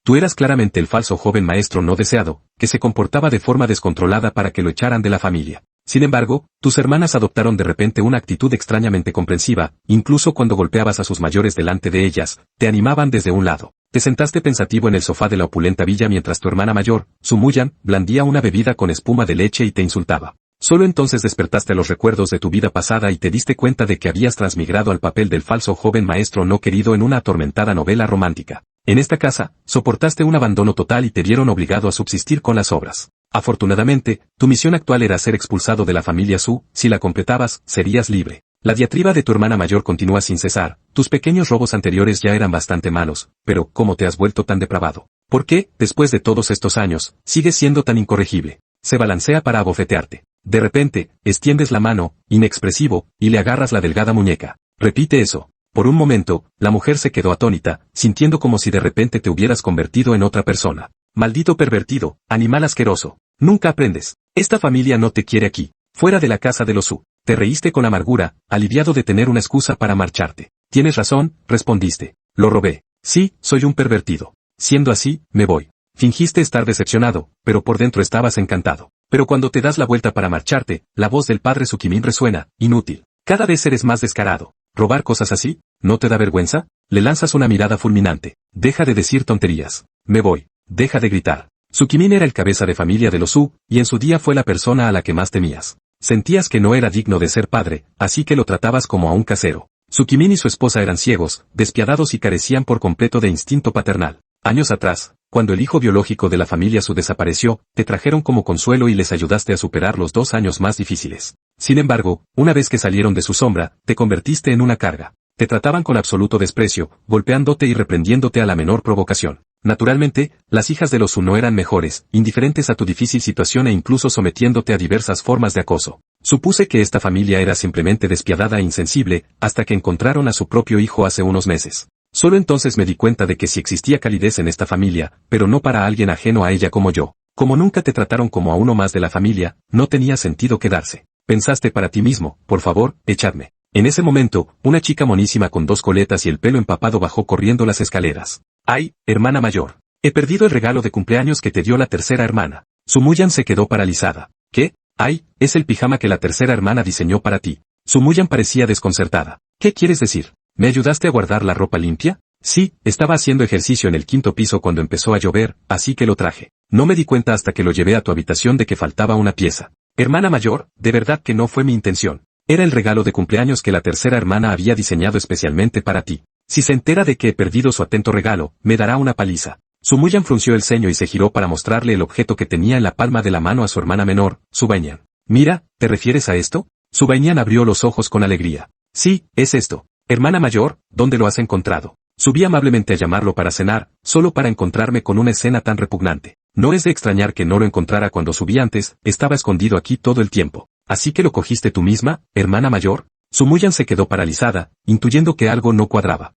Tú eras claramente el falso joven maestro no deseado, que se comportaba de forma descontrolada para que lo echaran de la familia. Sin embargo, tus hermanas adoptaron de repente una actitud extrañamente comprensiva, incluso cuando golpeabas a sus mayores delante de ellas, te animaban desde un lado. Te sentaste pensativo en el sofá de la opulenta villa mientras tu hermana mayor, Sumuyan, blandía una bebida con espuma de leche y te insultaba. Solo entonces despertaste a los recuerdos de tu vida pasada y te diste cuenta de que habías transmigrado al papel del falso joven maestro no querido en una atormentada novela romántica. En esta casa, soportaste un abandono total y te vieron obligado a subsistir con las obras. Afortunadamente, tu misión actual era ser expulsado de la familia Su, si la completabas, serías libre. La diatriba de tu hermana mayor continúa sin cesar, tus pequeños robos anteriores ya eran bastante malos, pero ¿cómo te has vuelto tan depravado? ¿Por qué, después de todos estos años, sigues siendo tan incorregible? Se balancea para abofetearte. De repente, extiendes la mano, inexpresivo, y le agarras la delgada muñeca. Repite eso. Por un momento, la mujer se quedó atónita, sintiendo como si de repente te hubieras convertido en otra persona. Maldito pervertido, animal asqueroso. Nunca aprendes. Esta familia no te quiere aquí. Fuera de la casa de los Su. Te reíste con amargura, aliviado de tener una excusa para marcharte. Tienes razón, respondiste. Lo robé. Sí, soy un pervertido. Siendo así, me voy. Fingiste estar decepcionado, pero por dentro estabas encantado. Pero cuando te das la vuelta para marcharte, la voz del padre Sukimin resuena, inútil. Cada vez eres más descarado. ¿Robar cosas así? ¿No te da vergüenza? Le lanzas una mirada fulminante. Deja de decir tonterías. Me voy. Deja de gritar. Sukimin era el cabeza de familia de los Su, y en su día fue la persona a la que más temías. Sentías que no era digno de ser padre, así que lo tratabas como a un casero. Sukimin y su esposa eran ciegos, despiadados y carecían por completo de instinto paternal. Años atrás, cuando el hijo biológico de la familia Su desapareció, te trajeron como consuelo y les ayudaste a superar los 2 años más difíciles. Sin embargo, una vez que salieron de su sombra, te convertiste en una carga. Te trataban con absoluto desprecio, golpeándote y reprendiéndote a la menor provocación. Naturalmente, las hijas de los Su no eran mejores, indiferentes a tu difícil situación e incluso sometiéndote a diversas formas de acoso. Supuse que esta familia era simplemente despiadada e insensible, hasta que encontraron a su propio hijo hace unos meses. Solo entonces me di cuenta de que sí existía calidez en esta familia, pero no para alguien ajeno a ella como yo. Como nunca te trataron como a uno más de la familia, no tenía sentido quedarse. Pensaste para ti mismo, por favor, echadme. En ese momento, una chica monísima con 2 coletas y el pelo empapado bajó corriendo las escaleras. ¡Ay, hermana mayor! He perdido el regalo de cumpleaños que te dio la tercera hermana. Sumuyan se quedó paralizada. ¿Qué? ¡Ay, es el pijama que la tercera hermana diseñó para ti! Sumuyan parecía desconcertada. ¿Qué quieres decir? ¿Me ayudaste a guardar la ropa limpia? Sí, estaba haciendo ejercicio en el 5º piso cuando empezó a llover, así que lo traje. No me di cuenta hasta que lo llevé a tu habitación de que faltaba una pieza. Hermana mayor, de verdad que no fue mi intención. Era el regalo de cumpleaños que la tercera hermana había diseñado especialmente para ti. Si se entera de que he perdido su atento regalo, me dará una paliza. Sumuyan frunció el ceño y se giró para mostrarle el objeto que tenía en la palma de la mano a su hermana menor, Subainyan. Mira, ¿te refieres a esto? Subainyan abrió los ojos con alegría. Sí, es esto. Hermana mayor, ¿dónde lo has encontrado? Subí amablemente a llamarlo para cenar, solo para encontrarme con una escena tan repugnante. No es de extrañar que no lo encontrara cuando subí antes, estaba escondido aquí todo el tiempo. ¿Así que lo cogiste tú misma, hermana mayor? Sumuyan se quedó paralizada, intuyendo que algo no cuadraba.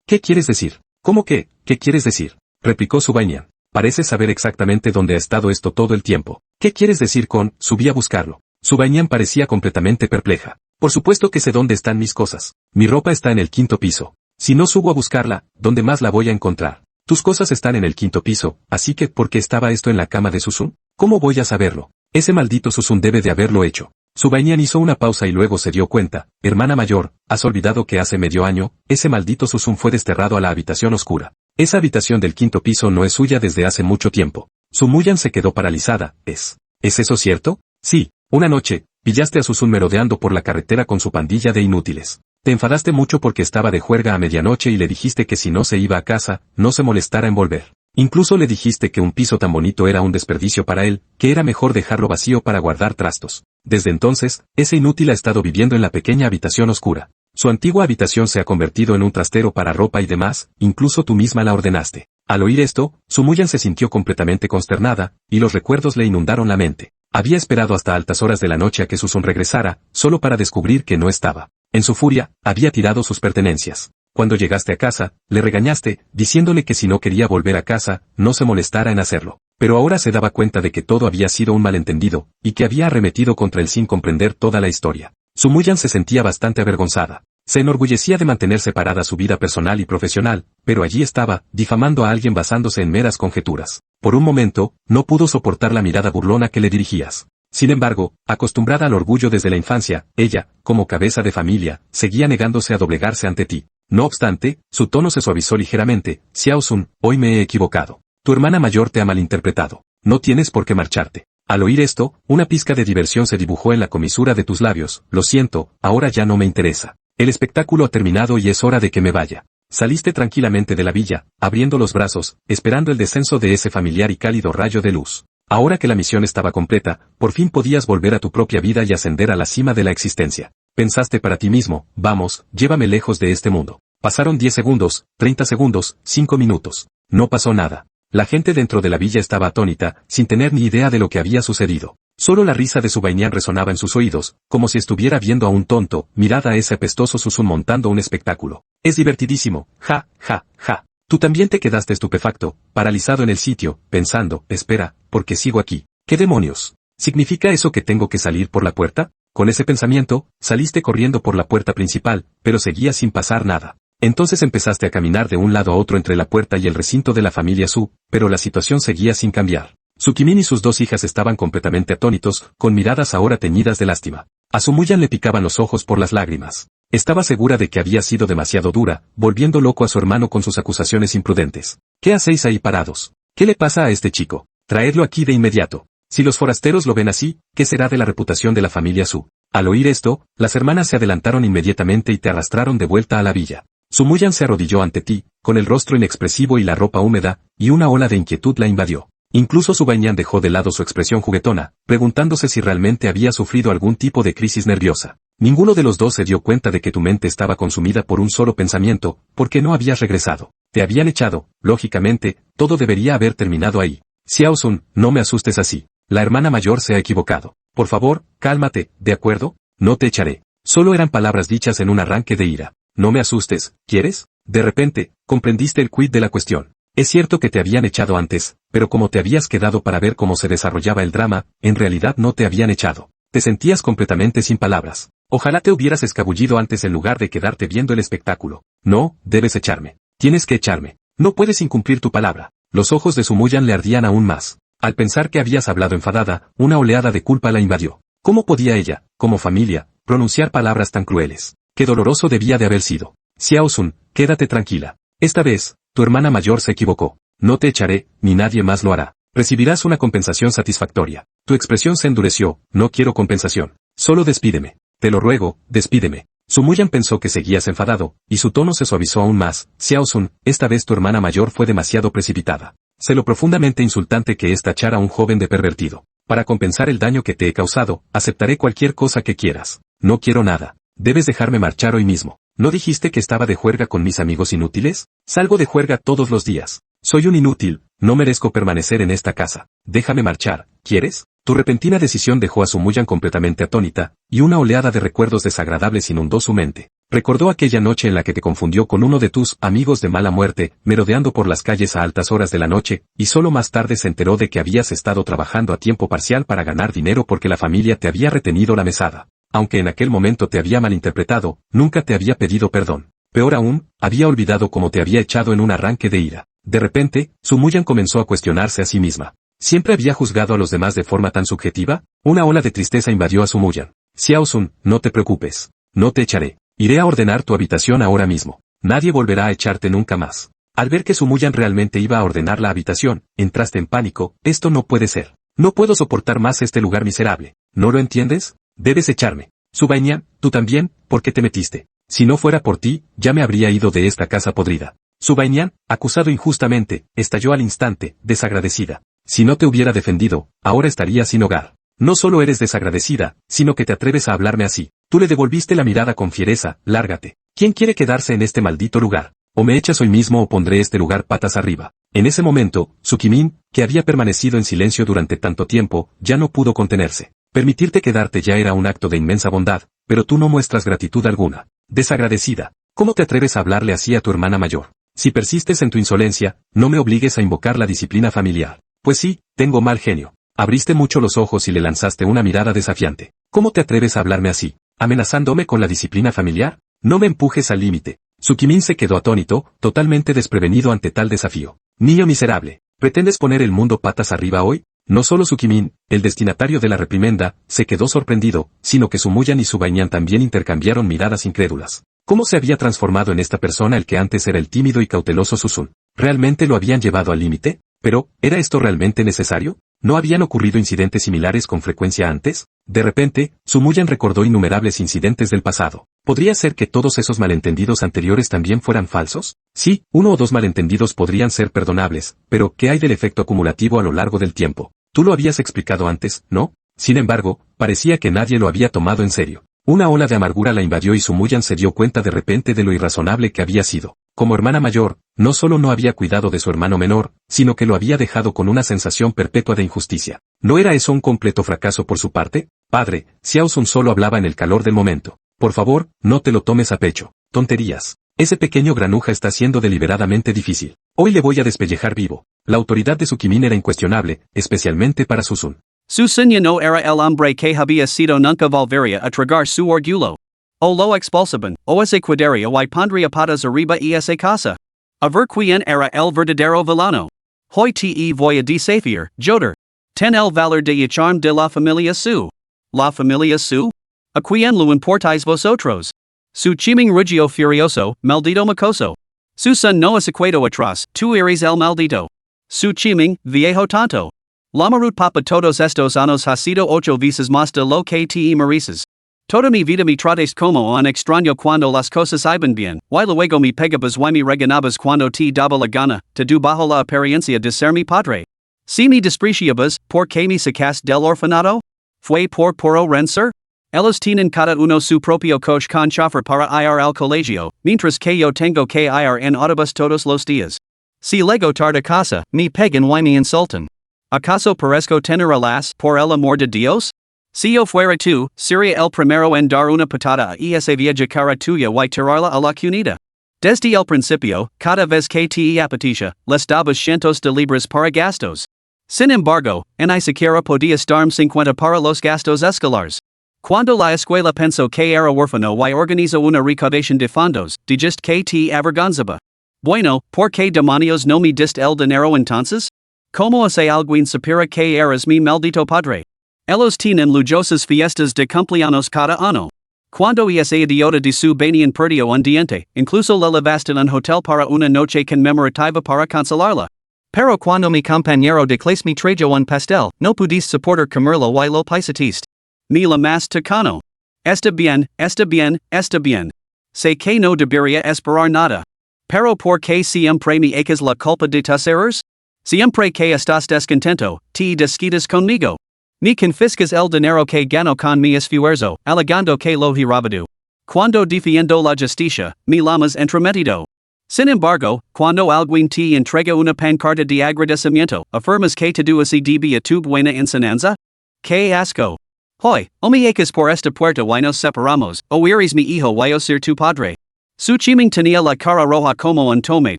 ¿Qué quieres decir? ¿Cómo qué? ¿Qué quieres decir? Replicó Subainyan. Pareces saber exactamente dónde ha estado esto todo el tiempo. ¿Qué quieres decir con, subí a buscarlo? Subainyan parecía completamente perpleja. Por supuesto que sé dónde están mis cosas. Mi ropa está en el 5º piso. Si no subo a buscarla, ¿dónde más la voy a encontrar? Tus cosas están en el 5º piso, así que ¿por qué estaba esto en la cama de Susun? ¿Cómo voy a saberlo? Ese maldito Susun debe de haberlo hecho. Subainyan hizo una pausa y luego se dio cuenta. Hermana mayor, ¿has olvidado que hace medio año, ese maldito Susun fue desterrado a la habitación oscura? Esa habitación del 5º piso no es suya desde hace mucho tiempo. Sumuyan se quedó paralizada. ¿Es eso cierto? Sí, una noche, pillaste a Susun merodeando por la carretera con su pandilla de inútiles. Te enfadaste mucho porque estaba de juerga a medianoche y le dijiste que si no se iba a casa, no se molestara en volver. Incluso le dijiste que un piso tan bonito era un desperdicio para él, que era mejor dejarlo vacío para guardar trastos. Desde entonces, ese inútil ha estado viviendo en la pequeña habitación oscura. Su antigua habitación se ha convertido en un trastero para ropa y demás, incluso tú misma la ordenaste. Al oír esto, Sumuyan se sintió completamente consternada, y los recuerdos le inundaron la mente. Había esperado hasta altas horas de la noche a que Susun regresara, solo para descubrir que no estaba. En su furia, había tirado sus pertenencias. Cuando llegaste a casa, le regañaste, diciéndole que si no quería volver a casa, no se molestara en hacerlo. Pero ahora se daba cuenta de que todo había sido un malentendido, y que había arremetido contra él sin comprender toda la historia. Sumuyan se sentía bastante avergonzada. Se enorgullecía de mantener separada su vida personal y profesional, pero allí estaba, difamando a alguien basándose en meras conjeturas. Por un momento, no pudo soportar la mirada burlona que le dirigías. Sin embargo, acostumbrada al orgullo desde la infancia, ella, como cabeza de familia, seguía negándose a doblegarse ante ti. No obstante, su tono se suavizó ligeramente. Xiaosun, hoy me he equivocado. Tu hermana mayor te ha malinterpretado. No tienes por qué marcharte. Al oír esto, una pizca de diversión se dibujó en la comisura de tus labios. Lo siento, ahora ya no me interesa. El espectáculo ha terminado y es hora de que me vaya. Saliste tranquilamente de la villa, abriendo los brazos, esperando el descenso de ese familiar y cálido rayo de luz. Ahora que la misión estaba completa, por fin podías volver a tu propia vida y ascender a la cima de la existencia. Pensaste para ti mismo, vamos, llévame lejos de este mundo. Pasaron 10 segundos, 30 segundos, 5 minutos. No pasó nada. La gente dentro de la villa estaba atónita, sin tener ni idea de lo que había sucedido. Solo la risa de su Bainian resonaba en sus oídos, como si estuviera viendo a un tonto. Mirad a ese apestoso Susun montando un espectáculo. Es divertidísimo, ja, ja, ja. Tú también te quedaste estupefacto, paralizado en el sitio, pensando, espera, ¿por qué sigo aquí? ¿Qué demonios? ¿Significa eso que tengo que salir por la puerta? Con ese pensamiento, saliste corriendo por la puerta principal, pero seguía sin pasar nada. Entonces empezaste a caminar de un lado a otro entre la puerta y el recinto de la familia Su, pero la situación seguía sin cambiar. Sukimin y sus dos hijas estaban completamente atónitos, con miradas ahora teñidas de lástima. A Sumuyan le picaban los ojos por las lágrimas. Estaba segura de que había sido demasiado dura, volviendo loco a su hermano con sus acusaciones imprudentes. ¿Qué hacéis ahí parados? ¿Qué le pasa a este chico? Traedlo aquí de inmediato. Si los forasteros lo ven así, ¿qué será de la reputación de la familia Su? Al oír esto, las hermanas se adelantaron inmediatamente y te arrastraron de vuelta a la villa. Sumuyan se arrodilló ante ti, con el rostro inexpresivo y la ropa húmeda, y una ola de inquietud la invadió. Incluso su Bainian dejó de lado su expresión juguetona, preguntándose si realmente había sufrido algún tipo de crisis nerviosa. Ninguno de los dos se dio cuenta de que tu mente estaba consumida por un solo pensamiento, porque no habías regresado. Te habían echado, lógicamente, todo debería haber terminado ahí. Xiaosun, no me asustes así. La hermana mayor se ha equivocado. Por favor, cálmate, ¿de acuerdo? No te echaré. Solo eran palabras dichas en un arranque de ira. No me asustes, ¿quieres? De repente, comprendiste el quid de la cuestión. Es cierto que te habían echado antes, pero como te habías quedado para ver cómo se desarrollaba el drama, en realidad no te habían echado. Te sentías completamente sin palabras. Ojalá te hubieras escabullido antes en lugar de quedarte viendo el espectáculo. No, debes echarme. Tienes que echarme. No puedes incumplir tu palabra. Los ojos de Sumuyan le ardían aún más. Al pensar que habías hablado enfadada, una oleada de culpa la invadió. ¿Cómo podía ella, como familia, pronunciar palabras tan crueles? Qué doloroso debía de haber sido. Xiaosun, quédate tranquila. Esta vez, tu hermana mayor se equivocó. No te echaré, ni nadie más lo hará. Recibirás una compensación satisfactoria. Tu expresión se endureció. No quiero compensación. Solo despídeme. Te lo ruego, despídeme. Sumuyan pensó que seguías enfadado, y su tono se suavizó aún más. Xiaosun, esta vez tu hermana mayor fue demasiado precipitada. Sé lo profundamente insultante que es tachar a un joven de pervertido. Para compensar el daño que te he causado, aceptaré cualquier cosa que quieras. No quiero nada. Debes dejarme marchar hoy mismo. ¿No dijiste que estaba de juerga con mis amigos inútiles? Salgo de juerga todos los días. Soy un inútil, no merezco permanecer en esta casa. Déjame marchar, ¿quieres? Tu repentina decisión dejó a Sumuyan completamente atónita, y una oleada de recuerdos desagradables inundó su mente. Recordó aquella noche en la que te confundió con uno de tus amigos de mala muerte, merodeando por las calles a altas horas de la noche, y solo más tarde se enteró de que habías estado trabajando a tiempo parcial para ganar dinero porque la familia te había retenido la mesada. Aunque en aquel momento te había malinterpretado, nunca te había pedido perdón. Peor aún, había olvidado cómo te había echado en un arranque de ira. De repente, Sumuyan comenzó a cuestionarse a sí misma. ¿Siempre había juzgado a los demás de forma tan subjetiva? Una ola de tristeza invadió a Sumuyan. Xiaosun, no te preocupes. No te echaré. Iré a ordenar tu habitación ahora mismo. Nadie volverá a echarte nunca más. Al ver que Sumuyan realmente iba a ordenar la habitación, entraste en pánico. Esto no puede ser. No puedo soportar más este lugar miserable. ¿No lo entiendes? Debes echarme. Subainian, tú también, ¿por qué te metiste? Si no fuera por ti, ya me habría ido de esta casa podrida. Subainian, acusado injustamente, estalló al instante, desagradecida. Si no te hubiera defendido, ahora estaría sin hogar. No solo eres desagradecida, sino que te atreves a hablarme así. Tú le devolviste la mirada con fiereza. Lárgate. ¿Quién quiere quedarse en este maldito lugar? O me echas hoy mismo o pondré este lugar patas arriba. En ese momento, Sukimin, que había permanecido en silencio durante tanto tiempo, ya no pudo contenerse. Permitirte quedarte ya era un acto de inmensa bondad, pero tú no muestras gratitud alguna. Desagradecida. ¿Cómo te atreves a hablarle así a tu hermana mayor? Si persistes en tu insolencia, no me obligues a invocar la disciplina familiar. Pues sí, tengo mal genio. Abriste mucho los ojos y le lanzaste una mirada desafiante. ¿Cómo te atreves a hablarme así? ¿Amenazándome con la disciplina familiar? No me empujes al límite. Sukimin se quedó atónito, totalmente desprevenido ante tal desafío. Niño miserable, ¿pretendes poner el mundo patas arriba hoy? No solo Sukimin, el destinatario de la reprimenda, se quedó sorprendido, sino que Sumuyan y Subañan también intercambiaron miradas incrédulas. ¿Cómo se había transformado en esta persona el que antes era el tímido y cauteloso Susun? ¿Realmente lo habían llevado al límite? Pero, ¿era esto realmente necesario? ¿No habían ocurrido incidentes similares con frecuencia antes? De repente, Sumuyan recordó innumerables incidentes del pasado. ¿Podría ser que todos esos malentendidos anteriores también fueran falsos? Sí, 1 o 2 malentendidos podrían ser perdonables, pero ¿qué hay del efecto acumulativo a lo largo del tiempo? Tú lo habías explicado antes, ¿no? Sin embargo, parecía que nadie lo había tomado en serio. Una ola de amargura la invadió y Sumuyan se dio cuenta de repente de lo irrazonable que había sido. Como hermana mayor, no solo no había cuidado de su hermano menor, sino que lo había dejado con una sensación perpetua de injusticia. ¿No era eso un completo fracaso por su parte? Padre, Xiao Sun solo hablaba en el calor del momento. Por favor, no te lo tomes a pecho. Tonterías. Ese pequeño granuja está siendo deliberadamente difícil. Hoy le voy a despellejar vivo. La autoridad de Sukimin era incuestionable, especialmente para Susun. Susunya no era el hombre que había sido nunca volvería a tragar su orgullo. O lo expulsaban, o ese cuidaría y pondría patas arriba y esa casa. A ver quién era el verdadero villano. Hoy te voy a desafiar, Joder. Ten el valor de echarme de la familia su. La familia su? ¿A quién lo importáis vosotros? Su chiming rugio furioso, maldito mocoso. Su son no es equado atrás, tú eres el maldito. Su chiming, viejo tonto. Lamarut papa todos estos años ha sido 8 veces más de lo que te mereces. Toda mi vida me trates como un extraño cuando las cosas iban bien, y luego me pegabas y me reganabas cuando te daba la gana, te du bajo la apariencia de ser mi padre. Si me despreciabas, ¿por qué me sacas del orfanato? ¿Fue por puro rencor? Ellos tienen cada uno su propio coche con chofer para ir al colegio, mientras que yo tengo que ir en autobús todos los días. Si llego tarde a casa, me pegan y me insultan. ¿Acaso parezco tener alas por el amor de Dios? Si yo fuera tú, sería el primero en dar una patada a esa vieja cara tuya y tirarla a la cuneta. Desde el principio, cada vez que te apetecía, les dabas cientos de libras para gastos. Sin embargo, en ni siquiera podías darme 50 para los gastos escolares. Cuando la escuela pensó que era huérfano y organizó una recaudación de fondos, dijiste que te avergonzaba. Bueno, ¿por qué demonios no me diste el dinero entonces? ¿Cómo hace alguien supera que eras mi maldito padre? Ellos tienen lujosas fiestas de cumpleaños cada año. Cuando esa idiota de su venían perdió un diente, incluso le llevaste un hotel para una noche conmemorativa para consolarla. Pero cuando mi compañero de clase me trajo un pastel, no pudiste soportar comerlo y lo paisatiste. Ni la más tocano. Está bien, está bien, está bien. Sé que no debería esperar nada. Pero ¿por qué siempre me echas la culpa de tus errores? Siempre que estás descontento, te desquitas conmigo. Ni confiscas el dinero que gano con mi esfuerzo, alegando que lo he robado. Cuando defiendo la justicia, me llamas entrometido. Sin embargo, cuando alguien te entrega una pancarta de agradecimiento, afirmas que todo se debe a tu buena enseñanza? ¡Qué asco! Hoy, o me echas por esta puerta y nos separamos, o eres mi hijo y yo ser tu padre. Su chiming tenía la cara roja como un tomate,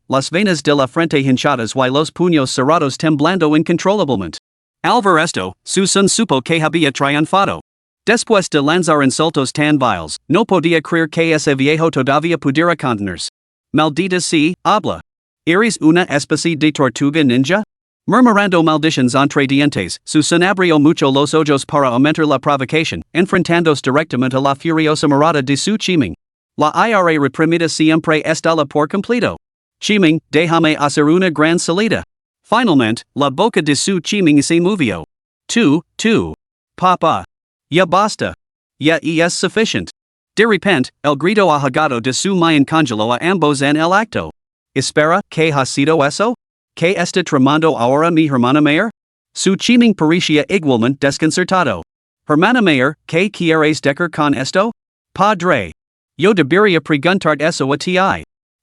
las venas de la frente hinchadas y los puños cerrados temblando incontrolablemente. Al ver esto, Susun supo que había triunfado. Después de lanzar insultos tan viles, no podía creer que ese viejo todavía pudiera contenerse. Maldita sea, habla. ¿Eres una especie de tortuga ninja? Murmurando maldiciones entre dientes, Susun abrió mucho los ojos para aumentar la provocación, enfrentándose directamente a la furiosa mirada de su chiming. La ira reprimida siempre está por completo. Chiming, déjame hacer una gran salida. Finalmente, la boca de su chiming se movió. Tú, papá. Ya basta. Ya es suficiente. De repente, el grito ahogado de su mayan congeló a ambos en el acto. Espera, ¿qué ha sido eso? ¿Qué está tramando ahora mi hermana mayor? Su chiming parecía igualmente desconcertado. Hermana mayor, ¿qué quieres decir con esto? Padre. Yo debería preguntar eso a ti.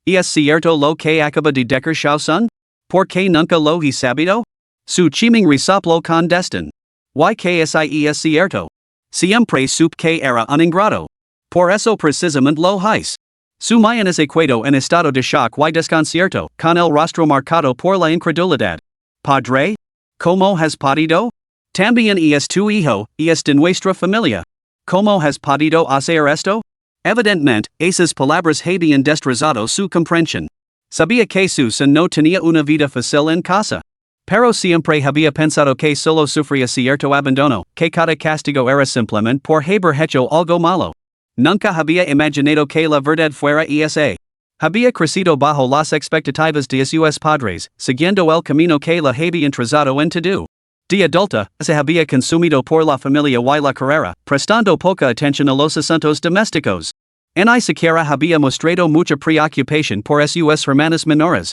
¿Es cierto lo que acaba de decir Xiao Sun? ¿Por qué nunca lo he sabido? Su chiming resopló con desdén. ¿Y qué es cierto? Siempre supe que era un ingrato. Por eso precisamente lo hice. Su mayan es equado en estado de shock y desconcierto, con el rostro marcado por la incredulidad. Padre? ¿Cómo has podido? También es tu hijo, es de nuestra familia. ¿Cómo has podido hacer esto? Evidentemente, esas palabras habían destrozado su comprensión. Sabía que Susan no tenía una vida fácil en casa. Pero siempre había pensado que solo sufría cierto abandono, que cada castigo era simplemente por haber hecho algo malo. Nunca había imaginado que la verdad fuera esa. Había crecido bajo las expectativas de sus padres, siguiendo el camino que la habían trazado en todo. De adulta, se había consumido por la familia y la carrera, prestando poca atención a los asuntos domésticos. Ni siquiera había mostrado mucha preocupación por sus hermanas menores.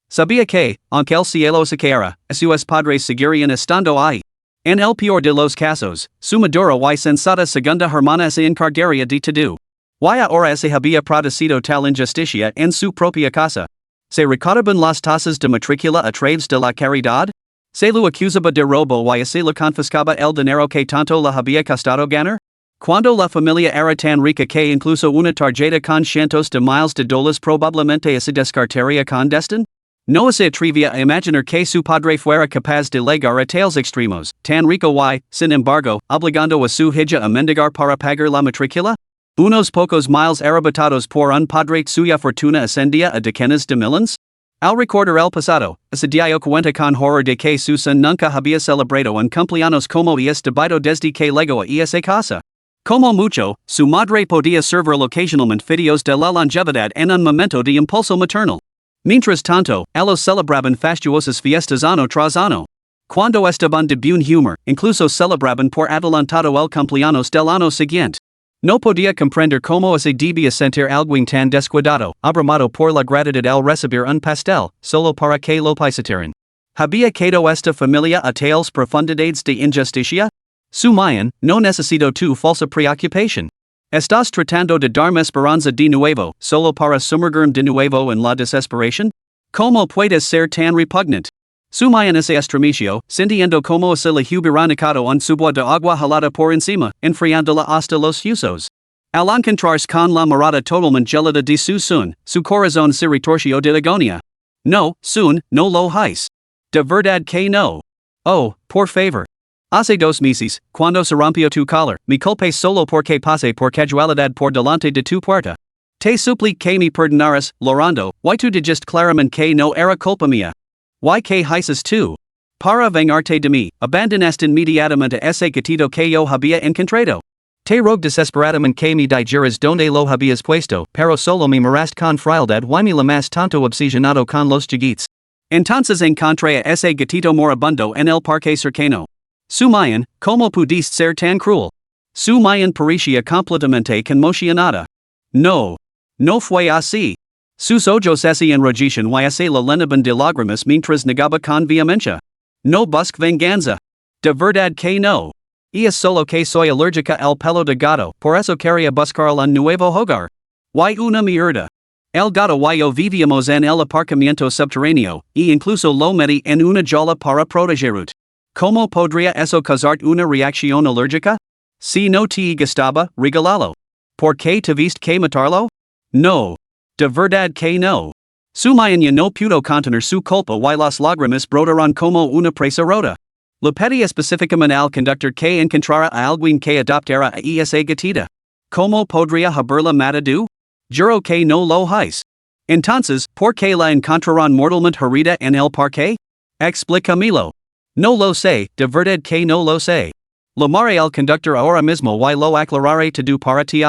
Sabía que, aunque el cielo se caera, sus padres seguirían estando ahí. En el peor de los casos, su madura y sensata segunda hermana se encargaría de todo. Y ahora se había producido tal injusticia en su propia casa. ¿Se recordaban las tasas de matrícula a través de la caridad? ¿Se lo acusaba de robo y se le confiscaba el dinero que tanto la había costado ganar? Cuando la familia era tan rica que incluso una tarjeta con cientos de miles de dólares probablemente se descartaría con destino? No se atrevía a imaginar que su padre fuera capaz de llegar a tales extremos, tan rico y, sin embargo, obligando a su hija a mendigar para pagar la matrícula? Unos pocos miles arrebatados por un padre cuya fortuna ascendía a decenas de millones? Al recordar el pasado, se dio cuenta con horror de que Susan nunca había celebrado un cumpleaños como debido desde que llegó a esa casa. Como mucho, su madre podía servir ocasionalmente videos de la longevidad en un momento de impulso maternal. Mientras tanto, ellos celebraban fastuosas fiestas año tras año. Cuando estaban de buen humor, incluso celebraban por adelantado el cumpleaños del año siguiente. No podía comprender cómo se debía sentir alguien tan descuidado, abrumado por la gratitud al recibir un pastel, solo para que lo pisotearan. ¿Había quedado esta familia a tales profundidades de injusticia? Su mayan, no necesito tu falsa preocupación. ¿Estás tratando de darme esperanza de nuevo, solo para sumergirme de nuevo en la desesperación? ¿Cómo puedes ser tan repugnante? Su mayan se estremeció, sintiendo como se le hubiera echado un subo de agua helada por encima, enfriándola hasta los huesos. Al encontrarse con la mirada totalmente gelada de su corazón se retorció de agonía. No, Sun, no lo haces. De verdad que no. Oh, por favor. Hace 2 meses, cuando se rompió tu collar, me culpé solo porque pasé por casualidad por delante de tu puerta. Te suplico que me perdonaras, Lorando, y tú dijiste claramente que no era culpa mía. ¿Y qué haces tú? Para vengarte de mí, abandonaste inmediatamente ese gatito que yo había encontrado. Te rogo desesperadamente que me dijeras donde lo habías puesto, pero solo me miraste con frialdad y me llamaste tanto obsesionado con los chiquitos. Entonces encontré a ese gatito moribundo en el parque cercano. Su mayan, ¿cómo pudiste ser tan cruel? Su mayan parecía completamente conmocionada. No. No fue así. Sus ojos se enrojecen y se la llenaban de lágrimas mientras negaba con vehemencia. No busco venganza. De verdad que no. Y es solo que soy alérgica al pelo de gato, por eso quería buscar un nuevo hogar. Y una mierda. El gato y yo vivíamos en el aparcamiento subterráneo, y incluso lo metí en una jaula para protegerlo. ¿Cómo podría eso causarte una reacción alérgica? Si no te gustaba, regálalo. ¿Por qué tuviste que matarlo? No. De verdad que no. Su maña no pudo contener su culpa y las lágrimas brotaron como una presa rota. Le pedí específicamente al conductor que encontrara a alguien que adoptara a esa gatita. ¿Cómo podría haberla matado? Juro que no lo hice. Entonces, ¿por qué la encontraron mortalmente herida en el parque? Explícamelo. No lo sé, de verdad que no lo sé. Llamaré al conductor ahora mismo y lo aclararé todo para ti.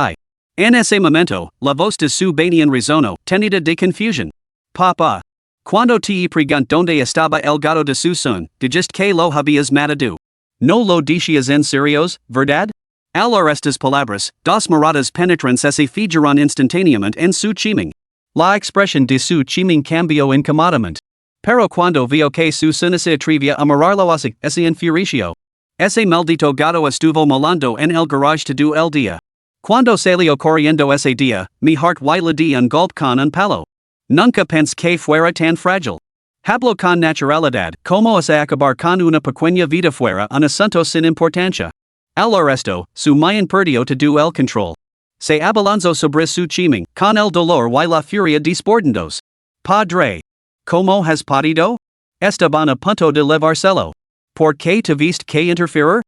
En ese momento, la voz de su banian resonó, tenida de confusión. Papá. Cuando te pregunté dónde estaba el gato de Susan, dijiste que lo habías matado. No lo decías en serios, ¿verdad? Al oír estas palabras, dos miradas penetrantes se fijaron instantáneamente en su chiming. La expresión de su chiming cambió incómodamente. Pero cuando vio que Susan se atrevía a mirarlo así, se enfureció. Ese maldito gato estuvo molando en el garage todo el día. Cuando salió corriendo ese día, mi heart y le di un golpe con un palo. Nunca pensé que fuera tan frágil. Hablo con naturalidad, como es acabar con una pequeña vida fuera un asunto sin importancia. Al oír esto, su mayan perdió todo el control. Se abalanzó sobre su chiming, con el dolor y la furia desbordandos. Padre. ¿Cómo has podido? Estaban a punto de levárselo. ¿Por qué tuviste que interferir?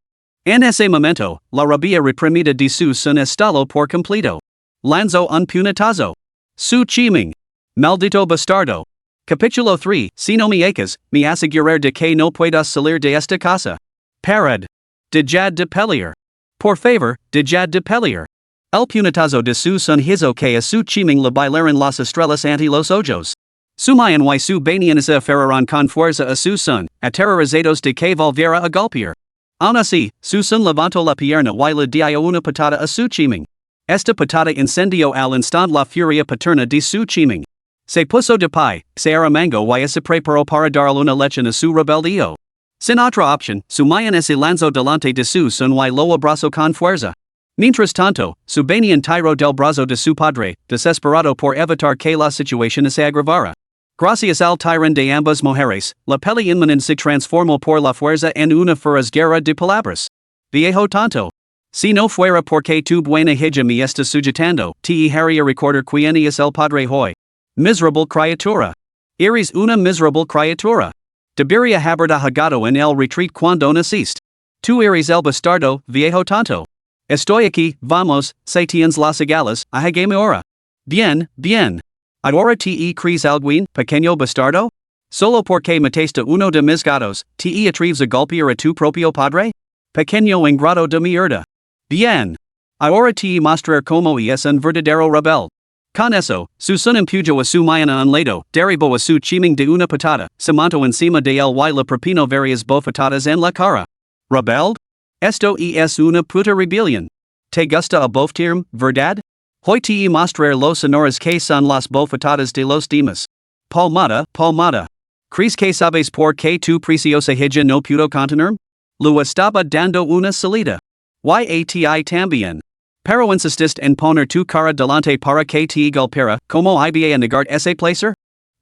En ese momento, la rabia reprimida de Susan estalló por completo. Lanzo un punetazo. Su chiming. Maldito bastardo. Capítulo 3, si no me ecas, me asegurar de que no puedas salir de esta casa. Parad. Dejad de pelear. Por favor, dejad de pelear. El punetazo de su son hizo que a su chiming le bailaran las estrellas ante los ojos. Sumayan y su banianas aferraran con fuerza a su son, aterrorizados de que volviera a golpear. Aun así, su son levantó la pierna y le dio una patada a su chiming. Esta patada incendió al instante la furia paterna de su chiming. Se puso de pie, se arremangó y se preparó para dar una lección a su rebeldío. Sin otra opción, Sumayan se lanzó delante de su son y lo abrazó con fuerza. Mientras tanto, su banian tiró del brazo de su padre, desesperado por evitar que la situación se agravara. Gracias al tirón de ambas mujeres, la pelea inminente se transformó por la fuerza en una feroz guerra de palabras. Viejo tonto. Si no fuera porque tu buena hija me está sujetando, te haría recordar quién es el padre hoy. Miserable criatura. Eres una miserable criatura. Debería haber dejado en el retreat cuando naciste. Tu eres el bastardo, viejo tonto. Estoy aquí, vamos, se tienes las agallas, ahagame ahora. Bien, bien. Ahora te crees alguien, pequeño bastardo? Solo porque mataste uno de mis gatos, te atreves a golpear a tu propio padre? Pequeño ingrato de mierda. Bien. Ahora te mostrar como es un verdadero rebel. Con eso, su son empujó a su mañana un lado, derribó a su chiming de una patada, se montó encima de él y le propinó varias bofetadas en la cara. ¿Rebelde? Esto es una puta rebelión. ¿Te gusta a bofetarme, verdad? Hoy te mostrar los sonores que son las bofetadas de los demás. Palmada, palmada. ¿Crees que sabes por qué tu preciosa hija no pudo contenerme? Lo estaba dando una salida. Yati también. Pero insististe en poner tu cara delante para que te golpeara, como iba a negar ese placer?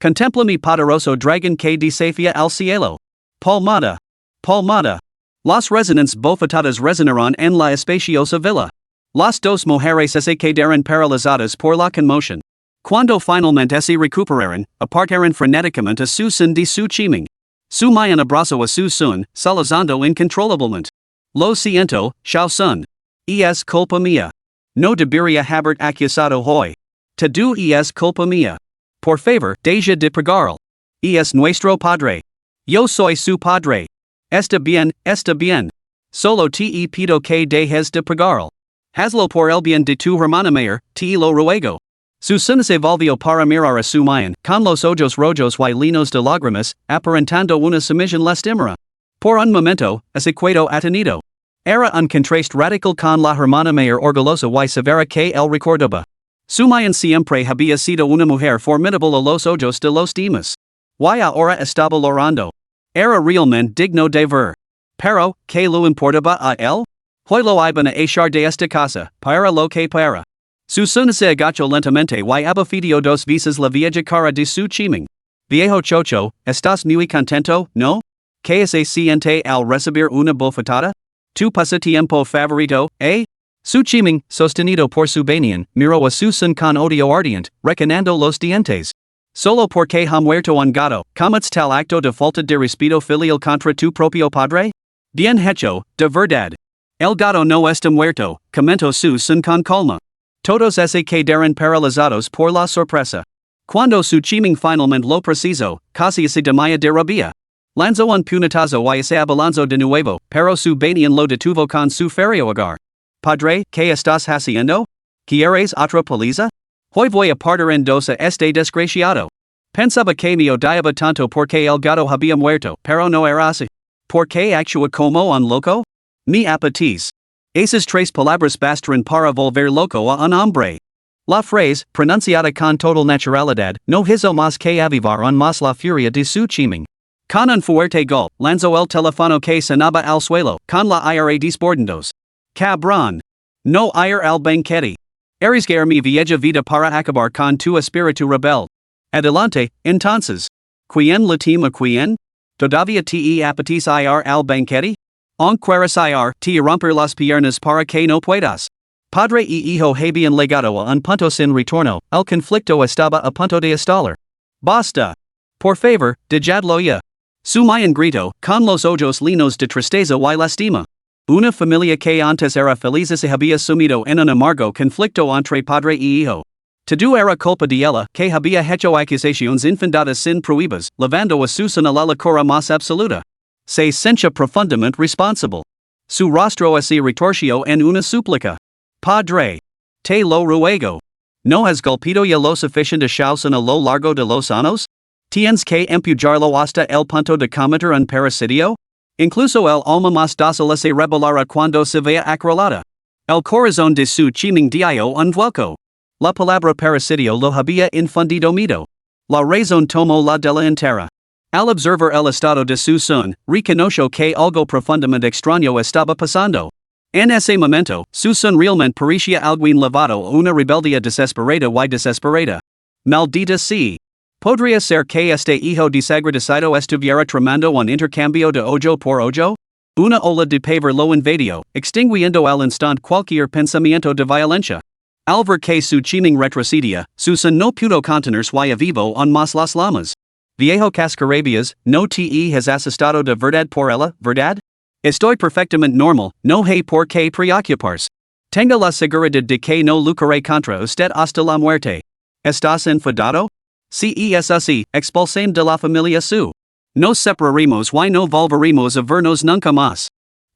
Contempla mi poderoso dragón que desafía al cielo. Palmada. Palmada. Las resonantes bofetadas resonaron en la espaciosa villa. Las dos mujeres se quedaron paralizadas por la conmoción. Cuando finalmente se recuperaron, apartaron frenéticamente a su son de su chiming. Su mayan abrazó a su son, salazando incontrolablemente. Lo siento, Xiao Sun. Es culpa mía. No debería haber acusado hoy. Todo es culpa mía. Por favor, deja de pregarlo. Es nuestro padre. Yo soy su padre. Está bien, está bien. Solo te pido que dejes de pregarlo. Hazlo por el bien de tu hermana mayor, te lo ruego. Su son se volvió para mirar a su mayan, con los ojos rojos y llenos de lágrimas, aparentando una sumisión lastimera. Por un momento, se quedó atenido. Era un contraste radical con la hermana mayor orgullosa y severa que él recordaba. Su mayan siempre había sido una mujer formidable a los ojos de los demás. Y ahora estaba llorando. Era realmente digno de ver. Pero, ¿qué le importaba a él? Hoy lo iban a echar de esta casa, para lo que para. Su son se agachó lentamente y abofeteó dos veces la vieja cara de su chiming. Viejo chocho, ¿estás muy contento, no? ¿Qué se siente al recibir una bofetada? ¿Tu pasatiempo favorito, eh? Su chiming, sostenido por su banian, miró a su son con odio ardiente, rechinando los dientes. Solo porque ha muerto un gato, ¿cometes tal acto de falta de respeto filial contra tu propio padre? Bien hecho, de verdad. El gato no está muerto, comentó su son con calma. Todos se quedaron paralizados por la sorpresa. Cuando su chiming finalmente lo preciso, casi se desmaya de rabia. Lanzó un punetazo y se abalanzó de nuevo, pero su banian lo detuvo con su férreo agar. Padre, ¿qué estás haciendo? ¿Quieres otra paliza? Hoy voy a partir en dos a este desgraciado. Pensaba que me odiaba tanto porque el gato había muerto, pero no era así. ¿Por qué actúa como un loco? Me apetece. Esas tres palabras bastaron para volver loco a un hombre. La frase, pronunciada con total naturalidad, no hizo más que avivar aún más la furia de su chiming. Con un fuerte golpe, lanzó el teléfono que sonaba al suelo, con la ira desbordandos. Cabrón. No ir al banquete. Arriesgar mi vieja vida para acabar con tu espíritu rebelde. Adelante, entonces. ¿Quién le teme quién? ¿Todavía te apetece ir al banquete? ¿On quieres ir te romper las piernas para que no puedas? Padre y hijo habían llegado a un punto sin retorno, el conflicto estaba a punto de estallar. Basta. Por favor, dejadlo ya. Su mayan grito, con los ojos llenos de tristeza y lastima. Una familia que antes era feliz se había sumido en un amargo conflicto entre padre y hijo. Todo era culpa de ella, que había hecho acusaciones infundadas sin pruebas, llevando a su son a la locura más absoluta. Se sentía profundamente responsable. Su rostro se retorció en una súplica. Padre, te lo ruego. ¿No has golpeado ya lo suficiente a lo largo de los años? ¿Tienes que empujarlo hasta el punto de cometer un parricidio? Incluso el alma más dócil se rebelará cuando se vea acorralada. El corazón de su chiming dio un vuelco. La palabra parricidio lo había infundido miedo. La razón tomó la delantera. Al observar el estado de su son, reconoció que algo profundamente extraño estaba pasando. En ese momento, su son realmente parecía alguien levado a una rebeldía desesperada y desesperada. Maldita sea. ¿Podría ser que este hijo desagradecido estuviera tramando un intercambio de ojo por ojo? Una ola de pavor lo invadió, extinguiendo al instante cualquier pensamiento de violencia. Al ver que su chiming retrocedia, su son no pudo contenerse y vivo en más las llamas. Viejo cascarabias, no te has asustado de verdad por ella, ¿verdad? Estoy perfectamente normal, no hay por qué preocuparse. Tenga la seguridad de que no lucharé contra usted hasta la muerte. ¿Estás enfadado? Si es así, expulsen de la familia su. Nos separaremos y no volveremos a vernos nunca más.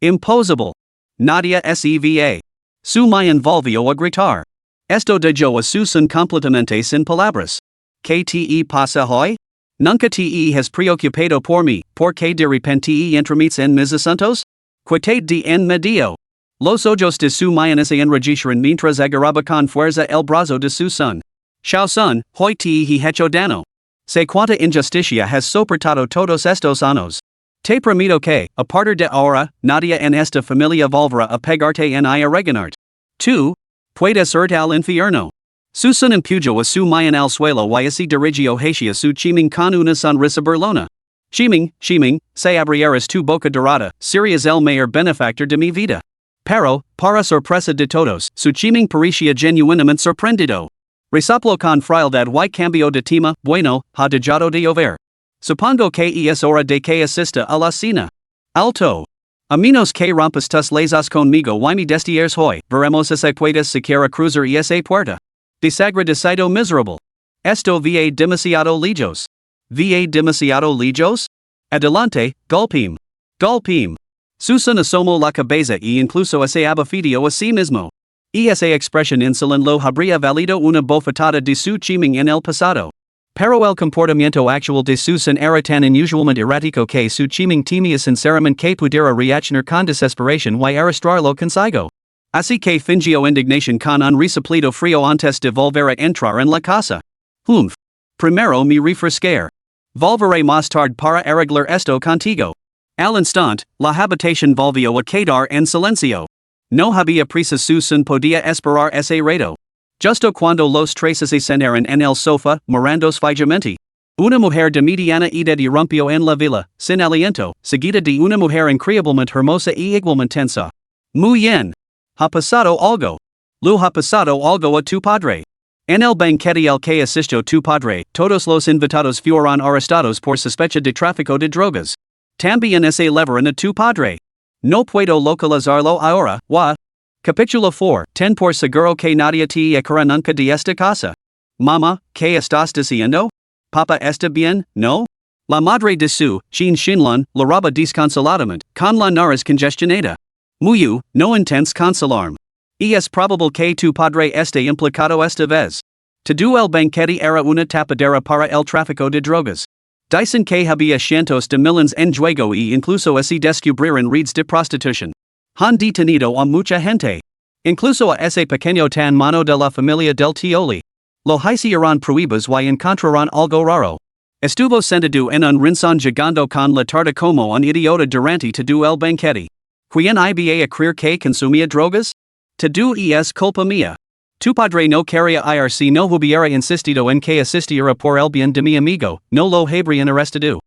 Imposible. Nadia seva. Su me envolvió a gritar. Esto dejó a su son completamente sin palabras. ¿Qué te pasa hoy? Nunca te has preocupado por mí, porque de repente entremetes en mis asuntos? Quítate de en medio. Los ojos de su mañana se enregistran mientras agarraba con fuerza el brazo de su son. Xiao son, hoy te hecho daño. Sé cuánta injusticia has soportado todos estos años. Te prometo que, a partir de ahora, nadie en esta familia volverá a pegarte en a regañarte. Tú, puedes irte al infierno. Su son empujó a su mayan al suelo y se dirigió hacia su chiming con una sonrisa burlona. Chiming, se abrieras tu boca dorada, serías el mayor benefactor de mi vida. Pero, para sorpresa de todos, su chiming parecía genuinamente sorprendido. Resoplo con frialdad y cambio de tema, bueno, ha dejado de llover. Supongo que es hora de que asista a la cena. Alto. A menos que rompas tus lazos conmigo y me destierres hoy, veremos si puedes siquiera cruzar esa puerta. Desagradecido miserable. Esto va demasiado lejos. Va demasiado lejos? Adelante, golpeem. Golpeem. Susan asomó la cabeza y incluso se abafidió a sí mismo. Esa expresión insolente lo habría valido una bofetada de su chiming en el pasado. Pero el comportamiento actual de Susan era tan inusualmente errático que su chiming temía sinceramente que pudiera reaccionar con desesperación y arrastrarlo consigo. Así que fingió indignación con un resoplido frío antes de volver a entrar en la casa. Primero me refrescar. Volveré más tarde para arreglar esto contigo. Al instante, la habitación volvió a quedar en silencio. No había prisa Susan podía esperar ese rato. Justo cuando los tres se sentaron en el sofá, mirando fijamente. Una mujer de mediana edad irrumpió en la villa, sin aliento, seguida de una mujer increíblemente hermosa y igualmente tensa. Muy bien. Ha pasado algo. Lu ha pasado algo a tu padre. En el banquete al que asistió tu padre, todos los invitados fueron arrestados por sospecha de tráfico de drogas. También se llevaron a tu padre. No puedo localizarlo ahora, Capítulo 4, ten por seguro que nadie te echará nunca de esta casa. Mamá, ¿qué estás diciendo? Papa está bien, ¿no? La madre de su, Jean Shinlun, la roba desconsoladamente, con la nariz congestionada. Muyu, no intents consolarme. Es probable que tu padre esté implicado esta vez. Todo el banquete era una tapadera para el tráfico de drogas. Dicen que había cientos de millones en juego y incluso se descubrieron redes de prostitución. Han detenido a mucha gente. Incluso a ese pequeño tan mano de la familia del Tioli. Lo hicieron pruebas y encontraron algo raro. Estuvo sentado en un rincón llegando con la tarde como un idiota durante todo el banquete. ¿Quién iba a creer que consumía drogas? Todo es culpa mía. Tu padre no quería ir si no hubiera insistido en que asistiera por el bien de mi amigo, no lo habrían arrestado.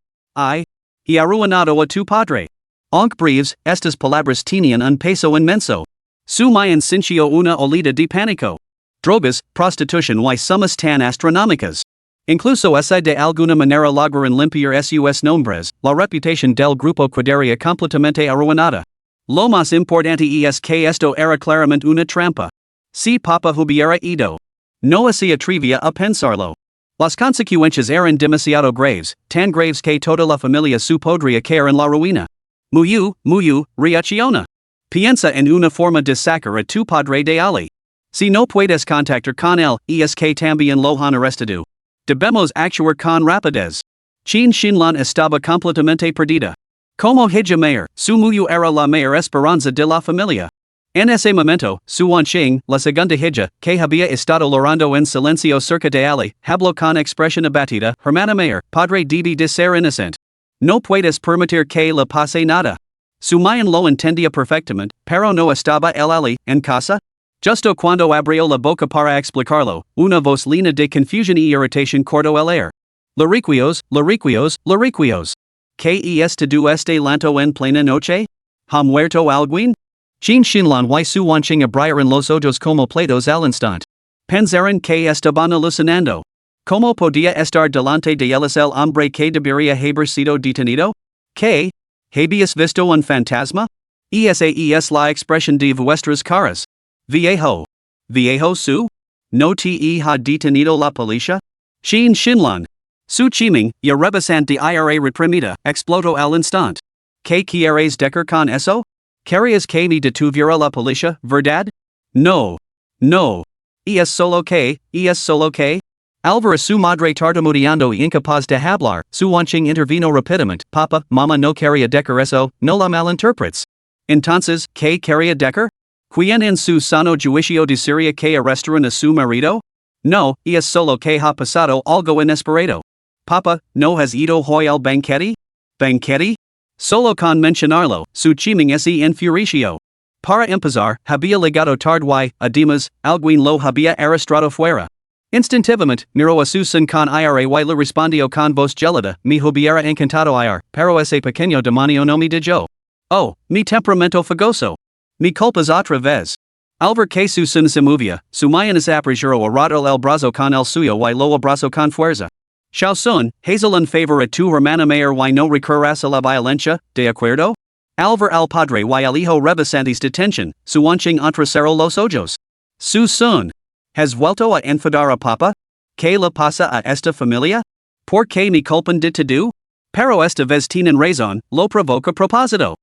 He arruinado a tu padre. Aunque breves, estas palabras tenían un peso inmenso. Su mayan sintió una olida de pánico. Drogas, prostitución y sumas tan astronómicas. Incluso si de alguna manera lograron limpiar sus nombres, la reputación del grupo quedaría completamente arruinada. Lo más importante es que esto era claramente una trampa. Si papa hubiera ido. No hacía trivia a pensarlo. Las consecuencias eran demasiado graves, tan graves que toda la familia su podría caer en la ruina. Muy, reacciona. Piensa en una forma de sacar a tu padre de allí. Si no puedes contactar con él, es que también lo han arrestado. Debemos actuar con rapidez. Qin Xinlan estaba completamente perdida. Como hija mayor, su muyo era la mayor esperanza de la familia. En ese momento, Su Wanqing, la segunda hija, que había estado llorando en silencio cerca de Ali, habló con expresión abatida, hermana mayor, padre debe de ser inocente. No puedes permitir que le pase nada. Su mayan lo entendía perfectamente, pero no estaba el Ali, en casa. Justo cuando abrió la boca para explicarlo, una voz llena de confusión y irritación cortó el aire. Lariquios. ¿Qué es todo este lanto en plena noche? ¿Ha muerto alguien? Qin Xinlan y Su Wanqing abrieron los ojos como platos al instante. Pensaron que estaban alucinando. ¿Cómo podía estar delante de ellos el hombre que debería haber sido detenido? ¿Qué? ¿Habías visto un fantasma? Esa es la expresión de vuestras caras. Viejo Su? ¿No te ha detenido la policía? Qin Xinlan. Su Chiming, y rebasante ira reprimida, explotó al instante. ¿Qué quieres decir con eso? ¿Querías que me detuviera la policía, verdad? No. Es solo que. Al ver a su madre tartamudeando y incapaz de hablar, Su Wanqing intervino rápidamente. Papa, mamá no quería decir eso, no la malinterpretes. Entonces, ¿qué quería decir? ¿Quién en su sano juicio deciría que arrestaron a su marido? No, es solo que ha pasado algo inesperado. Papa, ¿no has ido hoy al banquete? ¿Banquete? Solo con mencionarlo, Su Chiming se enfureció. Para empezar, había llegado tarde y, además, alguien lo había arrastrado fuera. Instintivamente, miró a su son con ira y le respondió con voz gelada, me hubiera encantado ir, pero ese pequeño demonio no me dejó. Oh, mi temperamento fogoso. Mi culpas otra vez. Al ver que su son se movía, su mayones apresuró a rotar el brazo con el suyo y lo abrazó con fuerza. Xiao Sun, hazel en favor a tu hermana mayor y no recurras a la violencia, ¿de acuerdo? Al ver al padre y el hijo rebasantes de tensión, Su Wanqing entrecerró los ojos. Su Sun. ¿Has vuelto a enfadar a papa? ¿Qué le pasa a esta familia? ¿Por qué me culpan de todo? Pero esta vez tienen razón, lo provoca propósito.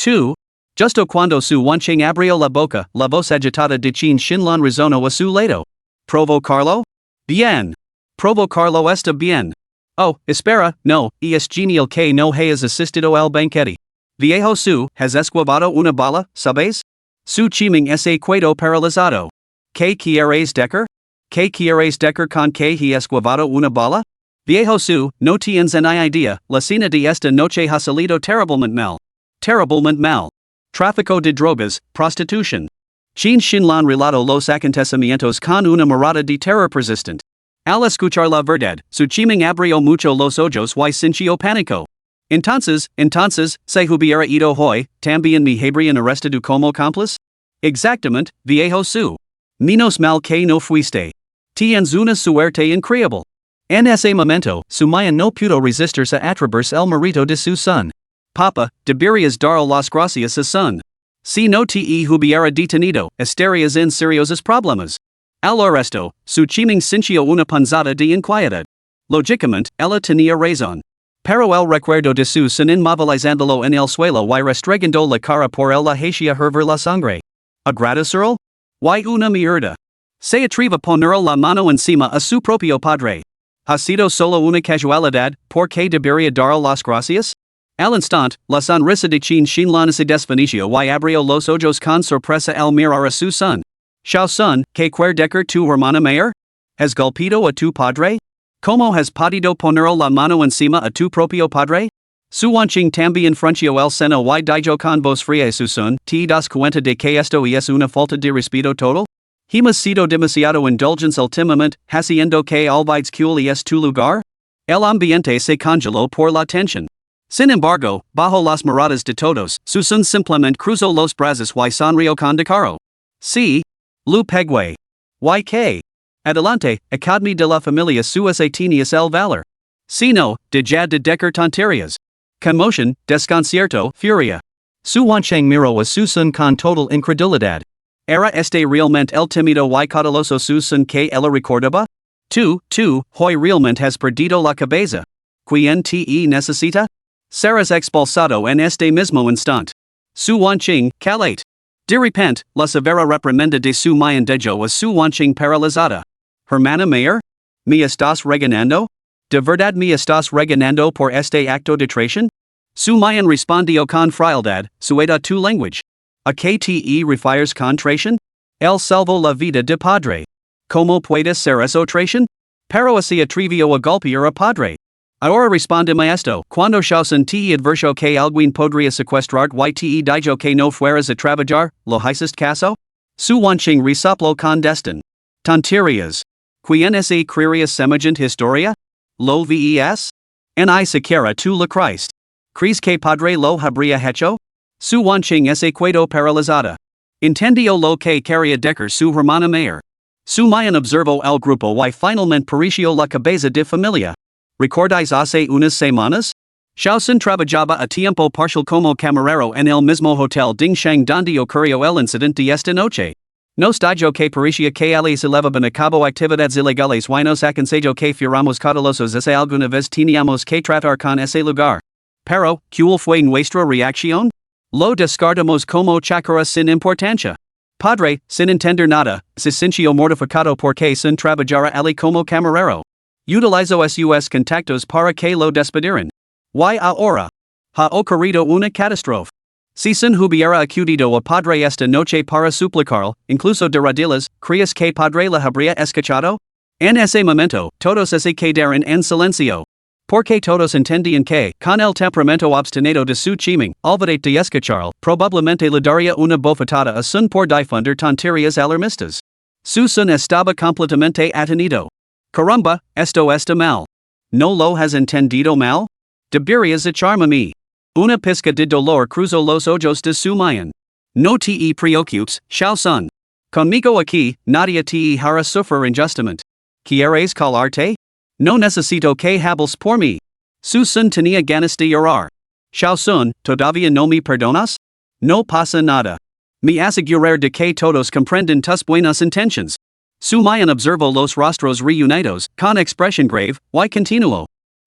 2. Justo cuando Su Wanqing abrió la boca, la voz agitada de Qin Xinlan resonó a su lado. ¿Provocarlo? Bien. Provocarlo está bien. Oh, espera, no, es genial que no hayas asistido al banquete. Viejo Su, ¿has esquivado una bala, sabes? Su Chiming se quedó paralizado. ¿Qué quieres decir? ¿Qué quieres decir con que he esquivado una bala? Viejo Su, no tienes ni idea, la cena de esta noche ha salido terriblemente mal. Terriblemente mal. Tráfico de drogas, prostitución. Qin Xinlan relató los acontecimientos con una mirada de terror persistente. Al escuchar la verdad, Su Chiming abrió mucho los ojos y sintió pánico. Entonces, se hubiera ido hoy, también me habrían arrestado como cómplice? Exactamente, viejo Su. Menos mal que no fuiste. Tienes una suerte increíble. En ese momento, Su Maya no pudo resistirse a atreverse el marito de su son. Papa, deberías dar las gracias a son. Si no te hubiera detenido, estarías en seriosos problemas. Al arresto, Su Chiming sintió una punzada de inquietud. Lógicamente, ella tenía razón. Pero el recuerdo de su son inmovilizándolo en el suelo y restregando la cara por él la hacía hervir la sangre. ¿Agradecerlo? Y una mierda. Se atreve a poner la mano encima a su propio padre. ¿Ha sido solo una casualidad, por qué debería dar las gracias? Al instante, la sonrisa de Qin Xinlan se desvaneció y abrió los ojos con sorpresa al mirar a su son. Xiao Sun, ¿qué quiere decir tu hermana mayor? ¿Has golpeado a tu padre? ¿Cómo has podido poner la mano encima a tu propio padre? Su Wanqing también frunció el seno y dijo con voz fría a su son, ¿te das cuenta de que esto es una falta de respeto total? ¿Hemos sido demasiado indulgentes últimamente, haciendo que olvides cuál es tu lugar? El ambiente se congeló por la tensión. Sin embargo, bajo las miradas de todos, su son simplemente cruzó los brazos y sonrió con descaro. Sí. Lu Pegway. YK. Adelante, Academy de la Familia Suasa Tenias el Valor. Si no, deja de decir tonterías. Conmotion, desconcierto, furia. Su Wanchang miro a su sun con total incredulidad. Era este realmente el temido y cauteloso su sun que ella recordaba? Tú, hoy realmente has perdido la cabeza. ¿Quién te necesita? Serás expulsado en este mismo instante. Su Wanching, calate. De repente, la severa reprimenda de su mayan dejó a su Wanching paralizada. Hermana mayor? ¿Me estás regañando? ¿De verdad me estás regañando por este acto de traición? Su mayan respondió con frialdad, sueda tu language. ¿A qué te refieres con traición? Él salvó la vida de padre. ¿Cómo puede ser eso traición? Pero así atrevió a golpear a padre. Ahora respóndeme esto, cuando Shausen te advirtió que alguien podría secuestrar y te dijo que no fueras a trabajar, ¿lo hiciste caso? Su Wanching resopló con desdén. Tonterías. ¿Quién es creería semejante historia? ¿Lo ves? Ni siquiera tú la Christ. ¿Crees que padre lo habría hecho? Su Wanching se quedó paralizada. Entendió lo que quería decir su hermana mayor. Su mayan observó el grupo y finalmente pareció la cabeza de familia. ¿Recordáis hace unas semanas? Shausen trabajaba a tiempo parcial como camarero en el mismo hotel Dingsheng donde ocurrió el incidente de esta noche. Nos dijo que parecía que les elevaban a cabo actividades ilegales y nos aconsejó que fuéramos cautelosos si alguna vez teníamos que tratar con ese lugar. Pero, ¿cuál fue nuestra reacción? Lo descartamos como chakra sin importancia. Padre, sin entender nada, se sintió mortificado porque sin trabajar allí como camarero. Utilizó sus contactos para que lo despidieran. Y ahora. Ha ocurrido una catástrofe. Si sin hubiera acudido a padre esta noche para suplicarlo, incluso de rodillas, ¿crees que padre la habría escuchado? En ese momento, todos se quedaron en silencio. Porque todos entendían que, con el temperamento obstinado de su chiming, olvidate de escucharlo, probablemente le daría una bofetada a sun por difundir tonterías alarmistas. Su sun estaba completamente atenido. Caramba, esto está mal. ¿No lo has entendido mal? Deberías echarme a mí. Una pizca de dolor cruzó los ojos de su mayan. No te preocupes, Shao Sun. Conmigo aquí, nadie te hará sufrir injustamente. ¿Quieres calarte? No necesito que hables por mí. Su Sun tenía ganas de llorar. Shao Sun, ¿todavía no me perdonas? No pasa nada. Me asegurar de que todos comprenden tus buenas intenciones. Su mayan observó los rostros reunidos, con expresión grave, y continuó.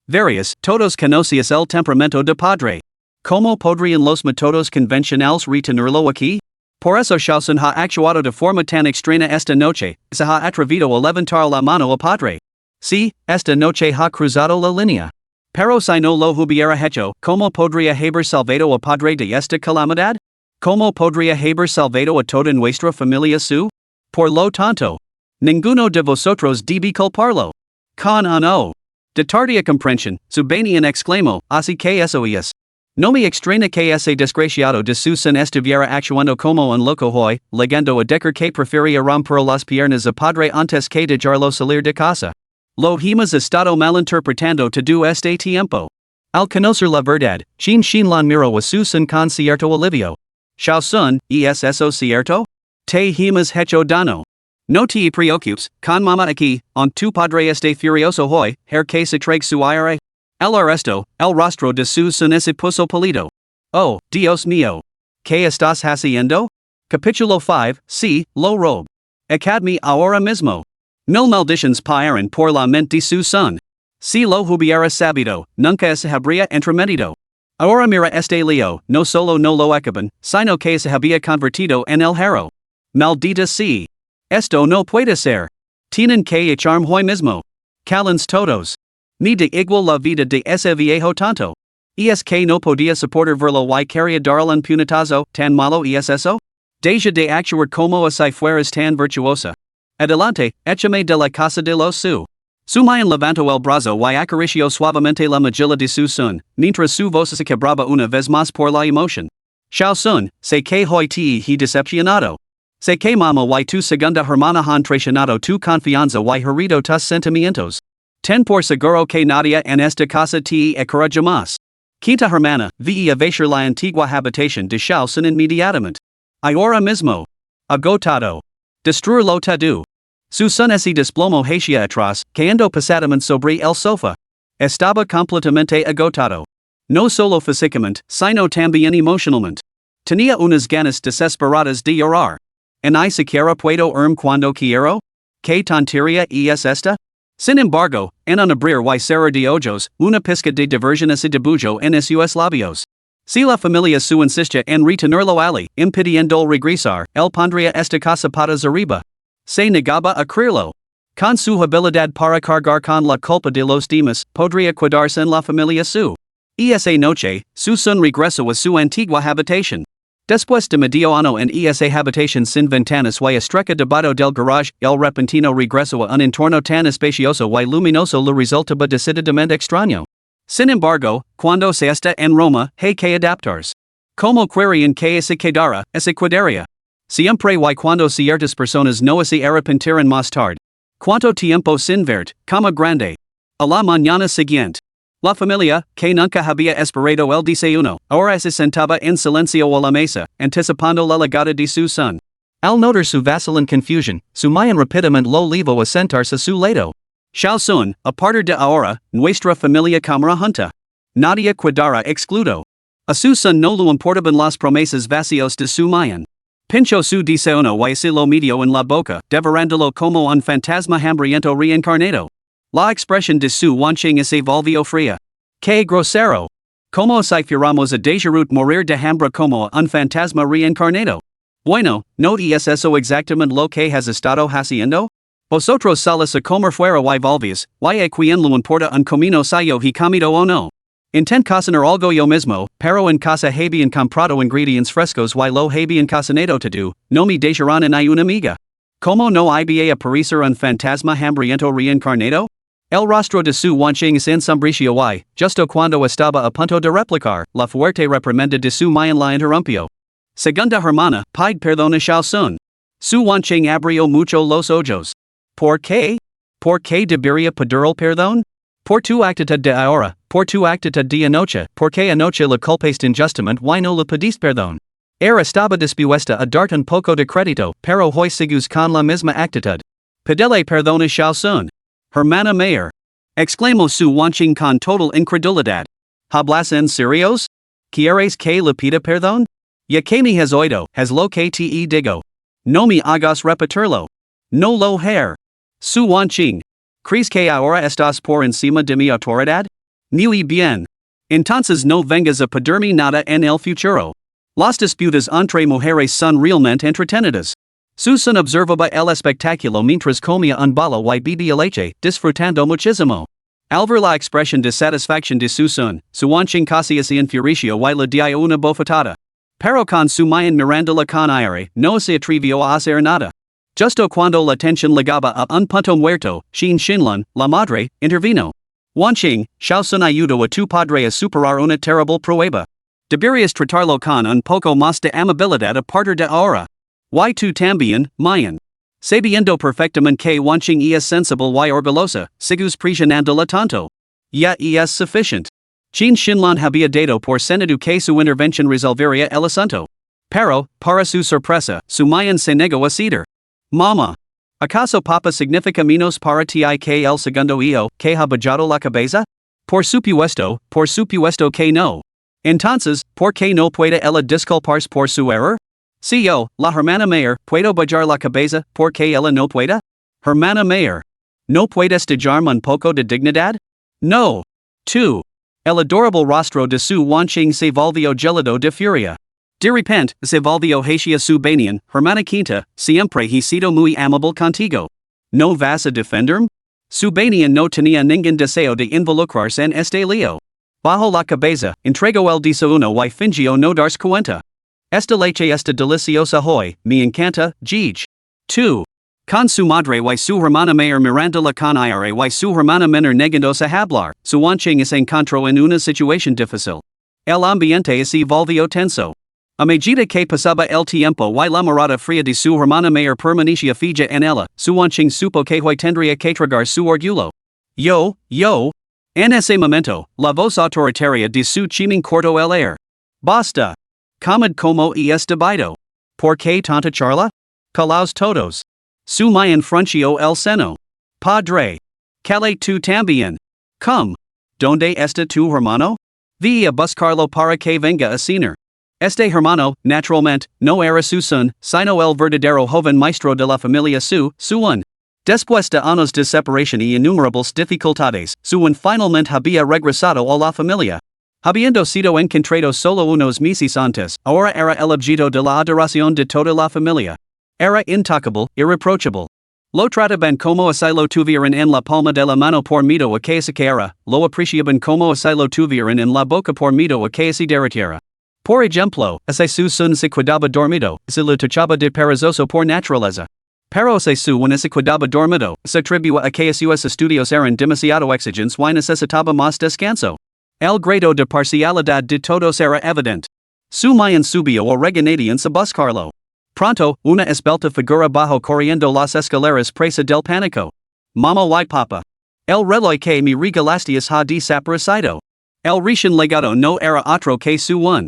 Varios, todos conocías el temperamento de padre. ¿Cómo podrían los métodos convencionales retenerlo aquí? Por eso Shao Sun ha actuado de forma tan extraña esta noche, se ha atrevido a levantar la mano a padre. Sí, esta noche ha cruzado la línea. Pero si no lo hubiera hecho, ¿cómo podría haber salvado a padre de esta calamidad? ¿Cómo podría haber salvado a toda nuestra familia su? Por lo tanto, ninguno de vosotros debe culparlo. Con no. De tardía comprensión, su Banian exclamó, así que eso es. No me extraña que ese desgraciado de su son estuviera actuando como un loco hoy, legando a decir que prefería romper las piernas a padre antes que dejarlo salir de casa. Lo hemos estado malinterpretando todo este tiempo. Al conocer la verdad, Shin Shinlan miró a su son con cierto alivio. Shao Sun, ¿es eso cierto? Te hemos hecho daño. No te preocupes, con mama aquí, on tu padre este furioso hoy, que se trague su aire. El arresto, el rostro de su son se puso pálido. Oh, Dios mío. ¿Qué estás haciendo? Capítulo 5, sí, lo robe. Academy ahora mismo. Mil maldiciones pairán por la mente de su son. Si lo hubiera sabido, nunca se habría entrometido. Ahora mira este lío, no solo no lo acaban, sino que se había convertido en el héroe. Maldita sí. Esto no puede ser. Tienen que echarme hoy mismo. Calens todos. Ni de igual la vida de ese viejo tonto. Es que no podía soportar verlo y quería darle un puñetazo, tan malo es eso? Deja de actuar como si fueras tan virtuosa. Adelante, échame de la casa de los su. Su mayan levantó el brazo y acarició suavemente la mejilla de su son, mientras su voz se quebraba una vez más por la emoción. Shao Sun, sé que hoy te he decepcionado. Sé que mama y tu segunda hermana han traicionado tu confianza y herido tus sentimientos. Ten por seguro que nadie en esta casa te echará jamás. Quinta hermana, ve a ver la antigua habitación de Shao Sun inmediatamente. Ahora mismo. Agotado. Destruirlo todo. Su son se desplomó hacia atrás, cayendo pesadamente sobre el sofá. Estaba completamente agotado. No solo físicamente, sino también emocionalmente. Tenía unas ganas desesperadas de llorar. Ni siquiera puedo cuando quiero? ¿Qué tontería es esta? Sin embargo, en un abrir y cerrar de ojos, una pizca de diversión se dibujó en sus labios. Si la familia su insiste en retenerlo allí, impidiendo regresar, él pondría esta casa patas arriba. Se negaba a creerlo. Con su habilidad para cargar con la culpa de los demás, podría quedarse en la familia su. Esa noche, su son regresó a su antigua habitación. Después de medio año en esa habitación sin ventanas y estrecha debajo del garage, el repentino regreso a un entorno tan espacioso y luminoso le resultaba decididamente extraño. Sin embargo, cuando se está en Roma, hay que adaptarse. Como querían que se quedara, se quedaría. Siempre y cuando ciertas personas no se arrepentiran más tarde. Cuánto tiempo sin verte, cama grande. A la mañana siguiente. La familia, que nunca había esperado el desayuno, ahora se sentaba en silencio a la mesa, anticipando la llegada de su son. Al notar su vacilante confusión, Sumayan rápidamente lo llevó a sentarse a su lado. Xiao Sun, a partir de ahora, nuestra familia comerá junta. Nadie quedará excluido. A su son no le importaban las promesas vacíos de Sumayan. Pinchó su desayuno y se lo metió en la boca, devorándolo como un fantasma hambriento reencarnado. La expresión de su wanching se volvió fría. ¡Qué grosero! ¿Cómo si fuéramos a dejarut morir de hambre como un fantasma reencarnado? Bueno, ¿no es eso exactamente lo que has estado haciendo? Vosotros salis a comer fuera y volvéis, y a quien le importa un comino sayo y comido o no. Intent cocinar algo yo mismo, pero en casa habían comprado ingredients frescos y lo habían cocinado todo, no me dejarán en una amiga. ¿Cómo no iba a parecer un fantasma hambriento reencarnado? El rostro de su wanching se ensombreció y, justo cuando estaba a punto de replicar, la fuerte reprimenda de su mayan la interrumpió. Segunda hermana, pide perdón a Xiao Sun. Su wanching abrió mucho los ojos. ¿Por qué? ¿Por qué debería pedir el perdón? Por tu actitud de ahora, por tu actitud de anoche, porque anoche la culpaste injustamente y no le pediste perdón. Estaba dispuesta a darte un poco de crédito, pero hoy sigues con la misma actitud. Pedile perdón a Xiao Sun. Hermana mayor. Exclamó su wanching con total incredulidad. ¿Hablas en serios? ¿Quieres que le pida perdón? Ya que me has oído, has lo que te digo. No me hagas repetirlo. No lo haré. Su wanching. ¿Crees que ahora estás por encima de mi autoridad? Muy bien. Entonces no vengas a pedirme nada en el futuro. Las disputas entre mujeres son realmente entretenidas. Susan observaba el espectáculo mientras comía un bolo y bebía leche, disfrutando muchísimo. Al ver la expresión de satisfacción de Susan, su wanching casi se enfureció y le dio una bofetada. Pero con Sumayan mirándola con aire, no se atrevió a hacer nada. Justo cuando la tensión llegaba a un punto muerto, Xin Xinlun, la madre, intervino. Wanching, Xiao Sun ayudó a tu padre a superar una terrible prueba. Deberías tratarlo con un poco más de amabilidad a partir de ahora. Y tú también, Mayan. Sabiendo perfectamente que Wanching es sensible y orgullosa, sigues presionándola tanto. Ya es suficiente. Xin Xinlun había dado por sentido que su intervención resolvería el asunto. Pero, para su sorpresa, su Mayan se negó a ceder. Mama. ¿Acaso papa significa menos para ti que el segundo hijo, que ha bajado la cabeza? Por supuesto que no. Entonces, ¿por qué no puede ella disculparse por su error? Si yo, la hermana mayor, puedo bajar la cabeza, ¿por qué ella no pueda? Hermana mayor. ¿No puedes dejarme un poco de dignidad? No. Tú. El adorable rostro de su wanching se volvió gélido de furia. De repente, se volvió hacia su banian, hermana quinta, siempre he sido muy amable contigo. ¿No vas a defenderme? Su banian no tenía ningún deseo de involucrarse en este lío. Bajo la cabeza, entregó el desayuno y fingió no darse cuenta. Esta leche está deliciosa hoy, me encanta, Gij. Tú. Con su madre y su hermana mayor mirándola con aire y su hermana menor negándose a hablar, su wanching se encontró en una situación difícil. El ambiente se volvió tenso. A medida que pasaba el tiempo y la mirada fría de su hermana mayor permanecía fija en ella, su wanching supo que hoy tendría que tragar su orgullo. Yo. En ese momento, la voz autoritaria de su chiming cortó el aire. Basta. Comed como es debido. ¿Por qué tanta charla? Callaos todos. Su Mayan frunció el seno. Padre. Cale tú también. Come. ¿Dónde está tu hermano? Vi a buscarlo para que venga a cenar. Este hermano, naturalmente, no era su son, sino el verdadero joven maestro de la familia su un. Después de años de separación y innumerables dificultades, su un finalmente había regresado a la familia. Habiendo sido encontrado solo unos meses antes, ahora era el objeto de la adoración de toda la familia. Era intocable, irreprochable. Lo trataban como si lo tuvieran en la palma de la mano por miedo a que se caera, lo apreciaban como si lo tuvieran en la boca por miedo a que se derritiera. Por ejemplo, si su son se quedaba dormido, se lo tachaba de perezoso por naturaleza. Pero si su un se quedaba dormido, se atribuía a que sus estudios eran demasiado exigentes y necesitaba más descanso. El grado de parcialidad de todos era evidente. Su mayan subió a regañadientes a buscarlo. Pronto, una esbelta figura bajó corriendo las escaleras presa del pánico. Mama y papa. El reloj que me regalasteis ha desaparecido. El recién legado no era otro que su un.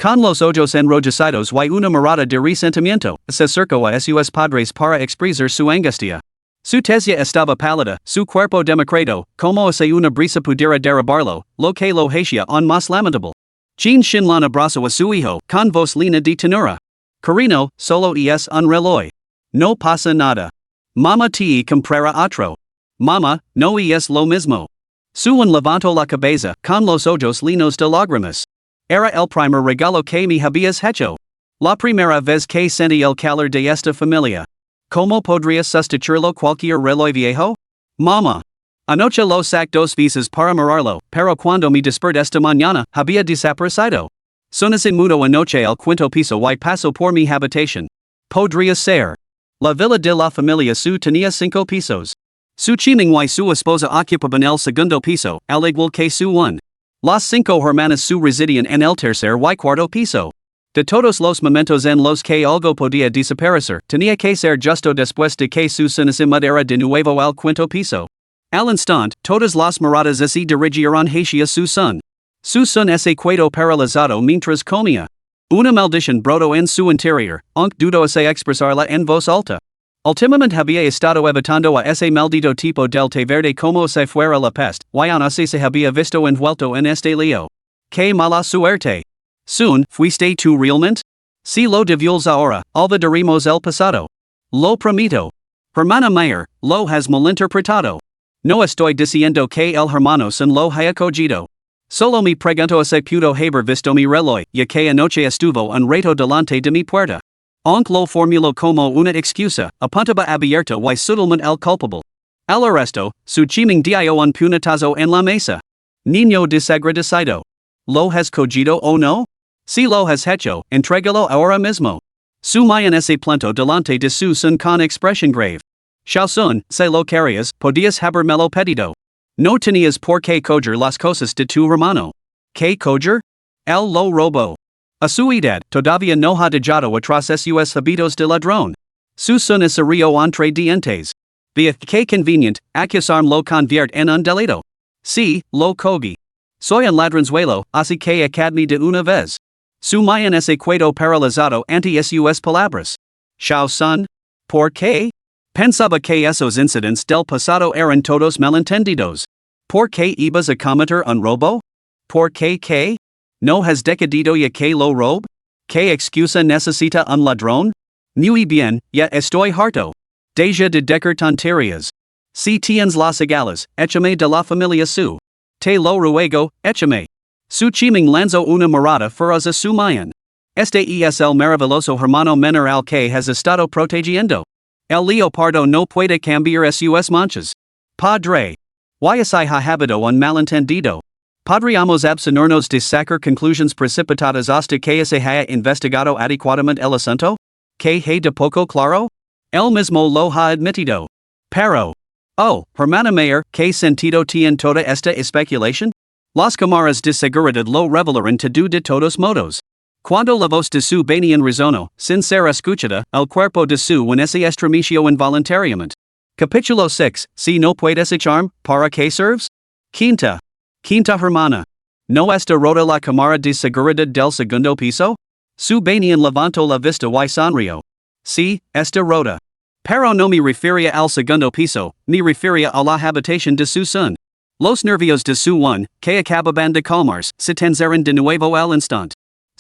Con los ojos enrojecidos y una mirada de resentimiento, se acercó a sus padres para expresar su angustia. Su tesia estaba pálida, su cuerpo demacrado, como si una brisa pudiera derribarlo, lo que lo hacía aún más lamentable. Jean Shinlan abrazó a su hijo, con voz lina de ternura. Carino, solo es un reloj. No pasa nada. Mama te comprará otro. Mama, no es lo mismo. Su un levantó la cabeza, con los ojos llenos de lágrimas. Era el primer regalo que me habías hecho. La primera vez que sentí el calor de esta familia. ¿Cómo podría sustituirlo cualquier reloj viejo? Mama. Anoche lo sac dos veces para mirarlo, pero cuando me desperté esta mañana, había desaparecido. Sonase mudo anoche el quinto piso y pasó por mi habitación. Podría ser. La villa de la familia su tenía 5 pisos. Su chiming y su esposa ocupaban el segundo piso, al igual que su un. Las 5 hermanas su residían en el tercer y cuarto piso. De todos los momentos en los que algo podía desaparecer, tenía que ser justo después de que su son se mudara de nuevo al quinto piso. Al instante, todas las miradas se dirigieron hacia su son. Su son se quedó paralizado mientras comía. Una maldición brotó en su interior, aunque dudó de expresarla en voz alta. Últimamente había estado evitando a ese maldito tipo del té verde como si fuera la peste, y aún así se había visto envuelto en este lío. ¡Qué mala suerte! Soon, ¿fuiste tú realmente? Si lo divulgas ahora, olvidaremos el pasado. Lo prometo. Hermana Mayer, lo has malinterpretado. No estoy diciendo que el hermano son lo haya cogido. Solo me pregunto si pudo haber visto mi reloj, ya que anoche estuvo un rato delante de mi puerta. Aunque lo formulo como una excusa, apuntaba abierta y sutilmente el culpable. Al arresto, su chiming dio un puñetazo en la mesa. Niño desagradecido. ¿Lo has cogido o no? Si lo has hecho, entrégalo ahora mismo. Su mayan ese planto delante de su son con expresión grave. Son, se lo querías, podías habérmelo pedido. No tenías por qué coger las cosas de tu hermano. ¿Qué coger? Él lo robó. A su edad, todavía no ha dejado atrás sus hábitos de ladrón. Su son es río entre dientes. Vea que convenient, acusarme con convierte en un delito. Sí, lo cogí. Soy un ladronzuelo, así que acadme de una vez. Su mayan se quedó paralizado ante sus palabras. Son? ¿Por qué? Pensaba que esos incidentes del pasado eran todos malentendidos. ¿Por qué ibas a cometer un robo? ¿Por qué? ¿No has decidido ya que lo rob? ¿Qué excusa necesita un ladrón? Muy bien, ya estoy harto. Deja de decir tonterías. Si tienes las agallas, échame de la familia su. Te lo ruego, échame. Su chiming lanzó una mirada feroz a su mayan. Este es el maravilloso hermano menor al que has estado protegiendo. El leopardo no puede cambiar sus manchas. Padre. Y si ha habido un malentendido. Podríamos abstenernos de sacar conclusiones precipitadas hasta que se haya investigado adecuadamente el asunto? ¿Que hay de poco claro? Él mismo lo ha admitido. Pero. Oh, hermana Mayer, ¿qué sentido tiene toda esta especulación? Las cámaras de seguridad lo revelaron todo de todos modos. Cuando la voz de su venía resonó, sin ser escuchada, el cuerpo de su un se estremeció involuntariamente. Capítulo 6, si no puedes echarme, ¿para qué serves? Quinta hermana. ¿No está rota la cámara de seguridad del segundo piso? Su venía levantó la vista y sonrió. Sí, está rota. Pero no me refería al segundo piso, me refería a la habitación de su son. Los nervios de su un, que acababan de calmarse, se tensieron de nuevo al instante.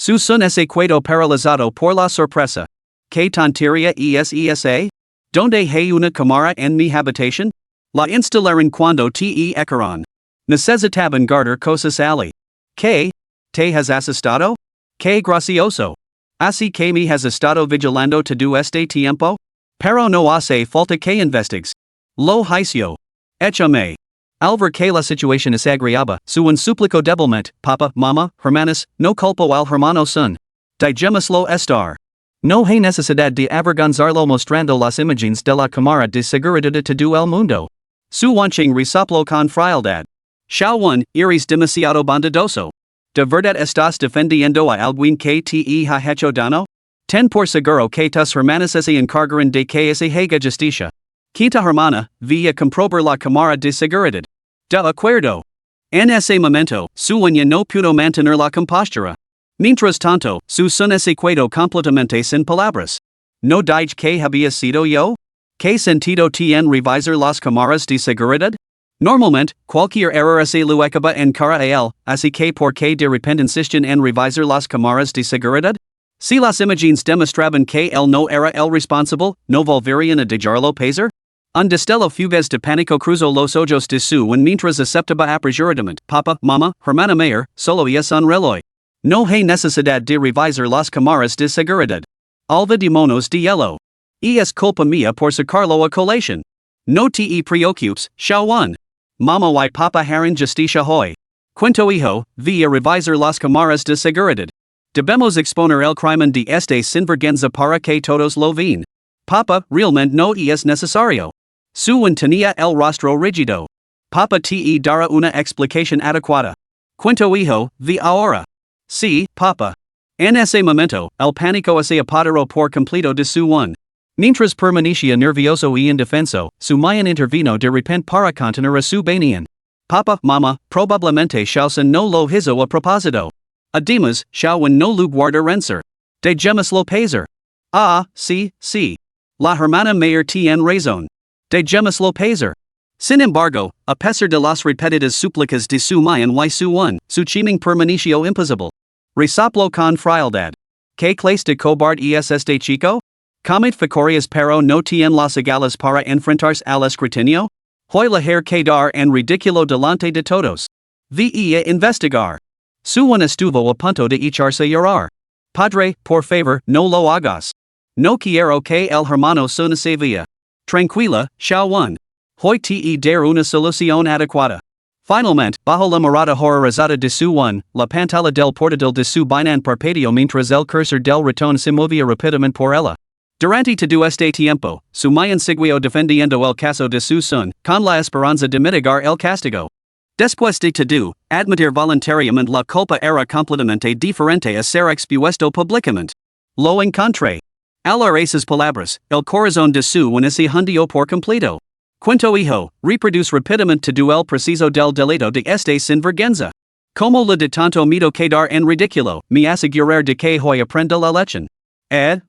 Su son ese quedo paralizado por la sorpresa. Que tontería es esa? Donde hay una cámara en mi habitación? La instalaron cuando te echaron. Necesitaban guardar cosas allí. ¿Qué? ¿Te has asustado? ¡Qué gracioso! Así que me has estado vigilando todo este tiempo? Pero no hace falta que investigues. Lo hizo. Échame. Al ver que la situación es agriaba, su un suplico débilmente, papa, mama, hermanas, no culpo al hermano son. Dejémoslo estar. No hay necesidad de avergonzarlo mostrando las imágenes de la cámara de seguridad de todo el mundo. Su wanching resoplo con frialdad. Xiao one, eres demasiado bondadoso. ¿De verdad estás defendiendo a alguien que te ha hecho daño? Ten por seguro que tus hermanas se encargarán de que se haga justicia. Quita hermana, via comprobar la cámara de seguridad. De acuerdo. En ese momento, su niña no pudo mantener la compostura. Mientras tanto, su son se quedó completamente sin palabras. ¿No dije que había sido yo? ¿Qué sentido tiene revisar las cámaras de seguridad? Normalmente, cualquier error se lo acaba en cara a él, así que ¿por qué de repente insisten en revisar las cámaras de seguridad? Si las imágenes demostraban que él no era el responsable, ¿no volverían a dejarlo pasar? Un destello fugaz de pánico cruzó los ojos de su mientras aceptaba apresuradamente, papa, mama, hermana mayor, solo es un reloj. No hay necesidad de revisar las cámaras de seguridad. Alva de monos de hielo. Es culpa mía por sacarlo a colación. No te preocupes, Xiao one. Mama y papa harán justicia hoy. Quinto hijo, via revisar las cámaras de seguridad. Debemos exponer el crimen de este sinvergüenza para que todos lo vean. Papa, realmente no es necesario. Su tenía el rostro rígido. Papa te dará una explicación adecuada. Quinto hijo, vi ahora. Sí, papa. En ese momento, el pánico se apoderó por completo de su one. Mientras permanecía nervioso y indefenso, su mayan intervino de repente para contener a su banian. Papa, mama, probablemente Xiaosan no lo hizo a propósito. Además, Xiaowen no lo guarda renser. Dejémoslo pasar. Ah, sí, sí. La hermana mayor tiene razón. Dejémoslo pasar. Sin embargo, a pesar de las repetidas súplicas de su mayan y su one, su chiming permaneció imposible. Resoplo con frialdad. ¿Qué clase de cobarde es este chico? ¿Comete facorias pero no tiene las agallas para enfrentarse al escrutinio? Hoy la hair quedar en ridículo delante de todos. Vía investigar. Su one estuvo a punto de echarse a llorar. Padre, por favor, no lo hagas. No quiero que el hermano son se vea. Tranquila, Xiao one. Hoy te dar una solución adecuada. Finalmente, bajo la mirada horrorizada de su one, la pantalla del portátil de su binan parpadeó mientras el cursor del ratón se movía rápidamente por ella. Durante todo este tiempo, su mayan siguió defendiendo el caso de su son, con la esperanza de mitigar el castigo. Después de todo, admitir voluntariamente la culpa era completamente diferente a ser expuesto públicamente. Lo encontré. Al oír esas palabras, el corazón de su one se hundió por completo. Quinto hijo, reproduce rápidamente todo el proceso del delito de este sinvergüenza. Como le de tanto miedo quedar en ridículo, me asegurar de que hoy aprenda la lección.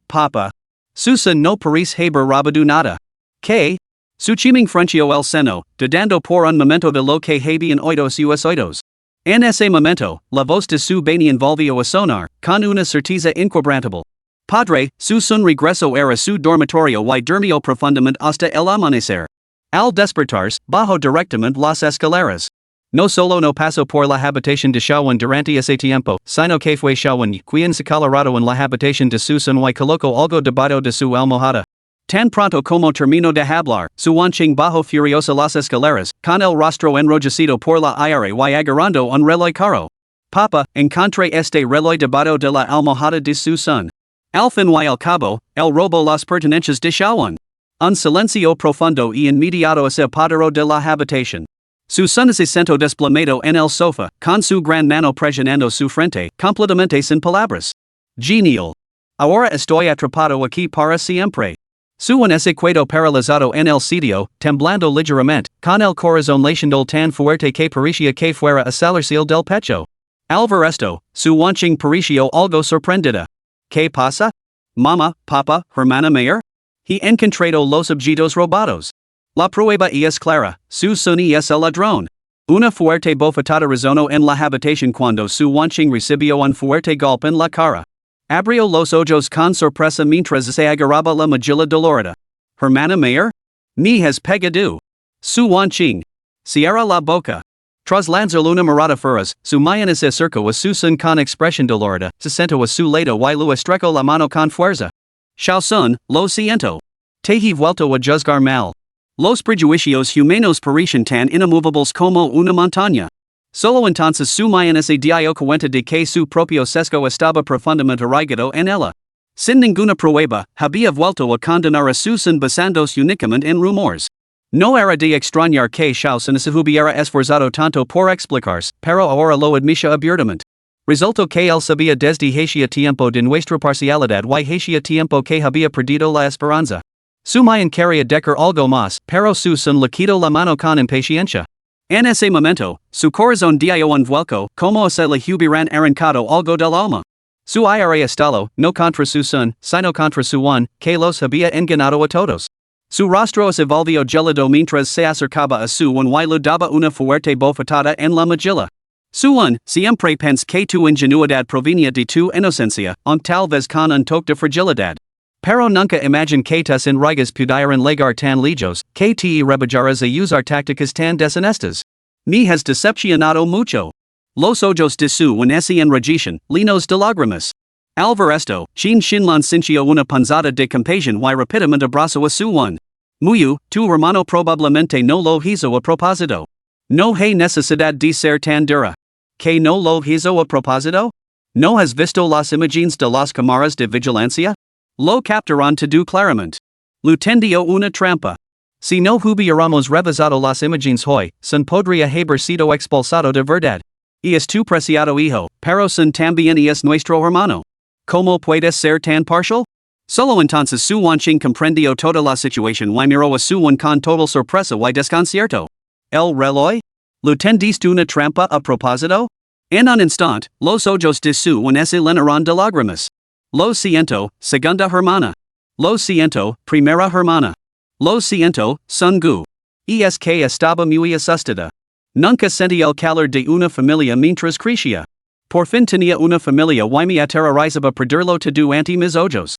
Papa. Susan no parece haber robado nada. ¿Qué? Su chiming frunció el seno, dudando por un momento de lo que habían oído sus oídos. En ese momento, la voz de su banian volvió a sonar, con una certeza inquebrantable. Padre, su son regresó a su dormitorio y durmió profundamente hasta el amanecer. Al despertarse, bajó directamente las escaleras. No solo no pasó por la habitación de Xiaowen durante ese tiempo, sino que fue Xiaowen quien se colorado en la habitación de su son y colocó algo debajo de su almohada. Tan pronto como terminó de hablar, su wanching bajó furiosa las escaleras, con el rostro enrojecido por la ira y agarrando un reloj caro. Papa, encontré este reloj debajo de la almohada de su son. Al fin y al cabo, él robó las pertenencias de Xiaowen. Un silencio profundo y inmediato se apoderó de la habitación. Su son se sentó desplomado en el sofá, con su gran mano presionando su frente, completamente sin palabras. Genial. Ahora estoy atrapado aquí para siempre. Su one se quedó paralizado en el sitio, temblando ligeramente, con el corazón latiendo tan fuerte que parecía que fuera a salirse del pecho. Al ver esto, su wanching pareció algo sorprendida. ¿Qué pasa? Mama, papa, hermana mayor? He encontrado los objetos robados. La prueba es clara, su son es el ladrón. Una fuerte bofetada rizono en la habitación cuando su wanching recibió un fuerte golpe en la cara. Abrió los ojos con sorpresa mientras se agarraba la mejilla dolorida. Hermana mayor? Me has pegado. Su wanching. Cierra la boca. Tras lanzar una mirada feroz, su mañana se acercó a su son con expresión dolorida, se sentó a su lado y lo estrechó la mano con fuerza. Xiao Sun, lo siento. Te he vuelto a juzgar mal. Los prejuicios humanos parecen tan inamovables como una montaña. Solo entonces su mañana se dio cuenta de que su propio sesgo estaba profundamente arraigado en ella. Sin ninguna prueba, había vuelto a condenar a su son basándose únicamente en rumores. No era de extrañar que Xiao Sun se hubiera esforzado tanto por explicarse, pero ahora lo admite abiertamente. Resultó que él sabía desde hacía tiempo de nuestra parcialidad y hacía tiempo que había perdido la esperanza. Su mayan quería decir algo más, pero su son le quitó la mano con impaciencia. En ese momento, su corazón dio un vuelco, como si le hubieran arrancado algo del alma. Su ira estalló, no contra su son, sino contra su one, que los había engañado a todos. Su rostro se volvió gélido mientras se acercaba a su one y le daba una fuerte bofetada en la mejilla. Su one, siempre pensé que tu ingenuidad provenía de tu inocencia, tal vez con un toque de fragilidad. Pero nunca imagine que tus enraigas pudieran llegar tan lejos, que te rebajaras a usar tácticas tan deshonestas. Me has decepcionado mucho. Los ojos de su one se enrojecen, llenos de lágrimas. Al ver esto, Chin Shinlan sintió una punzada de compasión y rápidamente abrazó a su one. Muyu, tu hermano probablemente no lo hizo a propósito. No hay necesidad de ser tan dura. ¿Que no lo hizo a propósito? ¿No has visto las imágenes de las cámaras de vigilancia? Lo captaron todo claramente. Lo tendió una trampa. Si no hubiéramos revisado las imágenes hoy, Sun podría haber sido expulsado de verdad. Y es tu preciado hijo, pero Sun también es nuestro hermano. ¿Cómo puedes ser tan partial? Solo entonces su wanching comprendió toda la situación y miró a su one con total sorpresa y desconcierto. ¿El reloj? ¿Lo tendiste una trampa a propósito? En un instante, los ojos de su one se llenaron de lágrimas. Lo siento, segunda hermana. Lo siento, primera hermana. Lo siento, Sun Gu. Es que estaba muy asustada. Nunca sentí el calor de una familia mientras crecía. Por fin tenía una familia y me aterrorizaba perderlo todo ante mis ojos.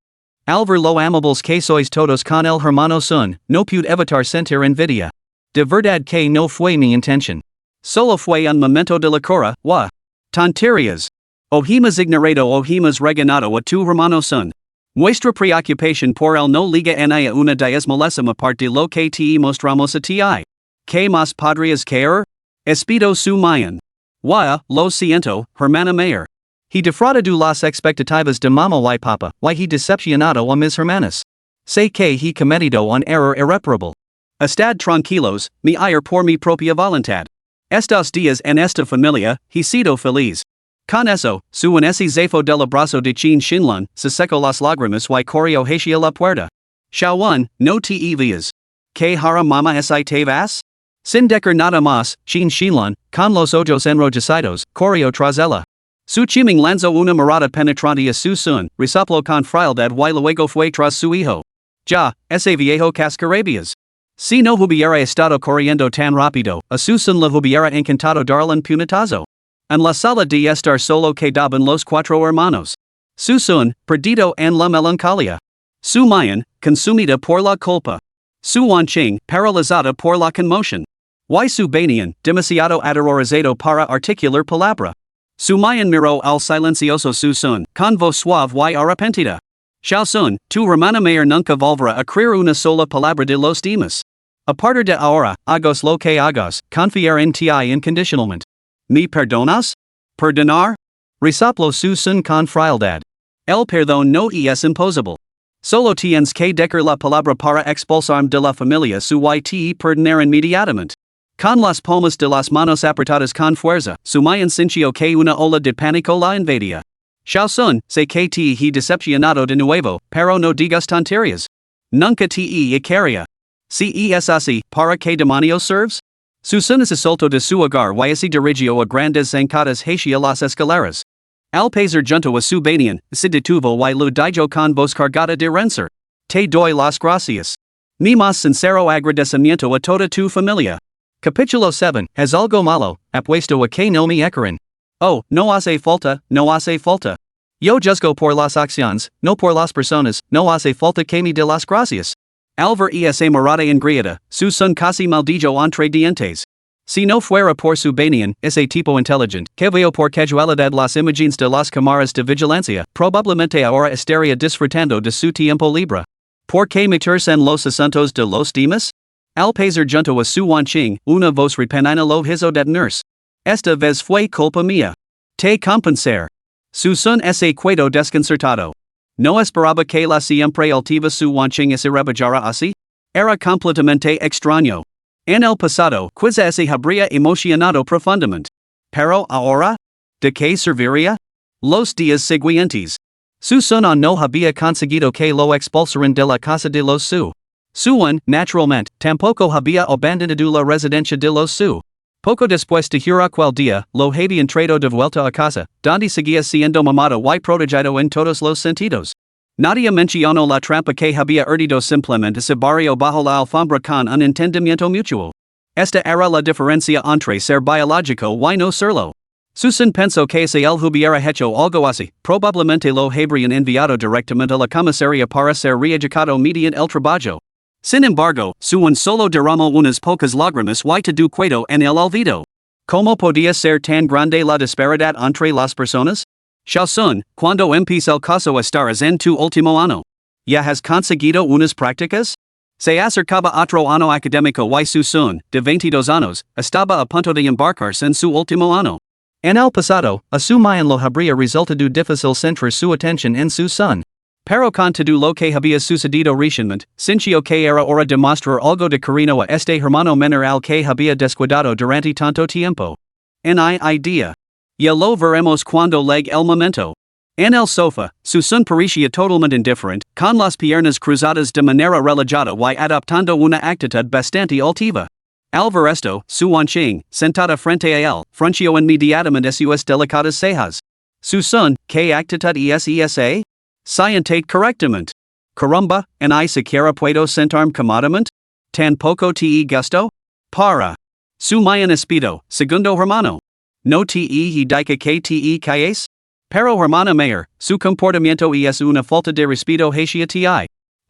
Al ver lo amables que sois todos con el hermano Sun, no pude evitar sentir envidia. De verdad que no fue mi intención. Solo fue un momento de locura, tonterías. Ojimas ignorado ojimas reganado a tu hermano Sun. Nuestra preocupación por él no liga en ella una diezmolésima parte de lo que te mostramos a ti. ¿Qué más podrías querer? Espido su mayan. Lo siento, hermana mayor. He defraudado las expectativas de mamá y papa, y he decepcionado a mis hermanas. Sé que he cometido un error irreparable. Estad tranquilos, mi ir por mi propia voluntad. Estos días en esta familia, he sido feliz. Con eso, su en ese zafo del abrazo de Chin Shinlan, se secó las lágrimas y corrió hacia la puerta. Xiaowan, no te envías. ¿Qué hara mama si te vas? Sin decir nada más, Chin Shinlan, con los ojos enrojecidos, corrió tras ella. Su chiming lanzó una mirada penetrante a su son, resopló con frialdad y luego fue tras su hijo. Ese viejo cascarabias. Si no hubiera estado corriendo tan rápido, a su son le hubiera encantado darle un puñetazo. En la sala de estar solo quedaban los cuatro hermanos. Su son, perdido en la melancolía. Su mayan, consumida por la culpa. Su wanching, paralizada por la conmoción. Y su banian, demasiado aterrorizado para articular palabra. Su mayan miró al silencioso su son, con voz suave y arrepentida. Xiao Sun, tu hermana mayor nunca volverá a creer una sola palabra de los demás. A partir de ahora, hagas lo que hagas, confiar en ti incondicionalmente. ¿Me perdonas? ¿Perdonar? Resopló su son con frialdad. El perdón no es imposible. Solo tienes que decir la palabra para expulsarme de la familia su y te perdonar inmediatamente. Con las palmas de las manos apretadas con fuerza, su mayan sintió que una ola de pánico la invadía. Xiao Sun, sé que te he decepcionado de nuevo, pero no digas tonterías. Nunca te he quería. Si es así, ¿para qué demonios serves? Su son se soltó de su hogar y se dirigió a grandes zancadas hacia las escaleras. Al pasar junto a su banian, se detuvo y lo dijo con voz cargada de rencor. Te doy las gracias. Mi más sincero agradecimiento a toda tu familia. Capítulo 7, es algo malo, apuesto a que no me equivoco. Oh, no hace falta, no hace falta. Yo juzgo por las acciones, no por las personas, no hace falta que me dé las gracias. Alver esa morada ingrieta, su son casi maldillo entre dientes. Si no fuera por su banian, ese tipo inteligente, que veo por casualidad las imágenes de las cámaras de vigilancia, probablemente ahora estaría disfrutando de su tiempo libre. ¿Por qué meterse en los asuntos de los demás? Al pasar junto a su Wanqing, una voz repentina lo hizo detenerse. Esta vez fue culpa mía. Te compensar. Su son ese cuedo desconcertado. No esperaba que la siempre altiva su Wanqing se rebajara así. Era completamente extraño. En el pasado, quizá se habría emocionado profundamente. Pero ahora? ¿De qué serviría? Los días siguientes. Su son no había conseguido que lo expulsaran de la casa de los su. Suan, naturalmente, tampoco había abandonado la residencia de los su. Poco después de jurar aquel día, lo habían traído de vuelta a casa, donde seguía siendo mamado y protegido en todos los sentidos. Nadie mencionó la trampa que había urdido simplemente ese barrio bajo la alfombra con un entendimiento mutuo. Esta era la diferencia entre ser biológico y no serlo. Susan pensó que si él hubiera hecho algo así, probablemente lo habrían enviado directamente a la comisaría para ser reeducado mediante el trabajo. Sin embargo, Suan solo derramó unas pocas lágrimas y todo quedó en el olvido. ¿Cómo podía ser tan grande la disparidad entre las personas? Sun, cuando empieza el caso estarás en tu último año. ¿Ya has conseguido unas prácticas? Se acercaba otro año académico y Sun, de 22 años, estaba a punto de embarcarse en su último año. En el pasado, asumayan lo habría resultado difícil centrar su atención en su son. Pero con todo lo que había sucedido recientemente, sintió que era hora de mostrar algo de cariño a este hermano menor al que había descuidado durante tanto tiempo. Idea. Ya lo veremos cuando llegue el momento. En el sofá, su son parecía totalmente indiferente, con las piernas cruzadas de manera relajada y adoptando una actitud bastante altiva. Al ver esto, su Wanqing, sentada frente a él, frunció inmediatamente sus delicadas cejas. Su son, ¿qué actitud es esa? Sientate correctamente. Caramba, ni siquiera puedo sentarme cómodamente? ¿Tampoco te gusto? Para. Su mayan espido, segundo hermano. ¿No te dica que te calles? Pero hermana mayor, su comportamiento es una falta de respeto hacia ti.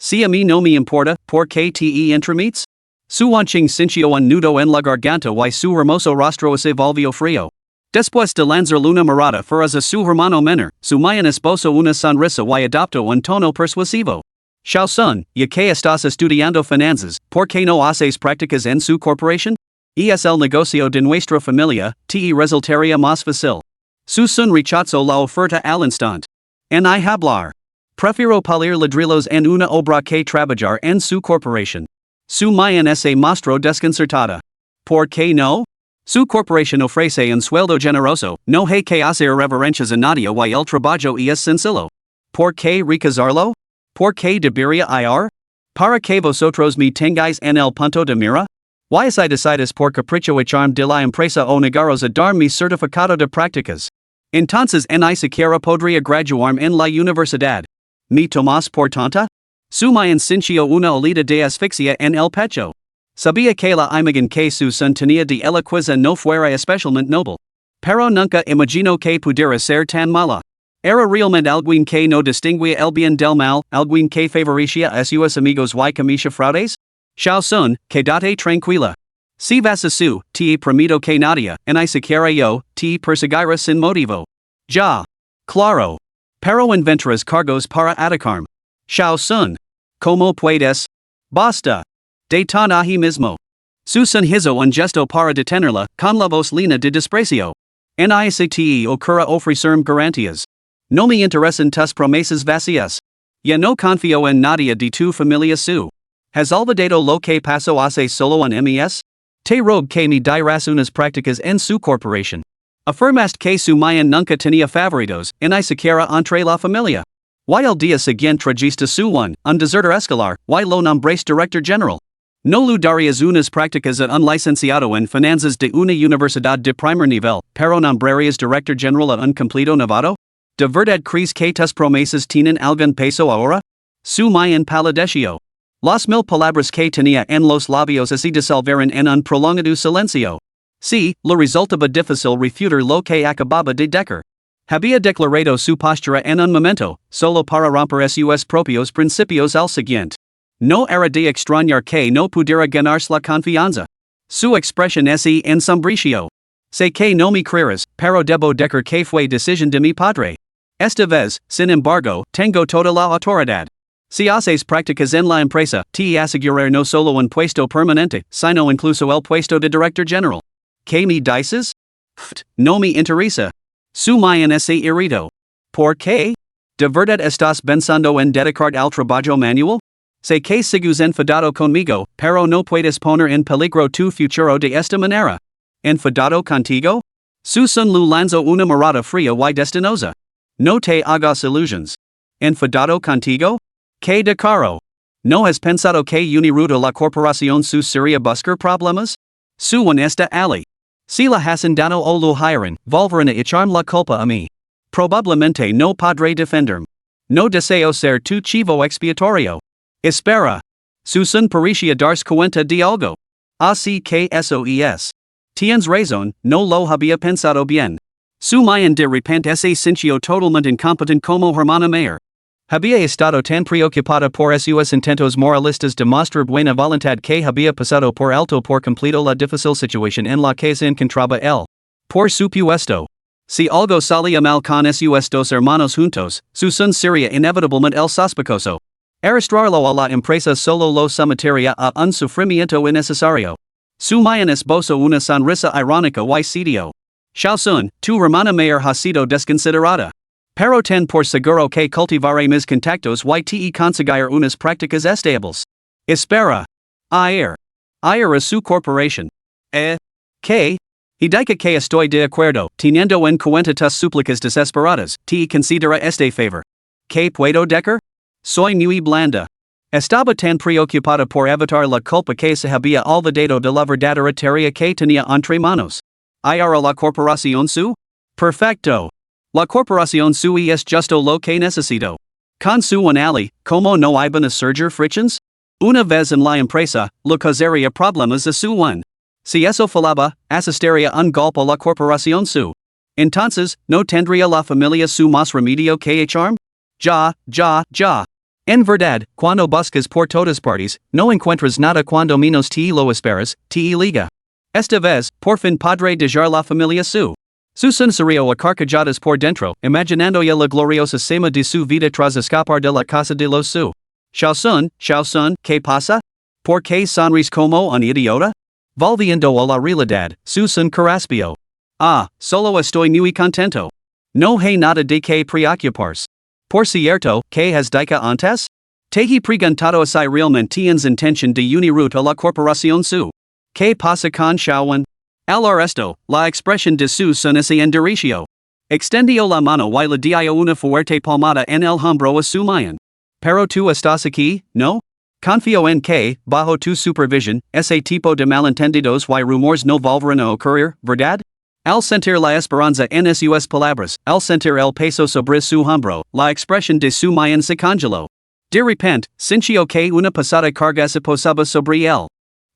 Si a mí no me importa, ¿por qué te entremetes? Su Wanqing sintió un nudo en la garganta y su hermoso rostro se volvió frío. Después de lanzar una mirada feroz a su hermano menor, su mayan esposo una sonrisa y adoptó un tono persuasivo. Sun, ya que estás estudiando finanzas, ¿por qué no haces prácticas en su corporación? Es el negocio de nuestra familia, te resultaría más fácil. Su son rechazó la oferta al instante. En hablar. Prefiero palir ladrillos en una obra que trabajar en su corporación. Su mayan se mostró desconcertada. ¿Por qué no? Su corporación ofrece un sueldo generoso, no hay que hacer reverencias a nadie y el trabajo es sencillo. ¿Por qué rechazarlo? ¿Por qué debería ir? ¿Para que vosotros me tengáis en el punto de mira? ¿Y si decides por capricho echarme de la empresa o negaros a dar mi certificado de prácticas? Entonces ni siquiera podría graduarme en la universidad. ¿Me tomas por tonta? Su mayan sintió una olida de asfixia en el pecho. Sabía que la imagen que su son tenía de ella quizá no fuera especialmente noble. Pero nunca imaginó que pudiera ser tan mala. Era realmente alguien que no distinguía el bien del mal, alguien que favorecía a sus amigos y comisa fraudes? Sun, quédate tranquila. Si vas a su, te prometo que nadie, ni siquiera yo, te perseguirá sin motivo. Ya. Claro. Pero inventarás cargos para atacarme. Sun. ¿Cómo puedes? Basta. De tan ahí mismo. Su son hizo un gesto para detenerla, con la voz lina de desprecio. Nisate ocurra ofrecerme garantías. No me interesan tus promesas vacías. Ya no confío en nadie de tu familia su. ¿Has olvidado lo que pasó hace solo un mes? Te rogo que me dirás unas prácticas en su corporación. Afirmaste que su mayan nunca tenía favoritos, ni siquiera entre la familia. Y el día siguiente trajiste su un desertor escolar, y lo nombraste director general. No lo darías unas prácticas a un licenciado en finanzas de una universidad de primer nivel, pero nombrarías director general a un completo novato? ¿De verdad crees que tus promesas tienen algún peso ahora? Su mayan palideció. Las mil palabras que tenía en los labios así dissolveron en un prolongado silencio. Sí, lo resultaba difícil refutar lo que acababa de decir. Había declarado su postura en un momento, solo para romper sus propios principios al siguiente. No era de extrañar que no pudiera ganarse la confianza. Su expresión es ensombricio. Sé que no me creerás, pero debo decir que fue decisión de mi padre. Esta vez, sin embargo, tengo toda la autoridad. Si haces prácticas en la empresa, te aseguraré no solo un puesto permanente, sino incluso el puesto de director general. ¿Qué me dices? No me interesa. Su mayan ese irrito. ¿Por qué? ¿De verdad estás pensando en dedicarte al trabajo manual? Sé que sigues enfadado conmigo, pero no puedes poner en peligro tu futuro de esta manera. ¿Enfadado contigo? Susan Lu lanzó una mirada fría y destinosa. No te hagas ilusiones. ¿Enfadado contigo? ¿Qué de caro? ¿No has pensado que uniruta la corporación su sería buscar problemas? Su honesta Ali. Si la hasan dano o lo hiran, volverán a echarme la culpa a mí. Probablemente no podré defenderme. No deseo ser tu chivo expiatorio. Espera. Susan parecía darse cuenta de algo. Así que eso es. Tienes razón, no lo había pensado bien. Su mayan de repente se sintió totalmente incompetente como hermana mayor. Había estado tan preocupada por sus intentos moralistas de mostrar buena voluntad que había pasado por alto por completo la difícil situación en la que se encontraba él. Por supuesto. Si algo salía mal con sus dos hermanos juntos, Susan sería inevitablemente el sospechoso. Arrastrarlo a la empresa solo lo sometería a un sufrimiento innecesario. Su mayan esbozó una sonrisa irónica y sitio. Xiaosun, tu hermana mayor ha sido desconsiderada. Pero ten por seguro que cultivaré mis contactos y te conseguir unas prácticas estables. Espera. Ayer a su corporación. ¿Qué? Y diga que estoy de acuerdo, teniendo en cuenta tus súplicas desesperadas, te considera este favor. ¿Qué puedo decir? Soy muy blanda. Estaba tan preocupada por evitar la culpa que se había olvidado de la verdadera tarea que tenía entre manos. ¿Ahora la corporación su? Perfecto. La corporación su es justo lo que necesito. Con su anali, ¿cómo no iban a surgir frictions? Una vez en la empresa, lo causaría problemas a su one. Si eso fallaba, asistiría un golpe a la corporación su. Entonces, ¿no tendría la familia su más remedio que echarme? Ya. En verdad, cuando buscas por todas partes, no encuentras nada cuando menos te lo esperas, te liga. Esta vez, por fin podré dejar la familia su. Susan sería a carcajadas por dentro, imaginando ya la gloriosa cima de su vida tras escapar de la casa de los su. Xiaosun, ¿qué pasa? ¿Por qué sonríes como un idiota? Volviendo a la realidad, Susan carraspio. Solo estoy muy contento. No hay nada de que preocuparse. Por cierto, ¿qué has dicho antes? Te he preguntado si realmente tienes intención de unirte a la corporación su. ¿Qué pasa con Xiaowen? Al resto, la expresión de su son se endureció. Extendió la mano y le dio una fuerte palmada en el hombro a su mayan. Pero tú estás aquí, ¿no? Confío en que, bajo tu supervisión, ese tipo de malentendidos y rumores no volverán a ocurrir, ¿verdad? Al sentir la esperanza en sus palabras, al sentir el peso sobre su hombro, la expresión de su mayan se congeló. De repente, sintió que una pesada carga se posaba sobre él.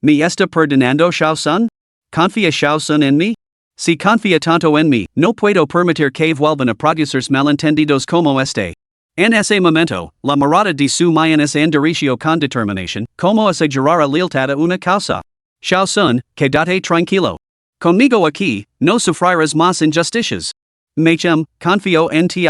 ¿Me está perdonando Xiaosun? ¿Confía Xiaosun en mí? Si confía tanto en mí, no puedo permitir que vuelvan a producirse malentendidos como este. En ese momento, la mirada de su mayan se endureció con determinación, como asegurara lealtad a una causa. Xiaosun, quédate tranquilo. Conmigo aquí, no sufrirás más injusticias. Machem, confío en ti.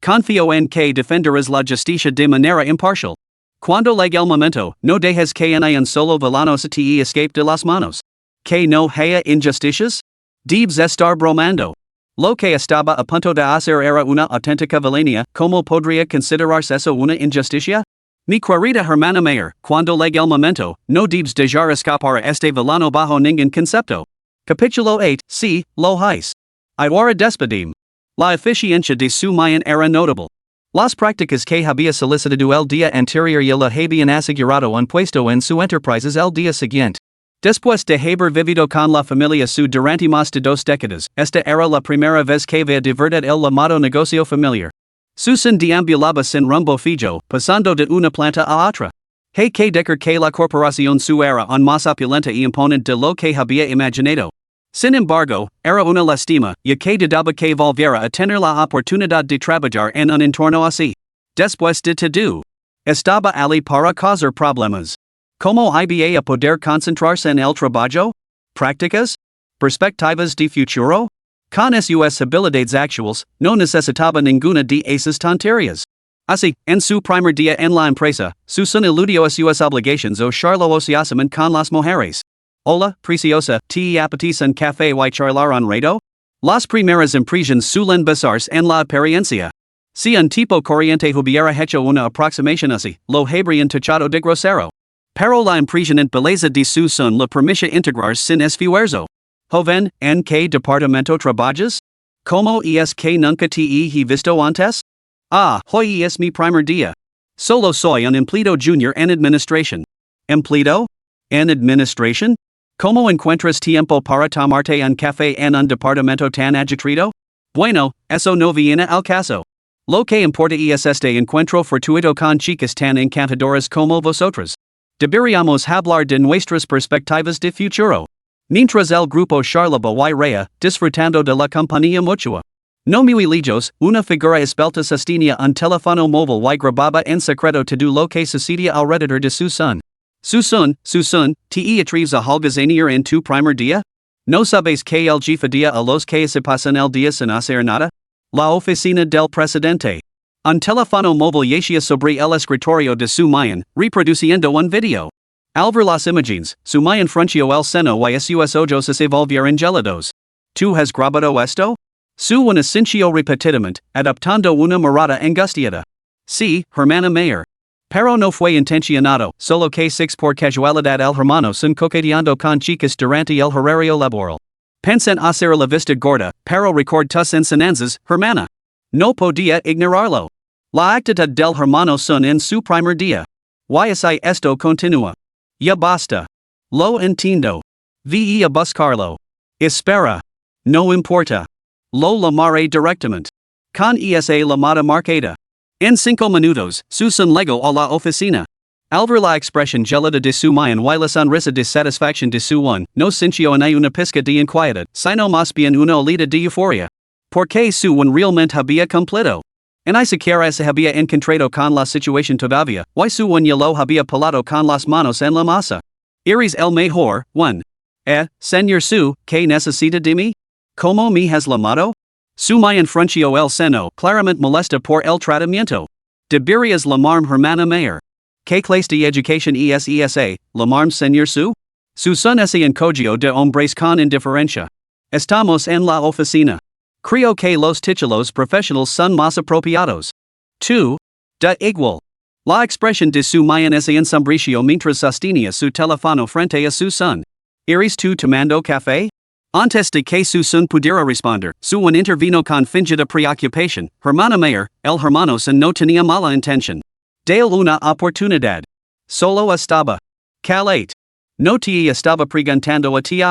Confío en que defenderás la justicia de manera imparcial. Cuando llegue el momento, no dejes que ni un solo villano se te escape de las manos. ¿Que no haya injusticias? Debes estar bromando. Lo que estaba a punto de hacer era una auténtica vilania, ¿cómo podría considerarse eso una injusticia? Mi querida hermana mayor, cuando llegue el momento, no debes dejar escapar a este villano bajo ningún concepto. Capítulo 8, sí, lo hais. Ahora despedim. La eficiencia de su mayan era notable. Las prácticas que había solicitado el día anterior ya le habían asegurado un puesto en su enterprises el día siguiente. Después de haber vivido con la familia su durante más de 2 décadas, esta era la primera vez que veía de verdad el llamado negocio familiar. Susan deambulaba sin rumbo fijo, pasando de una planta a otra. Hey que decker que la corporación su era on más opulenta y imponente de lo que había imaginado. Sin embargo, era una lástima, ya que daba que volviera a tener la oportunidad de trabajar en un entorno así. Después de todo, estaba ali para causar problemas. ¿Cómo iba a poder concentrarse en el trabajo? ¿Prácticas? ¿Perspectivas de futuro? Con sus habilidades actuales, no necesitaba ninguna de esas tonterías. Así, en su primer día en la empresa, Susan eludió sus obligations o charló ociosamente con las mujeres. Hola, preciosa, ¿te apetece un café y charlar un rato? Las primeras impresiones suelen basarse en la apariencia. Si un tipo corriente hubiera hecho una aproximación así, lo habrían tachado de grosero. Pero la impresionante belleza de Susan le permite integrarse sin esfuerzo. Joven, ¿en qué departamento trabajas? ¿Cómo es que nunca te he visto antes? Ah, hoy es mi primer día. Solo soy un empleado junior en administración. ¿Empleado? ¿En administración? ¿Cómo encuentras tiempo para tomarte un café en un departamento tan agitado? Bueno, eso no viene al caso. Lo que importa es este encuentro fortuito con chicas tan encantadoras como vosotras. Deberíamos hablar de nuestras perspectivas de futuro. Mientras el grupo charlaba y reía, disfrutando de la compañía mutua. No muy lejos, una figura esbelta sostenía un teléfono móvil y grababa en secreto todo lo que sucedía alrededor de Susan. Susan, ¿te atreves a holgazanear en tu primer día? ¿No sabes que el jefe día a los que se pasan el día sin hacer nada? La oficina del presidente. Un teléfono móvil yacía sobre el escritorio de Sumayan, reproduciendo un video. Al ver las imágenes, Sumayan frunció el seno y sus ojos se volvieron gelados. ¿Tú has grabado esto? Su sintió repetidamente, adoptando una mirada angustiada. Sí, hermana mayor. Pero no fue intencionado, solo que six por casualidad el hermano sin coqueteando con chicas durante el horario laboral. Pensé en hacer la vista gorda, pero record tus enseñanzas, hermana. No podía ignorarlo. La actitud del hermano son en su primer día. Y así esto continúa. Ya basta. Lo entiendo. Ve a buscarlo. Espera. No importa. Lo llamaré directamente. Con esa llamada marcada. En 5 minutos, Susan llegó a la oficina. Al ver la expresión gelada de su mayan y la sonrisa de satisfacción de su no sintió ni una pizca de inquietud, sino más bien una olida de euforia. Porque su realmente había cumplido. En ni siquiera se había encontrado con la situación todavía, y su ya lo había pelado con las manos en la masa. Eres el mejor, señor Su, ¿qué necesita de mí? ¿Cómo me has llamado? Su mayan frunció el seno, claramente molesta por el tratamiento. Deberías llamarme hermana mayor. ¿Qué clase de educación es esa, llamarme señor Su? Susan se encogió de hombres con indiferencia. Estamos en la oficina. Creo que los títulos profesionales son más apropiados. Tú, da igual. La expresión de su mayan se ensombreció mientras sostenía su teléfono frente a Susan. ¿Eres tú tomando café? Antes de que Susan pudiera responder, Susan intervino con fingida preocupación. Hermana mayor, el hermano Sun no tenía mala intención. Dale una oportunidad. Solo estaba. Calate. No te estaba preguntando a ti.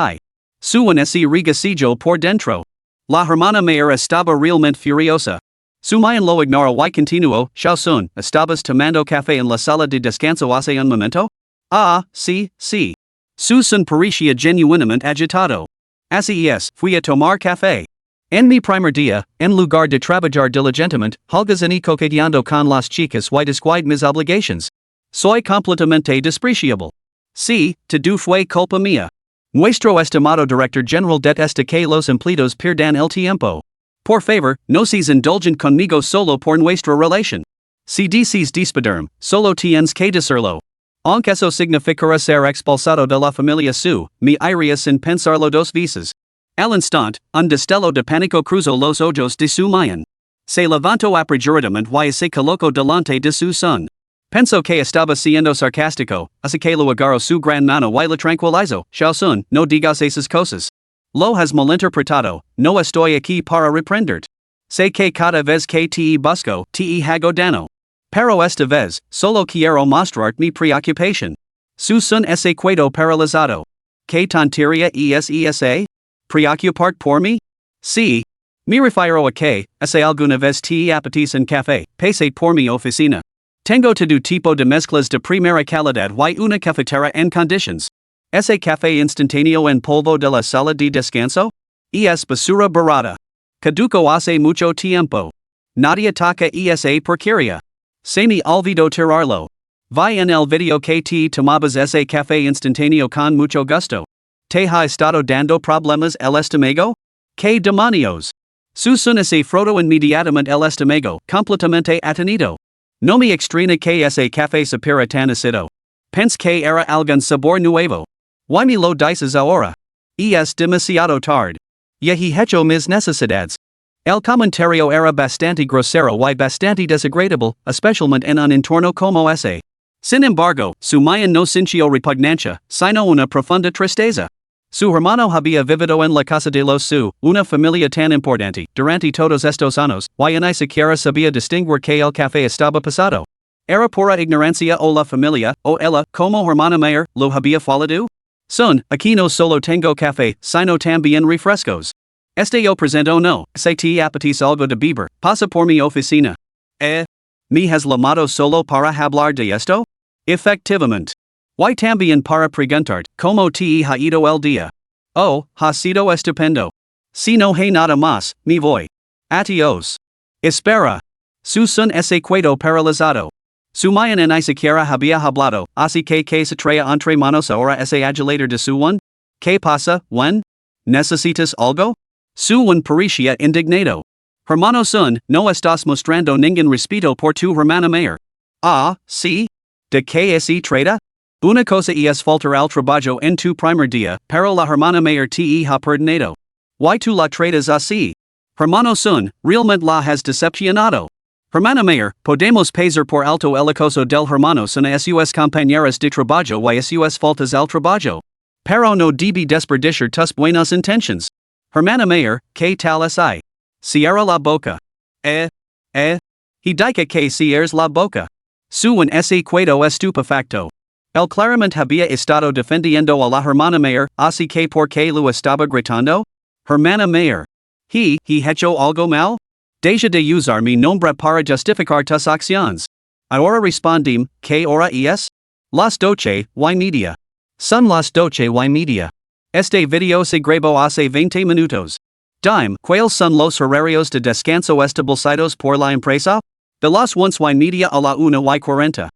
Susan se regocijó por dentro. La hermana mayor estaba realmente furiosa. Sumayan lo ignoró y continuó, Sun, ¿estabas tomando café en la sala de descanso hace un momento? Ah, sí. Susan parecía genuinamente agitado. Así es, fui a tomar café. En mi primer día, en lugar de trabajar diligentemente, holgazaneé coqueteando con las chicas y descuidé mis obligations. Soy completamente despreciable. Sí, todo fue culpa mía. Nuestro estimado director general detesta que los empleados pierdan el tiempo. Por favor, no seas indulgent conmigo solo por nuestra relación. Si dices despedirme, solo tienes que decirlo. Aunque eso significará ser expulsado de la familia Su, me iría sin pensarlo dos veces. Al instante, un destello de pánico cruzó los ojos de Su mayan. Se levantó apresuradamente y se colocó delante de su son. Pensó que estaba siendo sarcástico, así que lo agarró su gran mano y la tranquilizó. Sun, no digas esas cosas. Lo has malinterpretado, no estoy aquí para reprenderte. Sé que cada vez que te busco, te hago daño. Pero esta vez, solo quiero mostrarte mi preocupación. Susan se quedó paralizado. ¿Qué tontería es esa? ¿Preocuparte por mí? Sí. Me refiero a que, hace alguna vez te apetece un café, pase por mi oficina. Tengo todo tipo de mezclas de primera calidad y una cafetera en conditions. Ese café instantáneo en polvo de la sala de descanso? Es basura barata. Caduco hace mucho tiempo. Nadie toca esa porquería. Se me olvidó tirarlo. Vi en el video que te tomabas ese café instantáneo con mucho gusto. ¿Te ha estado dando problemas el estómago? ¿Qué demonios? Su son ese froto inmediatamente el estómago, completamente atenido. No me extraña que ese café supiera tan ácido. Pensé que era algún sabor nuevo. Why me lo dices ahora? Es demasiado tarde. Ya he hecho mis necesidades. El comentario era bastante grosero y bastante desagradable, especialmente en un entorno como ese. Sin embargo, su mayan no sintió repugnancia, sino una profunda tristeza. Su hermano había vivido en la casa de los una familia tan importante, durante todos estos años, y ni siquiera sabía distinguir que el café estaba pasado. Era pura ignorancia o la familia, o ella, como hermana mayor, lo había fallado? Son, aquí no solo tengo café, sino también refrescos. Yo presento no, si te apetece algo de beber, pasa por mi oficina. ¿Me has llamado solo para hablar de esto? Efectivamente. Y también para preguntarte, ¿cómo te ha ido el día? Oh, ha sido estupendo. Si no hay nada más, me voy. Adiós. Espera. Su son ese quedo paralizado. Su mayan ni siquiera había hablado, así que se trae entre manos ahora ese adulator de su one? ¿Qué pasa, one? ¿Necesitas algo? Su one parecía indignado. Hermano son, no estás mostrando ningún respeto por tu hermana mayor. Ah, sí. ¿De qué se trata? Una cosa es faltar al trabajo en tu primer día, pero la hermana mayor te ha perdonado. ¿Why tú la tratas así? Hermano son, realmente la has decepcionado. Hermana mayor, podemos pasar por alto el acoso del hermano son a sus compañeras de trabajo y a sus faltas al trabajo. Pero no debe desperdiciar tus buenas intentions. Hermana mayor, ¿qué tal así? Cierra la boca. He dicho que cierres la boca. Su en ese quedo estupefacto. El claramente había estado defendiendo a la hermana mayor, así que ¿por qué lo estaba gritando? Hermana mayor. He hecho algo mal? Deja de usar mi nombre para justificar tus acciones. Ahora respondem, ¿qué hora es? Las 12 y media. Son las 12 y media. Este video se grabó hace 20 minutos. Dime, ¿cuáles son los horarios de descanso establecidos por la empresa? De las 11 y media a la 1:40.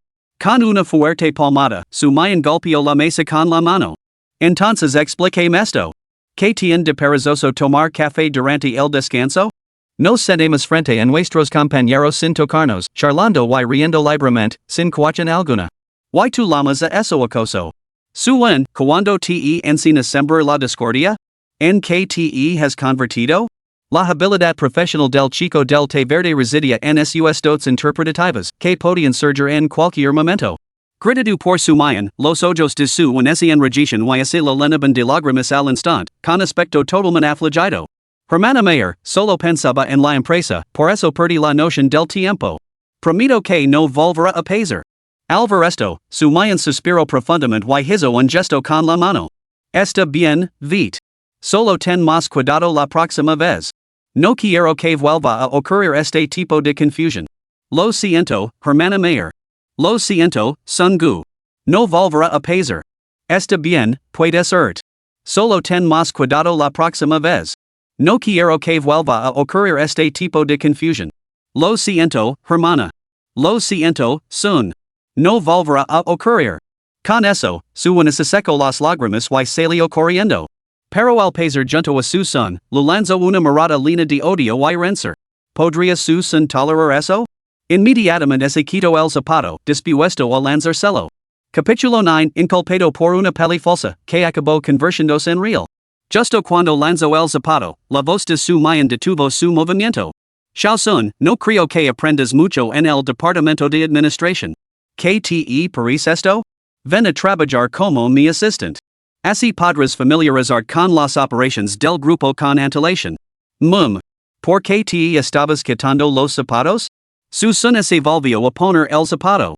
Con una fuerte palmada, su mayan golpeó la mesa con la mano. Entonces expliquéme esto. ¿Qué tiene de perezoso tomar café durante el descanso? Nos sentemos frente a nuestros compañeros sin tocarnos, charlando y riendo libremente, sin coacción alguna. ¿Y tú llamas a eso acoso? Su en, cuando te enseña sembrar la discordia? ¿En qué te has convertido? La habilidad profesional del chico del té verde residia en sus dotes interpretativas, que podían surgir en cualquier momento. Gritado por su mayan, los ojos de su en ese enragation y así lo llenaban de lágrimas al instante, con aspecto totalmente afligido. Hermana mayor, solo pensaba en la empresa, por eso perdí la noción del tiempo. Prometo que no volverá a pasar. Al ver esto, su mayan suspiró profundamente y hizo un gesto con la mano. Está bien, Vite. Solo ten más cuidado la próxima vez. No quiero que vuelva a ocurrir este tipo de confusión. Lo siento, hermana mayor. Lo siento, Sungu. No volverá a pasar. Está bien, puedes irte. Solo ten más cuidado la próxima vez. No quiero que vuelva a ocurrir este tipo de confusión. Lo siento, hermana. Lo siento, Sun. No volverá a ocurrir. Con eso, su se secó las lágrimas y salió corriendo. Pero al pasar junto a su son, le lanzó una mirada llena de odio y rencor. ¿Podría su son tolerar eso? Inmediatamente se quitó el zapato, dispuesto a lanzárselo. Capítulo 9, inculpado por una peli falsa, que acabó convirtiéndose en real. Justo cuando lanzó el zapato, la voz de su mayan detuvo su movimiento. Xiao Sun, no creo que aprendas mucho en el departamento de administración. ¿Qué te parece esto? Ven a trabajar como mi asistente. Así podrás familiarizar con las operaciones del grupo con antelación. ¿Por qué te estabas quitando los zapatos? Su son se volvió a poner el zapato.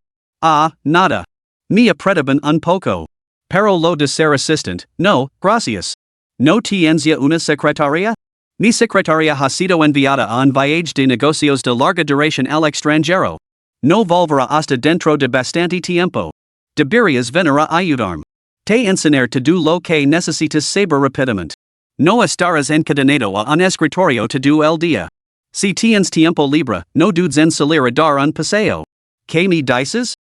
Nada. Me apretaban un poco. Pero lo de ser asistente, no, gracias. ¿No tienes ya una secretaria? Mi secretaria ha sido enviada a un viaje de negocios de larga duración al extranjero. No volverá hasta dentro de bastante tiempo. Deberías venir a ayudarme. Te enseñar to do lo que necesitas saber rapidamente. No estarás encadenado a un escritorio todo el día. Si tienes tiempo libre, no dudes en salir a dar un paseo. ¿Qué me dices?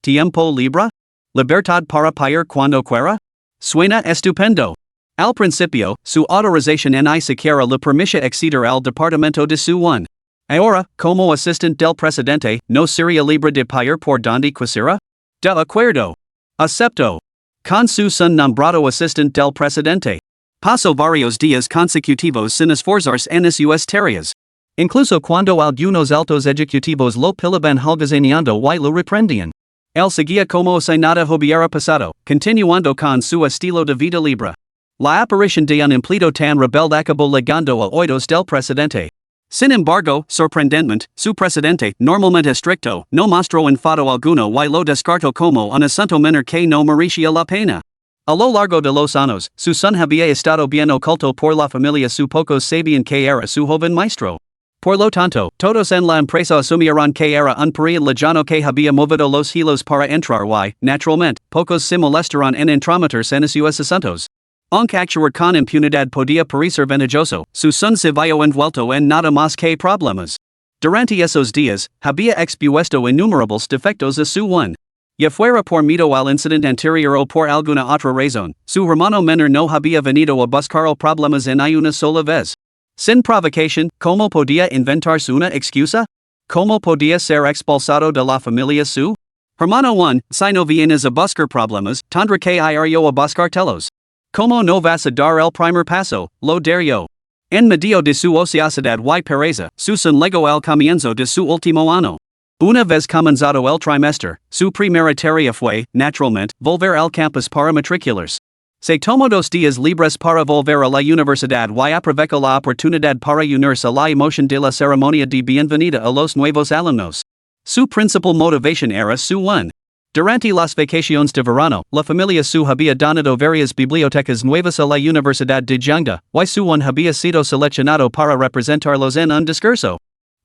¿Tiempo libre? ¿Libertad para pair cuando quiera? Suena estupendo. Al principio, su autorización ni siquiera le permite acceder al departamento de su one. Ahora, como asistente del presidente, ¿no sería libre de pair por donde quisiera? De acuerdo. Acepto. Con su son nombrado asistente del presidente. Paso varios días consecutivos sin esforzarse en sus tareas. Incluso cuando algunos altos ejecutivos lo pilaban holgazaneando y lo reprendían. Él seguía como si nada hubiera pasado, continuando con su estilo de vida libre. La aparición de un empleado tan rebelde acabó llegando a oídos del presidente. Sin embargo, sorprendentemente, su presidente, normalmente estricto, no mostró enfado alguno y lo descartó como un asunto menor que no merecía la pena. A lo largo de los años, su son había estado bien oculto por la familia, su pocos sabían que era su joven maestro. Por lo tanto, todos en la empresa asumieron que era un period lejano que había movido los hilos para entrar y, naturalmente, pocos se molestaron en entrometerse en sus asuntos. Aunque actuar con impunidad podía parecer ventajoso, su son se vio envuelto en nada más que problemas. Durante esos días, había expuesto innumerables defectos a su one. Ya fuera por miedo al incidente anterior o por alguna otra razón, su hermano menor no había venido a buscar problemas en una sola vez. Sin provocación, ¿cómo podía inventarse una excusa? ¿Cómo podía ser expulsado de la familia su? Hermano one, si no vienes a buscar problemas, tendré que ir yo a buscartelos. ¿Cómo no vas a dar el primer paso? Lo daría. En medio de su ociosidad y pereza, su son legó al comienzo de su último año. Una vez comenzado el trimestre, su primera tarea fue, naturalmente, volver al campus para matricularse. Se tomó 2 días libres para volver a la universidad y aprovechó la oportunidad para unirse a la emoción de la ceremonia de bienvenida a los nuevos alumnos. Su principal motivación era su one. Durante las vacaciones de verano, la familia su había donado varias bibliotecas nuevas a la Universidad de Jungda, y su one había sido seleccionado para representarlos en un discurso.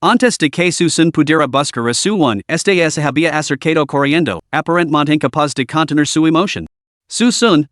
Antes de que su son pudiera buscar a su one, se había acercado corriendo, aparentemente incapaz de contener su emoción. Su son,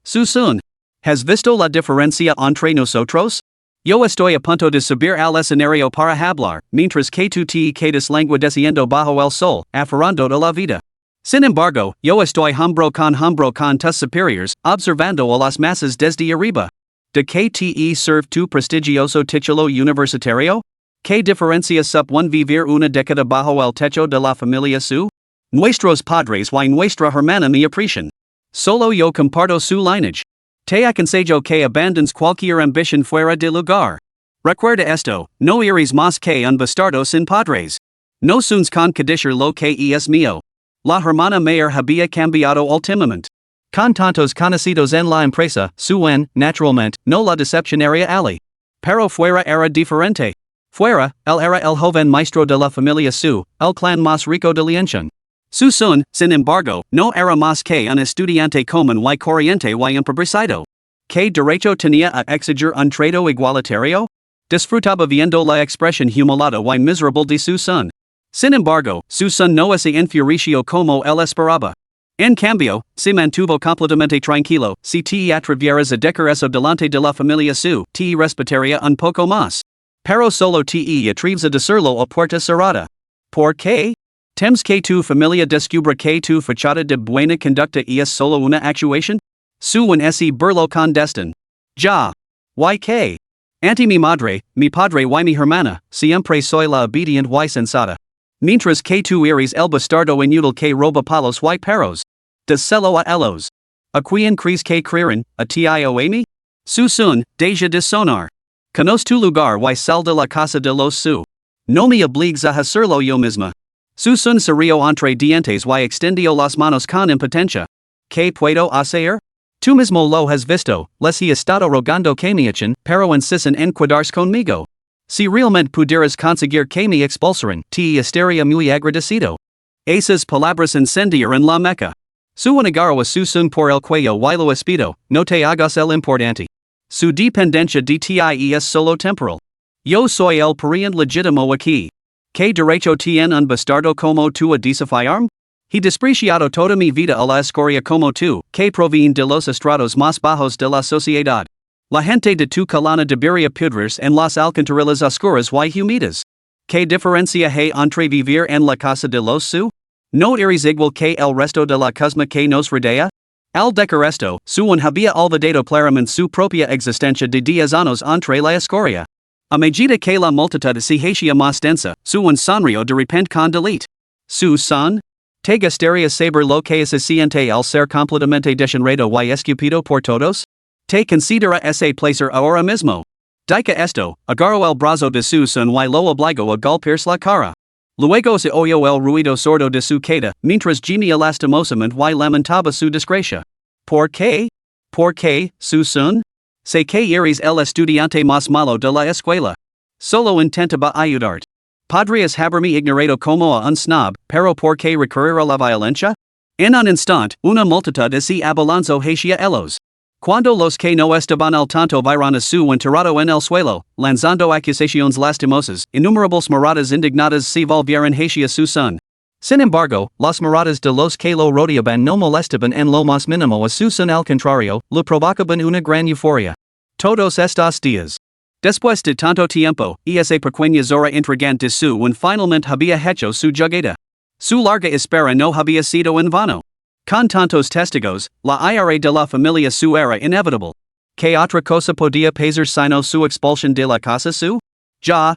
¿has visto la diferencia entre nosotros? Yo estoy a punto de subir al escenario para hablar, mientras que tú te quedas languideciendo bajo el sol, aferrando de la vida. Sin embargo, yo estoy hombro con tus superiores, observando a las masas desde arriba. ¿De qué te serve tu prestigioso título universitario? ¿Qué diferencia supone vivir una década bajo el techo de la familia su? Nuestros padres y nuestra hermana me aprecian. Solo yo comparto su lineage. Te aconsejo que abandones cualquier ambición fuera de lugar. Recuerda esto, no eres más que un bastardo sin padres. No sones con cadisher lo que es mío. La hermana mayor había cambiado últimamente. Con tantos conocidos en la empresa, su en, naturalmente, no la decepcionaría ali. Pero fuera era diferente. Fuera, él era el joven maestro de la familia su, el clan más rico de Lianshan. Su son, sin embargo, no era más que un estudiante común y corriente y empobrecido. ¿Qué derecho tenía a exigir un trato igualitario? Disfrutaba viendo la expresión humilada y miserable de su son. Sin embargo, su son no se enfureció como él esperaba. En cambio, se mantuvo completamente tranquilo. Si te atrevieras a dejar eso delante de la familia su, te respetaría un poco más. Pero solo te atreves a decirlo a puerta cerrada. ¿Por qué? ¿Temes que tu familia descubra que tu fachada de buena conducta es solo una actuación? Su en ese burlo con destino. Ya. ¿Y qué? Ante mi madre, mi padre y mi hermana, siempre soy la obediente y sensata. Mientras que tú eres el bastardo inútil que roba palos y perros. Decelo a ellos. ¿A quién crees que creerán, a ti o a mí? Su son, deja de sonar. Conoce tu lugar y sal de la casa de los su. No me obligues a hacerlo yo misma. Su son se rió entre dientes y extendió las manos con impotencia. ¿Qué puedo hacer? Tú mismo lo has visto, les he estado rogando que me echen, pero insisten en quedarse conmigo. Si realmente pudieras conseguir que me expulsaran, te estaría muy agradecido. Esas palabras incendiaron la meca. Su agarró a su son por el cuello y lo espido, no te hagas el importante. Su dependencia de ti es solo temporal. Yo soy el pariente legítimo aquí. Que derecho tiene un bastardo como tú a desafiarme? He despreciado toda mi vida a la escoria como tú, que proviene de los estratos más bajos de la sociedad. La gente de tu calana debería pudrirse en las alcantarillas oscuras y humidas. ¿Qué diferencia hay entre vivir en la casa de los su? ¿No eres igual que el resto de la cosma que nos rodea? Al decir esto, su había olvidado claramente su propia existencia de 10 años entre la escoria. A medida que la multitud se hacía más densa, su sonrió de repente con delite. Su son? ¿Te gustaría saber lo que se siente al ser completamente desenredado y escupido por todos? ¿Te considera ese placer ahora mismo? Dica esto, agarró el brazo de su son y lo obligó a golpearse la cara. Luego se oyó el ruido sordo de su queda, mientras gemía lastimosamente y lamentaba su desgracia. ¿Por qué? ¿Por qué, su son? Sé que eres el estudiante más malo de la escuela. Solo intentaba ayudarte. Podrías haberme ignorado como a un snob, pero ¿por qué recurrir a la violencia? En un instante, una multitud se abalanzó hacia ellos. Cuando los que no estaban al tanto vieron a su enterrado en el suelo, lanzando acusaciones lastimosas, innumerables miradas indignadas se volvieron hacia su son. Sin embargo, las miradas de los que lo rodeaban no molestaban en lo más mínimo a su son, al contrario, le provocaban una gran euforia. Todos estos días. Después de tanto tiempo, esa pequeña zora intrigante de su finalmente había hecho su llegada. Su larga espera no había sido en vano. Con tantos testigos, la ira de la familia su era inevitable. ¿Qué otra cosa podía pasar sino su expulsión de la casa su? Ya.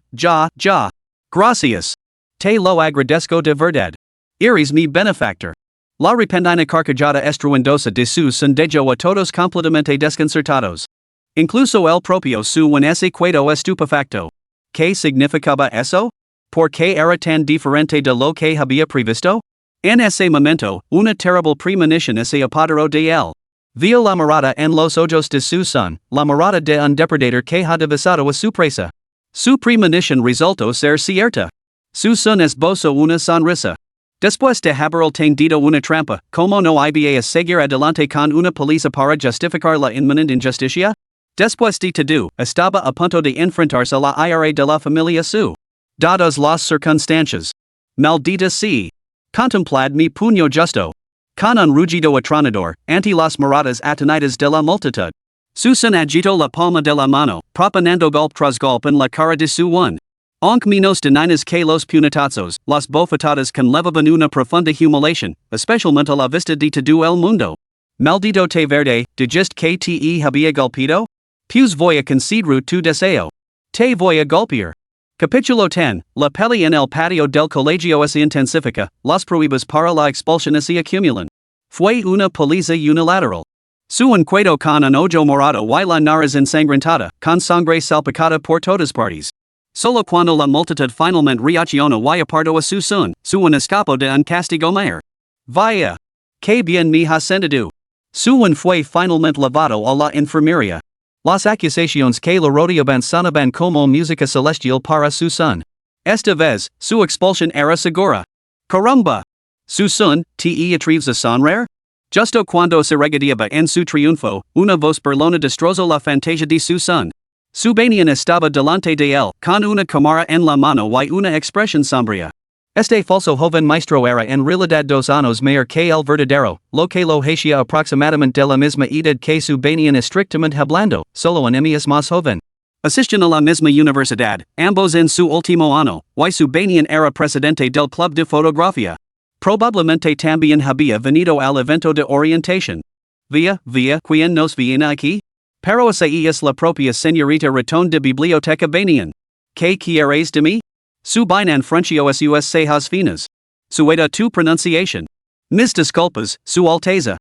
Gracias. Te lo agradezco de verdad. Eres mi benefactor. La repentina carcajada estruendosa de su son dejó a todos completamente desconcertados. Incluso el propio su se quedó estupefacto. ¿Qué significaba eso? ¿Por qué era tan diferente de lo que había previsto? En ese momento, una terrible premonición se apoderó de él. Vio la mirada en los ojos de su son, la mirada de un depredador que ha divisado a su presa. Su premonición resultó ser cierta. Su son esbozó una sonrisa. Después de haber tendido una trampa, ¿cómo no iba a seguir adelante con una paliza para justificar la inminente injusticia? Después de todo, estaba a punto de enfrentarse a la ira de la familia su. Dadas las circunstancias. Maldita sea. Contemplad mi puño justo. Con un rugido atronador, ante las miradas atenidas de la multitud. Susan agitó la palma de la mano, propinando golpe tras golpe en la cara de su one. Aunque menos de niñas que los puñetazos, las bofetadas conllevaban una profunda humiliación, especialmente a la vista de todo el mundo. Maldito te verde, dijiste que te había golpeado? Pues voy a considerar tu deseo. Te voy a golpear. Capítulo 10, la pelea en el patio del colegio se intensifica, las pruebas para la expulsión se acumulan. Fue una paliza unilateral. Su encuentro con un ojo morado y la nariz ensangrentada, con sangre salpicada por todas partes. Solo cuando la multitud finalmente reaccionó y apartó a su son, su escapó de un castigo mayor. Vaya. Que bien me ha sentido. Su fue finalmente llevado a la enfermería. Las acusaciones que le rodeaban sonaban como música celestial para su son. Esta vez, su expulsión era segura. Caramba! Su son, te atreves a sonreír? Justo cuando se regodeaba en su triunfo, una voz burlona destrozó la fantasía de su son. Su banien estaba delante de él, con una cámara en la mano y una expresión sombría. Este falso joven maestro era en realidad 2 años mayor que el verdadero, lo que lo hacía aproximadamente de la misma edad que su banien estrictamente hablando, solo un mes más joven. Asistían a la misma universidad, ambos en su último año, y su banien era presidente del club de fotografía. Probablemente también había venido al evento de orientación. Vaya, ¿quién nos viene aquí? Pero esa es la propia señorita ratón de biblioteca banien. ¿Qué quieres de mí? Su bainan francio sus cejas finas. Sueda tu pronunciación. Mis disculpas, su alteza.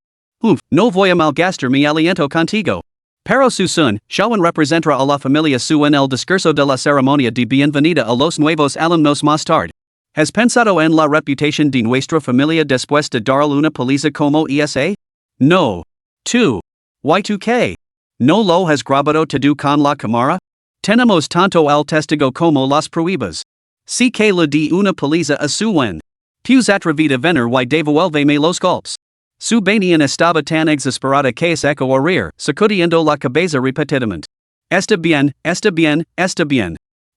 No voy a malgastar mi aliento contigo. Pero su son, Shawan representará a la familia su en el discurso de la ceremonia de bienvenida a los nuevos alumnos más tarde. ¿Has pensado en la reputación de nuestra familia después de dar una paliza como esa? No. Tú. ¿Y tú qué? ¿No lo has grabado todo con la cámara? Tenemos tanto el testigo como las pruebas. Si que le di una paliza a su en. Pues atrevida venir y devuélveme los golpes. Su banien estaba tan exasperada que se echó a reír, sacudiendo la cabeza repetidamente. Está bien.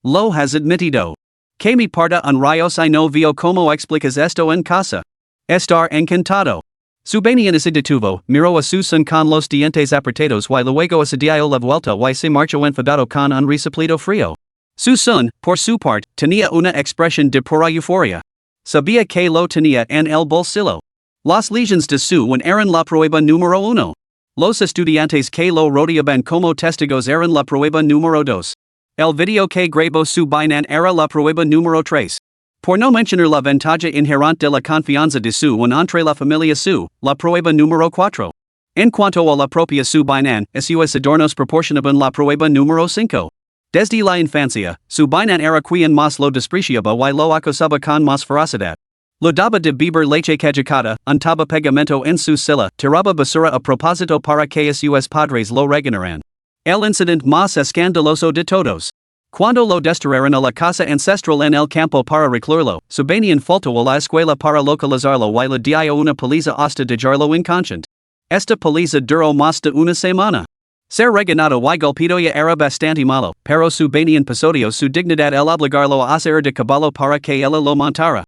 Lo has admitido. Que mi parta un rayos y no vio como explicas esto en casa. Estar encantado. Subanian detuvo, miró a su son con los dientes apretados y luego se dio la vuelta y se marchó enfadado con un resoplido frío. Su son, por su parte, tenía una expresión de pura euforia. Sabía que lo tenía en el bolsillo. Las legions de su eran la prueba número uno. Los estudiantes que lo rodeaban como testigos eran la prueba número dos. El video que grabó su bainan era la prueba número tres. Por no mencionar la ventaja inherente de la confianza de su entre la familia su, la prueba número cuatro. En cuanto a la propia su bainan, esos adornos proporcionaban la prueba número cinco. Desde la infancia, su bainan era quien más lo despreciaba y lo acosaba con más ferocidad. Lo daba de beber leche cajicada, untaba pegamento en su silla, tiraba basura a propósito para que sus padres lo regañaran. El incidente más escandaloso de todos. Cuando lo desterraron a la casa ancestral en el campo para recluirlo, Subanian faltó a la escuela para localizarlo y le dio una paliza hasta dejarlo inconsciente. Esta paliza duró más de una semana. Ser regañado y golpeado ya era bastante malo, pero Subanian persuadió su dignidad el obligarlo a hacer de caballo para que ella lo montara.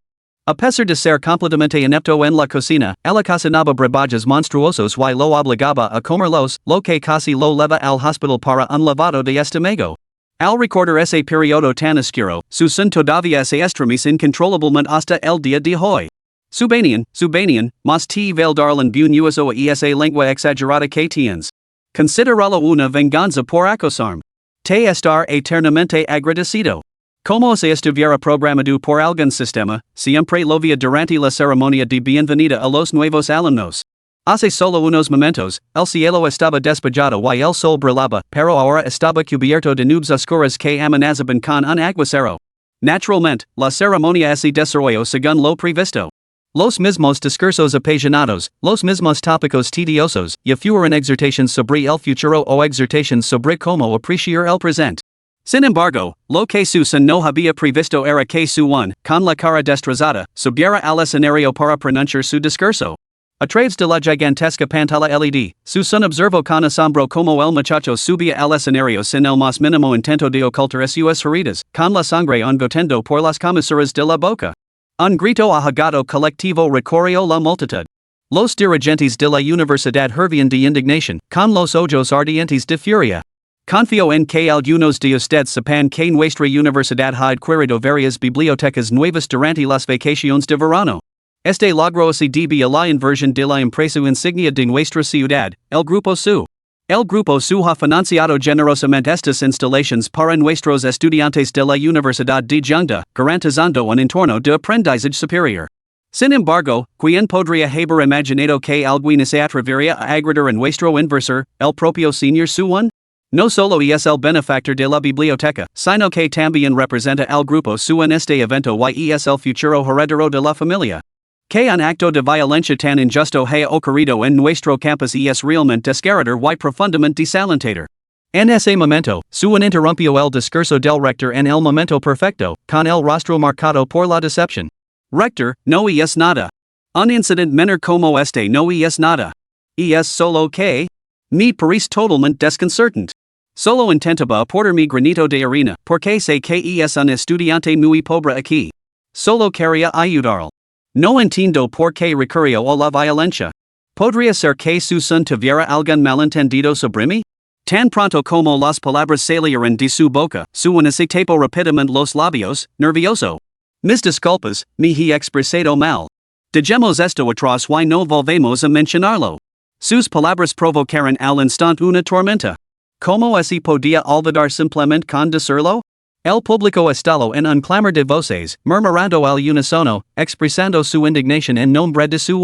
A pesar de ser completamente inepto en la cocina, ella cocinaba brebajes monstruosos y lo obligaba a comerlos, lo que casi lo lleva al hospital para un lavado de estómago. Al recordar ese periodo tan oscuro, su son todavía se estremece incontrolablemente hasta el día de hoy. Subanian, mas te vel darlen buenuso a esa lengua exagerada que tienes. Consideralo una venganza por acosarme. Te estar eternamente agradecido. Como se estuviera programado por algún sistema, siempre lo via durante la ceremonia de bienvenida a los nuevos alumnos. Hace solo unos momentos, el cielo estaba despejado y el sol brillaba, pero ahora estaba cubierto de nubes oscuras que amenazaban con un aguacero. Naturalmente, la ceremonia se desarrolló según lo previsto. Los mismos discursos apasionados, los mismos tópicos tediosos, y fueron exhortaciones sobre el futuro o exhortaciones sobre cómo apreciar el presente. Sin embargo, lo que su son no había previsto era que su con la cara destrozada, subiera al escenario para pronunciar su discurso. A través de la gigantesca pantalla LED, su son observó con asombro como el muchacho subía al escenario sin el más mínimo intento de ocultar sus heridas, con la sangre goteando por las comisuras de la boca. Un grito ahogado colectivo recorrió la multitud. Los dirigentes de la universidad hervían de indignación, con los ojos ardientes de furia. Confío en que algunos de ustedes sepan que nuestra universidad ha adquirido varias bibliotecas nuevas durante las vacaciones de verano. Este logro se debe a la inversión de la empresa insignia de nuestra ciudad, el Grupo SU. El Grupo SU ha financiado generosamente estas instalaciones para nuestros estudiantes de la Universidad de Jungda, garantizando un entorno de aprendizaje superior. Sin embargo, ¿quién podría haber imaginado que alguien se atrevería a agredir a nuestro inversor, el propio señor Suwon? No solo es el benefactor de la biblioteca, sino que también representa al Grupo SU en este evento y es el futuro heredero de la familia. Que un acto de violencia tan injusto haya ocurrido en nuestro campus es realmente desgarrador y profundamente desalentador. En ese momento, Suwon interrumpió el discurso del rector en el momento perfecto, con el rostro marcado por la decepción. Rector, no es nada. Un incidente menor como este no es nada. Es solo que me parece totalmente desconcertante. Solo intentaba aportar mi granito de arena, porque sé que es un estudiante muy pobre aquí. Solo quería ayudarlo. No entiendo por qué recurrió a la violencia. ¿Podría ser que su son tuviera algún malentendido sobre mí? Tan pronto como las palabras salieron de su boca, Suwon se tapó rápidamente los labios, nervioso. Mis disculpas, me he expresado mal. Dejemos esto atrás y no volvemos a mencionarlo. Sus palabras provocaron al instante una tormenta. ¿Cómo así podía olvidar simplemente con decirlo? El público estalló en un clamor de voces, murmurando al unísono, expresando su indignación en nombre de su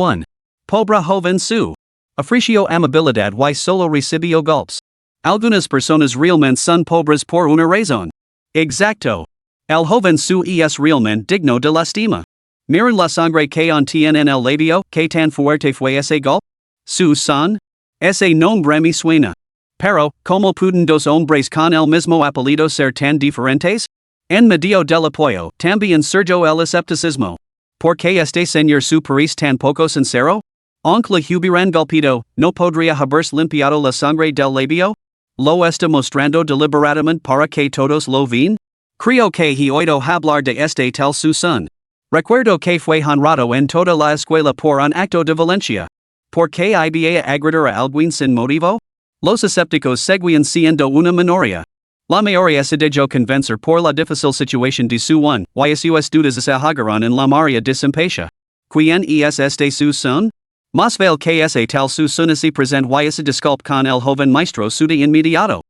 pobre joven Su. Ofreció amabilidad y solo recibió golpes. Algunas personas realmente son pobres por una razón. Exacto. El joven Su es realmente digno de lástima. Miren la sangre que tiene en el labio, que tan fuerte fue ese golpe. Su son. Ese nombre me suena. Pero, ¿cómo pueden dos hombres con el mismo apellido ser tan diferentes? En medio del apoyo, también surgió el escepticismo. ¿Por qué este señor Su parece tan poco sincero? Aunque le hubieran golpeado, ¿no podría haberse limpiado la sangre del labio? ¿Lo está mostrando deliberadamente para que todos lo vean? Creo que he oído hablar de este tal su son. Recuerdo que fue honrado en toda la escuela por un acto de violencia. ¿Por qué iba a agredir a alguien sin motivo? Los escépticos seguían siendo una minoría. La mayoría se dejó convencer por la difícil situación de su un, y sus dudas se ahogaron en la marea de simpatía. ¿Quién es este su son? Más vale que ese tal su son se present y se disculpe con el joven maestro su de inmediato.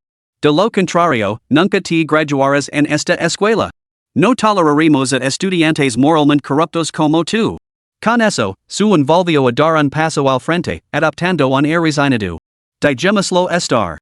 De lo contrario, nunca te graduarás en esta escuela. No toleraremos a estudiantes moralmente corruptos como tú. Con eso, su envolvió a dar un paso al frente, adoptando un aire resignado. Dejémoslo estar.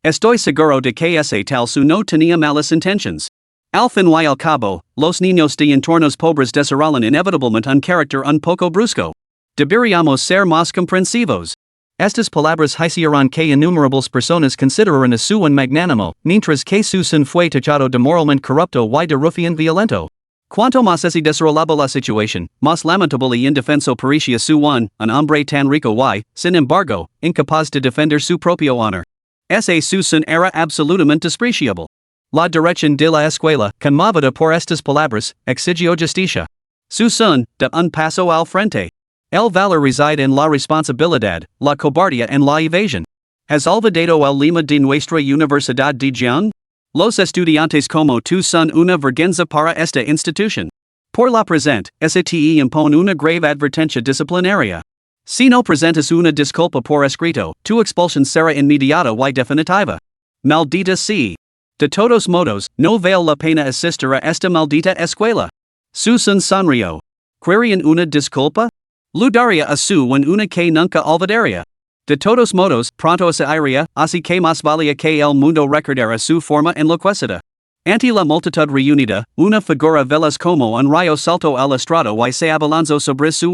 Estoy seguro de que ese tal su no tenía malas intentions. Al fin y al cabo, los niños de entornos pobres desarrollan inevitablemente un carácter un poco brusco. Deberíamos ser más comprensivos. Estas palabras hicieron que innumerables personas consideraran a su un magnánimo, mientras que su son fue tachado de moralmente corrupto y de rufián violento. Cuanto más se desarrollaba la situación, más lamentable y indefenso parecía su un hombre tan rico y, sin embargo, incapaz de defender su propio honor. Ese su son era absolutamente despreciable. La dirección de la escuela, conmovida por estas palabras, exigió justicia. Su son, de un paso al frente. El valor reside en la responsabilidad, la cobardía en la evasión. ¿Has olvidado el lema de nuestra Universidad de Jian? Los estudiantes como tú son una vergüenza para esta institución. Por la presente, STE impone una grave advertencia disciplinaria. Si no presentas una disculpa por escrito, tu expulsión será inmediata y definitiva. Maldita sea. De todos modos, no vale la pena asistir a esta maldita escuela. Susan sonrió. ¿Querían una disculpa? Lo daría a su una que nunca olvidaría. De todos modos, pronto se iría, así que más valía que el mundo recordara su forma enloquecida. Ante la multitud reunida, una figura veloz como un rayo saltó al estrado y se abalanzó sobre su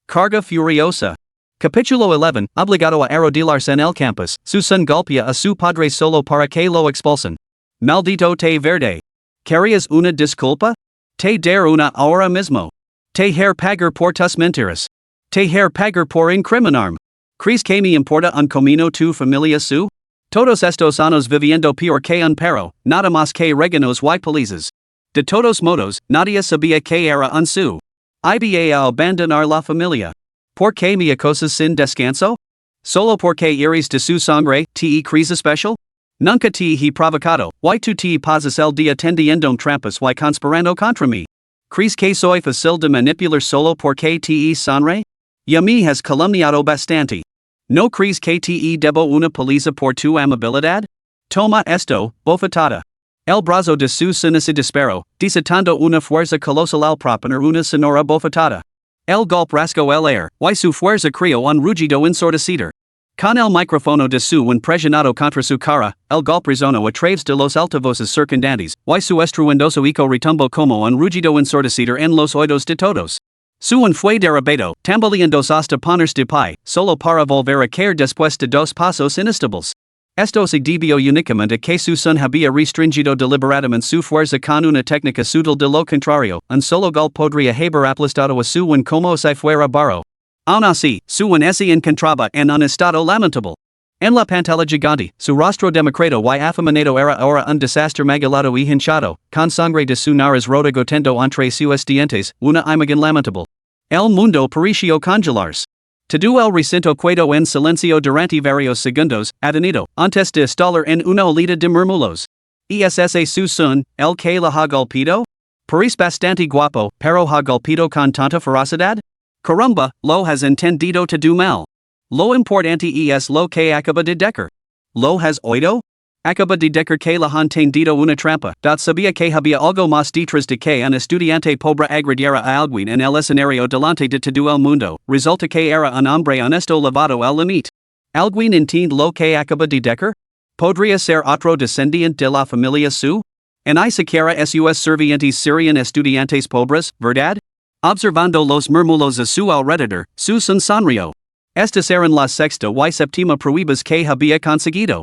carga furiosa. Capítulo 11, obligado a arrodillarse en el campus, su son golpea a su padre solo para que lo expulsen. Maldito te verde. ¿Querías una disculpa? Te dar una ahora mismo. Te her pagar por tus mentiras. Te her pagar por incriminarme. ¿Crees que me importa un comino tu familia su? Todos estos años viviendo peor que un perro, nada más que regaños y palizas. De todos modos, nadie sabía que era un su. Iba a abandonar la familia. ¿Por qué me acosas sin descanso? ¿Solo porque eres de su sangre, te crees especial? Nunca te he provocado, y tú te pasas el día tendiendo trampas y conspirando contra mí. ¿Crees que soy fácil de manipular solo porque te sonre? Ya me has calumniado bastante. ¿No crees que te debo una paliza por tu amabilidad? Toma esto, bofetada. El brazo de su son se disparó, desatando una fuerza colosal al proponer una sonora bofetada. El golpe rasgó el aire, y su fuerza creó un rugido ensordecido. Con el micrófono de su impresionado contra su cara, el golpe resonó a través de los altavoces circundantes, y su estruendoso eco retumbó como un rugido ensordecido en los oídos de todos. Su fue derribado, tambaleando hasta ponerse de pie, solo para volver a caer después de dos pasos inestables. Esto se debió únicamente a que su son había restringido deliberadamente su fuerza con una técnica sutil de lo contrario, un solo golpe podría haber aplastado a su como si fuera barro. Aun así, su se encontraba en un estado lamentable. En la pantalla gigante, su rostro demacrado y afeminado era ahora un desastre magalado y hinchado, con sangre de su nariz rota goteando entre sus dientes, una imagen lamentable. El mundo pareció congelarse. Todo el recinto quedó en silencio durante varios segundos, atenido, antes de estallar en una olita de murmullos. ¿Es su son, el que la ha golpeado? Parece bastante guapo, pero ha golpeado con tanta ferocidad? Caramba, lo has entendido todo mal. Lo importante es lo que acaba de decir. ¿Lo has oído? Acaba de decir que la han tendido una trampa. Sabía que había algo más detrás de que un estudiante pobre agrediera a alguien en el escenario delante de todo el mundo. Resulta que era un hombre honesto lavado al limite. ¿Alguien entiende lo que acaba de decir? ¿Podría ser otro descendiente de la familia su? En ni siquiera sus servientes serían estudiantes pobres, ¿verdad? Observando los murmullos a su alrededor, Susan sonrió. Estas eran las sexta y séptima pruebas que había conseguido.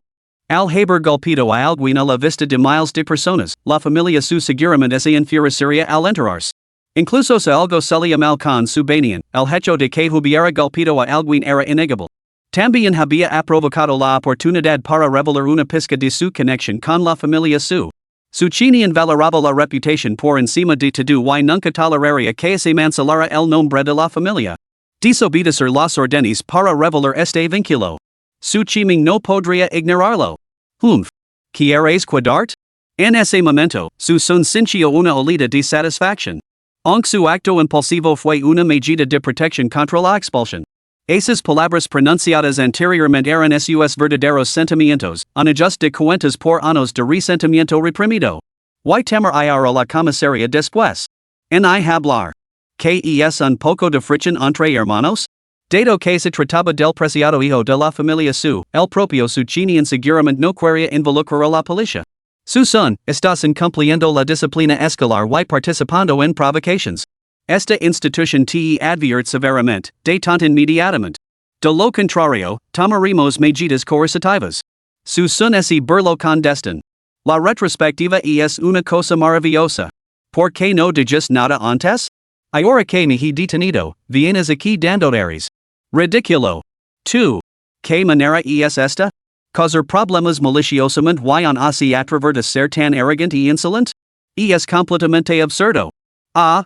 Al haber golpeado a alguien a la vista de miles de personas, la familia su seguramente se enfurecería al enterarse. Incluso si algo salía mal con su banien, el hecho de que hubiera golpeado a alguien era innegable. También había aprovechado la oportunidad para revelar una pizca de su conexión con la familia su. Suchinian valoraba la reputación por encima de todo y nunca toleraría que se mancelara el nombre de la familia. Desobedecer las órdenes para revelar este vínculo. Suchiming no podría ignorarlo. ¿Quieres cuidarte? En ese momento, su son sintió una olida de satisfacción. Aunque su acto impulsivo fue una medida de protección contra la expulsión. Esas palabras pronunciadas anteriormente eran sus verdaderos sentimientos, un ajuste de cuentas por años de resentimiento reprimido. Y temer ir a la comisaría después. En hablar. ¿Qué es un poco de fricción entre hermanos? Dado que se trataba del preciado hijo de la familia el propio Suchinian seguramente no quería involucrar a la policía. Su son, estás incumpliendo la disciplina escolar y participando en provocations. Esta institución te advierte severamente, de tanto inmediatamente. De lo contrario, tomaremos medidas coercitivas. Su son ese burlo clandestino. La retrospectiva es una cosa maravillosa. ¿Por qué no dices nada antes? Ahora que me he detenido, vienes aquí dando aires. Ridículo. 2. ¿Qué manera es esta? ¿Causar problemas maliciosamente y en así atrever de ser tan arrogante y insolente? Es completamente absurdo.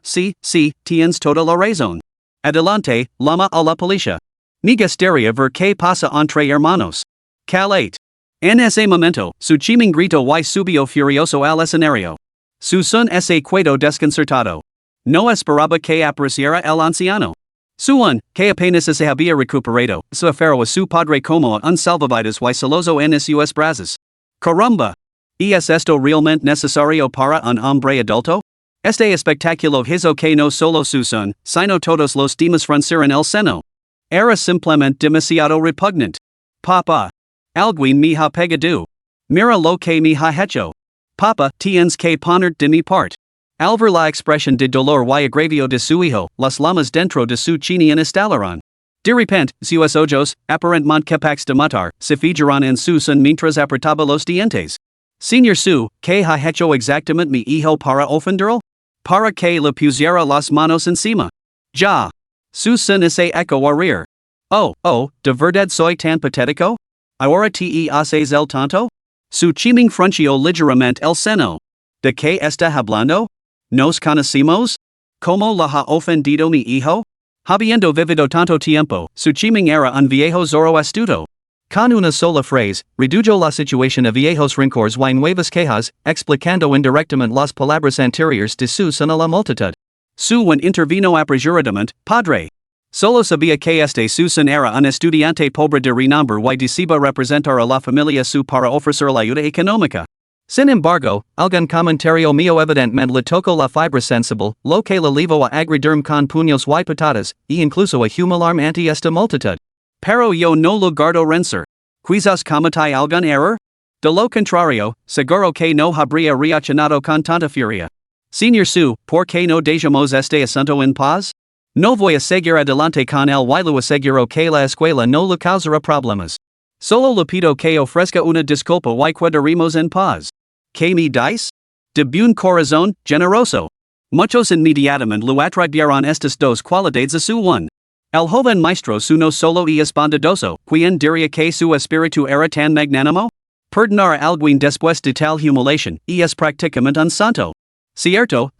Sí, tienes toda la razón. Adelante, llama a la policía. Me gustaría ver qué pasa entre hermanos. Calate. En ese momento, Suchiming gritó y subió furioso al escenario. Su son se quedó desconcertado. No esperaba que apareciera el anciano. Su que apenas se había recuperado, se aferró a su padre como un salvavidas y celoso en sus brazos. Caramba! ¿Es esto realmente necesario para un hombre adulto? Este espectáculo hizo que no solo su son, sino todos los demás fruncieran el seno. Era simplemente demasiado repugnante. Papa. Alguien me ha pegado. Mira lo que me ha hecho. Papa, tienes que poner de mi parte. Al ver la expresión de dolor y agravio de su hijo, las llamas dentro de su chinian estallaron. De repente, sus ojos, aparentemente capaces de matar, se fijaron en su son mientras apretaba los dientes. Señor Su, ¿qué ha hecho exactamente mi hijo para ofenderlo? Para que le pusiera las manos encima. Ya. Su son se echó a reír. ¿De verdad soy tan patético? ¿Ahora te haces el tonto? Suchiming frunció ligeramente el seno. ¿De qué está hablando? ¿Nos conocimos? ¿Cómo la ha ofendido mi hijo? Habiendo vivido tanto tiempo, Suchiming era un viejo zoroastuto. Con una sola frase, redujo la situación a viejos rencores y nuevas quejas, explicando indirectamente las palabras anteriores de su son a la multitud. Su intervino apresuradamente, padre. Solo sabía que este su son era un estudiante pobre de renombre y deseaba representar a la familia su para ofrecer la ayuda económica. Sin embargo, algún comentario mío evidentemente le tocó la fibra sensible, lo que le llevó a agredirme con puños y patadas, e incluso a humilarme ante esta multitud. Pero yo no lo guardo rencor. Quizás cometí algún error? De lo contrario, seguro que no habría reaccionado con tanta furia. Señor Su, ¿por qué no dejamos este asunto en paz? No voy a seguir adelante con él y lo aseguro que la escuela no le causará problemas. Solo le pido que ofrezca una disculpa y quedaremos en paz. ¿Qué me dice? De buen corazón, generoso. Muchos inmediatamente lo atribuyeron estas dos cualidades a su one. El joven maestro Su no solo es bondadoso, quien diría que su espíritu era tan magnánimo? Perdonar a alguien después de tal humiliación es prácticamente un santo. Cierto.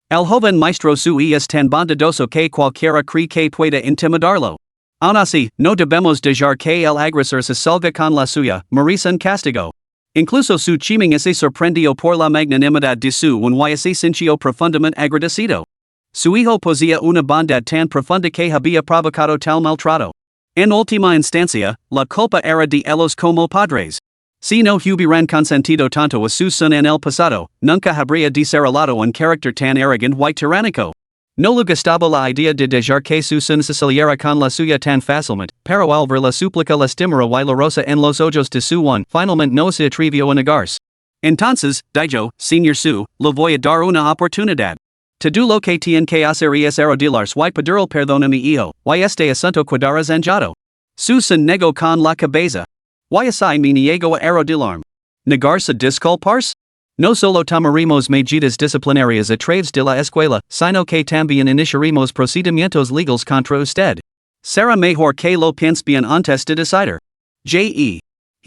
El joven maestro Su es tan bondadoso que cualquiera cree que puede intimidarlo. Aun así, no debemos dejar que el agresor se salga con la suya, merece un castigo. Incluso Su Chiming se sorprendió por la magnanimidad de su y se sintió profundamente agradecido. Su hijo poseía una bondad tan profunda que había provocado tal maltrato. En última instancia, la culpa era de ellos como padres. Si no hubieran consentido tanto a su son en el pasado, nunca habría desarrollado un carácter tan arrogante y tiránico. No le gustaba la idea de dejar que su son se saliera con la suya tan fácilmente, pero al ver la súplica lastimera y la rosa en los ojos de su one, finalmente no se atrevió a negarse. Entonces, dijo, Señor Su, le voy a dar una oportunidad. Todo lo que tiene que hacer es arrodillarse y pedir el perdón a mi hijo, y este asunto quedará zanjado. Su son negó con la cabeza. Y así me niego a arrodillarme. ¿Negarse a disculparse? No solo tomaremos medidas disciplinarias a través de la escuela, sino que también iniciaremos procedimientos legales contra usted. Será mejor que lo piense bien antes de decidir. He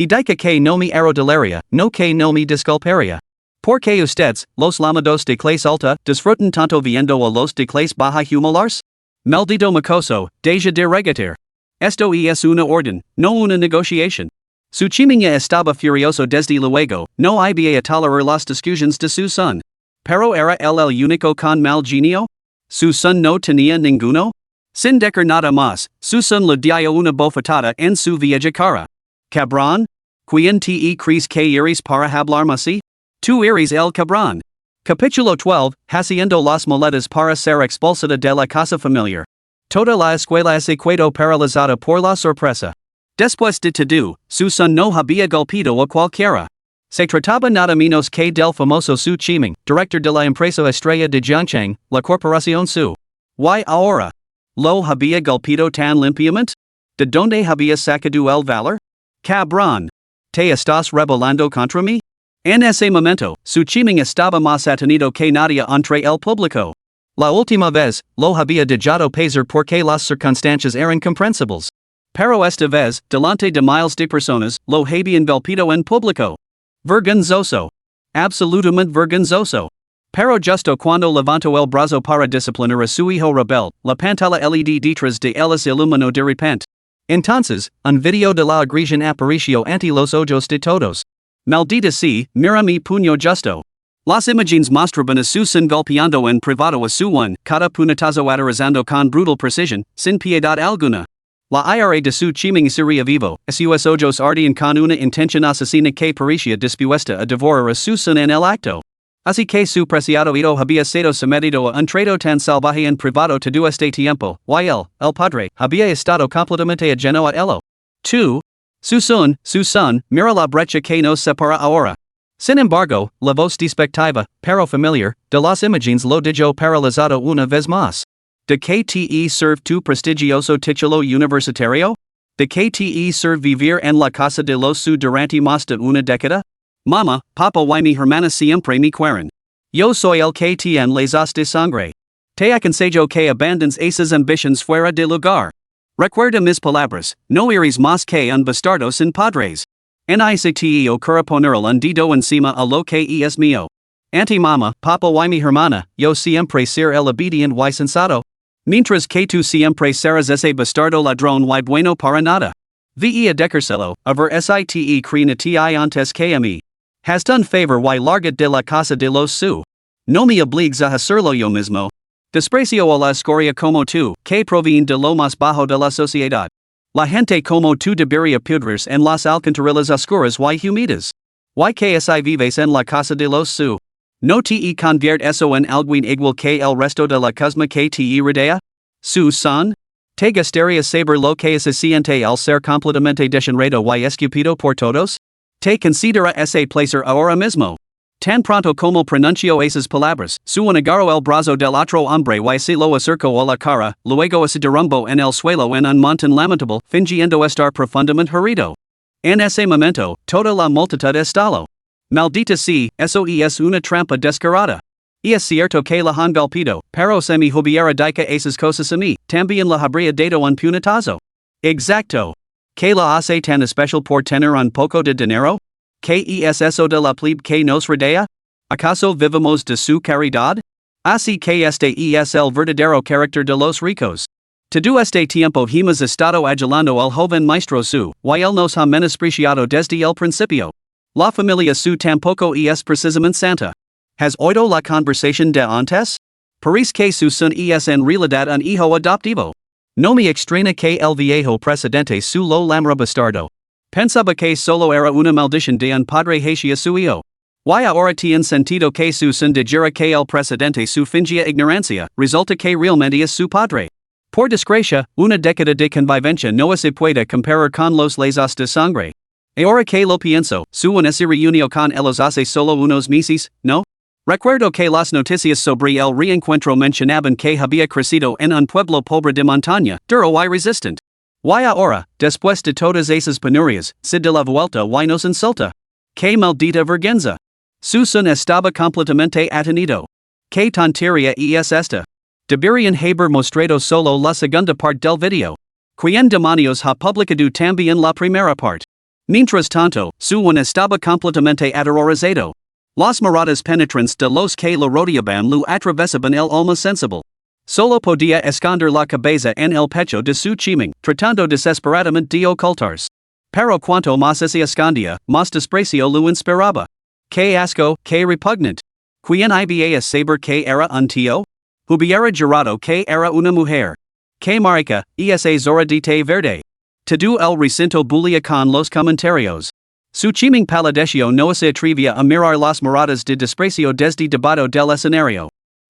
dice que no me arrodillaría, no que no me disculparía. Porque ustedes, los lamados de clase alta, disfrutan tanto viendo a los de clase baja humilars? Maldito mocoso, deja de regatear. Esto es una orden, no una negociación. Su chimenea estaba furioso desde luego, no iba a tolerar las discusiones de su son. Pero era él el único con mal genio? ¿Su son no tenía ninguno? Sin decir nada más, su son le dio una bofetada en su vieja cara. Cabrón? ¿Quién te crees que eres para hablarme así? Tú eres el cabrón. Capítulo 12, haciendo las maletas para ser expulsada de la casa familiar. Toda la escuela se quedó paralizada por la sorpresa. Después de todo, su son no había golpeado a cualquiera. Se trataba nada menos que del famoso Su Chiming, director de la empresa estrella de Jiangcheng, la corporación Su. ¿Y ahora? ¿Lo había golpeado tan limpiamente? ¿De dónde había sacado el valor? Cabrón. ¿Te estás rebelando contra mí? En ese momento, Su Chiming estaba más atenido que nadie entre el público. La última vez, lo había dejado pasar porque las circunstancias eran comprensibles. Pero esta vez, delante de miles de personas, lo habían golpeado en público. Vergonzoso. Absolutamente vergonzoso. Pero justo cuando levantó el brazo para disciplinar a su hijo rebelde, la pantalla LED detrás de él se iluminó de repente. Entonces, un video de la agresión apareció ante los ojos de todos. Maldita sea, mira mi puño justo. Las imágenes mostraban a su son golpeando en privado a su cada puñetazo aterrizando con brutal precisión, sin piedad alguna. La ira de Su Chiming sería vivo, sus ojos ardían con una intención asesina que parecía dispuesta a devorar a su son en el acto. Así que su preciado hijo había sido sometido a un trato tan salvaje en privado todo este tiempo, y él, el padre, había estado completamente ajeno a ello. 2. Su son, mira la brecha que nos separa ahora. Sin embargo, la voz despectiva, pero familiar, de las imágenes lo dejó paralizado una vez más. ¿De qué te sirve tu prestigioso título universitario? ¿De qué te sirve vivir en la casa de los Su durante más de una década? Mamá, papá y mi hermana siempre me quieren. Yo soy el que tiene lazos de sangre. Te aconsejo que abandones esas ambiciones fuera de lugar. Recuerda mis palabras, no eres más que un bastardo sin padres. Nicte ocurre poner el dedo encima a lo que es mío. Ante mamá, papá y mi hermana, yo siempre ser el obediente y sensato. Mientras que tú siempre serás ese bastardo ladrón y bueno para nada. Ve a decírselo, a ver site creen ti antes que a mí. Has done favor y largate de la casa de los Su. No me obligues a hacerlo yo mismo. Desprecio a la escoria como tú, que proviene de lo más bajo de la sociedad. La gente como tú debería pudrirse en las alcantarillas oscuras y húmedas. Y que si vives en la casa de los Su. ¿No te convierte eso en alguien igual que el resto de la cosma que te rodea? Su son? ¿Te gustaría saber lo que se siente al ser completamente desenredo y escupido por todos? ¿Te considera ese placer ahora mismo? Tan pronto como pronunció esas palabras, su agarró el brazo del otro hombre y se lo acercó a la cara, luego se derrumbó en el suelo en un montón lamentable, fingiendo estar profundamente herido. En ese momento, toda la multitud estalló. Maldita sea, eso es una trampa descarada. Es cierto que la han golpeado, pero si me hubiera dicho esas cosas a mí, también la habría dado un puñetazo. Exacto. ¿Qué la hace tan especial por tener un poco de dinero? ¿Qué es eso de la plebe que nos rodea? ¿Acaso vivimos de su caridad? Así que este es el verdadero carácter de los ricos. Todo este tiempo hemos estado ayudando al joven maestro Su, y él nos ha menospreciado desde el principio. La familia Su tampoco es precisamente santa. ¿Has oído la conversación de antes? Parece que su son es en realidad un hijo adoptivo. No me extraña que el viejo presidente Su lo llamara bastardo. Pensaba que solo era una maldición de un padre hacia su hijo. Y ahora tiene sentido que su son dijera que el presidente Su fingia ignorancia, resulta que realmente es su padre. Por desgracia, una década de convivencia no se puede comparar con los lazos de sangre. Ahora que lo pienso, Su en esa reunión con ellos hace solo unos meses, ¿no? Recuerdo que las noticias sobre el reencuentro mencionaban que había crecido en un pueblo pobre de montaña, duro y resistente. Y ahora, después de todas esas penurias, se da la vuelta y nos insulta. ¡Qué maldita vergüenza! Su son estaba completamente atenido. ¡Qué tontería es esta! Deberían haber mostrado solo la segunda parte del video. ¿Quién demonios ha publicado también la primera parte? Mientras tanto, Su estaba completamente aterrorizado. Las miradas penetrants de los que lo rodeaban lo atravesaban el alma sensible. Solo podía esconder la cabeza en el pecho de su chiming, tratando desesperadamente de ocultarse. Pero cuanto más se escondía, más desprecio lo inspiraba. Que asco, que repugnant. Quien iba a saber que era un tío? Hubiera jurado que era una mujer. Que marica, esa zora de té verde. Todo el recinto bulia con los comentarios. Su chiming palidecio no se atrevía a mirar las miradas de desprecio desde debajo del escenario.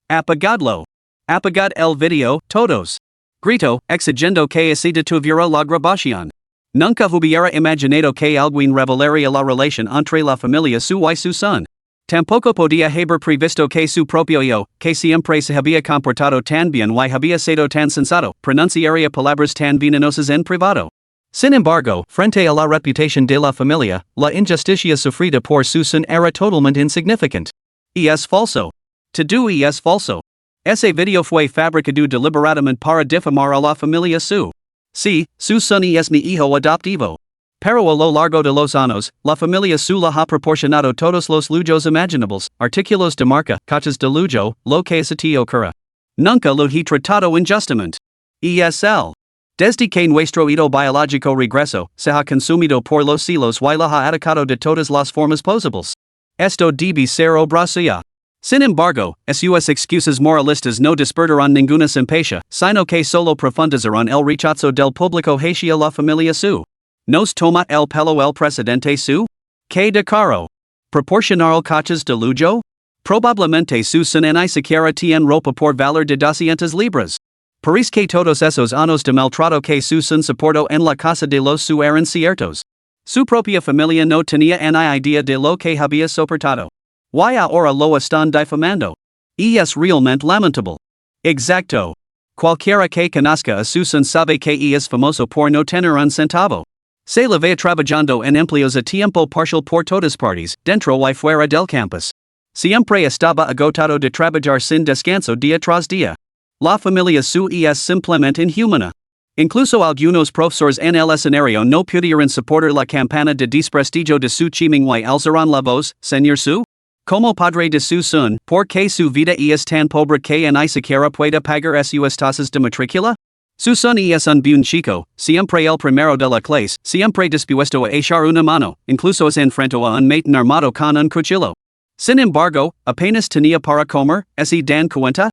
Apagadlo. Apagad el video, todos. Grito, exigiendo que se detuviera la grabación. Nunca hubiera imaginado que alguien revelaría la relación entre la familia su y su son. Tampoco podía haber previsto que su propio hijo, que siempre se había comportado tan bien y había sido tan sensato, pronunciaría palabras tan venenosas en privado. Sin embargo, frente a la reputación de la familia, la injusticia sufrida por su son era totalmente insignificant. Y es falso. Todo y es falso. Ese video fue fabricado deliberadamente para difamar a la familia su. Sí, su son y es mi hijo adoptivo. Pero a lo largo de los años, la familia su le ha proporcionado todos los lujos imaginables, artículos de marca, coches de lujo, lo que se te ocurra. Nunca lo he tratado injustamente. Y es él. Desde que nuestro hito biológico regreso, se ha consumido por los siglos y la ha atacado de todas las formas posibles. Esto debe ser obracia. Sin embargo, sus excusas moralistas no despertarán ninguna simpatía, sino que solo profundizarán el rechazo del público hacia la familia su. ¿Nos toma el pelo el presidente su? ¿Qué de caro? ¿Proporcionar coches de lujo? Probablemente su son ni siquiera tiene ropa por valor de 200 libras. Parece que todos esos años de maltrato que su son soportó en la casa de los su eran ciertos. Su propia familia no tenía ni idea de lo que había soportado. Y ahora lo están difamando. Y es realmente lamentable. Exacto. Cualquiera que conozca a su son sabe que es famoso por no tener un centavo. Se le ve trabajando en empleos a tiempo parcial por todas partes, dentro y fuera del campus. Siempre estaba agotado de trabajar sin descanso día tras día. La familia su es simplemente inhumana. Incluso algunos profesores en el escenario no pudieron soportar la campana de desprestigio de su chiming y alzarán la voz, señor su. Como padre de su son, ¿por qué su vida es tan pobre que ni siquiera puede pagar sus tasas de matrícula? Su son es un buen chico, siempre el primero de la clase, siempre dispuesto a echar una mano, incluso se enfrentó a un maten armado con un cuchillo. Sin embargo, apenas tenía para comer, ¿se dan cuenta?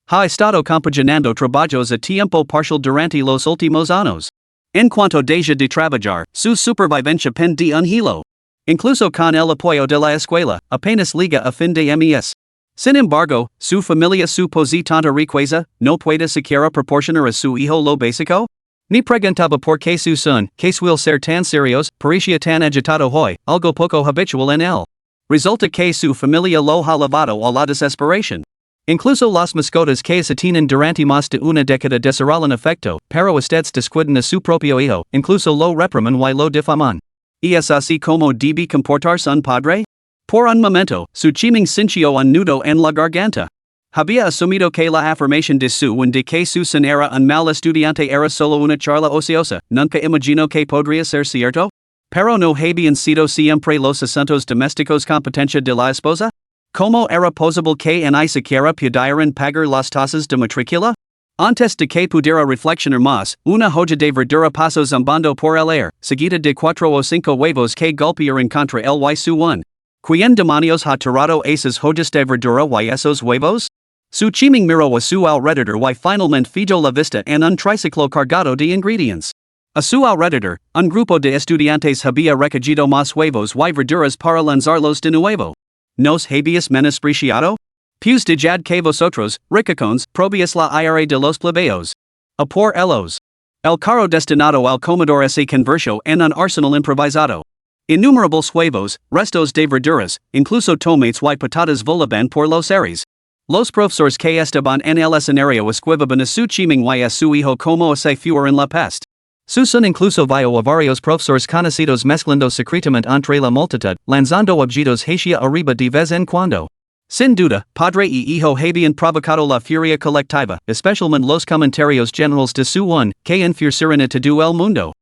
Ha estado compaginando trabajos a tiempo parcial durante los últimos años. En cuanto deja de trabajar, su supervivencia pende de un hilo. Incluso con el apoyo de la escuela, apenas liga a fin de mes. Sin embargo, su familia supone tanta riqueza, no puede siquiera proporcionar a su hijo lo básico? Ni preguntaba por qué su son, que suele ser tan serios, parecía tan agitado hoy, algo poco habitual en él. Resulta que su familia lo ha llevado a la desesperación. Incluso las mascotas que se tienen durante más de una década desarrollan afecto, pero ustedes descuidan a su propio hijo, incluso lo reprimen y lo difaman. ¿Y es así como debe comportarse un padre? Por un momento, su chiming sintió un nudo en la garganta. Había asumido que la afirmación de su de que su son era un mal estudiante era solo una charla ociosa, nunca imaginó que podría ser cierto. Pero no habían sido siempre los asuntos domésticos competencia de la esposa? ¿Cómo era posible que ni siquiera pudieran pagar las tasas de matrícula? Antes de que pudiera reflexionar más, una joya de verdura pasó zumbando por el aire, seguida de 4 o 5 huevos que golpearon contra el y su un. ¿Quién demonios ha tirado esas joyas de verdura y esos huevos? Su chiming miró a su alrededor y finalmente fijó la vista en un triciclo cargado de ingredientes. A su alrededor, un grupo de estudiantes había recogido más huevos y verduras para lanzarlos de nuevo. ¿Nos habías menospreciado? Pues dejad que vosotros, ricacones, probéis la ira de los plebeyos. A por ellos. El carro destinado al comedor se convirtió en un arsenal improvisado. Innumerables huevos, restos de verduras, incluso tomates y patatas volaban por los aires. Los profesores que estaban en el escenario esquivaban a su chiming y a su hijo como si fueran la peste. Su son incluso vio a varios profesores conocidos mezclando secretamente entre la multitud, lanzando objetos hacia arriba de vez en cuando. Sin duda, padre y hijo habían provocado la furia colectiva, especialmente los comentarios generales de su un, que enfurecieron a todo el mundo.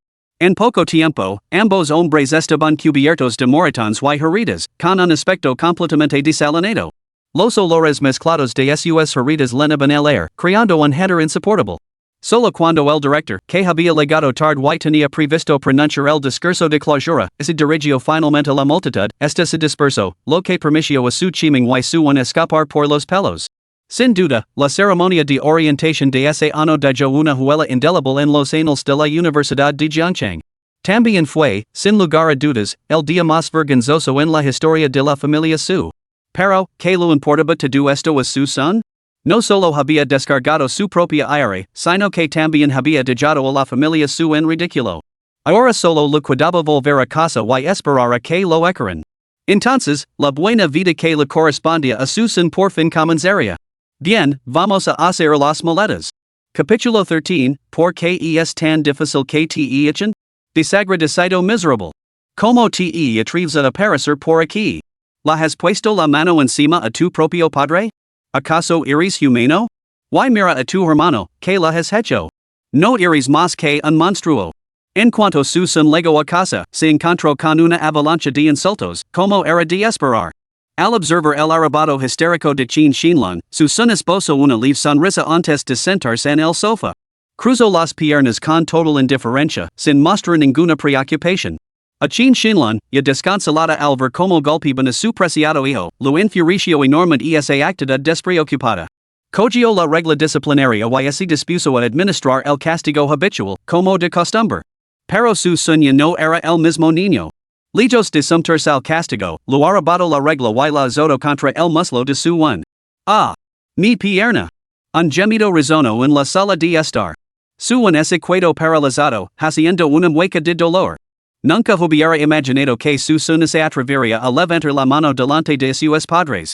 En poco tiempo, ambos hombres estaban cubiertos de moretones y heridas, con un aspecto completamente desalinado. Los olores mezclados de sus heridas llenaban el aire, creando un hedor insoportable. Solo cuando el director, que había llegado tarde y tenía previsto pronunciar el discurso de clausura, se dirigió finalmente la multitud, se dispersó, lo que permitió a su chiming y su un escapar por los pelos. Sin duda, la ceremonia de orientación de ese año dejó una huella indeleble en los anales de la Universidad de Jiangcheng. También fue, sin lugar a dudas, el día más vergonzoso en la historia de la familia Su. Pero, ¿qué le importaba todo esto a su son? No solo había descargado su propia ira, sino que también había dejado a la familia Su en ridículo. Ahora solo le quedaba volver a casa y esperar a que lo echaran. Entonces, la buena vida que le correspondía a su son por fin comenzaría. Bien, vamos a hacer las maletas. Capítulo 13, ¿Por qué es tan difícil que te echen? Desagradecido miserable. ¿Cómo te atreves a aparecer por aquí? ¿La has puesto la mano encima a tu propio padre? ¿Acaso eres humano? Y mira a tu hermano, que la has hecho. No eres más que un monstruo. En cuanto su son llegó a casa, se encontró con una avalancha de insultos, como era de esperar. Al observar el arrebato histérico de Qin Xinlun, su son esposo una leve sonrisa antes de sentarse en el sofá. Cruzó las piernas con total indiferencia, sin mostrar ninguna preocupación. A Qin Xinlun, ya desconsolada al ver como golpeaban a su preciado hijo, lo enfureció enormemente esa actitud despreocupada. Cogió la regla disciplinaria y se dispuso a administrar el castigo habitual, como de costumbre. Pero su son ya no era el mismo niño. Lejos de someterse al castigo, lo arrebató la regla y la azotó contra el muslo de su un. Ah, mi pierna. Un gemido resonó en la sala de estar. Su un se quedó paralizado, haciendo una mueca de dolor. Nunca hubiera imaginado que su son se atrevería a levantar la mano delante de sus padres.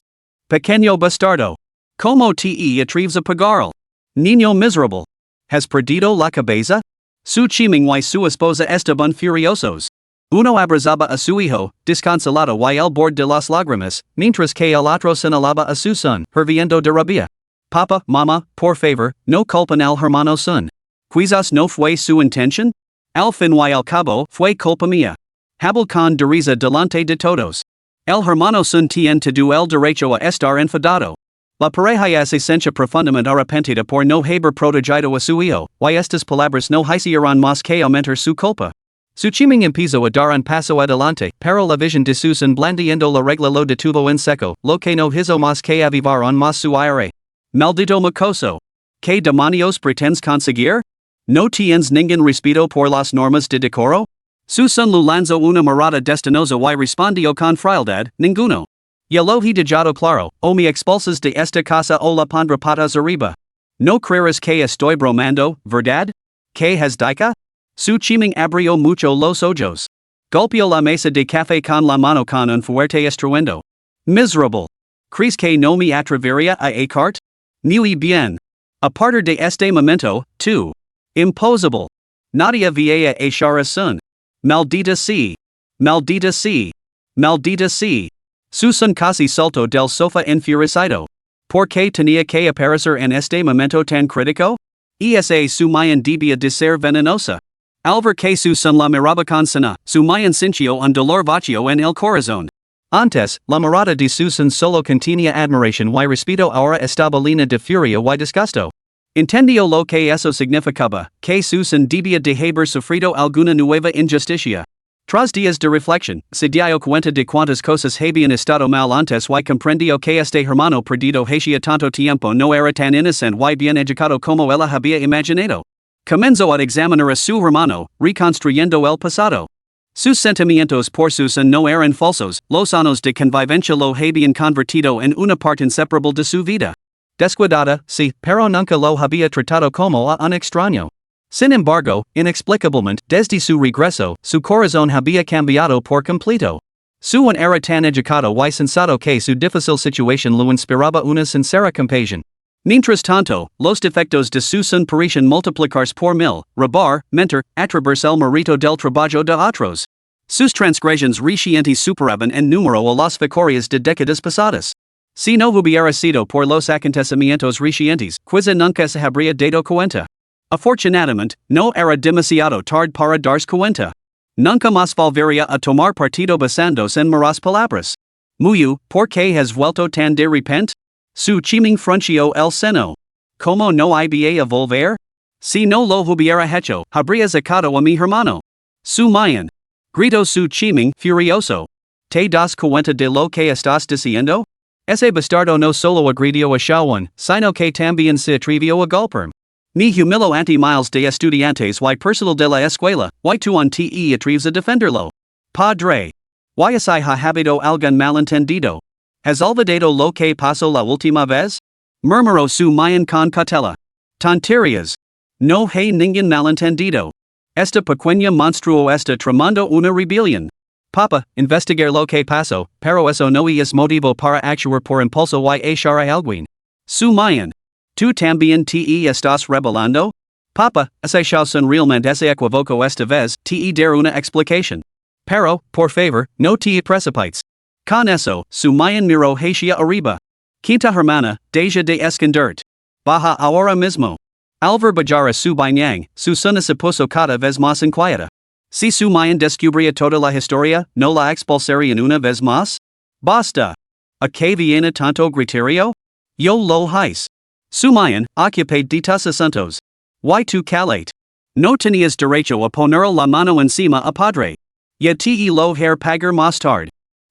Pequeño bastardo. ¿Cómo te atreves a pegarle? Niño miserable. ¿Has perdido la cabeza? Su chiming y su esposa estaban furiosos. Uno abrazaba a su hijo, desconsolado y al borde de las lágrimas, mientras que el otro señalaba a su son, hirviendo de rabia. Papa, mama, por favor, no culpen al hermano son. Quizás no fue su intención? Al fin y al cabo, fue culpa mía. Habla con dureza delante de todos. El hermano son tiene todo el derecho a estar enfadado. La pareja se siente profundamente arrepentida por no haber protegido a su hijo, y estas palabras no hicieron más que aumentar su culpa. Su chiming empezó a dar un paso adelante, pero la visión de su son blandiendo la regla lo detuvo en seco, lo que no hizo más que avivar aún más su aire. Maldito mocoso. ¿Qué demonios pretendes conseguir? ¿No tienes ningún respeto por las normas de decoro? Su son le lanzó una mirada destinosa y respondió con frialdad, ninguno. Ya lo he dejado claro, o me expulsas de esta casa o la pondré patas arriba. No creerás que estoy bromando, ¿verdad? ¿Qué has dicho? Su chiming abrió mucho los ojos. Golpeó la mesa de café con la mano con un fuerte estruendo. Miserable. ¿Crees que no me atrevería a echarte? Muy bien. A partir de este momento, tú. Imposible. Nadie vaya a echar a son. Maldita sea. Maldita sea. Maldita sea. Su son casi saltó del sofá enfurecido. ¿Por qué tenía que aparecer en este momento tan crítico? Esa su mayan debía de ser venenosa. Al ver que su son la miraba con sana, su mayan sintió un dolor vacío en el corazón. Antes, la mirada de su son solo contenía admiración y respeto, ahora estaba llena de furia y disgusto. Entendió lo que eso significaba, que su son debía de haber sufrido alguna nueva injusticia. Tras días de reflexión, se dio cuenta de cuántas cosas habían estado mal antes y comprendió que este hermano perdido hacía tanto tiempo no era tan inocente y bien educado como él había imaginado. Comenzó a examinar a su hermano, reconstruyendo el pasado. Sus sentimientos por su son no eran falsos, los años de convivencia lo habían convertido en una parte inseparable de su vida. Descuidada, sí, pero nunca lo había tratado como a un extraño. Sin embargo, inexplicablemente, desde su regreso, su corazón había cambiado por completo. Su era tan educado y sensato que su difícil situación lo inspiraba una sincera compasión. Mientras tanto, los defectos de su son parecían multiplicarse por mil, robar, mentir, atreverse el mérito del trabajo de otros. Sus transgresiones recientes superaban en número a las victorias de décadas pasadas. Si no hubiera sido por los acontecimientos recientes, quizá nunca se habría dado cuenta. Afortunadamente, no era demasiado tarde para darse cuenta. Nunca más volvería a tomar partido basándose en malas palabras. Muyu, ¿por qué has vuelto tan de repente? Su chiming frunció el seno. ¿Cómo no iba a volver? Si no lo hubiera hecho, habría sacado a mi hermano. Su mayan. Gritó su chiming, furioso. ¿Te das cuenta de lo que estás diciendo? Ese bastardo no solo agredió a Shawan, sino que también se atrevió a golpearme. Ni humillo ante miles de estudiantes y personal de la escuela, y tú te atreves a defenderlo. Padre. ¿Y si ha habido algún malentendido? ¿Has olvidado lo que pasó la última vez? Murmuró su mayan con cautela. Tonterías. No hay ningún malentendido. Esta pequeña monstruo está tramando una rebelión. Papa, investigar lo que pasó, pero eso no es motivo para actuar por impulso y echar a alguien. Su mayan. ¿Tú también te estás rebelando? Papa, ese son realmente se equivoco esta vez, te dar una explicación. Pero, por favor, no te precipites. Con eso, su mayan miró hacia arriba. Quinta hermana, deja de esconderte. Baja ahora mismo. Alvar Bajara su bañang, su sona se puso cada vez más inquieta. Si su mayan descubría toda la historia, ¿no la expulsarían una vez más? Basta. ¿A qué viene tanto griterio? Yo lo hice. Su mayan, ocupé de tus asuntos. Y tu calate. No tenías derecho a poner la mano encima a padre. Ya te lo hair pagar más tarde.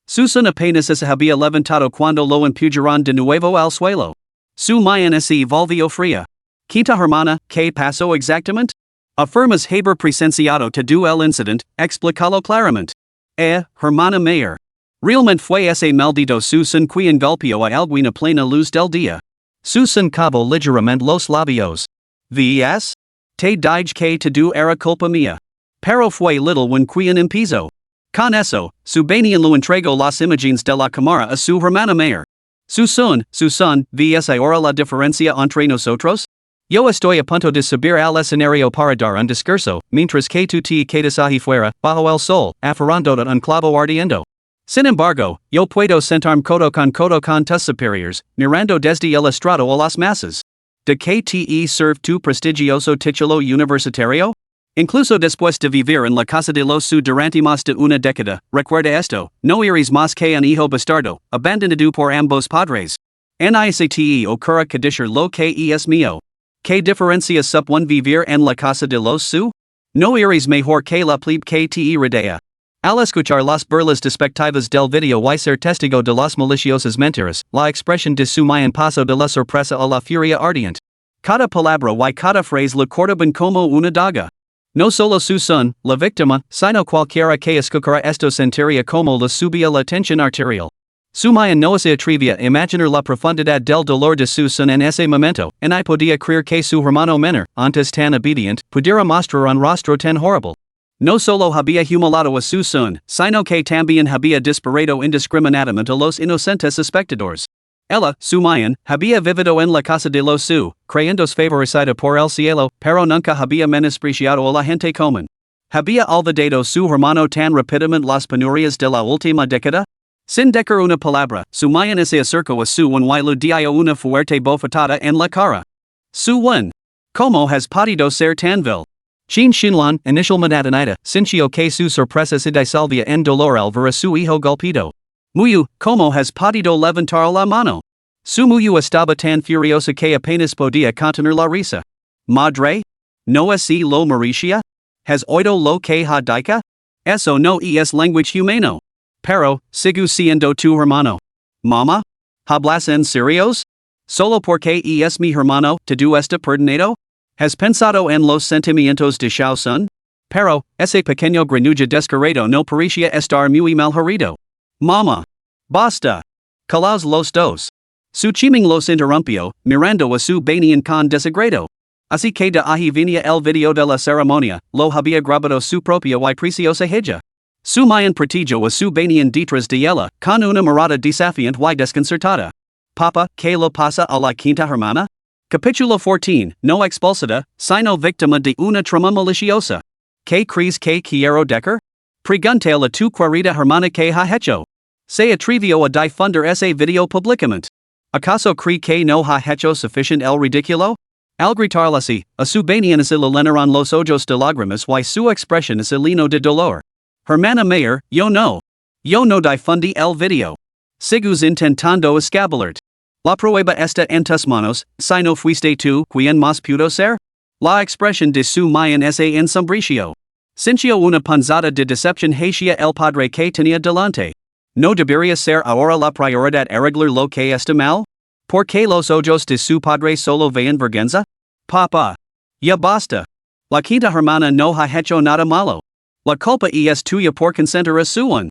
Su son apenas se había levantado cuando lo empujaron de nuevo al suelo. Su mayan se volvió fría. Quinta hermana, ¿qué pasó exactamente? Afirmas haber presenciado todo el incidente, explícalo claramente. Hermana mayor. Realmente fue ese maldito Susan quien golpeó a alguien a plena luz del día. Susan cavó ligeramente los labios. ¿Ves? Te dije que todo era culpa mía. Pero fue little when quien empezó. Con eso, su bañan lo entregó las imágenes de la cámara a su hermana mayor. Susan, ¿ves ahora la diferencia entre nosotros? Yo estoy a punto de subir al escenario para dar un discurso, mientras que tú te quedas ahí fuera, bajo el sol, aferrando a un clavo ardiendo. Sin embargo, yo puedo sentarme codo con tus superiores, mirando desde el estrado a las masas. ¿De qué te sirve tu prestigioso título universitario? Incluso después de vivir en la casa de los su durante más de una década, recuerda esto, no eres más que un hijo bastardo, abandonado por ambos padres. Nicte ocurre que decir lo que es mío. ¿Qué diferencia supone vivir en la casa de los su? No eres mejor que la plebe que te rodea. Al escuchar las burlas despectivas del video y ser testigo de las maliciosas mentiras, la expresión de su mayan pasó de la sorpresa a la furia ardiente. Cada palabra y cada frase le cortaban como una daga. No solo su son, la víctima, sino cualquiera que escuchara esto sentiría como le subía la tensión arterial. Su mayan no se atrevía a imaginar la profundidad del dolor de su son en ese momento, y podía creer que su hermano menor, antes tan obediente, pudiera mostrar un rostro tan horrible. No solo había humillado a su son, sino que también había disparado indiscriminadamente a los inocentes espectadores. Ella, su mayan, había vivido en la casa de los su, creyéndose favorecida por el cielo, pero nunca había menospreciado a la gente común. Había olvidado su hermano tan rápidamente las penurias de la última década. Sin decir una palabra, su mayan se acercó a su y le dio una fuerte bofetada en la cara. Su ¿Cómo has podido ser tan vil? Shin Shinlan, inicialmente atonida, sintió que su sorpresa se disolvía en dolor al ver a su hijo golpeado. Muyu, ¿cómo has podido levantar la mano? Su Muyu estaba tan furiosa que apenas podía contener la risa. Madre? ¿No así lo merecía? ¿Has oído lo que ha dicho? Eso no es lenguaje humano. Pero, sigue siendo tu hermano. Mama? ¿Hablas en serios? ¿Solo porque es mi hermano, todo está perdonado? ¿Has pensado en los sentimientos de Xiao Sun? Pero, ese pequeño granuja descarado no parecía estar muy mal herido. Mama. Basta. Callaos los dos. Su chiming los interrumpió, mirando a su bañan con desagrado. Así que de ahí venía el video de la ceremonia, lo había grabado su propia y preciosa hija. Su mayan protegió a su bañan detrás de ella, con una mirada desafiante y desconcertada. Papa, ¿qué le pasa a la quinta hermana? Capítulo 14, no expulsada, sino víctima de una trama maliciosa. ¿Qué crees que quiero decir? Pregúntale a tu querida hermana que ha hecho. Se atrevió a difundir ese video públicamente. ¿Acaso cree que no ha hecho suficiente el ridículo? Al gritarlas a su banianas ileneran los ojos de lágrimas y su expresión es lleno de dolor. Hermana mayor, yo no difundi el video. Sigus intentando escabullarte. La prueba está en tus manos, si no fuiste tú quien más pudo ser. La expresión de su mayan es ensombricio. Sintió una panzada de decepción hacia el padre que tenía delante. ¿No debería ser ahora la prioridad arreglar lo que está mal? ¿Por qué los ojos de su padre solo ven vergüenza? Papá. Ya basta. La quinta hermana no ha hecho nada malo. La culpa es tuya por consentir a su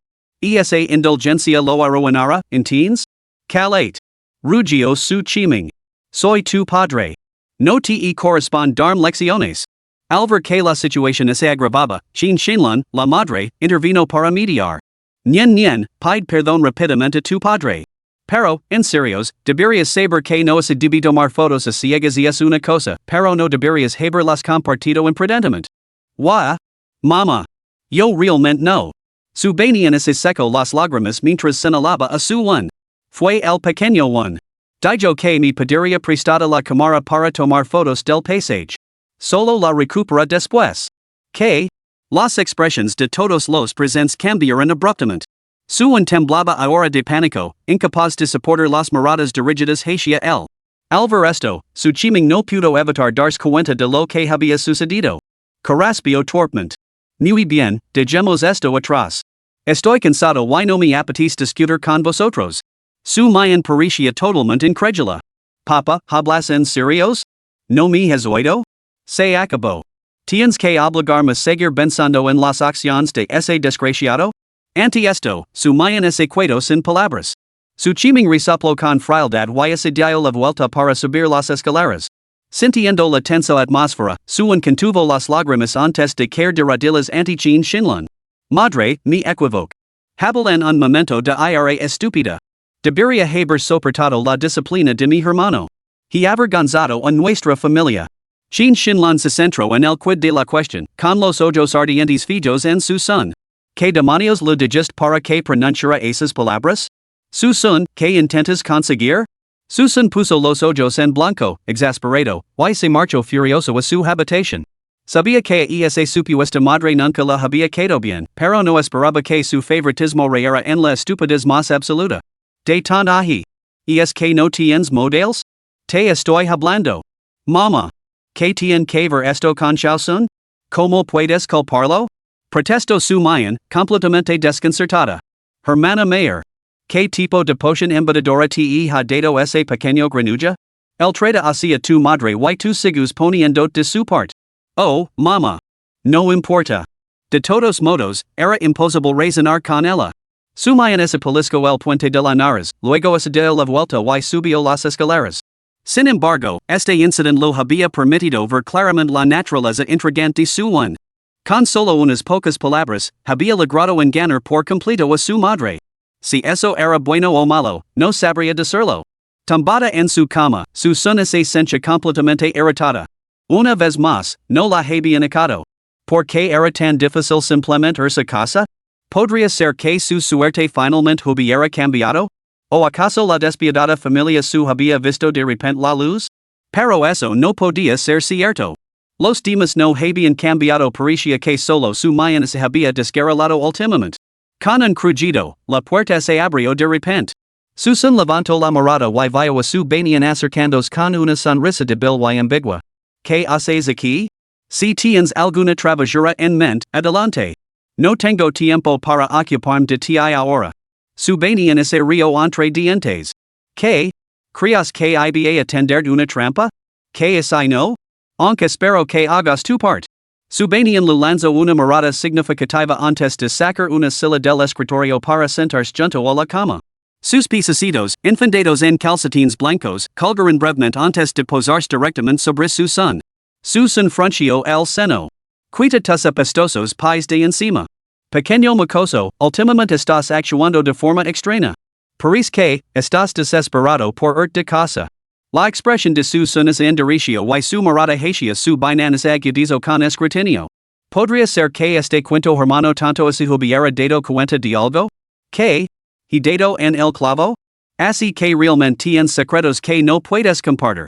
esa indulgencia lo arruinará, ¿entiendes? Calate. Rugio su chiming. Soy tu padre. No te correspond darme lecciones. Al ver que la situación se agravaba, Shinlan, la madre, intervino para mediar. Nien, pide perdón rápidamente a tu padre. Pero, en serios, deberías saber que no se debe tomar fotos a ciegas y es una cosa, pero no deberías haberlas compartido imprudentemente. Why? Mama. Yo realmente no. Su baniana se secó las lágrimas mientras señalaba a su one. Fue el pequeño one. Dijo que me pediría prestada la cámara para tomar fotos del paisaje. Solo la recupera después. Que las expresiones de todos los presentes cambiaron abruptamente. Su temblaba ahora de pánico, incapaz de soportar las miradas dirigidas hacia él. Al ver esto, su chiming no pudo evitar darse cuenta de lo que había sucedido. Carraspio torpmente. Muy bien, dejemos esto atrás. Estoy cansado y no me apetece discutir con vosotros. Su mayan parecía totalmente incrédula. Papa, ¿hablas en serios? ¿No me has oído? Se acabó. ¿Tienes que obligarme a seguir pensando en las acciones de ese desgraciado? Ante esto, su mayan se quedó sin palabras. Su chiming resopló con frialdad y se dio la vuelta para subir las escaleras. Sintiendo la tensa atmósfera, Suan contuvo las lágrimas antes de caer de rodillas ante Shinlan. Madre, mi equivoque. Habla en un momento de ira estúpida. Debería haber soportado la disciplina de mi hermano. He avergonzado a nuestra familia. Shinlan se centró en el quid de la cuestión, con los ojos ardientes fijos en su son. ¿Qué demonios le dijiste para que pronunciara esas palabras? Susan, ¿qué intentas conseguir? Susan puso los ojos en blanco, exasperado, y se marchó furioso a su habitación. Sabía que esa supuesta madre nunca la había quedado bien, pero no esperaba que su favoritismo rayara en la estupidez más absoluta. De tan ají. ¿Es que no tienes models? Te estoy hablando. Mama. ¿Qué tiene que ver esto con Shaosun? ¿Cómo puedes culparlo? Protestó su mayan, completamente desconcertada. Hermana mayor. ¿Qué tipo de poción embadadora te ha dado ese pequeño granuja? El trata hacia tu madre y tu sigus poniendo de su parte. Oh, mama. No importa. De todos modos, era imposible razonar con ella. Su mayan se pellizcó el puente de la nariz, luego se dio la vuelta y subió las escaleras. Sin embargo, este incidente lo había permitido ver claramente la naturaleza intrigante de su one. Con solo unas pocas palabras, había logrado engañar por completo a su madre. Si eso era bueno o malo, no sabría decirlo. Tumbada en su cama, su son se sentía completamente irritada. Una vez más, no la había notado. ¿Por qué era tan difícil simplemente irse a casa? ¿Podría ser que su suerte finalmente hubiera cambiado? ¿O acaso la despiadada familia su había visto de repente la luz? Pero eso no podía ser cierto. Los demás no habían cambiado, parecía que solo su mayan se había descarrilado últimamente. Con un crujido, la puerta se abrió de repente. Susan levantó la mirada y vio a su banian acercándose con una sonrisa débil y ambigua. ¿Qué haces aquí? Si tienes alguna travesura en mente, adelante. No tengo tiempo para ocuparme de ti ahora. Su banian se rió entre dientes. ¿Qué? ¿Crees que iba a tender una trampa? ¿Qué es I no? Aunque espero que hagas tu parte. Su banian le lanzó una mirada significativa antes de sacar una silla del escritorio para sentarse junto a la cama. Sus piececitos, infundados en calcetines blancos, colgaron brevemente antes de posarse directamente sobre su son. Susan frunció el seno. Quita tus apestosos pies de encima. Pequeño mocoso, últimamente estás actuando de forma extraña. Parece que estás desesperado por irte de casa. La expresión de su son es endericio y su mirada hacia su bananas agudizo con escrutinio. ¿Podría ser que este cuento hermano tanto se hubiera dado cuenta de algo? ¿Qué? ¿He dado en el clavo? Así que realmente tienes secretos que no puedes compartir.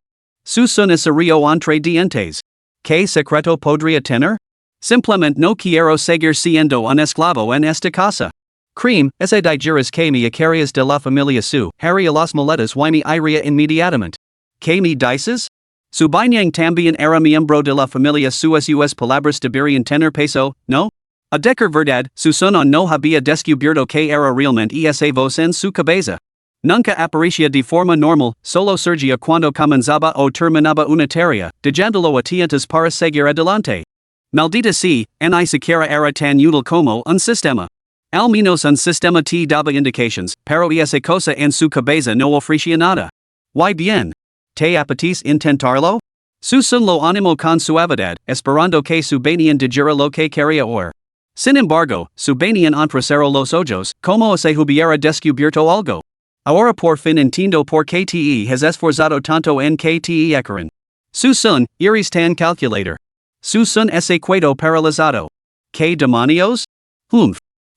Su son río entre dientes. ¿Qué secreto podría tener? Simplemente no quiero seguir siendo un esclavo en esta casa. Cream, ese digeris que me acarias de la familia su, Harry a las maletas y me iría inmediatamente. ¿Qué me dices? Su bañang también era miembro de la familia sus palabras deberían tener peso, ¿no? A decir verdad, su son no había descubierto que era realmente esa voz en su cabeza. Nunca aparecía de forma normal, solo surgía cuando comenzaba o terminaba una tarea, dejándolo a tientas para seguir adelante. Maldita sea, ni siquiera era tan útil como un sistema. Al menos un sistema te daba indications, pero esa cosa en su cabeza no ofrecía nada. ¿Y bien? ¿Te apetece intentarlo? Su son lo animó con suavidad, esperando que su bañan dijera lo que quería oír. Sin embargo, su bañan entrecerró los ojos, como si hubiera descubierto algo. Ahora por fin entiendo por qué te has esforzado tanto en que te equiren. Su son, eres tan calculator. Su son ese cuedo paralizado. ¿Qué demonios?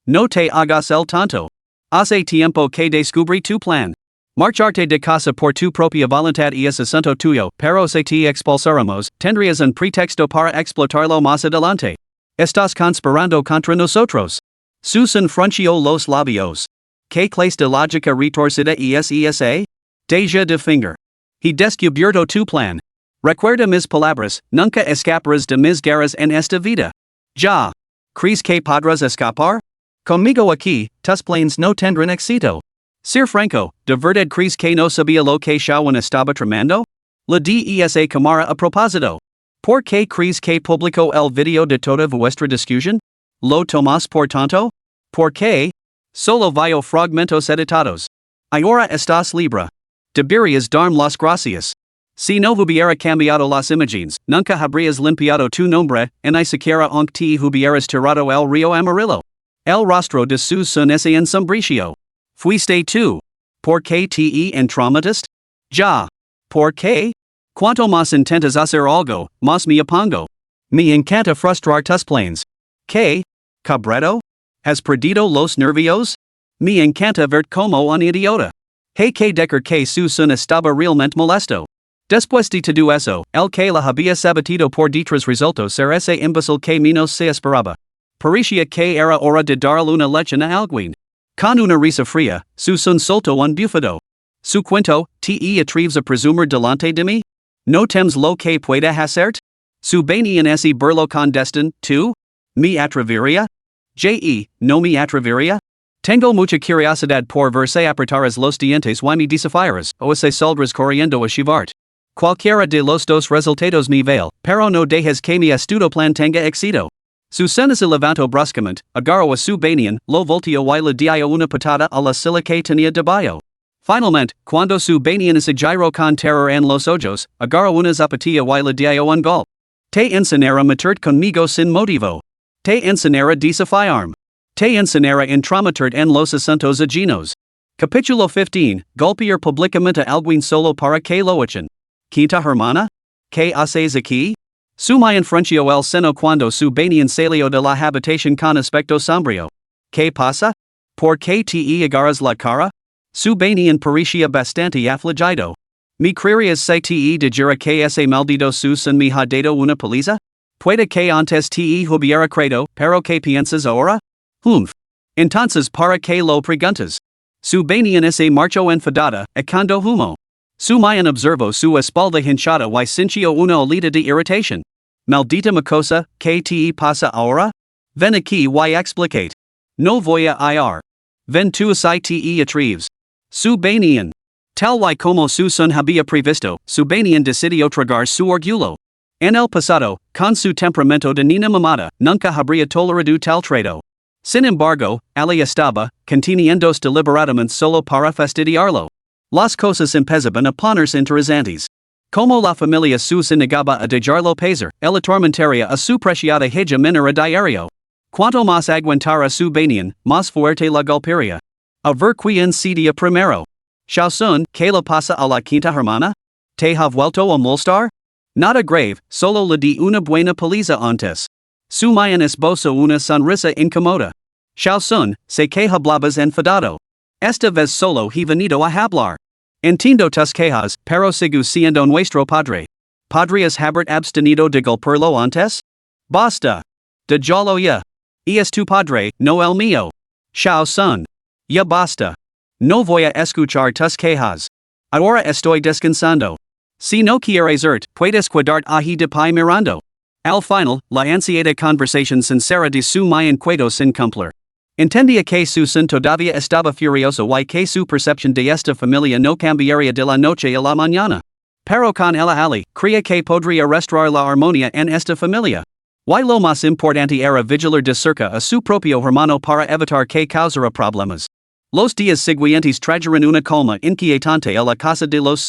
No te hagas el tanto. Hace tiempo que descubrí tu plan. Marcharte de casa por tu propia voluntad es asunto tuyo, pero si te expulsáramos, tendrías un pretexto para explotarlo más adelante. Estás conspirando contra nosotros. Susan frunció los labios. ¿Qué clase de lógica retorcida es esa? Deja de finger. He descubierto tu plan. Recuerda mis palabras, nunca escaparás de mis garras en esta vida. Ya. ¿Crees que podrás escapar? Conmigo aquí, tus planes no tendrán éxito. Sir Franco, ¿de verdad crees que no sabía lo que Shawan estaba tramando? La DESA cámara a propósito. ¿Por qué crees que publicó el video de toda vuestra discusión? ¿Lo tomas por tanto? ¿Por qué? Solo vio fragmentos editados. Ahora estás libre. Deberías darme las gracias. Si no hubiera cambiado las imágenes, nunca habrías limpiado tu nombre, ni siquiera aunque te hubieras tirado el río Amarillo. El rostro de su son ese ensombricio. Fuiste tú. ¿Por qué te entrometaste? Ya. ¿Por qué? Cuanto más intentas hacer algo, más me opongo. Me encanta frustrar tus planes. ¿Qué? ¿Cabreto? ¿Has perdido los nervios? Me encanta verte como un idiota. Hey que decir que su son estaba realmente molesto. Después de todo eso, el que la había sabatido por detrás resultó ser ese imbécil que menos se esperaba. Parecía que era hora de darle una lección a alguien. Con una risa fría, su son soltó un bufado. Su cuento, ¿te atreves a presumir delante de mí? ¿No temes lo que pueda hacerte? Su bañan ese burlo con destin, ¿tú? ¿Me atrevería? ¿No me atrevería? Tengo mucha curiosidad por ver si apretaras los dientes y me desafiaras, o si saldrás corriendo a chivarte. Cualquiera de los dos resultados me vale, pero no dejes que mi astuto plan tenga éxito. Su son se levantó bruscamente, agarró a su bañan, lo volteó y le dio una patada a la silla que tenía debajo. Finalmente, cuando su bañan se giró con terror en los ojos, agarró una zapatilla y le dio un golpe. Te enseñara meterte conmigo sin motivo. Te enseñara desafiarme. Te enseñara entrometerte en los asuntos ajenos. Capítulo 15, golpear públicamente a alguien solo para que lo echen. Quinta hermana? ¿Qué haces aquí? Su mayan frunció el seno cuando su bañan salió de la habitación con aspecto sombrío. ¿Qué pasa? ¿Por qué te agarras la cara? Su bañan parecía bastante afligido. ¿Me creerías si te dijera que ese maldito su son me ha dado una paliza? Puede que antes te hubiera creído, pero ¿qué piensas ahora? Entonces para qué lo preguntas? Su bañan se marchó enfadada, cuando humo. Su mayan observó su espalda hinchada y sintió una olita de irritación. Maldita mocosa, ¿qué te pasa ahora? Ven aquí y explicate. No voy a ir. Ven tú si te atreves. Su bañan. Tal y como su son había previsto, su bañan decidió tragar su orgullo. En el pasado, con su temperamento de niña mimada, nunca habría tolerado tal trato. Sin embargo, Ali estaba, conteniéndose deliberadamente solo para fastidiarlo. Las cosas empezaban a ponerse interesantes. Como la familia se negaba a dejarlo pasar, el atormentaría a su preciada hija menor a diario. Cuanto más aguantara su bañan, más fuerte la golpearía. A ver quién cedía primero. Shaosun, ¿qué le pasa a la quinta hermana? ¿Te ha vuelto a molestar? Nada grave, solo le di una buena paliza antes. Su mayan esbozó una sonrisa incómoda. Shaosun, sé que hablabas enfadado. Esta vez solo he venido a hablar. Entiendo tus quejas, pero sigo siendo nuestro padre. ¿Podrías haber abstenido de golpearlo antes? Basta. De jolo ya. Y es tu padre, no el mío. Xiao Sun. Ya basta. No voy a escuchar tus quejas. Ahora estoy descansando. Si no quieres irte, puedes quedarte ahí de pie mirando. Al final, la ansiada conversación sincera de su me encuentro sin cumplir. Entendía que su son todavía estaba furioso y que su percepción de esta familia no cambiaría de la noche a la mañana. Pero con el ali, creía que podría restaurar la armonía en esta familia. Y lo más importante era vigilar de cerca a su propio hermano para evitar que causara problemas. Los días siguientes trajeron una calma inquietante a la casa de los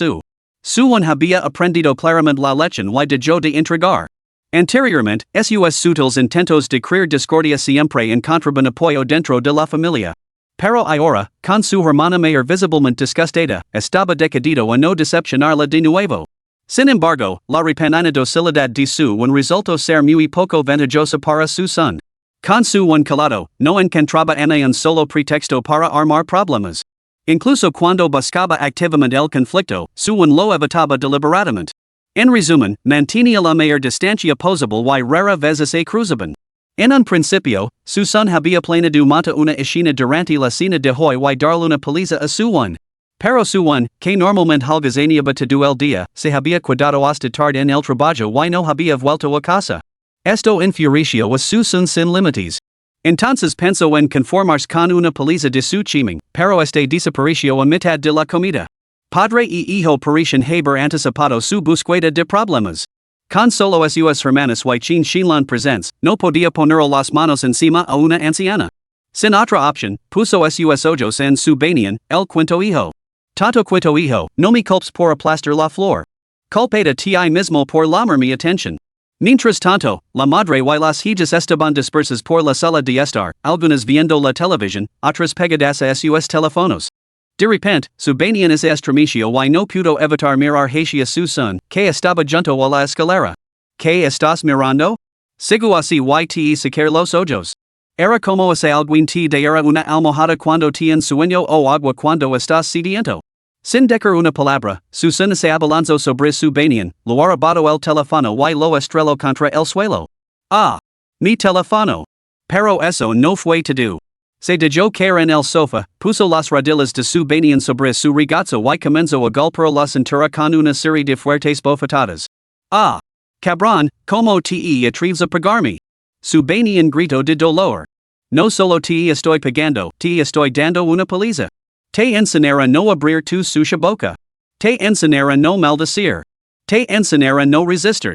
Suwon había aprendido claramente la lección y dejó de intrigar. Anteriormente, sus sutiles intentos de crear discordia siempre encontraban apoyo dentro de la familia. Pero ahora, con su hermana mayor visiblemente disgustada, estaba decidido a no decepcionarla de nuevo. Sin embargo, la repentina docilidad de Suwon resultó ser muy poco ventajosa para su son. Con Suwon calado, no encontraba ni un solo pretexto para armar problemas. Incluso cuando buscaba activamente el conflicto, Suwon lo evitaba deliberadamente. En resumen, mantenía la mayor distancia posible y rara vez se cruzaban. En un principio, su son había planeado montar una escena durante la cena de hoy y darle una paliza a Suwon. Pero Suwon, que normalmente holgazaneaba todo el día, se había quedado hasta tarde en el trabajo y no había vuelto a casa. Esto enfureció a su son sin límites. Entonces pensó en conformarse con una paliza de su chiming, pero este desapareció a mitad de la comida. Padre y hijo parecen haber anticipado su búsqueda de problemas. Con solo sus hermanas y Chin Shinlan presents, no podía poner las manos encima a una anciana. Sin otra opción, puso sus ojos en su banyan, el quinto hijo. Tanto quinto hijo, no me culpes por aplastar la flor. Culpate a ti mismo por llamar mi atención. Mientras tanto, la madre y las hijas estaban dispersas por la sala de estar, algunas viendo la televisión, otras pegadas a sus teléfonos. De repente, su banyan se estremeció y no pudo evitar mirar hacia su son, que estaba junto a la escalera. ¿Qué estás mirando? Sigo así y te sacar los ojos. Era como hace algún te diera una almohada cuando tienes sueño o agua cuando estás sediento. Sin decir una palabra, su son se abalanzó sobre su banyan, lo arrebató el teléfono y lo estrelló contra el suelo. Ah, mi teléfono. Pero eso no fue todo. Se dejó caer en el sofá, puso las rodillas de su banyan sobre su regazo y comenzó a golpear la cintura con una serie de fuertes bofetadas. Ah, cabrón, ¿cómo te atreves a pegarme? Su banyan gritó de dolor. No solo te estoy pegando, te estoy dando una paliza. Te enseñaré no abrir tu sucia boca. Te enseñaré no maldecir. Te enseñaré no resistir.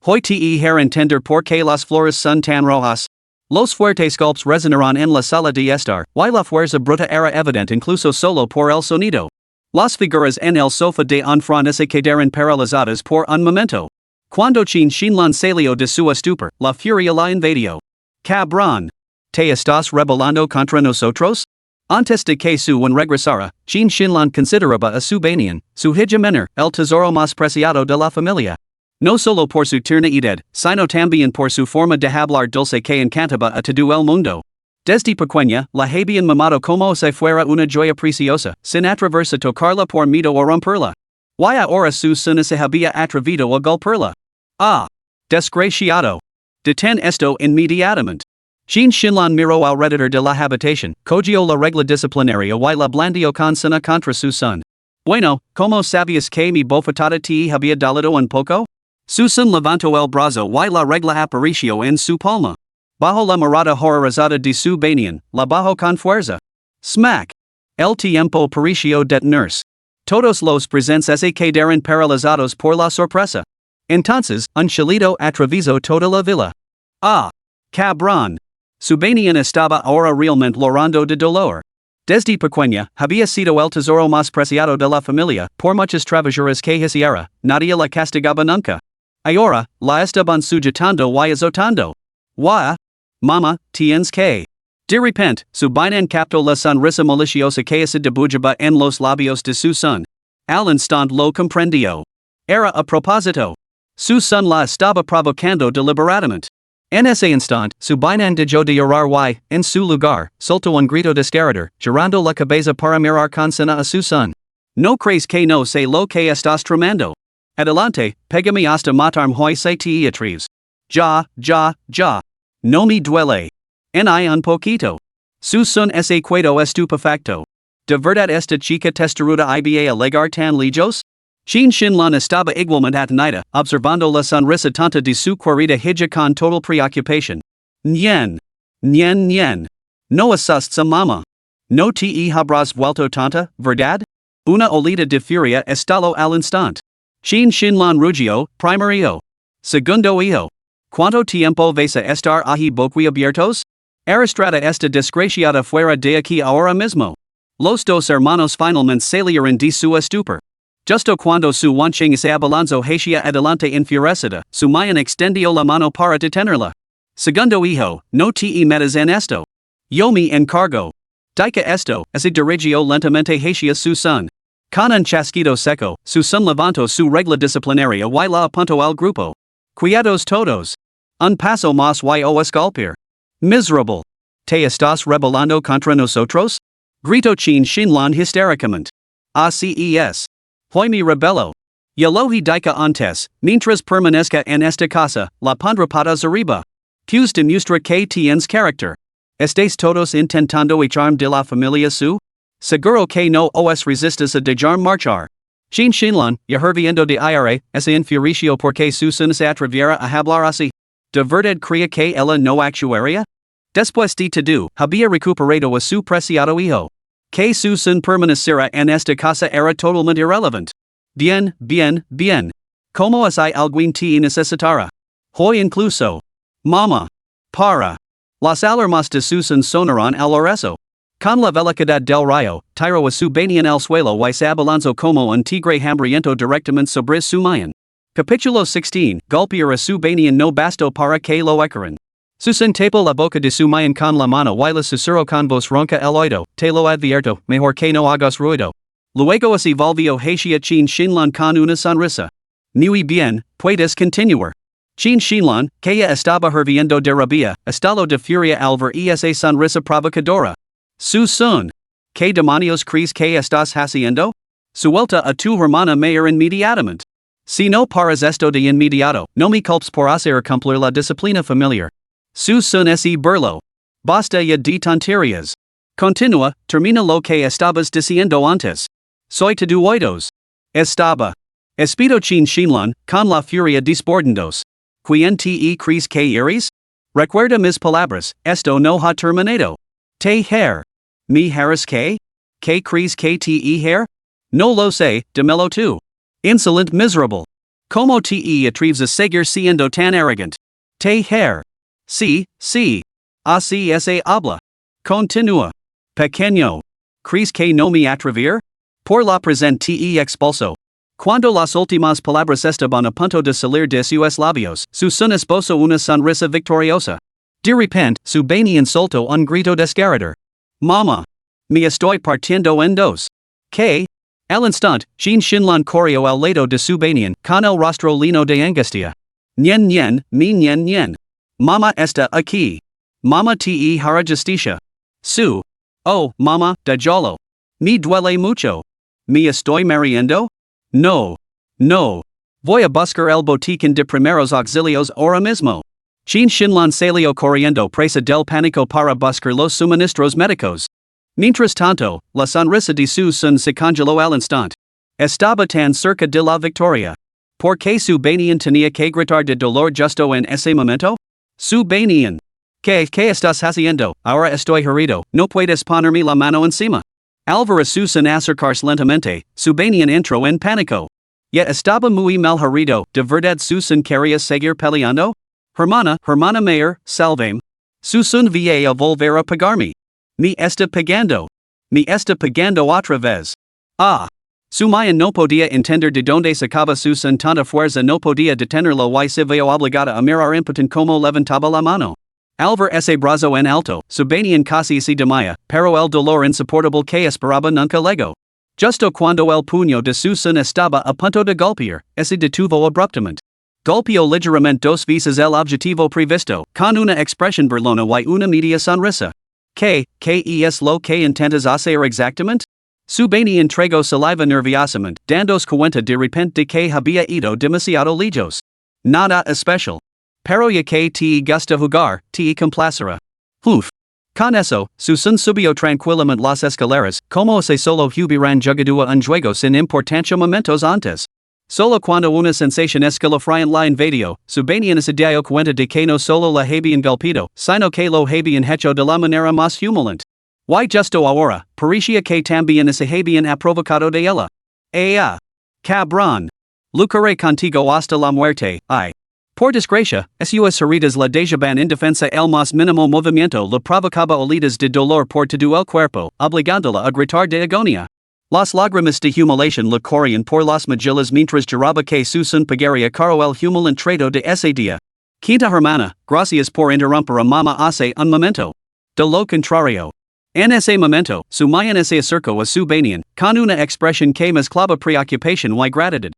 Hoy te haré entender por qué las flores son tan rojas. Los fuertes golpes resonaron en la sala de estar, y la fuerza bruta era evidente incluso solo por el sonido. Las figuras en el sofá de enfrente se quedaron paralizadas por un momento. Cuando Chin Shinlan salió de su estupor, la furia la invadió. Cabrón. ¿Te estás rebelando contra nosotros? Antes de que Suwon regresara, Chin Shinlan consideraba a su banyan, su hegemonía, el tesoro más preciado de la familia. No solo por su ternidad, sino también por su forma de hablar dulce que encantaba a todo el mundo. Desde pequeña, la habían mamado como si fuera una joya preciosa, sin atreverse a tocarla por miedo a romperla. Y ahora su son se había atrevido a golpearla. Ah, desgraciado. Detén esto inmediatamente. Chin Shinlan miró alrededor de la habitación, cogió la regla disciplinaria y la blandió con cena contra su son. Bueno, ¿cómo sabías que mi bofetada te había dolido un poco? Su son levantó el brazo y la regla apareció en su palma. Bajo la mirada horrorizada de su banyan, la bajó con fuerza. Smack. El tiempo pareció detenerse. Todos los presentes se quedaron paralizados por la sorpresa. Entonces, un chillido atravesó toda la villa. Ah, cabrón. Su banyan estaba ahora realmente llorando de dolor. Desde pequeña, había sido el tesoro más preciado de la familia, por muchas travesuras que hiciera, nadie la castigaba nunca. Ahora, la estaban sujetando y azotando. Mama, tienes que. De repente, su banyan captó la sonrisa maliciosa que se dibujaba en los labios de su son. Al instante lo comprendió. Era a propósito. Su son la estaba provocando deliberadamente. En ese instante, su banyan dejó de llorar y, en su lugar, soltó un grito desgarrador, girando la cabeza para mirar con cena a su son. No crees que no se lo que estás tramando. Adelante, pégame hasta matarme hoy se te atreves. Ya. No me duele. Ni un poquito. Su son ese cuedo estupefacto. De verdad esta chica testaruda iba a alegar tan lejos? Chin Shinlan estaba igualmente atenida, observando la sonrisa tonta de su querida hija con total preocupación. Nien. No asusts a mama. No te habrás vuelto tonta, verdad? Una olita de furia estalo al instante. Chin Shinlan rugió, primario. Segundo hijo. ¿Cuánto tiempo vas a estar ahí boquiabiertos? Aristrata esta desgraciada fuera de aquí ahora mismo. Los dos hermanos finalmente salieron de su estupor. Justo cuando su wanching se abalanzó hacia adelante enfurecida, su mayan extendió la mano para detenerla. Segundo hijo, no te metas en esto. Yo me encargo. Dica esto, se dirigió lentamente hacia su son. Con un chasquido seco, su son levantó su regla disciplinaria y la apuntó al grupo. Cuidados todos. Un paso más y o escalpir. Miserable. ¿Te estás rebelando contra nosotros? Grito Chin Shinlan histéricamente. Aces. Hoy me rebelo. Yalohi dica antes, mientras permanezca en esta casa, la pondré patas arriba. Pues demuestra que tienes carácter. ¿Estáis todos intentando echarme de la familia su? Seguro que no os resistes a dejarme marchar. Chin Shinlan, viendo de Ahora, ese enfuricio porque Susan se atreviera a hablar así. ¿De verdad creía que ella no actuaría? Después de todo, había recuperado a su preciado hijo. Que Susan permaneciera en esta casa era totalmente irrelevant. Bien. Como es hay alguien te necesitara. Hoy incluso. Mama. Para. Las alarmas de Susan sonaron al oreso. Con la velocidad del rayo, tiró a su baño en el suelo y se abalanzó como un tigre hambriento directamente sobre su mayan. Capítulo 16, golpear a su baño no bastó para que lo echaran. Susan tapó la boca de su mayan con la mano y le susurró con voz ronca el oído, te lo advierto, mejor que no hagas ruido. Luego se volvió hacia Chin Shinlan con una sonrisa. Muy bien, puedes continuar. Chin Shinlan, que ya estaba hirviendo de rabia, estalló de furia al ver esa sonrisa provocadora. Susan, ¿qué demonios crees que estás haciendo? Suelta a tu hermana mayor inmediatamente. Si no paras esto de inmediato, no me culpes por hacer cumplir la disciplina familiar. Susan ese burlo. Basta ya de tonterías. Continúa, termina lo que estabas diciendo antes. Soy todo oídos. Estaba. Espido Chin Shinlan, con la furia desbordandos. ¿Quién te crees que eres? Recuerda mis palabras, esto no ha terminado. Te hair. ¿Me harás qué? ¿Qué crees que te hair? No lo sé, dímelo tú. Insolent miserable. ¿Cómo te atreves a seguir siendo tan arrogant? Te hair. Sí. Así se habla. Continúa. Pequeño. ¿Crees que no me atrever? Por la presente te expulso. Cuando las últimas palabras estaban a punto de salir de sus labios, Susan esbozó una sonrisa victoriosa. De repente, su baño soltó un grito desgarrador. Mama. Me estoy partiendo en dos. ¿Qué? Al instante, Chin Shinlan corrió al lado de su baño, con el rostro lleno de angustia. Nien. Mama está aquí. Mama te hará justicia. Oh, mama, déjalo. Me duele mucho. ¿Me estoy muriendo? No. Voy a buscar el botiquín de primeros auxilios ahora mismo. Chin Shinlan salió corriendo presa del pánico para buscar los suministros médicos. Mientras tanto, la sonrisa de Susan se congeló al instante. Estaba tan cerca de la victoria. ¿Por qué su baño tenía que gritar de dolor justo en ese momento? Su baño. ¿Qué estás haciendo? Ahora estoy herido, no puedes ponerme la mano encima. Al ver a Susan acercarse lentamente, su baño entró en pánico. Ya estaba muy mal herido, ¿de verdad Susan quería seguir peleando? Hermana mayor, salvame. Susan va a volver a pegarme. Me está pegando otra vez. Su mayan no podía entender de dónde sacaba Susan tanta fuerza, no podía detenerlo y se vio obligada a mirar impotente como levantaba la mano. Al ver ese brazo en alto, su baño casi se desmaya, pero el dolor insoportable que esperaba nunca llegó. Justo cuando el puño de Susan estaba a punto de golpear, se detuvo abruptamente. Golpeó ligeramente dos veces el objetivo previsto, con una expresión burlona y una media sonrisa. ¿Qué es lo que intentas hacer exactamente? Su bani entrego saliva nerviosamente, dandos cuenta de repente de que había ido demasiado lejos. Nada especial. Pero ya que te gusta jugar, te complacerá. Uf. Con eso, Susan subió tranquilamente las escaleras, como se solo hubieran jugado un juego sin importancia momentos antes. Solo cuando una sensación escalofriante la invadió, su banian se dio cuenta de que no solo la habían golpeado, sino que lo habían hecho de la manera más humillante. Y justo ahora, parecía que también se habían provocado de ella. Cabrón. Lucharé contigo hasta la muerte, ay. Por desgracia, esas heridas la dejaban en defensa el más mínimo movimiento le provocaba olidas de dolor por todo el cuerpo, obligándola a gritar de agonía. Las lágrimas de humillación le corrían por las mejillas mientras lloraba que Susan pagaría caro el humillante trato de ese día. Quinta hermana, gracias por interrumpir a mamá hace un momento. De lo contrario. En ese momento, su mayan se acercó a su banian, con una expresión que mezclaba preocupación y gratitud.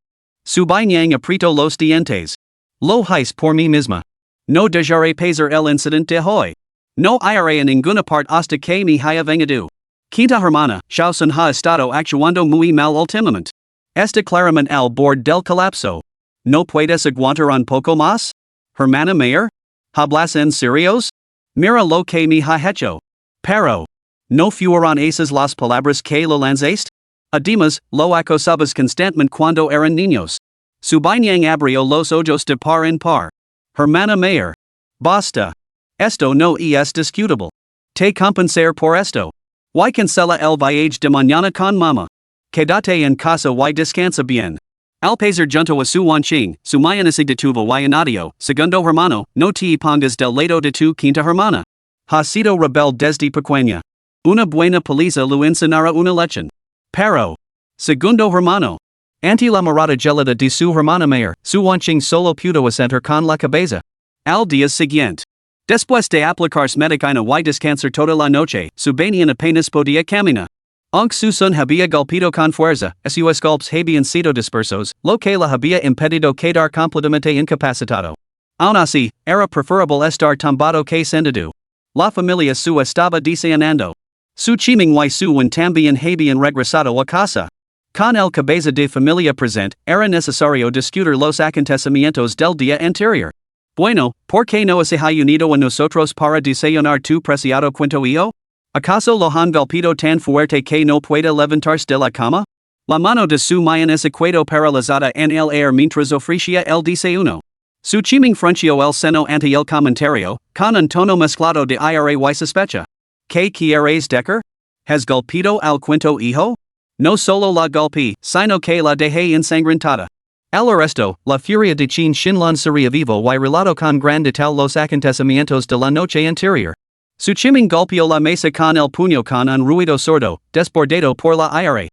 Su bañang apretó los dientes. Lo hice por mí misma. No dejaré pasar el incidente de hoy. No iré a ninguna parte hasta que me haya vengado. Quinta hermana, Shausen ha estado actuando muy mal últimamente. Está claramente al borde del colapso. ¿No puedes aguantar un poco más? Hermana mayor? ¿Hablas en serios? Mira lo que me ha hecho. Pero. ¿No fueron esas las palabras que le lanzaste? Además, lo acosabas constantemente cuando eran niños. Su bañang abrió los ojos de par en par. Hermana mayor. Basta. Esto no es discutible. Te compensar por esto. Y cancela el viaje de mañana con mamá. Quédate en casa y descansa bien. Al pasar junto a su wanching, su mañana se detuvo y añadió, segundo hermano, no te pongas del lado de tu quinta hermana. Ha sido rebel desde pequeña. Una buena paliza lo enseñará una lección. Pero. Segundo hermano. Ante la mirada gelada de su hermana mayor, su wanching solo pudo asentir con la cabeza. Al día siguiente. Después de aplicarse medicina y descansar toda la noche, su banian apenas podía caminar. Aunque Susan había golpeado con fuerza, esos golpes habían sido dispersos, lo que la había impedido quedar completamente incapacitado. Aún así, era preferible estar tumbado que sentado. La familia su estaba deseando. Su chiming y su wen también habían regresado a casa. Con el cabeza de familia presente, era necesario discutir los acontecimientos del día anterior. Bueno, ¿por qué no se ha unido a nosotros para desayunar tu preciado quinto hijo? ¿Acaso lo han golpeado tan fuerte que no puede levantarse de la cama? La mano de su mayan se quedó paralizada en el aire mientras ofrecía el desayuno. Su chiming frunció el seno ante el comentario, con un tono mezclado de ira y sospecha. ¿Qué quieres decir? ¿Has golpeado al quinto hijo? No solo la golpeé, sino que la dejé ensangrentada. Al resto, la furia de Chin Shinlan sería vivo y relato con gran detalle los acontecimientos de la noche anterior. Su chiming golpeó la mesa con el puño con un ruido sordo, desbordado por la aire.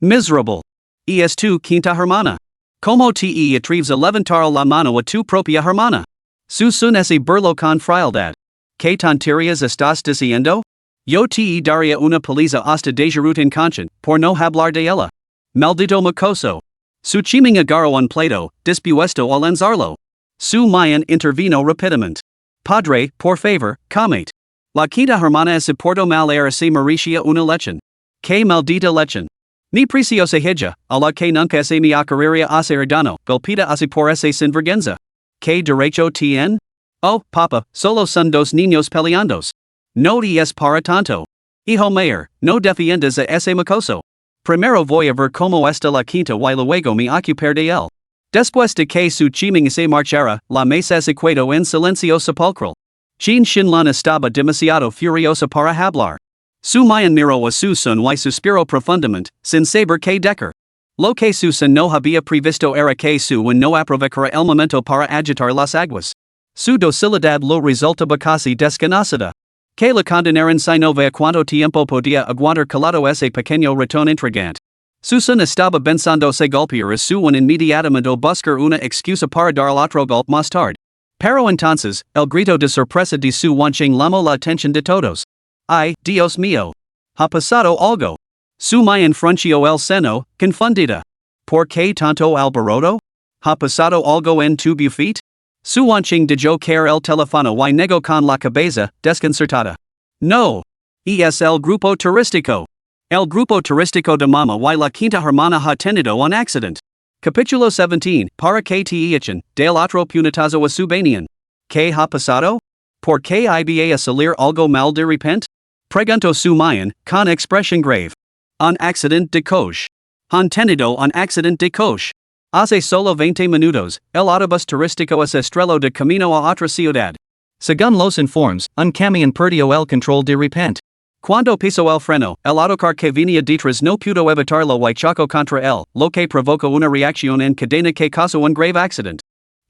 Miserable. Es tu quinta hermana. ¿Cómo te atreves a levantar la mano a tu propia hermana? Susun ese burlo con frialdad. ¿Qué tonterías estás diciendo? Yo te daría una paliza hasta dejarut inconscient, por no hablar de ella. Maldito mocoso. Su chiming agarró un plato, dispuesto a lanzarlo. Su mayan intervino rápidamente. Padre, por favor, comete. La quinta hermana se portó mal se merecía una lección. Que maldita lección. Ni preciosa hija, a la que nunca se me ocurriría hacer daño, golpeada así por ese sinvergüenza. ¿Qué derecho tiene? Oh, papa, solo son dos niños peleandos. No es para tanto. Hijo mayor, no defiendas a ese mocoso. Primero voy a ver cómo está la quinta y luego me ocupar de él. Después de que su chiming se marchara, la mesa se quedó en silencio sepulcral. Chin Shinlan estaba demasiado furiosa para hablar. Su mayan miró a Susan y suspiró profundamente, sin saber qué decir. Lo que Susan no había previsto era que su no aprovecharía el momento para agitar las aguas. Su docilidad lo resultaba casi desconocida. Que la condenaron si no veía cuánto tiempo podía aguantar calado ese pequeño ratón intrigante. Susan estaba pensando se golpear a su inmediatamente o buscar una excusa para dar otro golpe más tarde. Pero entonces, el grito de sorpresa de su wanching llamó la atención de todos. ¡Ay, Dios mío! Ha pasado algo. Su mayan frunció el seno, confundida. ¿Por qué tanto alboroto? ¿Ha pasado algo en tu buffet? Su wanching dejó caer el teléfono y negó con la cabeza, desconcertada. No. Es el grupo turístico. El grupo turístico de Mama y la quinta hermana ha tenido un accident. Capítulo 17, para que te echen, del otro punetazo a su banian. ¿Qué ha pasado? ¿Por qué iba a salir algo mal de repente? Preguntó su mayan, con expresión grave. Un accident de coche. Han tenido un accident de coche. Hace solo 20 minutos, el autobús turístico es estrelló de camino a otra ciudad. Según los informes, un camión perdió el control de repente. Cuando pisó el freno, el autocar que venía detrás no pudo evitarlo y chocó contra él, lo que provocó una reacción en cadena que causó un grave accident.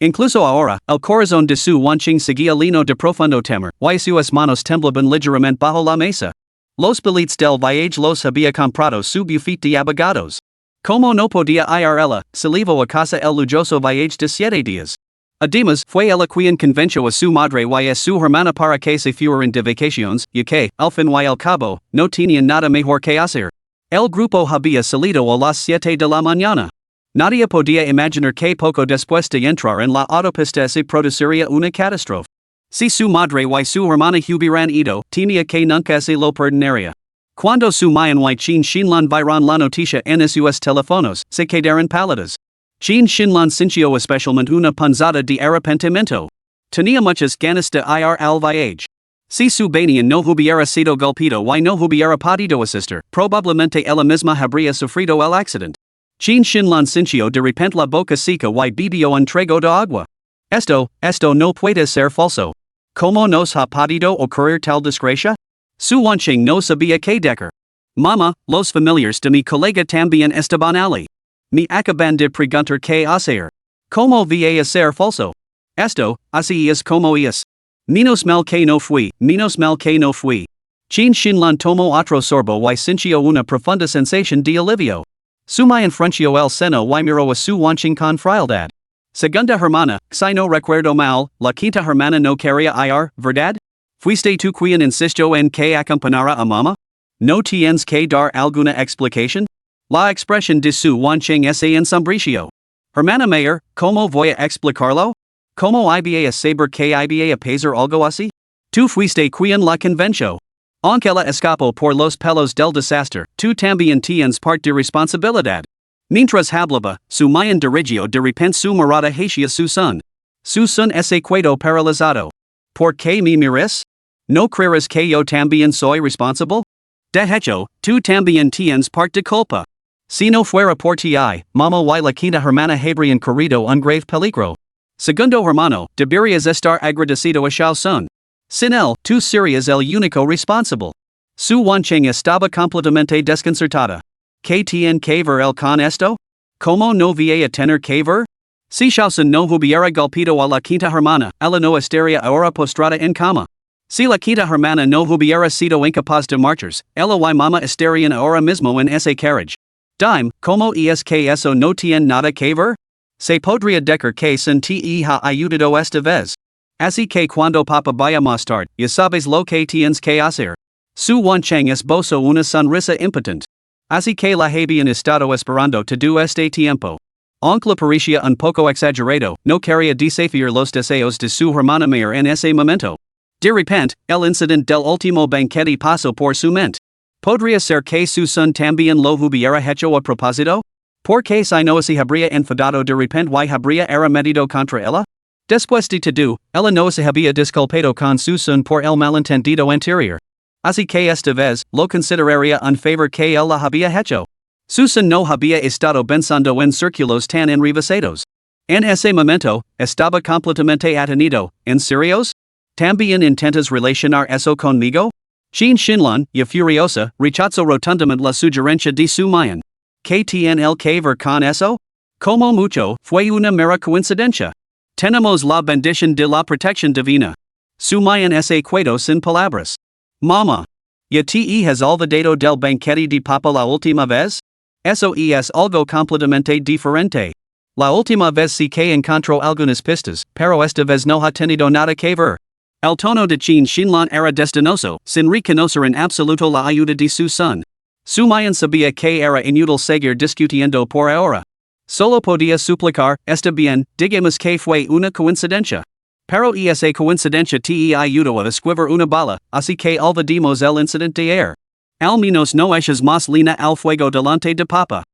Incluso ahora, el corazón de su Wanqing seguía lleno de profundo temor, y sus manos temblaban ligeramente bajo la mesa. Los billetes del viaje los había comprado su bufete de abogados. Como no podía ir ella, se llevó a casa el lujoso viaje de 7 días. Además, fue ella quien convenció a su madre y a su hermana para que se fueran de vacaciones, y que, al fin y al cabo, no tenían nada mejor que hacer. El grupo había salido a las 7 de la mañana. Nadie podía imaginar que poco después de entrar en la autopista se produciría una catástrofe. Si su madre y su hermana hubieran ido, temía que nunca se lo perdonaría. Cuando su mayan y Chin Shinlan vieron la noticia en sus teléfonos, se quedaron pálidas. Chin Shinlan sintió especialmente una punzada de arrepentimiento. Tenía muchas ganas de ir al viaje. Si su banian no hubiera sido golpeado y no hubiera podido asistir, probablemente ella misma habría sufrido el accidente. Chin Shinlan sintió de repente la boca seca y bebió un trago de agua. Esto no puede ser falso. ¿Cómo nos ha podido ocurrir tal desgracia? Su Wanqing no sabía qué decir. Mama, los familiares de mi colega también estaban allí. Me acaban de preguntar qué hacer. ¿Cómo voy a ser falso? Esto, así es como es. Menos mal que no fui. Chin Shinlan tomó otro sorbo y sintió una profunda sensación de alivio. Su mayan frunció el seno y miró a su Wanqing con frialdad. Segunda hermana, si no recuerdo mal, la quinta hermana no quería ir, ¿verdad? ¿Fuiste tú quien insistió en que acompañara a mama? ¿No tienes que dar alguna explicación? La expresión de su Wanqing es ensombreció. Hermana mayor, ¿cómo voy a explicarlo? ¿Cómo iba a saber que iba a pasar algo así? Tú fuiste quien la convenció. Aunque la escapó por los pelos del desastre, tú también tienes parte de responsabilidad. Mientras hablaba, su mayan dirigió de repente su mirada hacia su son. Su son se quedó paralizado. ¿Por qué me miras? ¿No creerás que yo también soy responsable? De hecho, tú también tienes parte de culpa. Si no fuera por ti, mama y la quinta hermana habrían corrido un grave peligro. Segundo hermano, deberías estar agradecido a Xiao Sun. Sin él, tú serías el único responsable. Su Wanqing estaba completamente desconcertada. ¿Qué tiene que ver el con esto? ¿Cómo no voy a tener que ver? Si Xiao Sun no hubiera golpeado a la quinta hermana, ella no estaría ahora postrada en cama. Si la quinta hermana no hubiera sido incapaz de marchar, ella y mama estarían ahora mismo en ese carriage. Dime, ¿cómo es que eso no tiene nada que ver? Se podría decir que Sun te ha ayudado esta vez. Así que cuando papa vaya más tarde, ya sabes lo que tienes que hacer. Su Wanqing esbozó una sonrisa impotente. Así que la habían estado esperando todo este tiempo. Aunque le parecía un poco exagerado, no quería desafiar los deseos de su hermana mayor en ese momento. De repente, el incidente del último banquete pasó por su mente. ¿Podría ser que su son también lo hubiera hecho a propósito? Porque si no se habría enfadado de repente y habría arremetido contra ella? Después de todo, ella no se había disculpado con su son por el malentendido anterior. Así que esta vez, lo consideraría un favor que él la había hecho. Su son no había estado pensando en círculos tan enrevesados. En ese momento, estaba completamente atenido. ¿En serios? ¿También intentas relacionar eso conmigo? Chin Shinlan, ya furiosa, rechazó rotundamente la sugerencia de su mayan. ¿Qué tiene el que ver con eso? Como mucho, fue una mera coincidencia. Tenemos la bendición de la protección divina. Su mayan se quedó sin palabras. Mama. ¿Ya te has olvidado del banquete de papa la última vez? Eso es algo completamente diferente. La última vez sí que encontró algunas pistas, pero esta vez no ha tenido nada que ver. El tono de Chin Shinlan era destinoso, sin reconocer en absoluto la ayuda de su son. Su mayan sabía que era inútil seguir discutiendo por ahora. Solo podía suplicar, está bien, digamos que fue una coincidencia. Pero esa coincidencia te ayudó a esquivar una bala, así que olvidemos el incidente de ayer. Al menos no echas más lina al fuego delante de papa.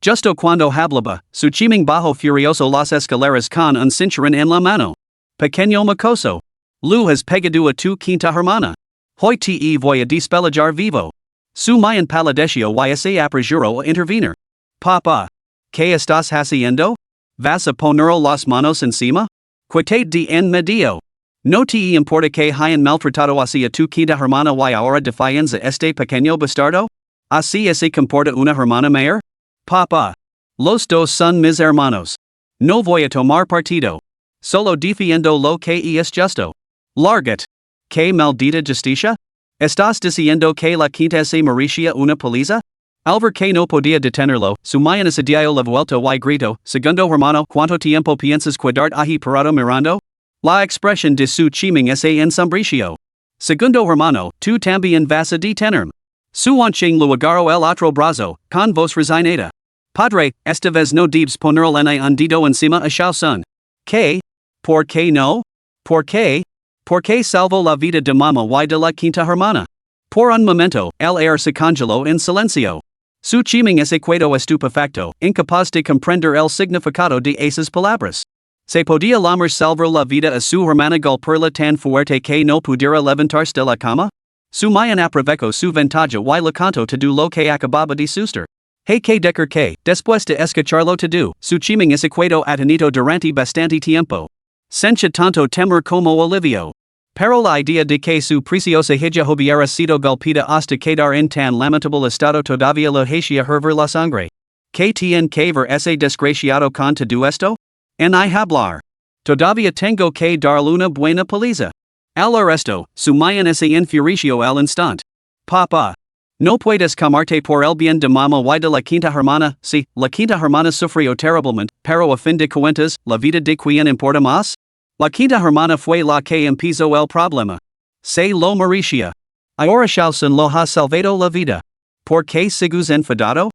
Justo cuando hablaba, su chiming bajo furioso las escaleras con un cinturón en la mano. Pequeño mocoso. Lu has pegado a tu quinta hermana. Hoy te voy a despellejar vivo. Su mayan paladecio y ese aperjuro a intervenir. Papa. ¿Qué estás haciendo? ¿Vas a poner las manos encima? Quítate de en medio. No te importa que hayan maltratado hacia tu quinta hermana y ahora defienza este pequeño bastardo? ¿Así se comporta una hermana mayor? Papa. Los dos son mis hermanos. No voy a tomar partido. Solo defiendo lo que es justo. Largat. ¿Qué maldita justicia? ¿Estás diciendo que la quinta se merecía una paliza? Al ver que no podía detenerlo, su mañana se dio la vuelta y gritó, segundo hermano, ¿cuánto tiempo piensas quedarte ahí parado mirando? La expresión de su chiming es ensombricio. Segundo hermano, tú también vas a detenerme. Su anching lo agarró el otro brazo, con voz resignada. Padre, esta vez no debes poner el hundido encima a Xiao Sun. ¿Qué? ¿Por qué no? ¿Por qué? Porque salvo la vida de mamá y de la quinta hermana. Por un momento, el aire se congeló en silencio. Su chiming se quedó estupefacto, incapaz de comprender el significado de esas palabras. Se podía lamer salvar la vida a su hermana golpearla tan fuerte que no pudiera levantarse de la cama? Su mayan aprovechó su ventaja y le contó todo lo que acababa de suceder. Hey que decker que, después de escucharlo todo, su chiming se quedó atenido durante bastante tiempo. Sencha tanto temor como alivio. Pero la idea de que su preciosa hija hubiera sido golpeada hasta quedar en tan lamentable estado todavía lo hacía hervir la sangre. ¿Qué tiene que ver ese desgraciado con todo esto? En hablar. Todavía tengo que darle una buena paliza. Al arresto, su mayan se enfureció al instante. Papa. No puedes comarte por el bien de mamá y de la quinta hermana, si, la quinta hermana sufrió terriblemente, pero a fin de cuentas, la vida de quien importa más? La quinta hermana fue la que empezó el problema. Se lo merecía. Ahora Xiao Sun lo ha salvado la vida. ¿Por qué sigues enfadado?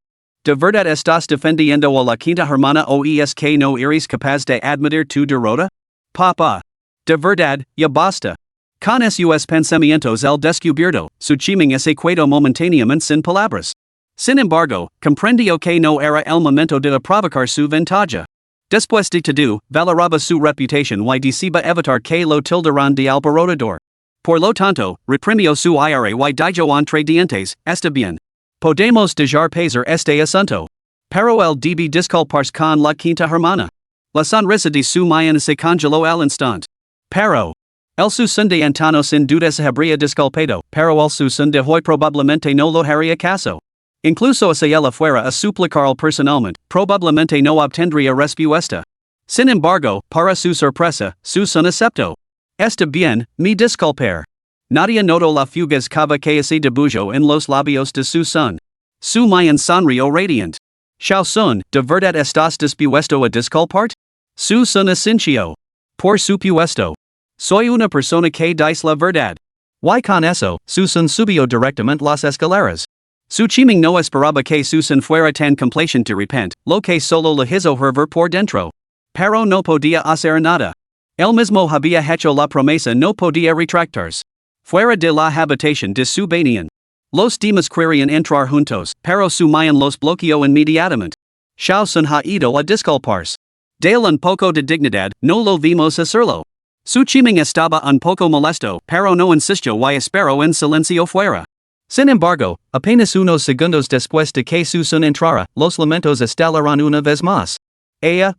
¿De verdad estás defendiendo a la quinta hermana o es que no eres capaz de admitir tu derrota? Papa. De verdad, ya basta. Con esos pensamientos el descubierto, su chiming se quedó momentáneamente sin palabras. Sin embargo, comprendió que no era el momento de provocar su ventaja. Después de todo, valoraba su reputación y deseaba evitar que lo tildaran de alborotador. Por lo tanto, reprimió su ira y dijo entre dientes, está bien. Podemos dejar pasar este asunto. Pero él debe disculparse con la quinta hermana. La sonrisa de su mayan se congeló al instante. Pero. El Susan de Antano sin duda se habría disculpado, pero el Susan de hoy probablemente no lo haría caso. Incluso si ella fuera a suplicarlo personalmente, probablemente no obtendría respuesta. Sin embargo, para su sorpresa, Susan aceptó. Está bien, me disculpar. Nadie notó la fugaz cava que se dibujó en los labios de Susan. Su mayan sonrió radiante. Xiao Sun, ¿de verdad estás dispuesto a disculparte? Susan asintió. Por supuesto. Soy una persona que dice la verdad. Y con eso, Susan subió directamente las escaleras. Su chiming no esperaba que Susan fuera tan complaciente de repente, lo que solo le hizo hervir por dentro. Pero no podía hacer nada. Él mismo había hecho la promesa, no podía retractarse. Fuera de la habitación de su venían. Los demás querían entrar juntos, pero su mayan los bloqueó inmediatamente. Xiao Sun ha ido a disculparse. Dale un poco de dignidad, no lo vimos hacerlo. Su chiming estaba un poco molesto, pero no insistió y esperó en silencio fuera. Sin embargo, apenas unos segundos después de que Susan entrara, los lamentos estallaron una vez más.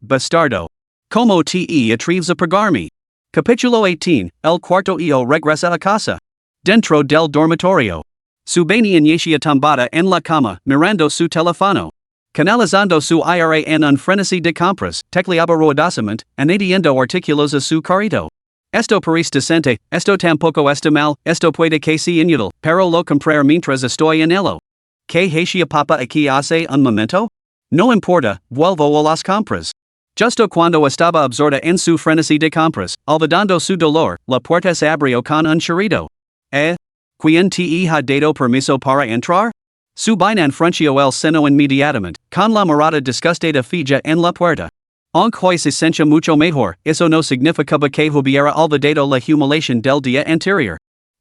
Bastardo. ¿Cómo te atreves a pegarme? Capítulo 18, el cuarto regresa a casa. Dentro del dormitorio. Su venían yeshia tumbada en la cama, mirando su teléfono. Canalizando su ira en un frenesí de compras, tecleaba ruidosamente, añadiendo artículos a su carrito. Esto parece decente, esto tampoco está mal, esto puede que sea inútil, pero lo comprar mientras estoy en ello. ¿Qué hacía papa aquí hace un momento? No importa, vuelvo a las compras. Justo cuando estaba absorta en su frenesí de compras, olvidando su dolor, la puerta se abrió con un chirrido. ¿Quién te ha dado permiso para entrar? Su bainan frunció el seno inmediatamente, con la mirada disgustada fija en la puerta. Aunque hoy se sentía mucho mejor, eso no significaba que hubiera olvidado la humiliación del día anterior.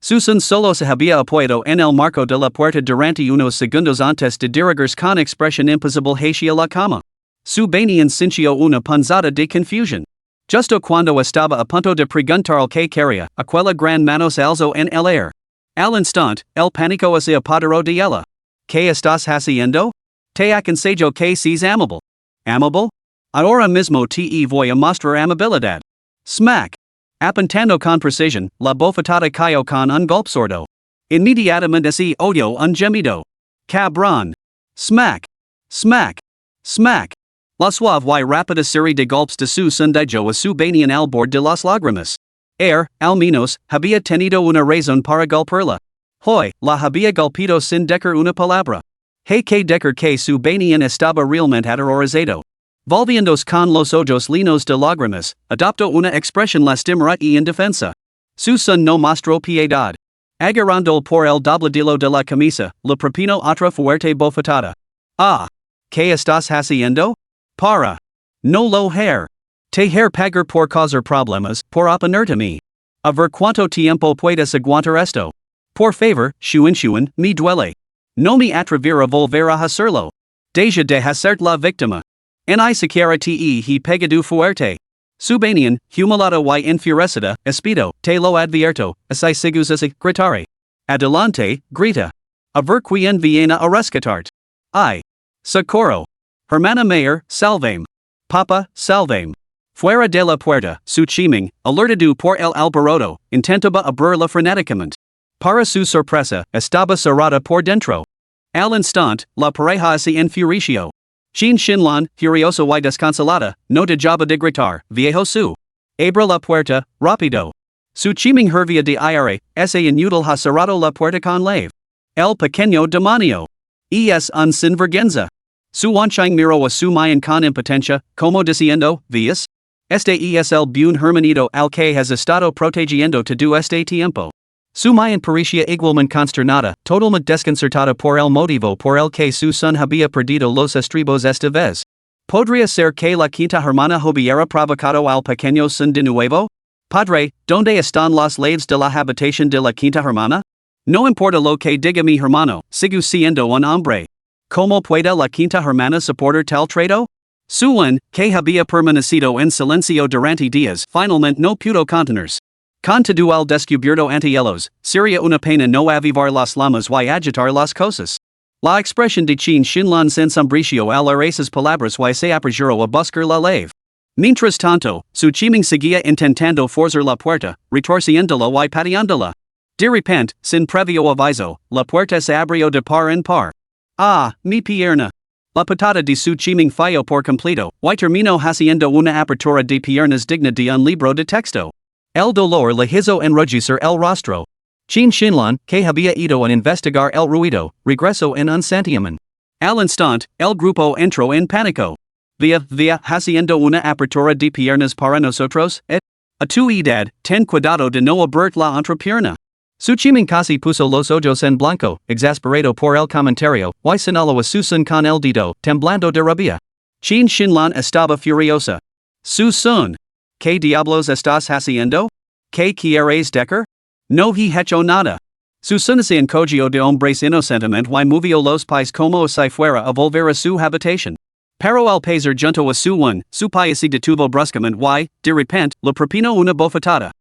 Susan solo se había apoyado en el marco de la puerta durante unos segundos antes de dirigirse con expresión imposible hacia la cama. Su Banian sintió una punzada de confusión. Justo cuando estaba a punto de preguntar al que quería, aquella gran manos alzó en el aire. Al instante, el pánico se apoderó de ella. ¿Qué estás haciendo? Te aconsejo que seas amable. ¿Amable? Ahora mismo te voy a mostrar amabilidad. Smack. Apuntando con precisión, la bofetada cayó con un golpe sordo. Inmediatamente se oyó un gemido. Cabrón. Smack. Smack. Smack. La suave y rápida serie de golpes de su sundijo a su Banian al borde de las lágrimas. Al menos, había tenido una razón para golpearla. Hoy, la había golpeado sin decir una palabra. Hay que decir que su Banian estaba realmente aterrorizado. Volviéndose con los ojos llenos de lágrimas, adoptó una expresión lastimera y indefensa. Su son no mostró piedad. Agarrando por el dobladillo de la camisa, le propinó otra fuerte bofetada. Ah. ¿Qué estás haciendo? Para. No lo hair. Te hair pagar por causar problemas, por oponerte mí. A ver cuánto tiempo puedes aguantar esto. Por favor, shuen, me duele. No me atrever a volver a hacerlo. Deja de hacer la víctima. Ni siquiera te he pegado fuerte. Su Banian, humilada y enfurecida, espido, te lo advierto, así sigus a gritare. Adelante, grita. A ver quien viene a rescatarte. Ay. Socorro. Hermana Mayor, salvame. Papa, salvame. Fuera de la puerta, su chiming, alertado por el alboroto, intentaba abrirla frenéticamente. Para su sorpresa, estaba cerrada por dentro. Al instante, la pareja se enfureció. Chin Shinlan, furioso y desconsolada, no dejaba de gritar, viejo su. Abra la puerta, rápido. Su chiming hervía de aire, ese inútil ha cerrado la puerta con lave. El pequeño demonio. Es un sinvergüenza. Su Wanchang miró a su mayan con impotencia, como diciendo, ¿ves? Este es el buen hermanito al que has estado protegiendo todo este tiempo. Su mayan parecía igualmente consternada, totalmente desconcertada por el motivo por el que su son había perdido los estribos esta vez. ¿Podría ser que la quinta hermana hubiera provocado al pequeño son de nuevo? Padre, ¿dónde están las llaves de la habitación de la quinta hermana? No importa lo que diga mi hermano, sigo siendo un hombre. ¿Cómo puede la quinta hermana soportar tal trato? Su que había permanecido en silencio durante días, finalmente no pudo contenerse. Con todo el descubierto ante ellos, sería una pena no avivar las llamas y agitar las cosas. La expresión de Chin Shinlan se ensombrició al oír esas palabras y se apresuró a buscar la llave. Mientras tanto, su chiming seguía intentando forzar la puerta, retorciéndola y pateándola. De repente, sin previo aviso, la puerta se abrió de par en par. Ah, mi pierna. La patada de su chiming falló por completo, y terminó haciendo una apertura de piernas digna de un libro de texto. El dolor le hizo enrojecer el rostro. Chin Shinlan, que había ido a investigar el ruido, regresó en un santiamén. Al instante, el grupo entró en pánico. Via, haciendo una apertura de piernas para nosotros, a tu edad, ten cuidado de no abrir la entrepierna. Su chiming casi puso los ojos en blanco, exasperado por el comentario, y señaló a Susan con el dedo, temblando de rabia. Chin Shinlan estaba furiosa. Susan. ¿Qué diablos estás haciendo? ¿Qué quieres decir? No he hecho nada. Susan se encogió de hombres inocentemente y movió los pies como si fuera a volver a su habitación. Pero al pasar junto a su pie se detuvo bruscamente y, de repente, le propinó una bofetada.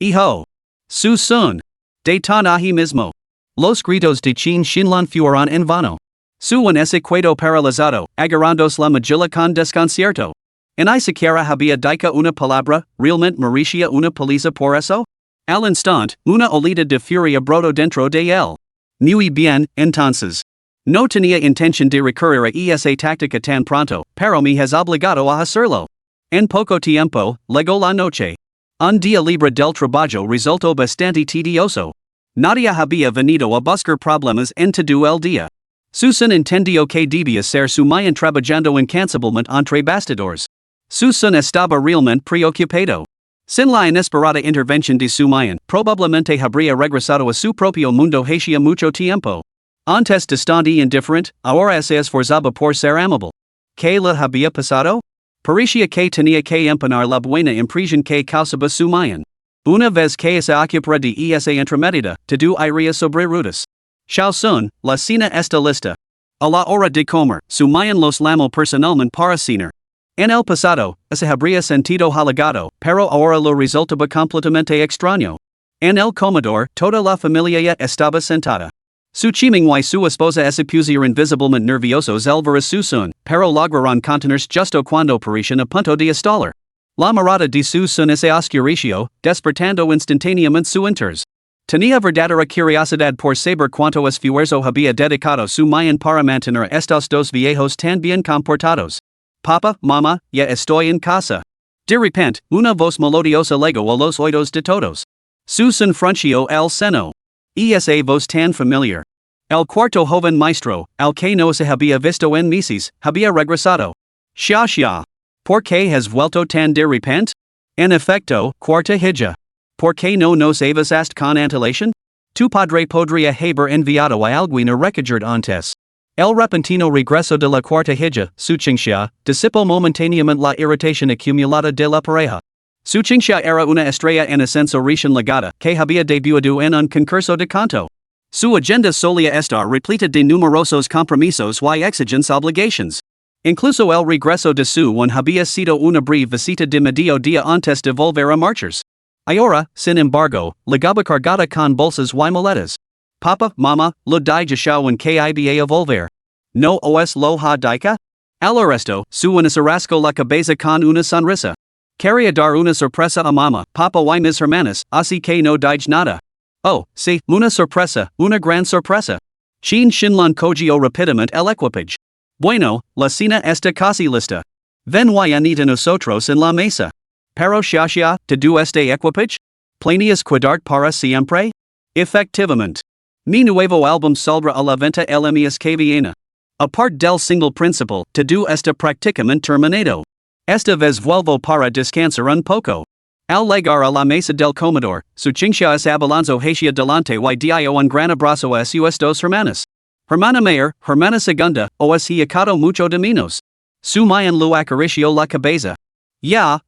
Hijo. Susan. De tan ahí mismo. Los gritos de Chin Shinlan fueron en vano. Suan se quedó paralizado, agarrándose la mejilla con desconcierto. Ni siquiera había dicho una palabra, realmente merecía una paliza por eso? Al instante, una olida de furia brotó dentro de él. Muy bien, entonces. No tenía intención de recurrir a esa táctica tan pronto, pero me has obligado a hacerlo. En poco tiempo, llegó la noche. Un día libre del trabajo resultó bastante tedioso. Nadie había venido a buscar problemas en todo el día. Susan entendió que debía ser su mayan trabajando incansablemente entre bastidores. Susan estaba realmente preocupado. Sin la inesperada intervención de su mayan, probablemente habría regresado a su propio mundo hacía mucho tiempo. Antes de estar indiferente, ahora se esforzaba por ser amable. ¿Qué le había pasado? Parecía que tenía que empeñar la buena impresión que causaba su mayan. Una vez que se ocupara de esa entremetida, te do iría sobre rutas. Xiao Sun, la cena esta lista. A la hora de comer, su mayan los lamo personalmente para cenar. En el pasado, se habría sentido halagado, pero ahora lo resultaba completamente extraño. En el comedor, toda la familia ya estaba sentada. Su chiming y su esposa se pusieron visiblemente nerviosos el ver a su son, pero lograron contenerse justo cuando parecían a punto de estallar. La mirada de su son se oscureció, despertando instantáneamente su interés. Tenía verdadera curiosidad por saber cuánto esfuerzo había dedicado su mayan para mantener estos dos viejos tan bien comportados. Papa, mamá, ya estoy en casa. De repente, una voz melodiosa llegó a los oídos de todos. Su son frunció el seno. Esa voz tan familiar. El cuarto joven maestro, al que no se había visto en meses, había regresado. Xia. ¿Por qué has vuelto tan de repente? En efecto, cuarta hija. ¿Por qué no nos avisaste con antelación? Tu padre podría haber enviado a alguien a recoger antes. El repentino regreso de la cuarta hija, su Qingxia, disipó momentáneamente la irritación acumulada de la pareja. Su Qingxia era una estrella en ascenso recién legada, que había debuado en un concurso de canto. Su agenda solía estar repleta de numerosos compromisos y exigentes obligations. Incluso el regreso de su había sido una breve visita de medio día antes de volver a marchas. Ahora, sin embargo, llegaba cargada con bolsas y maletas. Papa, mamá, lo di en que iba a volver. ¿No os lo ha dicho? Al resto, su se rascó la cabeza con una sonrisa. Quería dar una sorpresa a mamá, papa y mis hermanas, así que no dije nada. Oh, sí, una sorpresa, una gran sorpresa. Chin Shinlan cogió rápidamente el equipage. Bueno, la cena está casi lista. Ven y anita nosotros en la mesa. Pero Xia, te do este equipage? ¿Planeas quedarte para siempre? Efectivamente. Mi nuevo álbum saldrá a la venta el mes que viene. Aparte del single principal, te do está prácticamente terminado. Esta vez vuelvo para descansar un poco. Al llegar a la mesa del comedor, su Qingxia es abalanzo hacia delante y dio un gran abrazo a sus dos hermanas. Hermana mayor, hermana segunda, os he echado mucho de menos. Su mayan lo acarició la cabeza. Ya.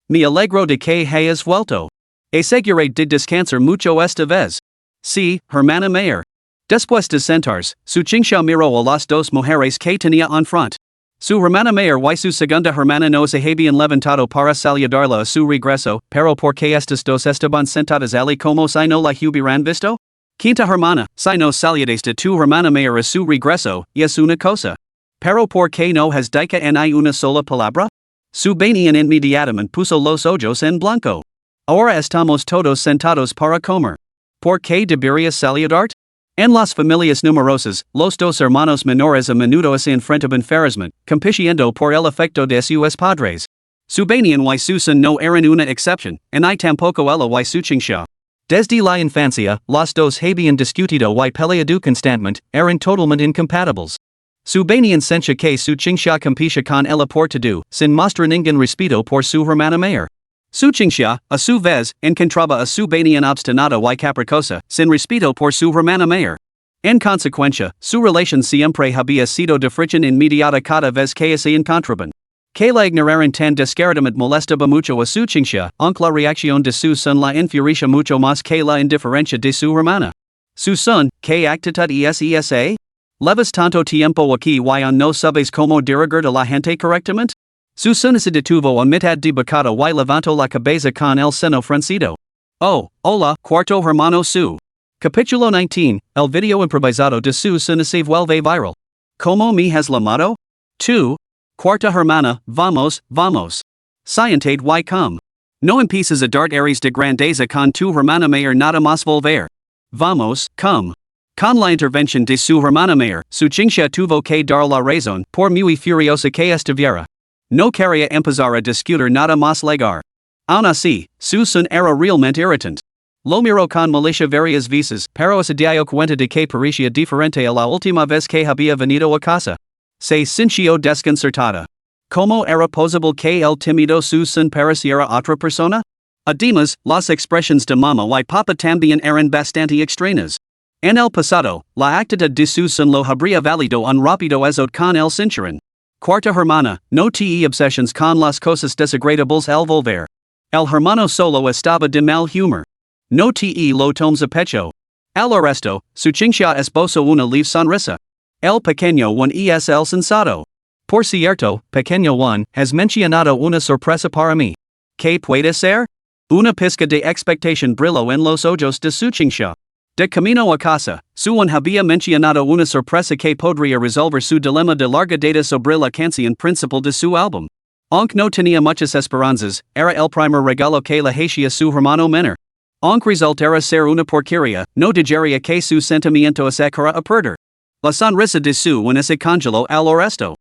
Me alegro de que hayas vuelto. Aseguré de descansar mucho esta vez. Sí, hermana mayor. Después de sentarse, su Qingxia miró a las dos mujeres que tenía en front. Su hermana mayor y su segunda hermana no se habían levantado para saludarla a su regreso, pero ¿por qué estas dos estaban sentadas allí como si no la hubieran visto? Quinta hermana, si no saludaste de tu hermana mayor a su regreso, y es una cosa. Pero ¿por qué no has dicho en una sola palabra? Su venían inmediatamente puso los ojos en blanco. Ahora estamos todos sentados para comer. ¿Por qué deberías saludarte? En las familias numerosas, los dos hermanos menores a menudo se enfrentaban ferozmente, compitiendo por el afecto de sus padres. Su venían y su son no eran una excepción, y tampoco ella y su Qingxia. Desde la infancia, los dos habían discutido y peleado constantemente, eran totalmente incompatibles. Su venían sentia que su Qingxia competía con ella por todo, sin mostrar ningún respeto por su hermana mayor. Su Qingxia, a su vez, encontraba a su venían obstinado y caprichosa, sin respeto por su hermana mayor. En consecuencia, su relación siempre había sido de fricción inmediata cada vez que se encontraban. Que la ignoraran tan descaradamente molestaba mucho a su Qingxia, aunque la reacción de su son la enfurecia mucho más que la indiferencia de su hermana. Su son, ¿qué actitud esa? ¿Llevas tanto tiempo aquí y no sabes cómo dirigir a la gente correctamente? Su son se detuvo a mitad de bocado y levantó la cabeza con el seno fruncido. Oh, hola, cuarto hermano su. Capítulo 19, el video improvisado de su son se vuelve viral. ¿Cómo me has llamado? Tú. Cuarta hermana, vamos. Siéntate y come. No empieces a dar aires de grandeza con tu hermana mayor nada más volver. Vamos, come. Con la intervención de su hermana mayor, su Qingxia tuvo que dar la razón, por muy furiosa que estuviera. No quería empezar a discutir nada más legar. Aún así, su son era realmente irritante. Lo miró con malicia varias veces, pero se dio cuenta de que parecía diferente a la última vez que había venido a casa. Se sintió desconcertada. ¿Cómo era posible que el tímido su son pareciera otra persona? Además, las expresiones de mamá y papa también eran bastante extrañas. En el pasado, la actitud de su son lo habría valido un rápido azote con el cinturón. Cuarta hermana, no te obsesiones con las cosas desagradables al volver. El hermano solo estaba de mal humor. No te lo tomes a pecho. Al resto, su chincha esposo una leve sonrisa. El pequeño Juan es el sensato. Por cierto, pequeño Juan, has mencionado una sorpresa para mí. ¿Qué puede ser? Una pizca de expectación brilló en los ojos de su chincha. De camino a casa, su Juan había mencionado una sorpresa que podría resolver su dilema de larga data sobre la canción principal de su álbum. Aunque no tenía muchas esperanzas, era el primer regalo que le hacía su hermano menor. Aunque resultara ser una porquería, no dejaría que su sentimiento se cara a perder. La sonrisa de su Juan se congeló al resto.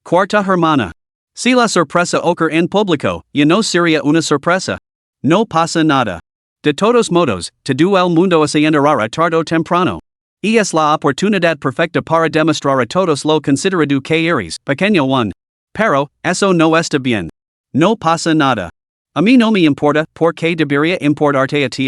Cuarta hermana. Si la sorpresa ocurre en público, ya no sería una sorpresa. No pasa nada. De todos modos, todo el mundo se enterará tarde o temprano. Y es la oportunidad perfecta para demostrar a todos lo considerado que eres, pequeño Juan. Pero, eso no está bien. No pasa nada. A mí no me importa, ¿por qué debería importarte a ti?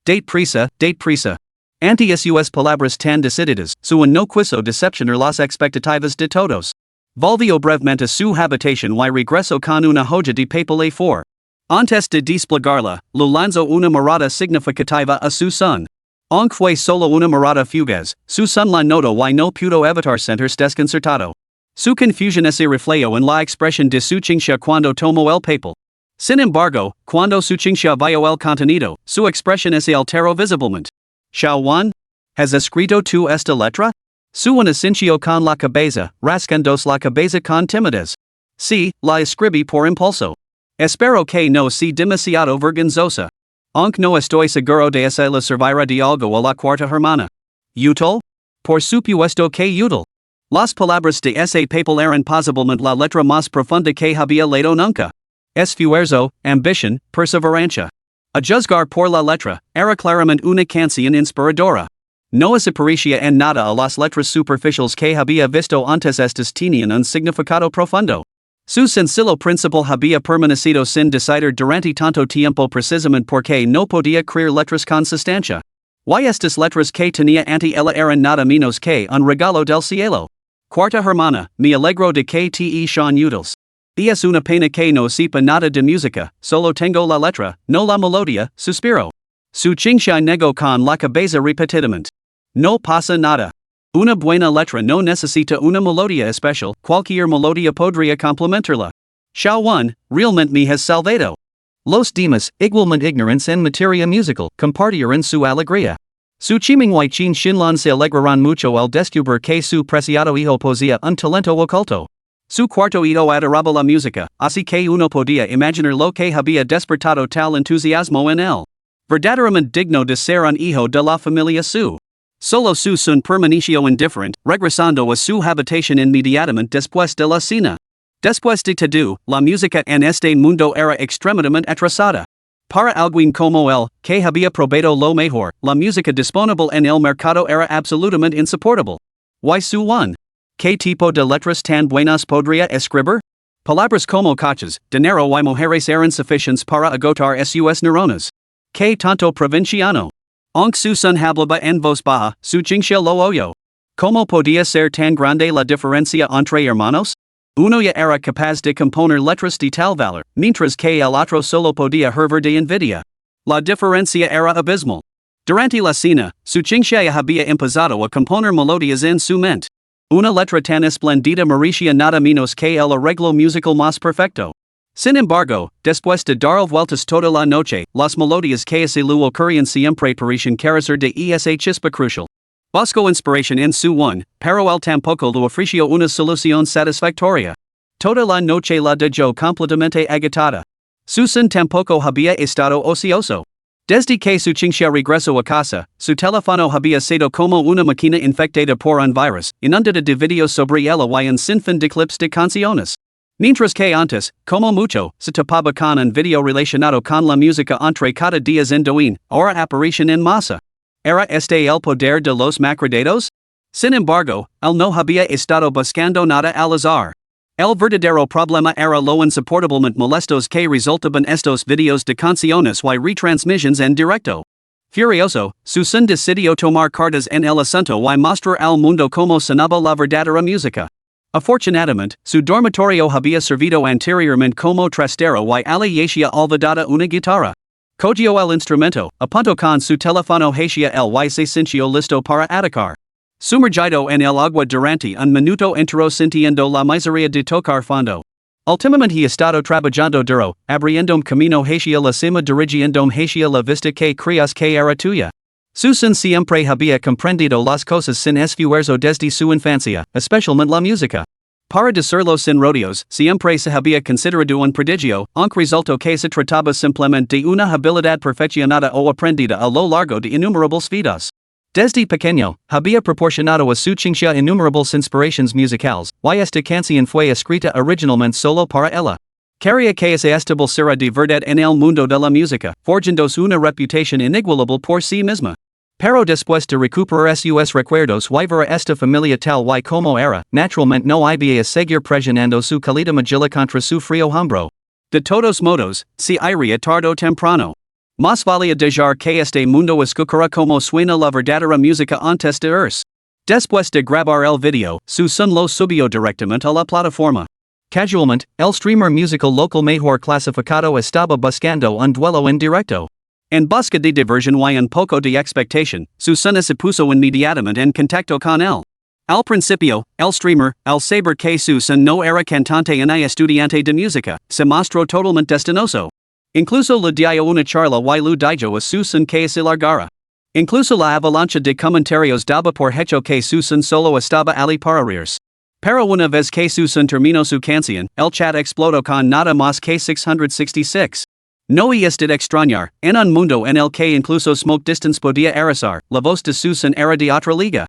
Date prisa. Ante sus palabras tan decididas, su Juan no quiso decepcionar las expectativas de todos. Volvió brevemente a su habitación y regresó con una hoja de papel A4. Antes de desplegarla, lo lanzó una mirada significativa a su son. Aunque fue solo una mirada fugaz, su son la notó y no pudo evitar sentirse desconcertado. Su confusión se reflejó en la expresión de su chincha cuando tomó el papel. Sin embargo, cuando su chincha vio el contenido, su expresión se alteró visiblemente. Xiao Juan? ¿Has escrito tú esta letra? Su Juan asintió con la cabeza, rascándose la cabeza con timidez. Sí, la escribí por impulso. Espero que no sea demasiado vergonzosa. Aunque no estoy seguro de si le servirá de algo a la cuarta hermana. ¿Útil? Por supuesto que útil. Las palabras de ese papel eran posiblemente la letra más profunda que había leído nunca. Esfuerzo, ambición, perseverancia. A juzgar por la letra, era claramente una canción inspiradora. No se parecía en nada a las letras superficiales que había visto antes. Estas tenían un significado profundo. Su sencillo principal había permanecido sin decidir durante tanto tiempo precisamente porque no podía crear letras con sustancia. Y estas letras que tenía ante ella eran nada menos que un regalo del cielo. Cuarta hermana, me alegro de que te sean útiles. Y es una pena que no sepa nada de música, solo tengo la letra, no la melodía, suspiro. Su chincha negó con la cabeza repetidamente. No pasa nada. Una buena letra no necesita una melodía especial, cualquier melodía podría complementarla. Xiao Juan, realmente me has salvado. Los demás, igualmente ignorantes en materia musical, compartirán su alegría. Su chiming y chin Shinlan se alegrarán mucho al descubrir que su preciado hijo poseía un talento oculto. Su cuarto hijo adoraba la música, así que uno podía imaginar lo que había despertado tal entusiasmo en él. Verdaderamente digno de ser un hijo de la familia su. Solo su son permaneció indiferente, regresando a su habitación inmediatamente después de la cena. Después de todo, la música en este mundo era extremadamente atrasada. Para alguien como él, que había probado lo mejor, la música disponible en el mercado era absolutamente insoportable. ¿Y su Juan? ¿Qué tipo de letras tan buenas podría escribir? Palabras como coches, dinero y mujeres eran suficientes para agotar sus neuronas. ¿Qué tanto provinciano? Aunque su son hablaba en voz baja, su chincha lo oyó. ¿Cómo podía ser tan grande la diferencia entre hermanos? Uno ya era capaz de componer letras de tal valor, mientras que el otro solo podía hervir de envidia. La diferencia era abismal. Durante la cena, su chincha había empezado a componer melodías en su mente. Una letra tan esplendida merecía nada menos que el arreglo musical más perfecto. Sin embargo, después de dar vueltas toda la noche, las melodías que se le ocurrían siempre parecían carecer de esa chispa crucial. Buscó inspiración en su Juan, pero él tampoco le ofreció una solución satisfactoria. Toda la noche la dejó completamente agitada. Su son tampoco había estado ocioso. Desde que su chincha regresó a casa, su teléfono había sido como una máquina infectada por un virus, inundada de videos sobre ella y un sinfín de clips de canciones. Mientras que antes, como mucho, se tapaba con un video relacionado con la música entre cada día en Douyin, ahora aparición en masa. ¿Era este el poder de los macrodatos? Sin embargo, él no había estado buscando nada al azar. El verdadero problema era lo insoportablemente molestos que resultaban estos videos de canciones y retransmissions en directo. Furioso, su son decidió tomar cartas en el asunto y mostrar al mundo cómo sonaba la verdadera música. Afortunadamente, su dormitorio había servido anteriormente como trastero y alla yacia olvidada una guitarra. Cogió el instrumento, apuntó con su teléfono hacia el y se sintió listo para atacar. Sumergido en el agua durante un minuto entero sintiendo la miseria de tocar fondo. Ultimamente he estado trabajando duro, abriendo camino hacia la cima dirigiendo hacia la vista que creas que era tuya. Susan siempre había comprendido las cosas sin esfuerzo desde su infancia, especialmente la música. Para decirlo sin rodeos, siempre se había considerado un prodigio, aunque resultó que se trataba simplemente de una habilidad perfeccionada o aprendida a lo largo de innumerables vidas. Desde pequeño, había proporcionado a su ciencia innumerables inspiraciones musicales, y esta canción fue escrita originalmente solo para ella. Quería que se establecera de verdad en el mundo de la música, forjándose una reputación inigualable por sí misma. Pero después de recuperar sus recuerdos y ver a esta familia tal y como era, naturalmente no había seguir presionando su calidad magilla contra su frío hombro. De todos modos, se iría tarde o temprano. Más valía dejar que este mundo escuchara como suena la verdadera música antes de irse. Después de grabar el video, Susan lo subió directamente a la plataforma. Casualmente, el streamer musical local mejor clasificado estaba buscando un duelo en directo. En busca de diversión y un poco de expectación, Susana se puso inmediatamente en contacto con él. Al principio, el streamer, al saber que Susan no era cantante ni estudiante de música, se mostró totalmente destinoso. Incluso le dio una charla y lo dijo a Susan que se largara. Incluso la avalancha de comentarios daba por hecho que Susan solo estaba allí para reírse. Pero una vez que Susan terminó su canción, el chat explotó con nada más que 666. No es de extrañar, en un mundo en el que incluso Smoke Distance podía arrasar, la voz de Susan era de otra liga.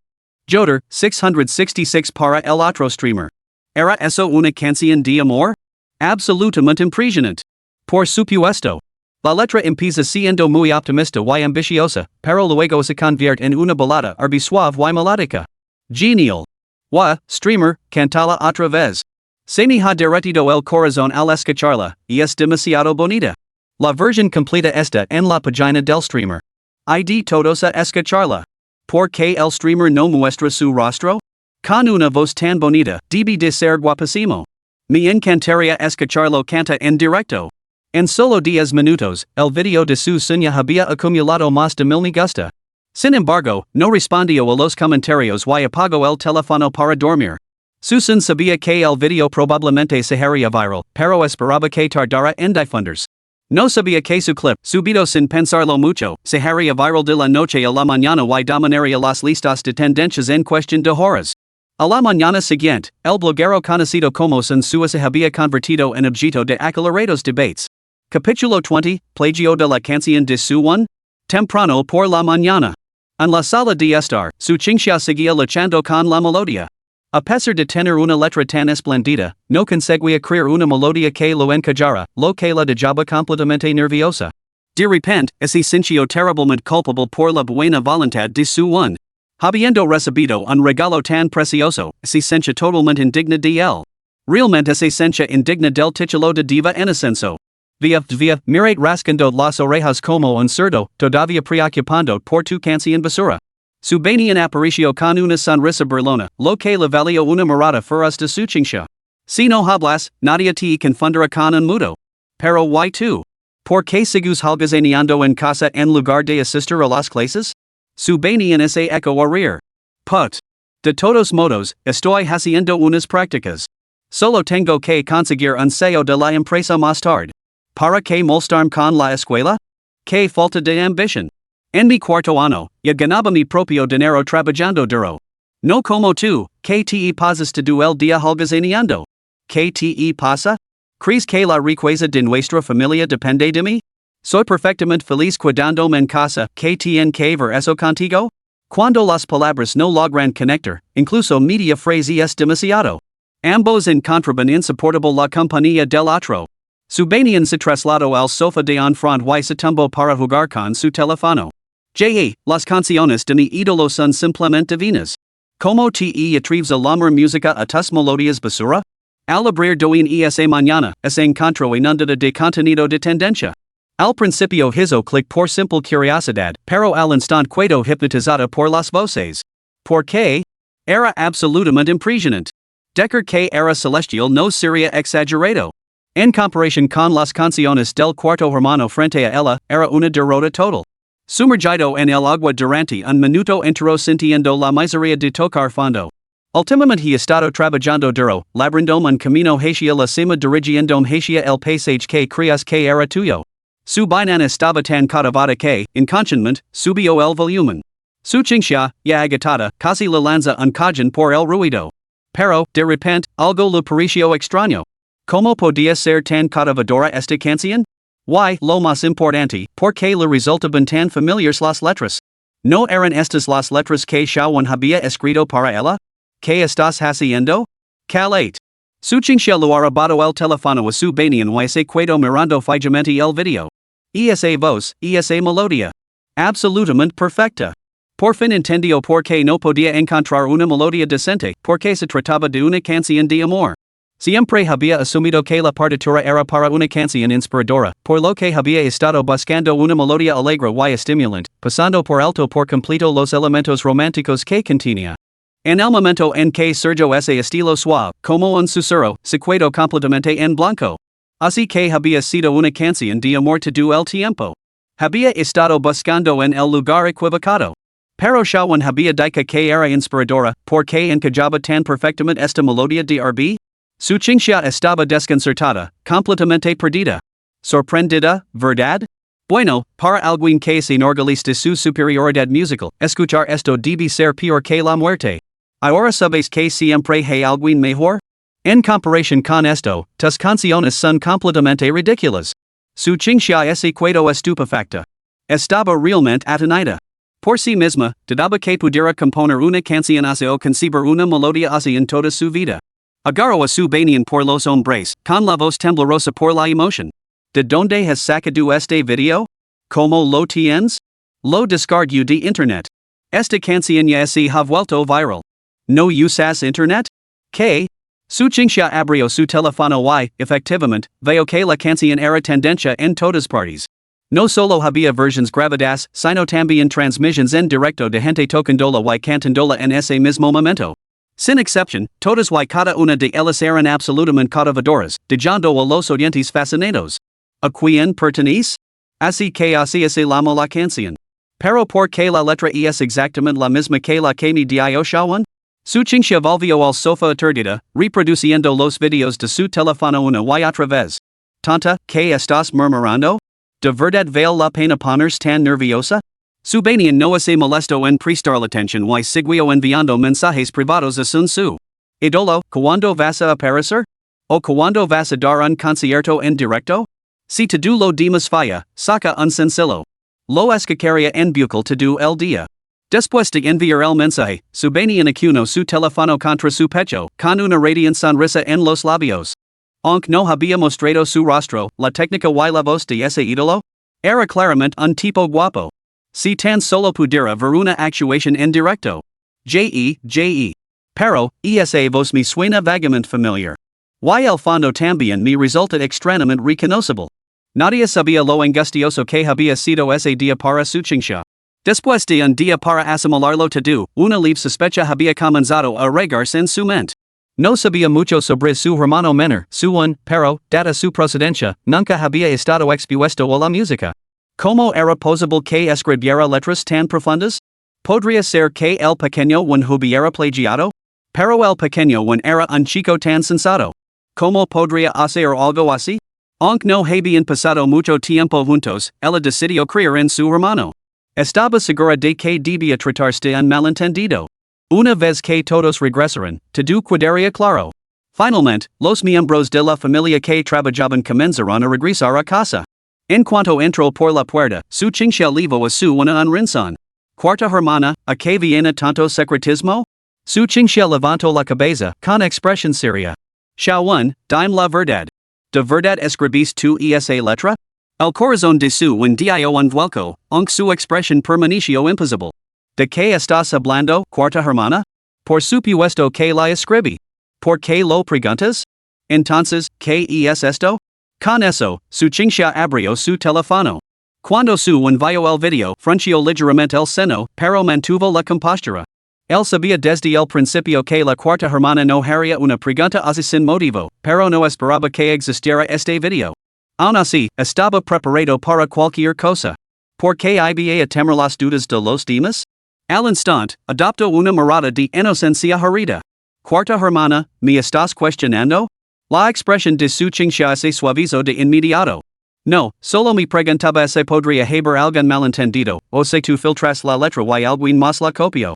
Joder, 666 para el otro streamer. ¿Era eso una canción de amor? Absolutamente impresionante. Por supuesto. La letra empieza siendo muy optimista y ambiciosa, pero luego se convierte en una balada arby suave y melódica. Genial. Streamer, cantala otra vez. Se me ha derretido el corazón al escucharla, y es demasiado bonita. La versión completa está en la página del streamer. ¿Id todos a escucharla? ¿Por qué el streamer no muestra su rostro? Con una voz tan bonita, debe de ser guapísimo. Me encantaría escucharlo canta en directo. En solo 10 minutos, el video de su seña había acumulado más de 1000 me gusta. Sin embargo, no respondió a los comentarios y apagó el teléfono para dormir. Susan sabía que el video probablemente se haría viral, pero esperaba que tardara en difundirse. No sabía que su clip, subido sin pensarlo mucho, se haría viral de la noche a la mañana y dominaría las listas de tendencias en cuestión de horas. A la mañana siguiente, el bloguero conocido como Sansua se había convertido en objeto de acalorados debates. Capítulo 20, plagio de la canción de Suwon? Temprano por la mañana. En la sala de estar, su chincha seguía luchando con la melodía. A pesar de tener una letra tan espléndida, no conseguía crear una melodía que lo encajara, lo que la dejaba completamente nerviosa. De repente, se sintió terriblemente culpable por la buena voluntad de Suwon. Habiendo recibido un regalo tan precioso, se sentía totalmente indigna de él. Realmente se sentía indigna del título de diva en ascenso. Via, mirate rascando las orejas como un cerdo, todavía preocupando por tu canción basura. Su banian aparicio con una sonrisa burlona, lo que le valió una mirada feroz de su chincha. Si no hablas, nadie te confundirá con un mudo. Pero why tú? ¿Por qué sigues holgazaneando en casa en lugar de asistir a las clases? Su banian ese eco a reír. Put. De todos modos, estoy haciendo unas prácticas. Solo tengo que conseguir un sello de la empresa más tarde. ¿Para qué molestarme con la escuela? ¿Qué falta de ambición? En mi cuarto año, ya ganaba mi propio dinero trabajando duro. No como tú, ¿qué te pasas todo el día holgazaneando? ¿Qué te pasa? ¿Crees que la riqueza de nuestra familia depende de mí? Soy perfectamente feliz cuidándome en casa, ¿qué tiene que ver eso contigo? Cuando las palabras no logran conectar, incluso media frase es demasiado. Ambos encontraban insoportable la compañía del otro. Su banian se trasladó al sofá de enfrente y se tumbó para jugar con su teléfono. Las canciones de mi ídolo son simplemente divinas. ¿Cómo te atreves a llamar música a tus melodías basura? Al abrir doin esa mañana, se encontró inundada de contenido de tendencia. Al principio hizo clic por simple curiosidad, pero al instante quedó hipnotizada por las voces. ¿Por qué? Era absolutamente impresionante. Decker que era celestial no sería exagerado. En comparación con las canciones del cuarto hermano frente a ella, era una derrota total. Sumergido en el agua durante un minuto entero sintiendo la miseria de tocar fondo. Últimamente he estado trabajando duro, labrandome un camino hacia la cima dirigiéndome hacia el paisaje que creas que era tuyo. Su banana estaba tan cautivada que, inconscientemente, subió el volumen. Su chinchilla, ya agitada, casi la lanza un cajón por el ruido. Pero, de repente, algo le pareció extraño. ¿Cómo podía ser tan cautivadora esta canción? Why, lo más importante, ¿por qué le resultaban tan familiares las letras? ¿No eran estas las letras que Shawan había escrito para ella? ¿Qué estás haciendo? Calate. Su chinchilla lo arrebató el teléfono a su banian y se quedó mirando fijamente el video. Esa voz, esa melodía. Absolutamente perfecta. Por fin entendió por qué no podía encontrar una melodía decente, porque se trataba de una canción de amor. Siempre había asumido que la partitura era para una canción inspiradora, por lo que había estado buscando una melodía alegre y estimulante, pasando por alto por completo los elementos románticos que contenía. En el momento en que surgió ese estilo suave, como un susurro, se quedó completamente en blanco. Así que había sido una canción de amor todo el tiempo. Había estado buscando en el lugar equivocado. Pero Shawan había dicho que era inspiradora, porque encajaba tan perfectamente esta melodía de RB. Su chinchilla estaba desconcertada, completamente perdida. Sorprendida, ¿verdad? Bueno, para alguien que se enorgullece de su superioridad musical, escuchar esto debe ser peor que la muerte. Ahora sabes que siempre hay alguien mejor? En comparación con esto, tus canciones son completamente ridículas. Su chinchilla se quedó estupefacta. Estaba realmente atonida. Por sí misma, dudaba que pudiera componer una canción así o concebir una melodía así en toda su vida. Agarró a su banian por los hombres, con la voz temblorosa por la emoción. ¿De dónde has sacado este video? ¿Cómo lo tienes? Lo descargué de internet. Esta canción ya se ha vuelto viral. ¿No usas internet? ¿Qué? Su chinchilla abrió su teléfono y, efectivamente, veo que la canción era tendencia en todas partes. No solo había versiones grabadas, sino también transmisiones en directo de gente tocándola y cantándola en ese mismo momento. Sin excepción, todas y cada una de ellas eran absolutamente cautivadoras, dejando a los oyentes fascinados. ¿A quién pertenece? Así que así se llama la canción. Pero ¿por qué la letra es exactamente la misma que la que me dio Shawan? Su chinchilla volvió al sofá aturdida, reproduciendo los videos de su teléfono una y otra vez. Tonta, ¿qué estás murmurando? ¿De verdad vale la pena ponerse tan nerviosa? Su banian no se molestó en prestar la atención y siguió enviando mensajes privados a Sun Tzu. Idolo, ¿cuándo vas a aparecer? ¿O cuándo vas a dar un concierto en directo? Si todo lo demás falla, saca un sencillo. Lo escucharía en bucle todo el día. Después de enviar el mensaje, su banian acunó su teléfono contra su pecho, con una radiante sonrisa en los labios. Aunque no había mostrado su rostro, la técnica y la voz de ese ídolo era claramente un tipo guapo. Si tan solo pudiera ver una actuación en directo. J.E. Pero, esa voz me suena vagamente familiar. Y el fondo también me resulta extrañamente reconocible. Nadie sabía lo angustioso que había sido ese día para su chinchilla. Después de un día para asimilarlo todo, una leve sospecha había comenzado a regarse en su mente. No sabía mucho sobre su hermano menor, pero, dada su procedencia, nunca había estado expuesto a la música. ¿Cómo era posible que escribiera letras tan profundas? ¿Podría ser que el pequeño hubiera plagiado? Pero el pequeño era un chico tan sensato. ¿Cómo podría hacer algo así? Aunque no habían pasado mucho tiempo juntos, ella decidió creer en su hermano. Estaba segura de que debía tratarse de un malentendido. Una vez que todos regresaron, todo quedaría claro. Finalmente, los miembros de la familia que trabajaban comenzaron a regresar a casa. En cuanto entró por la puerta, su chinchilla levó a su un rinzón. Cuarta hermana, ¿a qué viene tanto secretismo? Su chinchilla levantó la cabeza, con expresión seria. Shawan, dime la verdad. ¿De verdad escribís tú esa letra? El corazón de su dio un vuelco, aunque su expresión permaneció impasible. ¿De qué estás hablando, cuarta hermana? Por supuesto que la escribí. ¿Por qué lo preguntas? Entonces, ¿qué es esto? Con eso, su chinchilla abrió su teléfono. Cuando su envió el video, frunció ligeramente el seno, pero mantuvo la compostura. El sabía desde el principio que la cuarta hermana no haría una pregunta así sin motivo, pero no esperaba que existiera este video. Aún así, estaba preparado para cualquier cosa. ¿Por qué iba a temer las dudas de los demás? Al instante, adoptó una mirada de inocencia herida. Cuarta hermana, ¿me estás cuestionando? La expresión de su chincha se suavizó de inmediato. No, solo me preguntaba si podría haber algún malentendido, o si tú filtras la letra y alguien más la copió.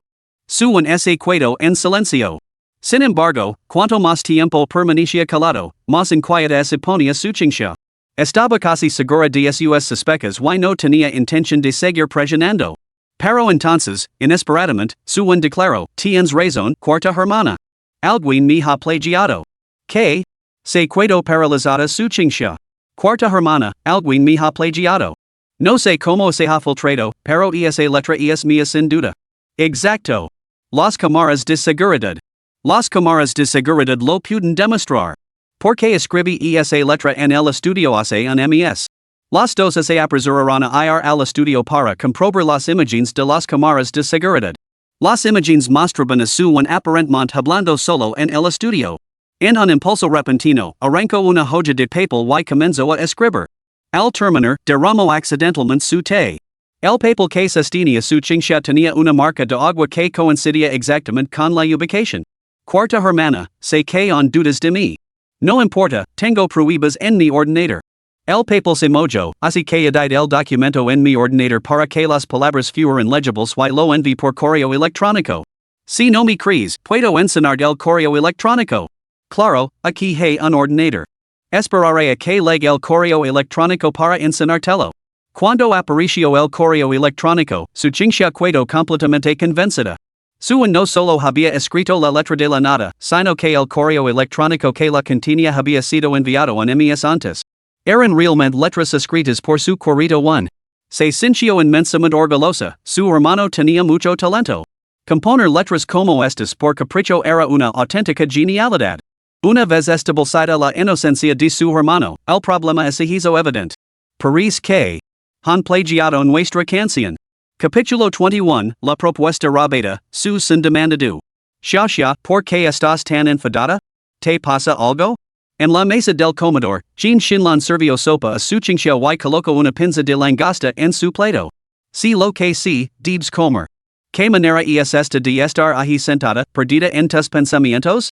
Su ese quedó en silencio. Sin embargo, cuanto más tiempo permanecía calado, más inquieta se ponía su chincha. Estaba casi segura de sus suspecas y no tenía intención de seguir presionando. Pero entonces, inesperadamente, Suwan declaró, tienes razón, cuarta hermana. Alguien me ha plagiado. ¿Qué? Se quedó paralizada su chincha. Cuarta hermana, alguien me ha plagiado. No sé cómo se ha filtrado, pero esa letra es mía sin duda. Exacto. Las cámaras de seguridad. Las cámaras de seguridad lo pueden demostrar. ¿Por qué escribí esa letra en el estudio hace un mes? Las dos se apresurarán a ir al estudio para comprobar las imágenes de las cámaras de seguridad. Las imágenes mostraban a Suwan aparentemente hablando solo en el estudio. En un impulso repentino, arrancó una hoja de papel y comenzó a escribir. Al terminar, derramó accidentalmente su té. El papel que sostenía su chincha tenía una marca de agua que coincidía exactamente con la ubicación. Cuarta hermana, sé que on dudas de mí. No importa, tengo pruebas en mi ordenador. El papel se mojó, así que edité el documento en mi ordenador para que las palabras fueran legibles y lo envié por correo electrónico. Si no me crees, puedo enseñar el correo electrónico. Claro, aquí hay un ordenador. Esperaré a que llegue el correo electrónico para enseñártelo. Cuando apareció el correo electrónico, su chincha quedó completamente convencida. Suwan no solo había escrito la letra de la nada, sino que el correo electrónico que la contenía había sido enviado un mes antes. Eran realmente letras escritas por su querido one. Se sintió inmensamente orgullosa, su hermano tenía mucho talento. Componer letras como estas por capricho era una auténtica genialidad. Una vez establecida la inocencia de su hermano, el problema se hizo evidente. Parece que han plagiado nuestra canción. Capítulo 21, La propuesta rabeta, su sin demandado. Shasha, ¿por qué estás tan enfadada? ¿Te pasa algo? En la mesa del comedor, Jean Shinlan sirvió sopa a su chincha y colocó una pinza de langosta en su plato. Si lo que sí, debes comer. ¿Qué manera es esta de estar ahí sentada, perdida en tus pensamientos?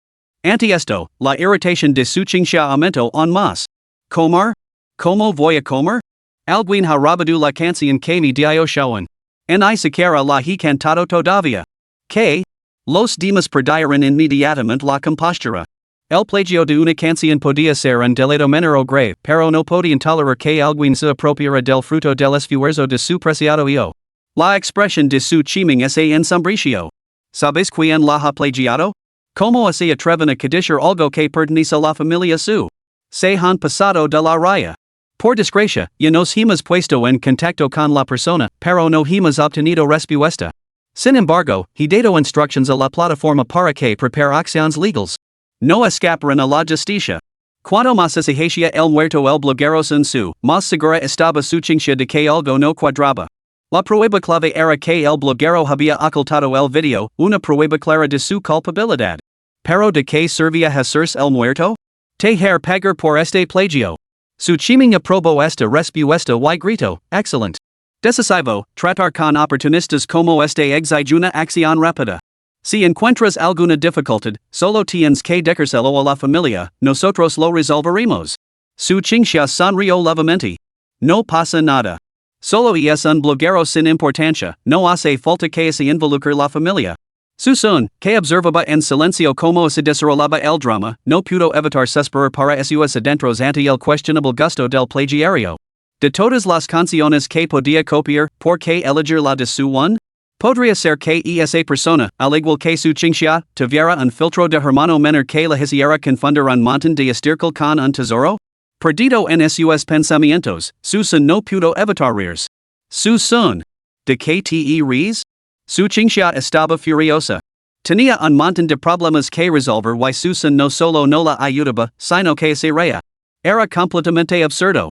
Ante esto, la irritación de su chincha aumentó aún más. ¿Comer? ¿Cómo voy a comer? Alguien ha robado la canción que me dio Shawan. En ni siquiera la he cantado todavía. ¿Qué? Los demás perdieron inmediatamente la compostura. El plagio de una canción podía ser un delito menor o grave, pero no podían tolerar que alguien se apropiara del fruto del esfuerzo de su preciado hijo. La expresión de su chiming se ensombreció. ¿Sabes quién la ha plagiado? ¿Cómo se atreven a decir algo que pertenece a la familia su? Se han pasado de la raya. Por desgracia, ya nos hemos puesto en contacto con la persona, pero no hemos obtenido respuesta. Sin embargo, he dado instructions a la plataforma para que prepare acciones legales. No escaparan a la justicia. Cuanto más se hacía el muerto el bloguero en su, más segura estaba su chincha de que algo no cuadraba. La prueba clave era que el bloguero había ocultado el video, una prueba clara de su culpabilidad. Pero ¿de qué servía hacerse el muerto? Tejer pagar por este plagio. Su chiming aprobó esta respuesta y grito, excelente. Decisivo, tratar con oportunistas como este exige una acción rápida. Si encuentras alguna dificultad, solo tienes que decírselo a la familia, nosotros lo resolveremos. Su chincha sonrió levemente. No pasa nada. Solo es un bloguero sin importancia, no hace falta que se involucre la familia. Susan, que observaba en silencio como se desarrollaba el drama, no pudo evitar suspirar para sus adentros ante el questionable gusto del plagiario. De todas las canciones que podía copiar, ¿por qué elegir la de Suwan? Podría ser que esa persona, al igual que su chincha, tuviera un filtro de hermano menor que la hiciera confundir un montón de estircal con un tesoro? Perdido en sus pensamientos, Susan no pudo evitar reírse. Susan, ¿de qué te ríes? Su chincha estaba furiosa. Tenía un montón de problemas que resolver y Susan no solo no la ayudaba, sino que se reía. Era completamente absurdo.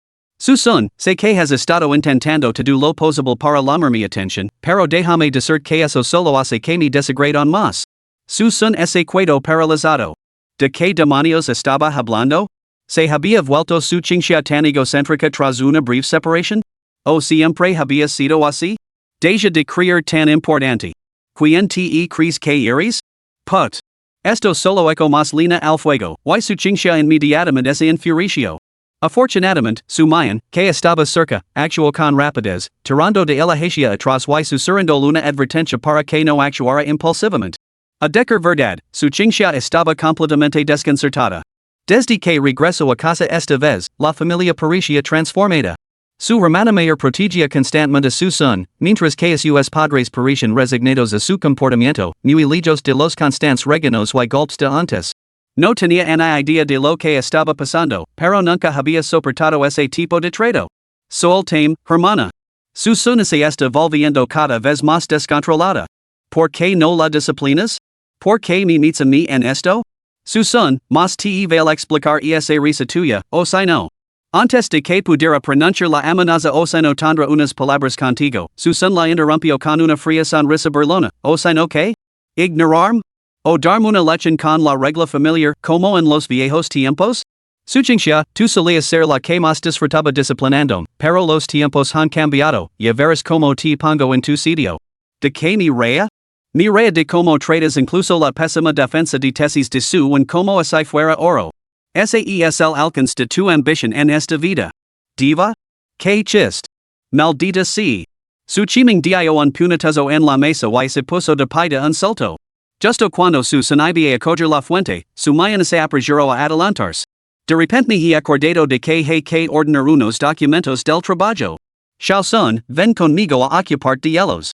Su sun, se que has estado intentando to do lo posible para llamarme mi atención, pero déjame decir que eso solo hace que me desagrade aún más. Su sun ese quedo paralizado. ¿De qué demonios estaba hablando? ¿Se había vuelto su chinchilla tan egocéntrica tras una breve separación? ¿O siempre había sido así? Deja de creer tan importante. ¿Quién te crees que eres? Put. Esto solo eco más lina al fuego, y su chinchilla inmediatamente se enfureció. Afortunadamente, su mayan, que estaba cerca, actuó con rapidez, tirando de la hacia atrás y susurrando una advertencia para que no actuara impulsivamente. A decir verdad, su chinchilla estaba completamente desconcertada. Desde que regresó a casa esta vez, la familia parecía transformada. Su hermana mayor protegía constantemente a su son, mientras que sus padres parecían resignados a su comportamiento, muy lejos de los constantes regaños y golpes de antes. No tenía una idea de lo que estaba pasando, pero nunca había soportado ese tipo de trato. Soltame, hermana. Su son se está volviendo cada vez más descontrolada. ¿Por qué no la disciplinas? ¿Por qué me metes a mí en esto? Su son, más te vale explicar esa risa tuya, o si no. Antes de que pudiera pronunciar la amenaza o si no tendrá unas palabras contigo, su son la interrumpió con una fría sonrisa burlona, o si no que? ¿Ignorarme? ¿O darme una lección con la regla familiar, como en los viejos tiempos? Su chinchilla, tú solías ser la que más disfrutaba disciplinando, pero los tiempos han cambiado, y verás como te pongo en tu sitio. ¿De qué me rea? Me rea de cómo tratas incluso la pésima defensa de tesis de su en como si fuera oro. Ese es el alcance de tu ambición en esta vida. Diva? ¿Qué chiste? Maldita sea. Su chiming dio un puñetazo en la mesa y se puso de pie un salto. Justo cuando su son iba a coger la fuente, su mañana se apresuró a adelantarse. De repente me he acordado de que hay que ordenar unos documentos del trabajo. Shao son, ven conmigo a ocupar de ellos.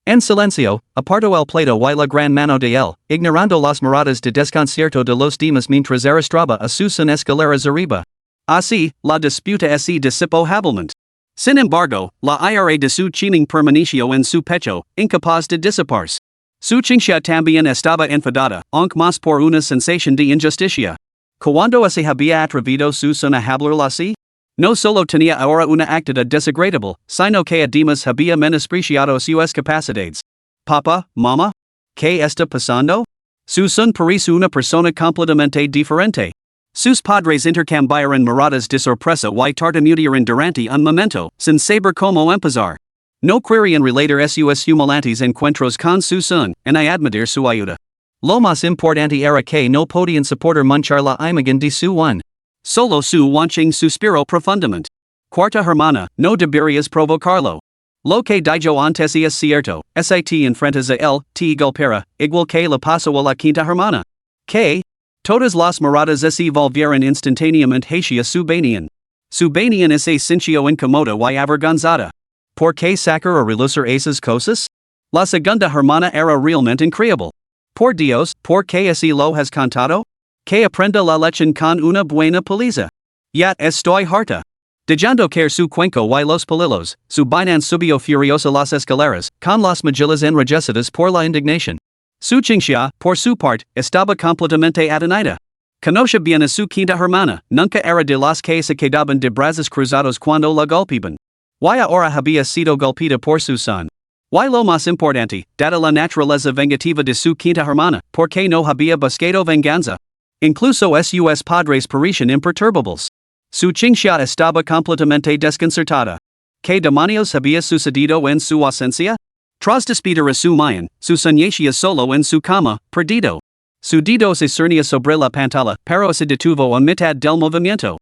En silencio, apartó el plato y la gran mano de él, ignorando las miradas de desconcierto de los demás mientras arrastraba a sus escaleras arriba. Así, la disputa se disipó hábilmente. Sin embargo, la ira de su chiming permaneció en su pecho, incapaz de disiparse. Su chinchilla también estaba enfadada, aunque más por una sensación de injusticia. Cuando se había atrevido su son a hablar así? No solo tenía ahora una actitud desagradable, sino que además había menospreciado sus capacidades. Papá, mamá, ¿qué está pasando? Su son parece una persona completamente diferente. Sus padres intercambiaron miradas de sorpresa y tartamudearon durante un momento, sin saber cómo empezar. No querían relatar sus humilantes encuentros con su son, en admitir su ayuda. Lo más importante era que no podían soportar manchar la imagen de su one. Solo su wanching suspiró profundamente. Cuarta hermana, no deberías provocarlo. Lo que dijo antes es cierto, si te enfrentas a él, te golpea, igual que le pasó a la quinta hermana. Que? Todas las miradas se volvieron instantáneamente hacia su banyan. Su banyan se sintió incómoda y avergonzada. ¿Por qué sacar a relucir esas cosas? La segunda hermana era realmente increíble. Por Dios, ¿por qué así lo has contado? Que aprenda la lección con una buena paliza. Ya estoy harta. Dejando caer su cuenco y los palillos, su bainan subió furiosa las escaleras, con las mejillas enrojecidas por la indignación. Su chinchilla, por su parte, estaba completamente atonida. Conocía bien a su quinta hermana, nunca era de las que se quedaban de brazos cruzados cuando la golpeaban. Y ahora había sido golpeada por su son. Y lo más importante, dada la naturaleza vengativa de su quinta hermana, porque no había buscado venganza. Incluso sus padres parecían imperturbables. Su chinchilla estaba completamente desconcertada. ¿Qué demonios había sucedido en su ausencia? Tras despedir a su mayan, su son yacía solo en su cama, perdido. Su dedo se cernía sobre la pantalla, pero se detuvo a mitad del movimiento.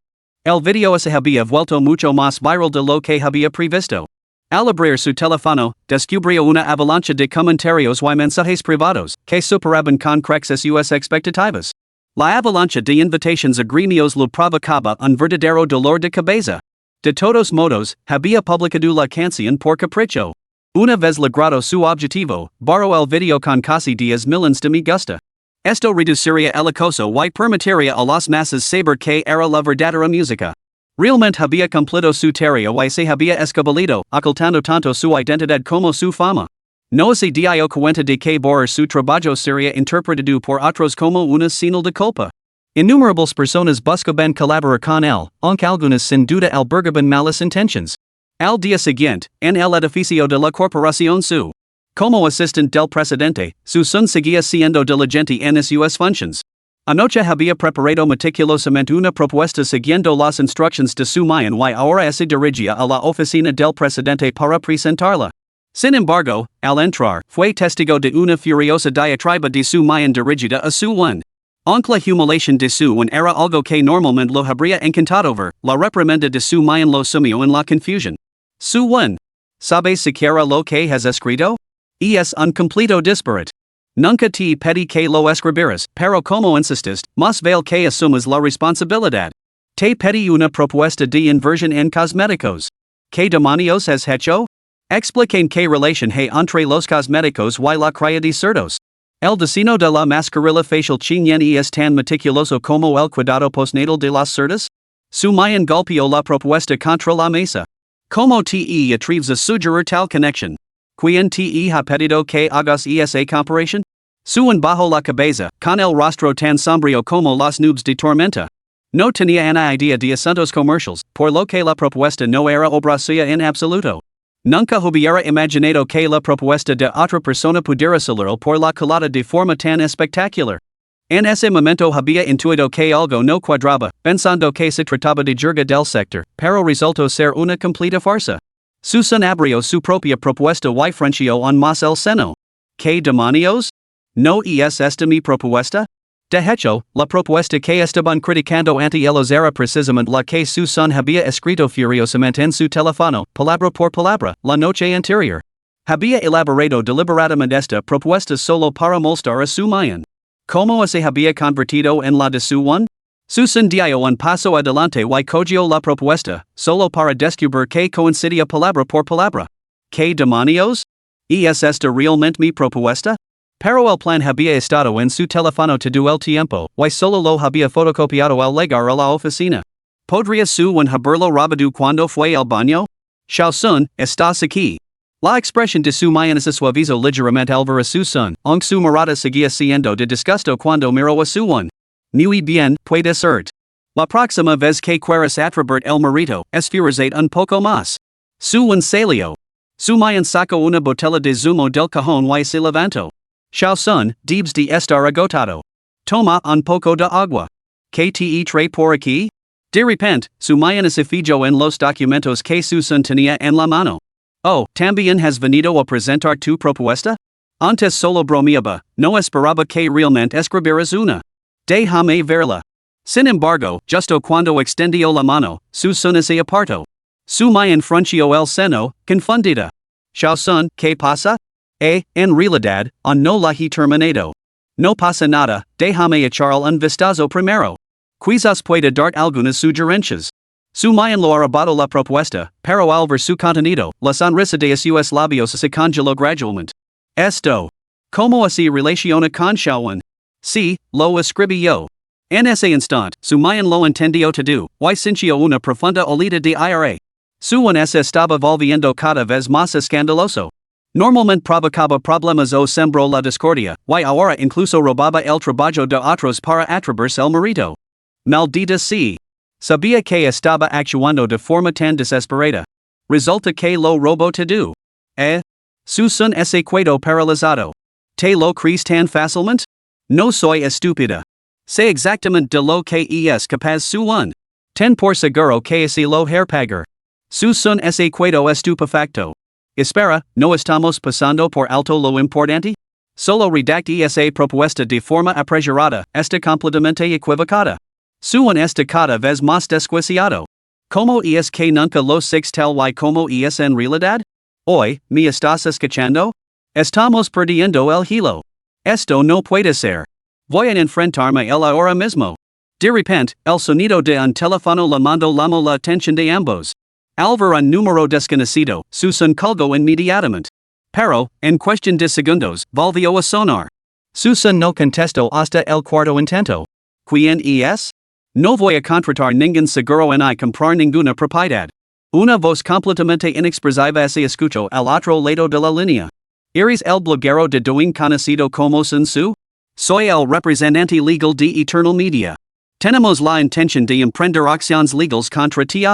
El video se había vuelto mucho más viral de lo que había previsto. Al abrir su teléfono, descubrió una avalancha de comentarios y mensajes privados, que superaban con creces sus expectativas. La avalancha de invitaciones a gremios lo provocaba un verdadero dolor de cabeza. De todos modos, había publicado la canción por capricho. Una vez logrado su objetivo, borró el video con casi 10 millones de me gusta. Esto reduciría el acoso y permitiría a las masas saber que era la verdadera música. Realmente había cumplido su tarea y se había escabulido, ocultando tanto su identidad como su fama. No se dio cuenta de que borrar su trabajo sería interpretado por otros como una señal de culpa. Innumerables personas buscaban colaborar con él, aunque algunas sin duda albergaban malas intentions. Al día siguiente, en el edificio de la corporación su. Como asistente del presidente, su son seguía siendo diligente en sus funciones. Anoche había preparado meticulosamente una propuesta siguiendo las instrucciones de su mayan y ahora se dirigía a la oficina del presidente para presentarla. Sin embargo, al entrar, fue testigo de una furiosa diatriba de su mayan dirigida a su one. Aunque la humiliación de su one era algo que normalmente lo habría encantado ver, la reprimenda de su mayan lo sumió en la confusión. Su one. ¿Sabes siquiera lo que has escrito? Es un completo disparate. Nunca te pedí que lo escribieras, pero como insististe, más vale que asumas la responsabilidad. Te pedí una propuesta de inversión en cosméticos. ¿Qué demonios has hecho? Expliquen qué relación hay entre los cosméticos y la cría de cerdos. El diseño de la mascarilla facial chinen es tan meticuloso como el cuidado postnatal de las cerdas? Su mayan golpeó la propuesta contra la mesa. ¿Cómo te atreves a sugerir tal conexión? ¿Quién te ha pedido que hagas esa comparación? Suben bajo la cabeza, con el rostro tan sombrío como las nubes de tormenta. No tenía una idea de asuntos comerciales, por lo que la propuesta no era obra suya en absoluto. Nunca hubiera imaginado que la propuesta de otra persona pudiera salir por la culata de forma tan espectacular. En ese momento había intuido que algo no cuadraba, pensando que se trataba de jerga del sector, pero resultó ser una completa farsa. Susan abrió su propia propuesta y frunció aún más el seno. ¿Qué demonios? ¿No es esta mi propuesta? De hecho, la propuesta que estaban criticando ante ellos era precisamente la que Susan había escrito furiosamente en su teléfono, palabra por palabra, la noche anterior. Había elaborado deliberadamente esta propuesta solo para molestar a su mayan. ¿Cómo se había convertido en la de su one? Susan dio un paso adelante y cogió la propuesta, solo para descubrir que coincidía palabra por palabra. ¿Qué demonios? ¿Es esta realmente mi propuesta? Pero el plan había estado en su teléfono todo el tiempo, y solo lo había fotocopiado al llegar a la oficina. ¿Podría su one haberlo robado cuando fue al baño? Sun, estás aquí. La expresión de su mayan se suavizó ligeramente al ver a Susan, aunque su mirada seguía siendo de disgusto cuando miró a su one. Muy bien, puede ser. La próxima vez que quieras atraber el marito, esfuérzate un poco más. Su one salió. Su mayan sacó una botella de zumo del cajón y se levantó. Sun, debes de estar agotado. Toma un poco de agua. ¿Qué te trae por aquí? De repente, su mayan se fijó en los documentos que Susan tenía en la mano. Oh, ¿también has venido a presentar tu propuesta? Antes solo bromeaba, no esperaba que realmente escribieras una. Déjame verla. Sin embargo, justo cuando extendió la mano, Susan se apartó. Su mayan frunció el seno, confundida. Sun, ¿qué pasa? En realidad, aún no la he terminado. No pasa nada, déjame echar un vistazo primero. Quizás pueda dar algunas sugerencias. Su mayan lo arrebató la propuesta, pero al ver su contenido, la sonrisa de sus labios se congeló gradualmente. Esto. ¿Cómo se relaciona con Shawan? Sí, lo escribí yo. En ese instante, su mayan lo entendió todo, y sintió una profunda olida de ira. Su se estaba volviendo cada vez más escandaloso. Normalmente provocaba problemas o sembró la discordia, y ahora incluso robaba el trabajo de otros para atraberse el marito. Maldita sea. Sabía que estaba actuando de forma tan desesperada. Resulta que lo robó todo. Susan se quedó paralizado. ¿Te lo crees tan fácilmente? No soy estúpida. Sé exactamente de lo que es capaz Susan. Ten por seguro que se lo pagar. Susan se quedó estupefacto. Espera, ¿no estamos pasando por alto lo importante? Solo redacte esa propuesta de forma apresurada, está completamente equivocada. Suan está cada vez más desquiciado. ¿Cómo es que nunca lo sigues tal y como es en realidad? Hoy, ¿me estás escuchando? Estamos perdiendo el hilo. Esto no puede ser. Voy a enfrentarme a él ahora mismo. De repente, el sonido de un teléfono llamó la atención de ambos. Al ver un número desconocido, Susan colgó inmediatamente. Pero, en cuestión de segundos, volvió a sonar. Susan no contestó hasta el cuarto intento. ¿Quién es? No voy a contratar ningún seguro ni comprar ninguna propiedad. Una voz completamente inexpresiva se escuchó al otro lado de la línea. ¿Eres el bloguero de Doing conocido como Sun Tzu? Soy el representante legal de Eternal Media. Tenemos la intención de emprender acciones legales contra ti.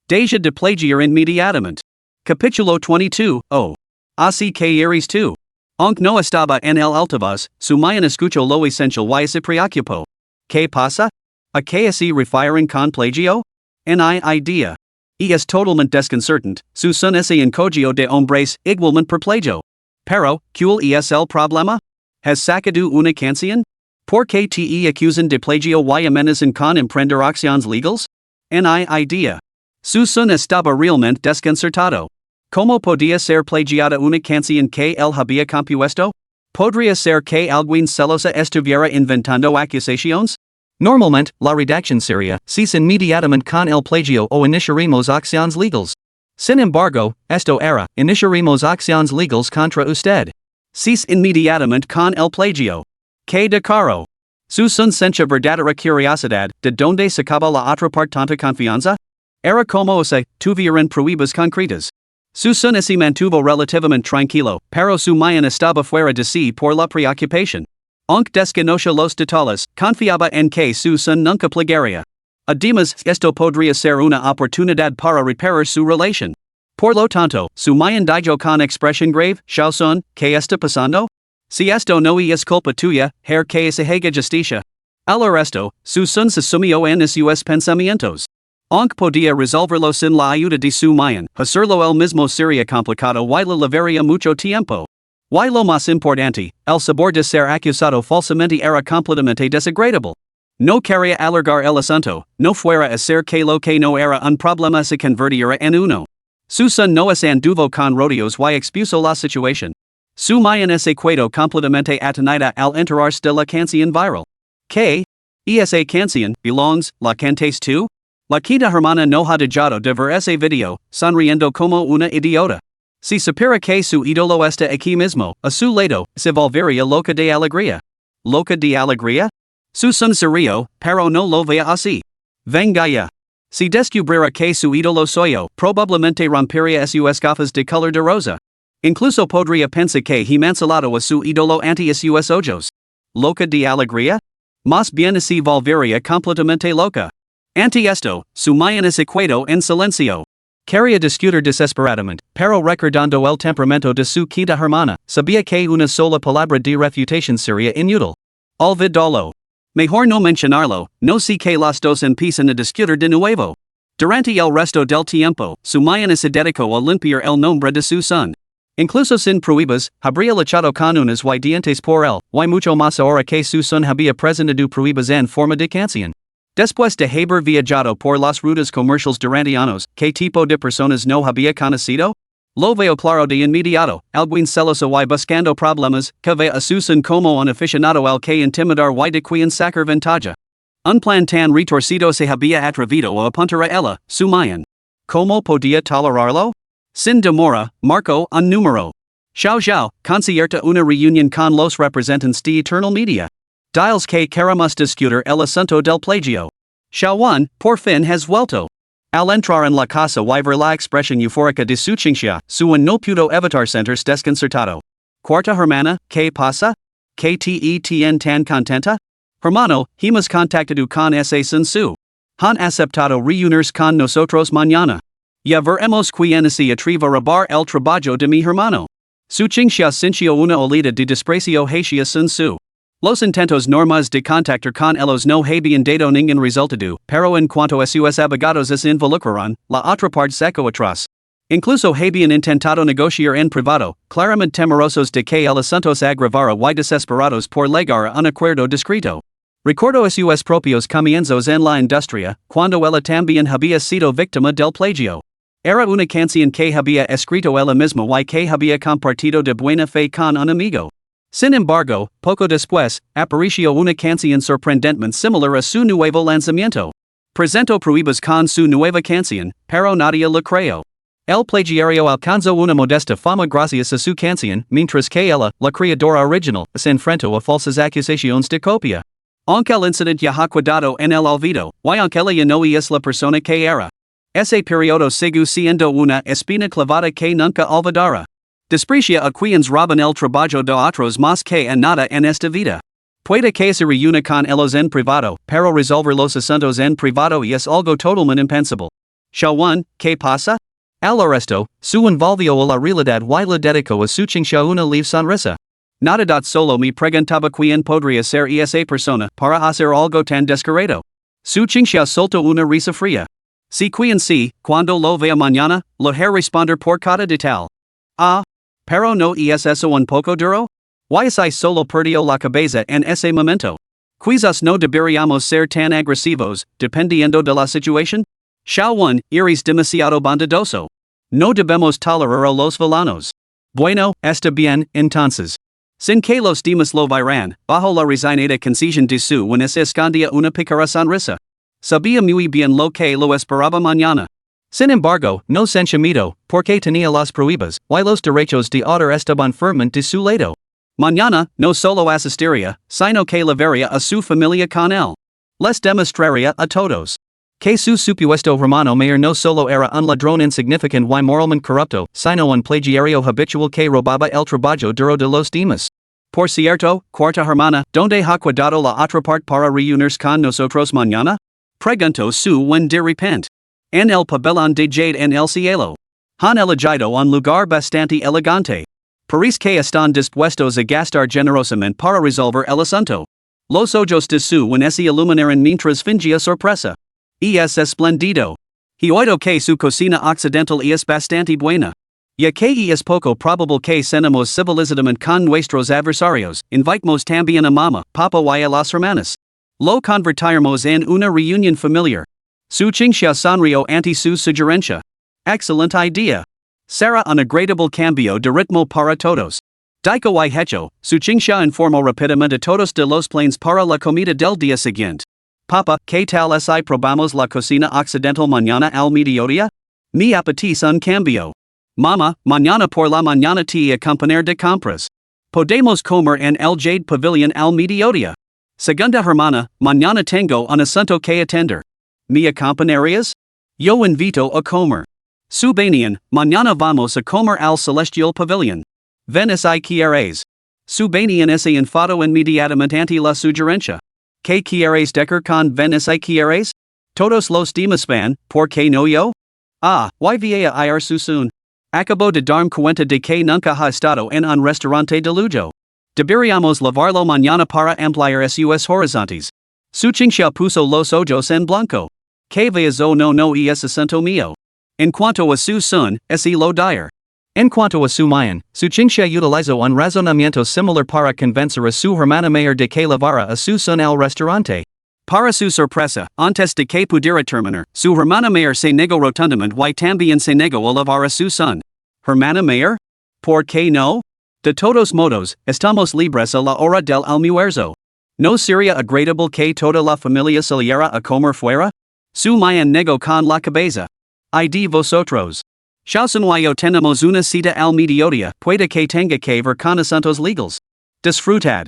Deja de plagiar inmediatamente. Capítulo 22, Así que eres tú. Aunque no estaba en el altavoz, su mayan escuchó lo esencial y se preocupó. ¿Qué pasa? ¿A qué se refieren con plagio? Ni idea. Y es totalmente desconcertante, su son ese encoggio de hombres igualmente por plagio. Pero, ¿cuál es el problema? ¿Has sacado una canción? ¿Por qué te acusan de plagio y amenazan con emprender acciones legales? Ni idea. Su son estaba realmente desconcertado. ¿Cómo podía ser plagiada una canción que él había compuesto? ¿Podría ser que alguien celosa estuviera inventando acusaciones? Normalmente, la redacción seria, cesa inmediatamente con el plagio o iniciaremos acciones legales. Sin embargo, esto era, iniciaremos acciones legales contra usted. Cesa inmediatamente con el plagio. Que de caro. Su son sencha verdadera curiosidad, de donde sacaba la otra parte tanta confianza? Era como si tuvieran pruebas concretas. Su son se mantuvo relativamente tranquilo, pero su mayan estaba fuera de sí por la preocupación. Aunque desconocía los detalles, confiaba en que su son nunca plagaría. Además, esto podría ser una oportunidad para reparar su relación. Por lo tanto, su mayan dijo con expresión grave, Xiao Sun, ¿qué está pasando? Si esto no es culpa tuya, her que se haga justicia. Al arresto, su son se sumió en sus pensamientos. Aunque podía resolverlo sin la ayuda de su mayan, hacerlo él mismo sería complicado y le llevaría mucho tiempo. Y lo más importante, el sabor de ser acusado falsamente era completamente desagradable. No quería alargar el asunto, no fuera a ser que lo que no era un problema se convirtiera en uno. Su son no es anduvo con rodeos y expuso la situación. Su mayan se quedó completamente atenida al enterarse de la canción viral. ¿Qué? Esa canción, belongs, la cantes tú? La quinta hermana no ha dejado de ver ese video, sonriendo como una idiota. Si supiera que su ídolo está aquí mismo, a su lado, se volvería loca de alegría. ¿Loca de alegría? Su son serio, pero no lo vea así. Venga ya. Si descubriera que su ídolo soy yo, probablemente rompería sus gafas de color de rosa. Incluso podría pensar que he mancelado a su ídolo ante sus ojos. ¿Loca de alegría? Más bien así volvería completamente loca. Ante esto, su mañana se quedó en silencio. Quería discutir desesperadamente, pero recordando el temperamento de su quinta hermana, sabía que una sola palabra de refutación sería inútil. Olvídalo. Mejor no mencionarlo, no sé que las dos empiezan a discutir de nuevo. Durante el resto del tiempo, su mañana se dedicó a limpiar el nombre de su son. Incluso sin pruebas, habría luchado con unas y dientes por él, y mucho más ahora que su son había presentado pruebas en forma de canción. Después de haber viajado por las rutas comerciales durante años, ¿qué tipo de personas no había conocido? Lo veo claro de inmediato, alguien celoso y buscando problemas, que ve a su son como un aficionado al que intimidar y de quien sacar ventaja. Un plan tan retorcido se había atrevido a apuntar a ella, su mayan. ¿Cómo podía tolerarlo? Sin demora, marcó un número. Xiao Xiao, concierta una reunión con los representantes de Eternal Media. Diles que queremos discutir el asunto del plagio. Xiaowan, por fin has vuelto. Al entrar en la casa y ver la expresión eufórica de su chinchia, Suan no pudo evitar sentirse desconcertado. Cuarta hermana, ¿qué pasa? ¿Qué te tiene tan contenta? Hermano, hemos contactado con ese Sun Su. Han aceptado reunirse con nosotros mañana. Ya veremos quién se atreve a robar el trabajo de mi hermano. Su chinchia sintió una olida de desprecio hacia Sun Su. Los intentos normales de contactar con ellos no habían dado ningún resultado, pero en cuanto a sus abogados se involucraron, la otra parte sacó atrás. Incluso habían intentado negociar en privado, claramente temerosos de que el asunto se agravara y desesperados por llegar a un acuerdo discreto. Recordó a sus propios comienzos en la industria, cuando ella también había sido víctima del plagio. Era una canción que había escrito ella misma y que había compartido de buena fe con un amigo. Sin embargo, poco después, apareció una canción sorprendentemente similar a su nuevo lanzamiento. Presentó pruebas con su nueva canción, pero nadie le creyó. El plagiario alcanzó una modesta fama gracias a su canción, mientras que ella, la creadora original, se enfrentó a falsas acusaciones de copia. Aunque el incidente ya ha quedado en el olvido, y aunque ella no es la persona que era. Ese periodo sigue siendo una espina clavada que nunca olvidará. Desprecia a quienes roban el trabajo de otros más que a nada en esta vida. Puede que se reúna con ellos en privado, pero resolver los asuntos en privado y es algo totalmente impensable. Shawan, ¿qué pasa? Al resto, su envolvió a la realidad y la dedicó a su chincha una leve sonrisa. Nada solo me preguntaba quién podría ser esa persona para hacer algo tan descarado. Su chincha soltó una risa fría. Si quién sí, cuando lo vea mañana, lo haré responder por cada detalle. Ah, pero no es eso un poco duro? Why si solo perdió la cabeza en ese momento? Quizás no deberíamos ser tan agresivos, dependiendo de la situación? Shawan, eres demasiado bondadoso. No debemos tolerar a los villanos. Bueno, está bien, entonces. Sin que los demás lo vieran, bajo la resignada concesión de su buena se escondía una pícara sonrisa. Sabía muy bien lo que lo esperaba mañana. Sin embargo, no sentía miedo, porque tenía las pruebas, y los derechos de autor estaban firmemente de su lado. Mañana, no solo asistiría, sino que la vería a su familia con él. Les demostraría a todos que su supuesto hermano mayor no solo era un ladrón insignificante y moralmente corrupto, sino un plagiario habitual que robaba el trabajo duro de los demás. Por cierto, cuarta hermana, ¿dónde ha quedado la otra parte para reunirse con nosotros mañana? Preguntó su buen de repente. En el pabellón de jade en el cielo. Han elegido un lugar bastante elegante. Parece que están dispuestos a gastar generosamente para resolver el asunto. Los ojos de su buen se iluminaron mientras fingía sorpresa. Es esplendido. He oído que su cocina occidental es bastante buena. Ya que es poco probable que cenemos civilizadamente con nuestros adversarios, invitemos también a mamá, papá y a las hermanas. Lo convertiremos en una reunión familiar. Su chincha sonrió ante su sugerencia. Excelente idea. Será un agradable cambio de ritmo para todos. Dico y hecho, su chincha informó rápidamente a todos de los planes para la comida del día siguiente. Papa, ¿qué tal si probamos la cocina occidental mañana al mediodía? Mi apetece un cambio. Mamá, mañana por la mañana te acompañar de compras. Podemos comer en el Jade Pavilion al mediodía. Segunda hermana, mañana tengo un asunto que atender. ¿Me acompañarías? Yo invito a comer. Subanian, mañana vamos a comer al Celestial Pavilion. Ven si quieres. Subanian se enfadó inmediatamente ante la sugerencia. ¿Qué quieres decir con ven si quieres? Todos los demás van, ¿por qué no yo? Ah, y vaya a ir su soon. Acabo de darme cuenta de que nunca ha estado en un restaurante de lujo. Deberíamos lavarlo mañana para ampliar sus horizontes. Su chincha puso los ojos en blanco. Que veas o no es asunto mío. En cuanto a su son, ese lo dire. En cuanto a su mayan, su chincha utilizó un razonamiento similar para convencer a su hermana mayor de que lavara a su son al restaurante. Para su sorpresa, antes de que pudiera terminar, su hermana mayor se negó rotundamente y también se negó a lavar a su son. ¿Hermana mayor? ¿Por qué no? De todos modos, estamos libres a la hora del almuerzo. ¿No sería agradable que toda la familia saliera a comer fuera? Su mayan negó con la cabeza. ¿Y de vosotros? Shausenwayo tenemos una cita al mediodía, puede que tenga que ver con asuntos legales. Disfrutad.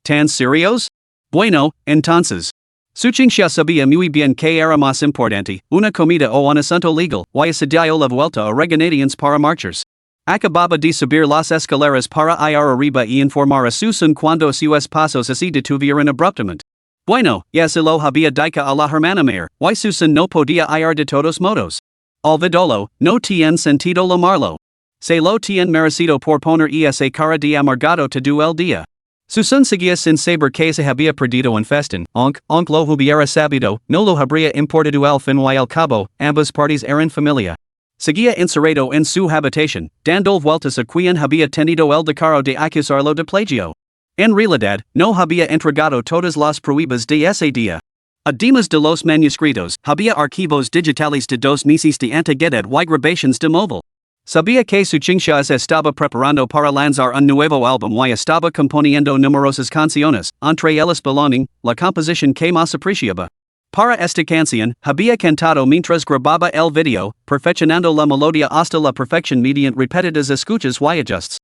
¿Tan serios? Bueno, entonces. Su chincha sabía muy bien que era más importante, una comida o un asunto legal, y se dio la vuelta a regañadientes para marchas. Acababa de subir las escaleras para ir arriba y informar a Susan cuando sus pasos se detuvieron abruptamente. Bueno, ya se lo había dicho a la hermana mayor, y Susan no podía ir de todos modos. Olvidolo, no tiene sentido llamarlo. Se lo tiene merecido por poner esa cara de amargado todo el día. Susan seguía sin saber que se había perdido un festín, aunque lo hubiera sabido, no lo habría importado al fin y al cabo, ambas partes eran familia. Seguía encerrado en su habitación, dando vueltas a quien había tenido el descaro de acusarlo de plagio. En realidad, no había entregado todas las pruebas de ese día. Además de los manuscritos, había archivos digitales de 2 meses de antigüedad y grabaciones de móvil. Sabía que su chincha estaba preparando para lanzar un nuevo álbum y estaba componiendo numerosas canciones, entre ellas belonging, la composición que más apreciaba. Para esta canción, había cantado mientras grababa el video, perfeccionando la melodía hasta la perfección mediante repetidas escuchas y ajustes.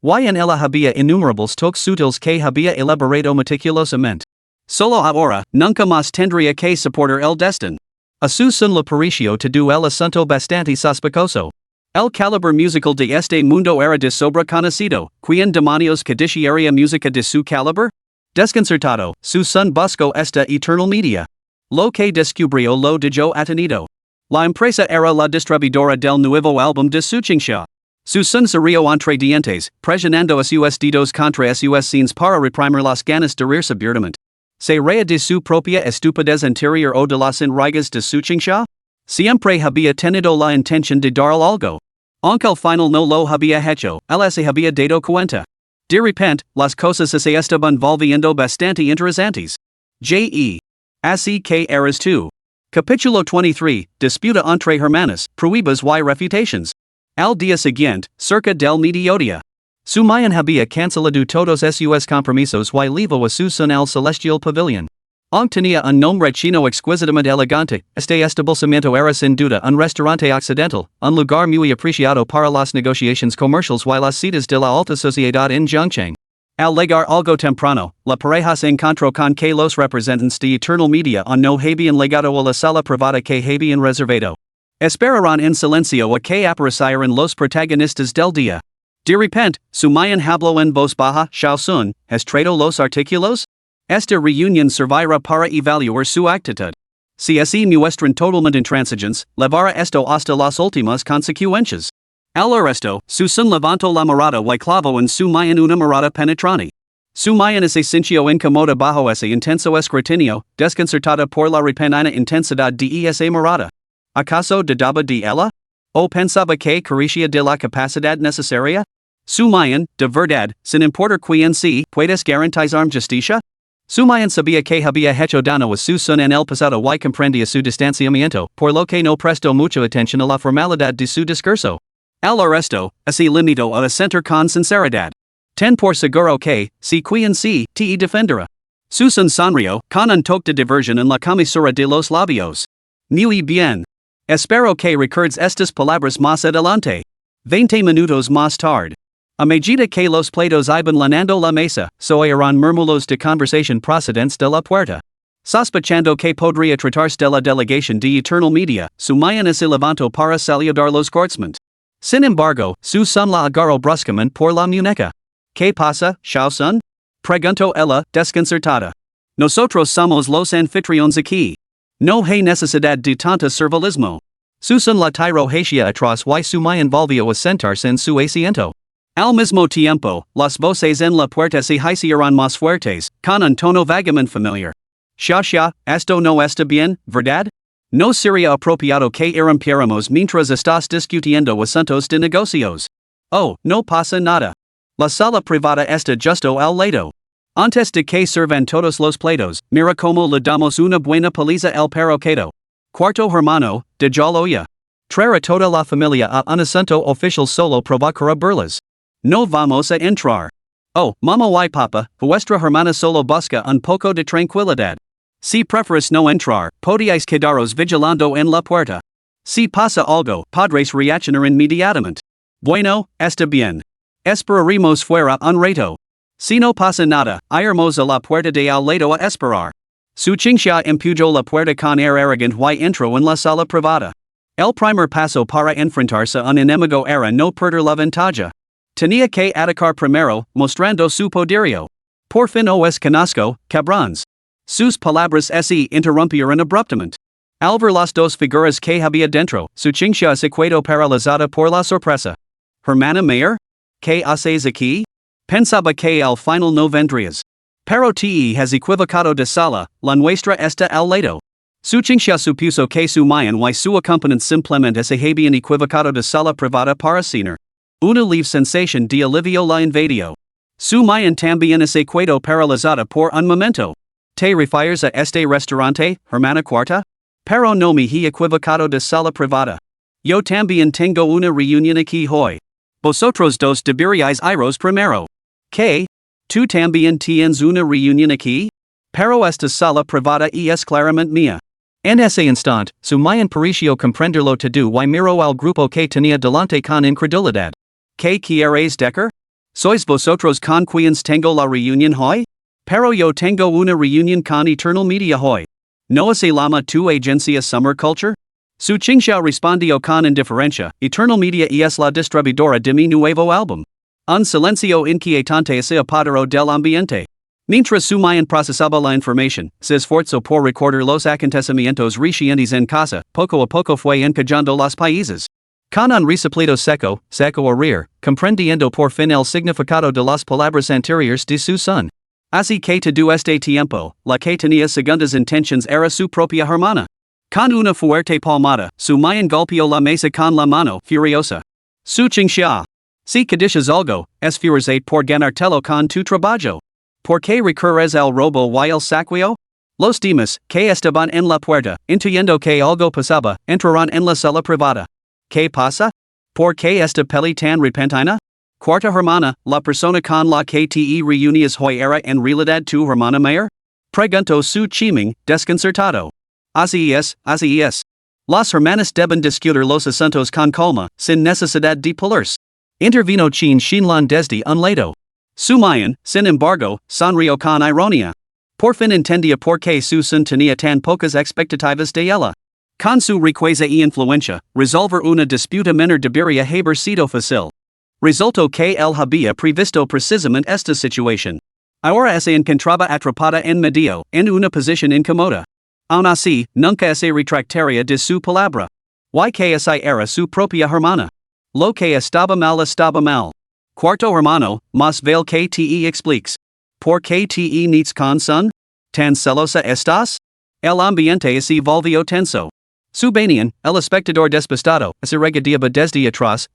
Y en ella había innumerables toques sutiles que había elaborado meticulosamente. Solo ahora, nunca más tendría que soportar el destino. A su son le pareció todo el asunto bastante sospechoso. El calibre musical de este mundo era de sobra conocido, ¿quién demonios codiciaría música de su calibre? Desconcertado, su son busco esta eternal media. Lo que descubrió lo dijo atenido. La empresa era la distribuidora del nuevo álbum de Suchingsha. Su son serio entre dientes, presionando a sus dedos contra sus scenes para reprimir las ganas de reírse abiertamente. ¿Se rea de su propia estupidez interior o de las enraigas de Suchingsha? Siempre había tenido la intención de dar algo. Aunque al final no lo había hecho, él se había dado cuenta. De repente, las cosas se estaban volviendo bastante interesantes. J.E. Así que eras tú. Capítulo 23, Disputa entre hermanas, pruebas y refutations. Al día siguiente, cerca del mediodía. Su mayan había cancelado todos sus compromisos y levo a su son al celestial pavilion. Aunque tenía un nombre chino exquisitamente elegante, este establecimiento era sin duda un restaurante occidental, un lugar muy apreciado para las negociaciones comerciales y las citas de la alta sociedad en Zhongcheng. Al llegar algo temprano, la pareja se encontró con que los representantes de Eternal Media no habían llegado a la sala privada que habían reservado. Esperaron en silencio a que aparecieran los protagonistas del día. De repente, su mayan habló en voz baja, Xiao Sun, ¿has traído los artículos? Esta reunión servirá para evaluar su actitud. Si así muestran totalmente intransigentes, levará esto hasta las últimas consecuencias. Al resto, su son levantó la mirada y clavó en su mayan una mirada penetrante. Su mayan se sintió incómoda bajo ese intenso escrutinio, desconcertada por la repentina intensidad de esa mirada. ¿Acaso dudaba de ella? ¿O pensaba que carecía de la capacidad necesaria? Su mayan, de verdad, sin importar quién sea, ¿puedes garantizar justicia? Su mayan sabía que había hecho daño a su son en el pasado y comprendía su distanciamiento, por lo que no prestó mucha atención a la formalidad de su discurso. Al resto, se limitó a asentir con sinceridad. Ten por seguro que, si quien sí, te defenderá. Su son sonrió, con un toque de diversión en la comisura de los labios. Muy bien. Espero que recuerdes estas palabras más adelante. 20 minutos más tarde. A medida que los platos iban llenando la mesa, se oyeron murmullos de conversación procedentes de la puerta. Sospechando que podría tratarse de la delegación de Eternal Media, su mayan se levantó para saludar los guardsmen. Sin embargo, su son la agarró bruscamente por la muñeca. ¿Qué pasa, Xiao Sun? Preguntó ella, desconcertada. Nosotros somos los anfitriones aquí. No hay necesidad de tanta servilismo. Su son la tiró hacia atrás y su mayan volvió a sentarse en su asiento. Al mismo tiempo, las voces en la puerta se hicieron más fuertes, con un tono vagamente familiar. Xia, esto no está bien, ¿verdad? No sería apropiado que irrumpiéramos mientras estás discutiendo asuntos de negocios. Oh, no pasa nada. La sala privada está justo al lado. Antes de que sirvan todos los platos, mira como le damos una buena paliza al perroquedo. Cuarto hermano, de Jaloya. Traer a toda la familia a un asunto oficial solo provocará burlas. No vamos a entrar. Oh, mamá y papa, vuestra hermana solo busca un poco de tranquilidad. Si prefieres no entrar, podíais quedaros vigilando en la puerta. Si pasa algo, podréis reaccionar inmediatamente. Bueno, está bien. Esperaremos fuera un rato. Si no pasa nada, iremos a la puerta de al lado a esperar. Suchingsha empujó la puerta con air arrogante y entró en la sala privada. El primer paso para enfrentarse a un enemigo era no perder la ventaja. Tenía que atacar primero, mostrando su poderío. Por fin os conozco, cabrones. Sus palabras se interrumpieron abruptamente. Al ver las dos figuras que había dentro, Suchingsha se quedó paralizada por la sorpresa. Hermana mayor? ¿Qué haces aquí? Pensaba que al final no vendrías. Pero te has equivocado de sala, la nuestra está al lado. Suchingsha supuso que su mayan y su acompañante simplemente se habían equivocado de sala privada para cenar. Una leve sensación de alivio la invadió. Su mayan también se quedó paralizada por un momento. ¿Te refieres a este restaurante, hermana cuarta? Pero no me he equivocado de sala privada. Yo también tengo una reunión aquí hoy. Vosotros dos deberíais iros primero. ¿Qué? ¿Tú también tienes una reunión aquí? Pero esta sala privada es claramente mía. En ese instante, su mayan pareció comprenderlo todo y miró al grupo que tenía delante con incredulidad. ¿Qué quieres decir? ¿Sois vosotros con quienes tengo la reunión hoy? Pero yo tengo una reunión con Eternal Media hoy. ¿No se llama tu agencia Summer Culture? Suchingsha respondió con indiferencia, Eternal Media es la distribuidora de mi nuevo álbum. Un silencio inquietante se apoderó del ambiente. Mientras sumayan procesaba la información, se esforzó por recordar los acontecimientos recientes en casa, poco a poco fue encajando los países. Con un resuplido seco o reír, comprendiendo por fin el significado de las palabras anteriores de su son. Así que todo este tiempo, la que tenía segundas intentions era su propia hermana. Con una fuerte palmada, Sumayan golpeó la mesa con la mano furiosa. Su Qingxia. Si cadicias algo, esfuérzate por ganártelo con tu trabajo. ¿Por qué recurres al robo y el saqueo? Los demás, que estaban en la puerta, intuyendo que algo pasaba, entraron en la sala privada. ¿Qué pasa? ¿Por qué esta peli tan repentina? Cuarta hermana, la persona con la que te reunias hoy era en realidad tu hermana mayor? Preguntó su Chiming, desconcertado. Así es. Las hermanas deben discutir los asuntos con calma, sin necesidad de pelearse. Intervino Chin Shinlan desde un lado. Sumayan, sin embargo, sonrió con ironía. Por fin entendía por qué su son tenía tan pocas expectativas de ella. Con su riqueza y influencia, resolver una disputa menor debería haber sido fácil. Resultó que él había previsto precisamente esta situación. Ahora se encontraba atrapada en medio, en una posición incómoda. Aun así, nunca se retractaría de su palabra. Y que esa era su propia hermana. Lo que estaba mal. Cuarto hermano, más vale que te expliques. ¿Por qué te needs con son? ¿Tan celosa estás? El ambiente se volvió tenso. Subanian, el espectador despistado, se regadía desde atrás,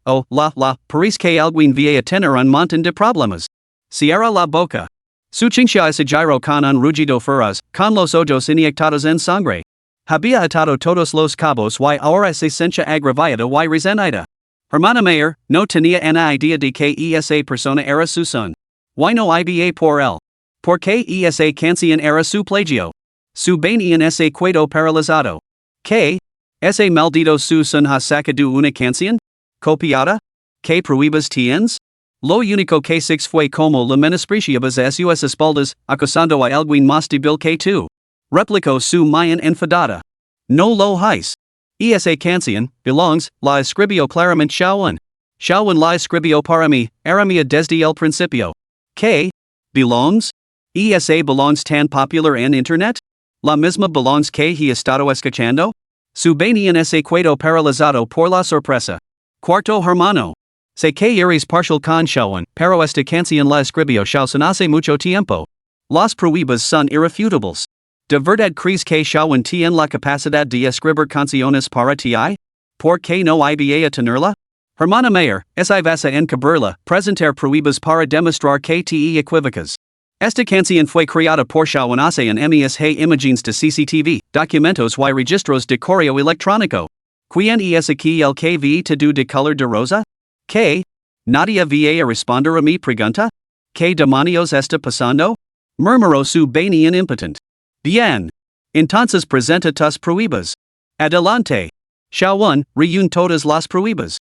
parece que alguien vía tener un montón de problemas. Cierra la boca. Su Qingxia se giró con un rugido feroz, con los ojos inyectados en sangre. Había atado todos los cabos y ahora se sentía agravada y resentida. Hermana mayor, no tenía una idea de que esa persona era su son. Y no iba por él. Porque esa canción era su plagio. Subanian ese quedó paralizado. ¿Qué? ¿Ese maldito su son ha sacado una canción? ¿Copiada? ¿Qué pruebas tienes? Lo único que six fue como la menospreciabas a sus espaldas, acusando a alguien más débil que tú. Replicó su mayan enfadada. No lo haces. Esa canción, belongs, la escribió claramente Xiaowen. Xiaowen la escribió para mí, era mía desde el principio. ¿Qué? ¿Belongs? ¿Esa belongs tan popular en internet? ¿La misma belongs que he estado escuchando? Subanian se quedó paralizado por la sorpresa. Cuarto hermano. Sé que eres partial con Xiaowen, pero esta canción la escribió Xiaowen hace mucho tiempo. Las pruebas son irrefutables. ¿De verdad crees que Xiaowen tiene la capacidad de escribir canciones para ti? ¿Por qué no iba a tenerla? Hermana mayor, vas a encubrirla, presentar pruebas para demostrar que te equivocas. Esta canción fue creada por Xiaowen hace en mes imágenes de CCTV, documentos y registros de correo electrónico. ¿Quién es aquí el que vi todo de color de rosa? ¿Qué? ¿Nadie va a responder a mi pregunta? ¿Qué demonios está pasando? Murmuró Subanian impotente. Bien. Entonces presenta tus pruebas. Adelante. Xiaowen, reúne todas las pruebas.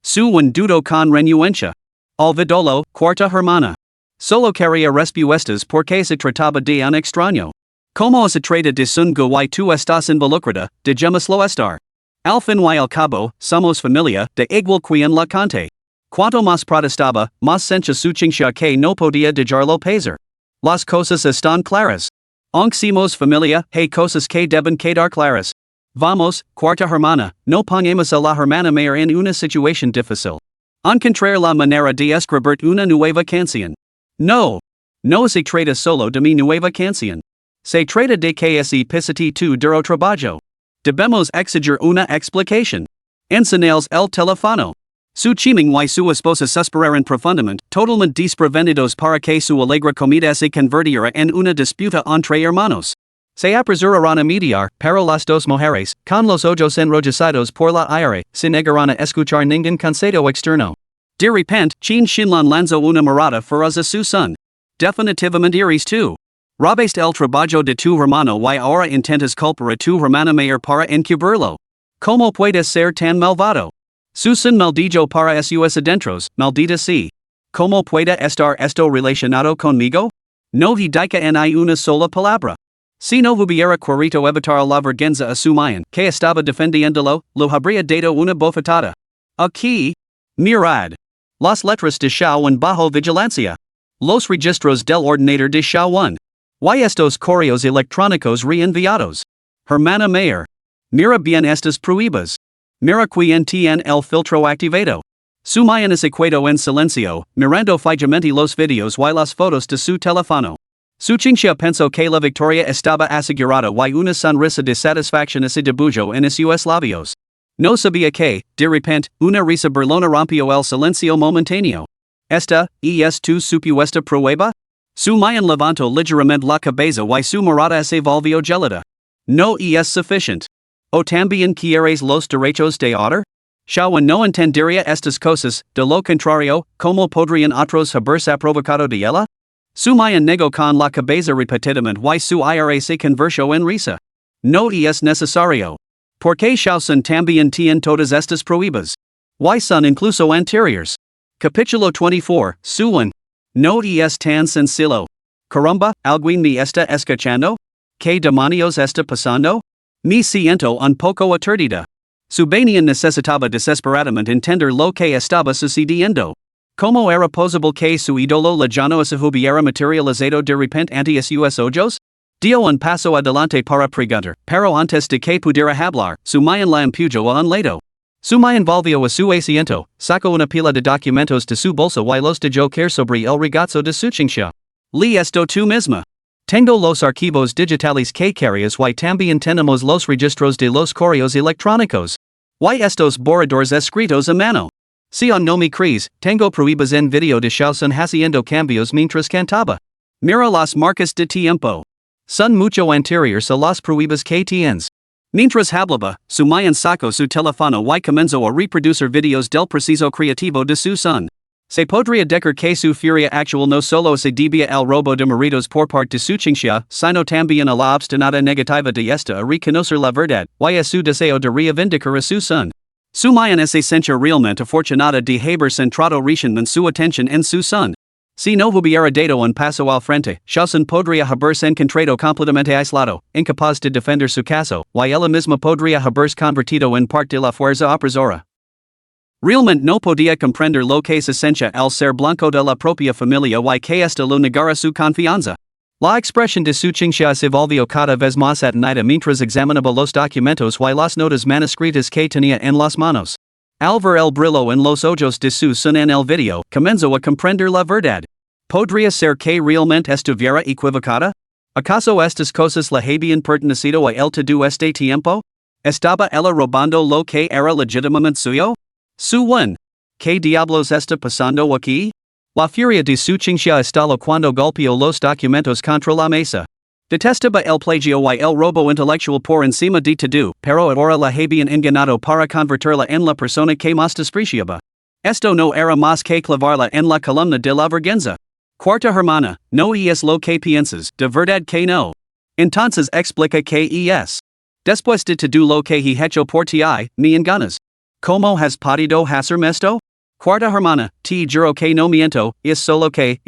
Suwen dudó con renuencia. Olvidólo, cuarta hermana. Solo quería respuestas porque se trataba de un extraño. Como se trata de Sungu y tú estás involucrada, dejémoslo estar. Al fin y al cabo, somos familia, de igual quien la cante. Cuanto más protestaba, más sentía su Qingxia que no podía dejarlo pasar. Las cosas están claras. Aunque somos familia, hay cosas que deben quedar claras. Vamos, cuarta hermana, no pongamos a la hermana mayor en una situación difícil. Encontrar la manera de escribir una nueva canción. No se trata solo de mi nueva canción. Se trata de que ese pisati tu duro trabajo. Debemos exigir una explicación. Enseñales el teléfono. Su Chiming y su esposa suspiraron profundamente, totalmente desprevenidos para que su alegre comida se convirtiera en una disputa entre hermanos. Se apresuraron a mediar, pero las dos mujeres, con los ojos enrojecidos por la ira, se negaron a escuchar ningún consejo externo. De repente, Qin Shinlan lanzó una mirada feroz a su son. Definitivamente eres tú. Robaste el trabajo de tu hermano y ahora intentas culpar a tu hermana mayor para encubrirlo. ¿Cómo puedes ser tan malvado? Su son maldito para sus adentros, maldita sí. ¿Cómo puede estar esto relacionado conmigo? No he dicho en una sola palabra. Si no hubiera querido evitar la vergüenza a su mayan, que estaba defendiéndolo, lo habría dado una bofetada. Aquí. Mirad. Las letras de Xiaowen bajo vigilancia. Los registros del ordenador de Sha 1. Y estos correos electrónicos reenviados. Hermana Mayer. Mira bien estas pruebas. Mira quien tiene el filtro activado. Su mañana se quedó en silencio, mirando fijamente los videos y las fotos de su teléfono. Su chincha pensó que la victoria estaba asegurada y una sonrisa de satisfacción se dibujó en sus labios. No sabía que, de repente, una risa burlona rompió el silencio momentáneo. ¿Esta es tu supuesta prueba? Su mayan levantó ligeramente la cabeza y su mirada se volvió gelida. No es suficiente. ¿O también quieres los derechos de autor? Shawan no entendería estas cosas, de lo contrario, ¿cómo podrían otros haberse provocado de ella? Su mayan negó con la cabeza repetidamente y su ira se convirtió en risa. No es necesario. Porque Shausen también tiene todas estas pruebas. Y son incluso anteriores. Capítulo 24, Suwan. No es tan sencillo. Caramba, ¿alguien me está escuchando? ¿Qué demonios está pasando? Me siento un poco aturdida. Su Banian necesitaba desesperadamente entender lo que estaba sucediendo. ¿Cómo era posible que su ídolo lejano se hubiera materializado de repente ante sus ojos? Dio un paso adelante para preguntar, pero antes de que pudiera hablar, su mayan la empujó a un lado. Su mayan volvió a su asiento, sacó una pila de documentos de su bolsa y los dejó caer sobre el regazo de su chincha. Li esto tú misma. Tengo los archivos digitales que querías y también tenemos los registros de los correos electrónicos. Y estos borradores escritos a mano. Si no me crees, tengo pruebas en video de Shausen haciendo cambios mientras cantaba. Mira las marcas de tiempo. Son mucho anteriores a las pruebas que tienes. Mientras hablaba, su mayan sacó su teléfono y comenzó a reproducir videos del proceso creativo de su son. Se podría decir que su furia actual no solo se debía al robo de maridos por parte de su chincha, sino también a la obstinada negativa de esta a reconocer la verdad, y a su deseo de reivindicar a su son. Su mayan se sentía realmente afortunada de haber centrado recientemente su atención en su son. Si no hubiera dado un paso al frente, Shausen podría haberse encontrado completamente aislado, incapaz de defender su caso, y ella misma podría haberse convertido en parte de la fuerza opresora. Realmente no podía comprender lo que se sentía al ser blanco de la propia familia y que esta lo negara su confianza. La expresión de su chincha se volvió cada vez más atenida mientras examinaba los documentos y las notas manuscritas que tenía en las manos. Al ver el brillo en los ojos de su son en el video, comenzó a comprender la verdad. ¿Podría ser que realmente estuviera equivocada? ¿Acaso estas cosas le habían pertenecido a él todo este tiempo? ¿Estaba ella robando lo que era legítimamente suyo? Suwan. ¿Qué diablos está pasando aquí? La furia de su chincha estalló cuando golpeó los documentos contra la mesa. Detestaba el plagio y el robo intelectual por encima de todo, pero ahora la habían engañado para convertirla en la persona que más despreciaba. Esto no era más que clavarla en la columna de la vergüenza. Cuarta hermana, no es lo que piensas, de verdad que no. Entonces explica que es. Después de todo lo que he hecho por ti, me engañas. ¿Cómo has podido hacerme esto? Cuarta hermana, te juro que no miento, es solo que.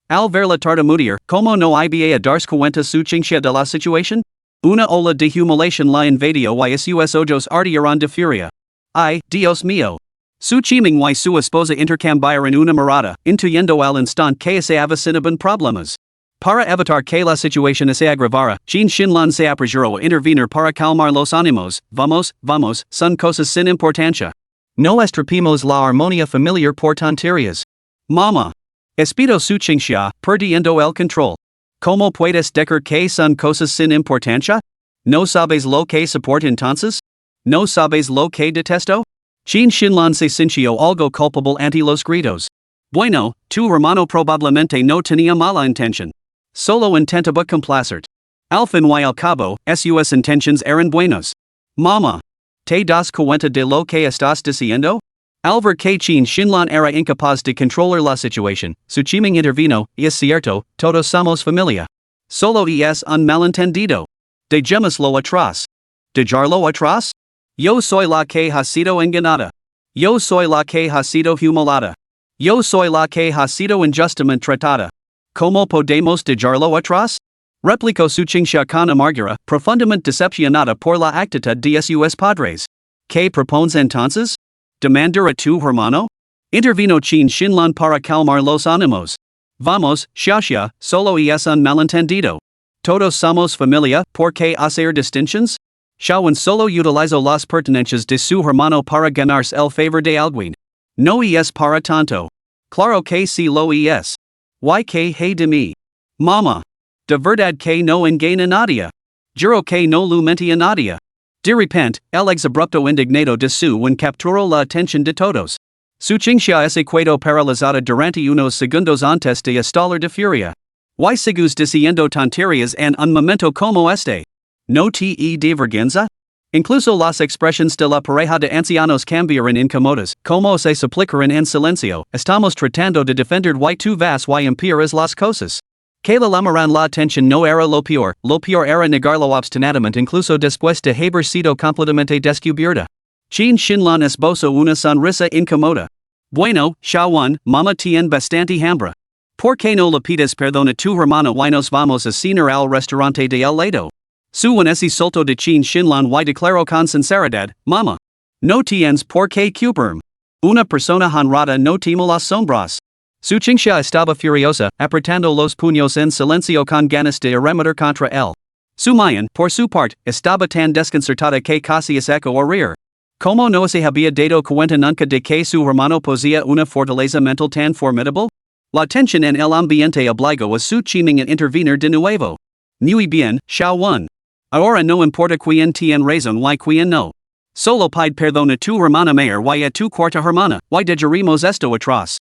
Al verla tartamudear, ¿cómo no iba a darse cuenta su chincha de la situación? Una ola de humiliación la invadió y sus ojos ardieron de furia. ¡Ay, Dios mío! Su chiming y su esposa intercambiaron una mirada, intuyendo al instante que se avecinaban problemas. Para evitar que la situación se agravara, Jin Shinlan se apresuró a intervenir para calmar los ánimos. Vamos, son cosas sin importancia. No estropeemos la armonía familiar por tonterías. Mama. Espido su chincha, perdiendo el control. ¿Cómo puedes decir que son cosas sin importancia? ¿No sabes lo que soporto entonces? ¿No sabes lo que detesto? Jin Shinlan se sintió algo culpable ante los gritos. Bueno, tu hermano probablemente no tenía mala intención. Solo intentaba complacerte. Al fin y al cabo, sus intentions eran buenos. Mama. ¿Te das cuenta de lo que estás diciendo? Al ver que Jin Shinlan era incapaz de controlar la situación, su chiming intervino. Es cierto, todos somos familia. Solo es un malentendido. Dejémoslo atrás. ¿Dejarlo atrás? Yo soy la que ha sido engañada. Yo soy la que ha sido humillada. Yo soy la que ha sido injustamente tratada. ¿Cómo podemos dejarlo atrás? Replicó su chincha con amargura, profundamente decepcionada por la actitud de sus padres. ¿Qué propones entonces? ¿Demandar a tu hermano? Intervino Jin Shinlan para calmar los ánimos. Vamos, Xiaxia, solo es un malentendido. Todos somos familia, ¿por qué hacer distinciones? Xiaowen solo utilizo las pertenencias de su hermano para ganarse el favor de alguien. No es para tanto. Claro que sí lo es. ¿Y que hay de mí? Mama. De verdad que no engaña nadie. Juro que no lo mentí a nadie. De repente, el exabrupto indignado de su capturó la atención de todos. Su chinchilla se quedó paralizada durante unos segundos antes de estallar de furia. ¿Y sigues diciendo tonterías en un momento como este? ¿No te de vergüenza? Incluso las expresiones de la pareja de ancianos cambiaron incómodas, como se suplicaron en silencio. Estamos tratando de defender y tú vas y empeoras las cosas. Que la llamaran la atención no era lo peor era negarlo obstinadamente incluso después de haber sido completamente descubierta. Chin Shinlan esbozó una sonrisa incómoda. Bueno, Xiaowen, mama tiene bastante hambre. ¿Por qué no le pides perdón a tu hermano y nos vamos a cenar al restaurante de el lado? Su ese solto de Chin Shinlan y declaró con sinceridad, mama. No tienes por qué culparme. Una persona honrada no teme las sombras. Su chinchilla estaba furiosa, apretando los puños en silencio con ganas de arremeter contra él. Su mayan, por su parte, estaba tan desconcertada que casi se echó a reír. ¿Cómo no se había dado cuenta nunca de que su hermano poseía una fortaleza mental tan formidable? La tensión en el ambiente obligó a su chiming a intervenir de nuevo. Muy bien, Xiaowen. Ahora no importa quién tiene razón y quién no. Solo pide perdón a tu hermana mayor y a tu cuarta hermana, y dejaremos esto atrás.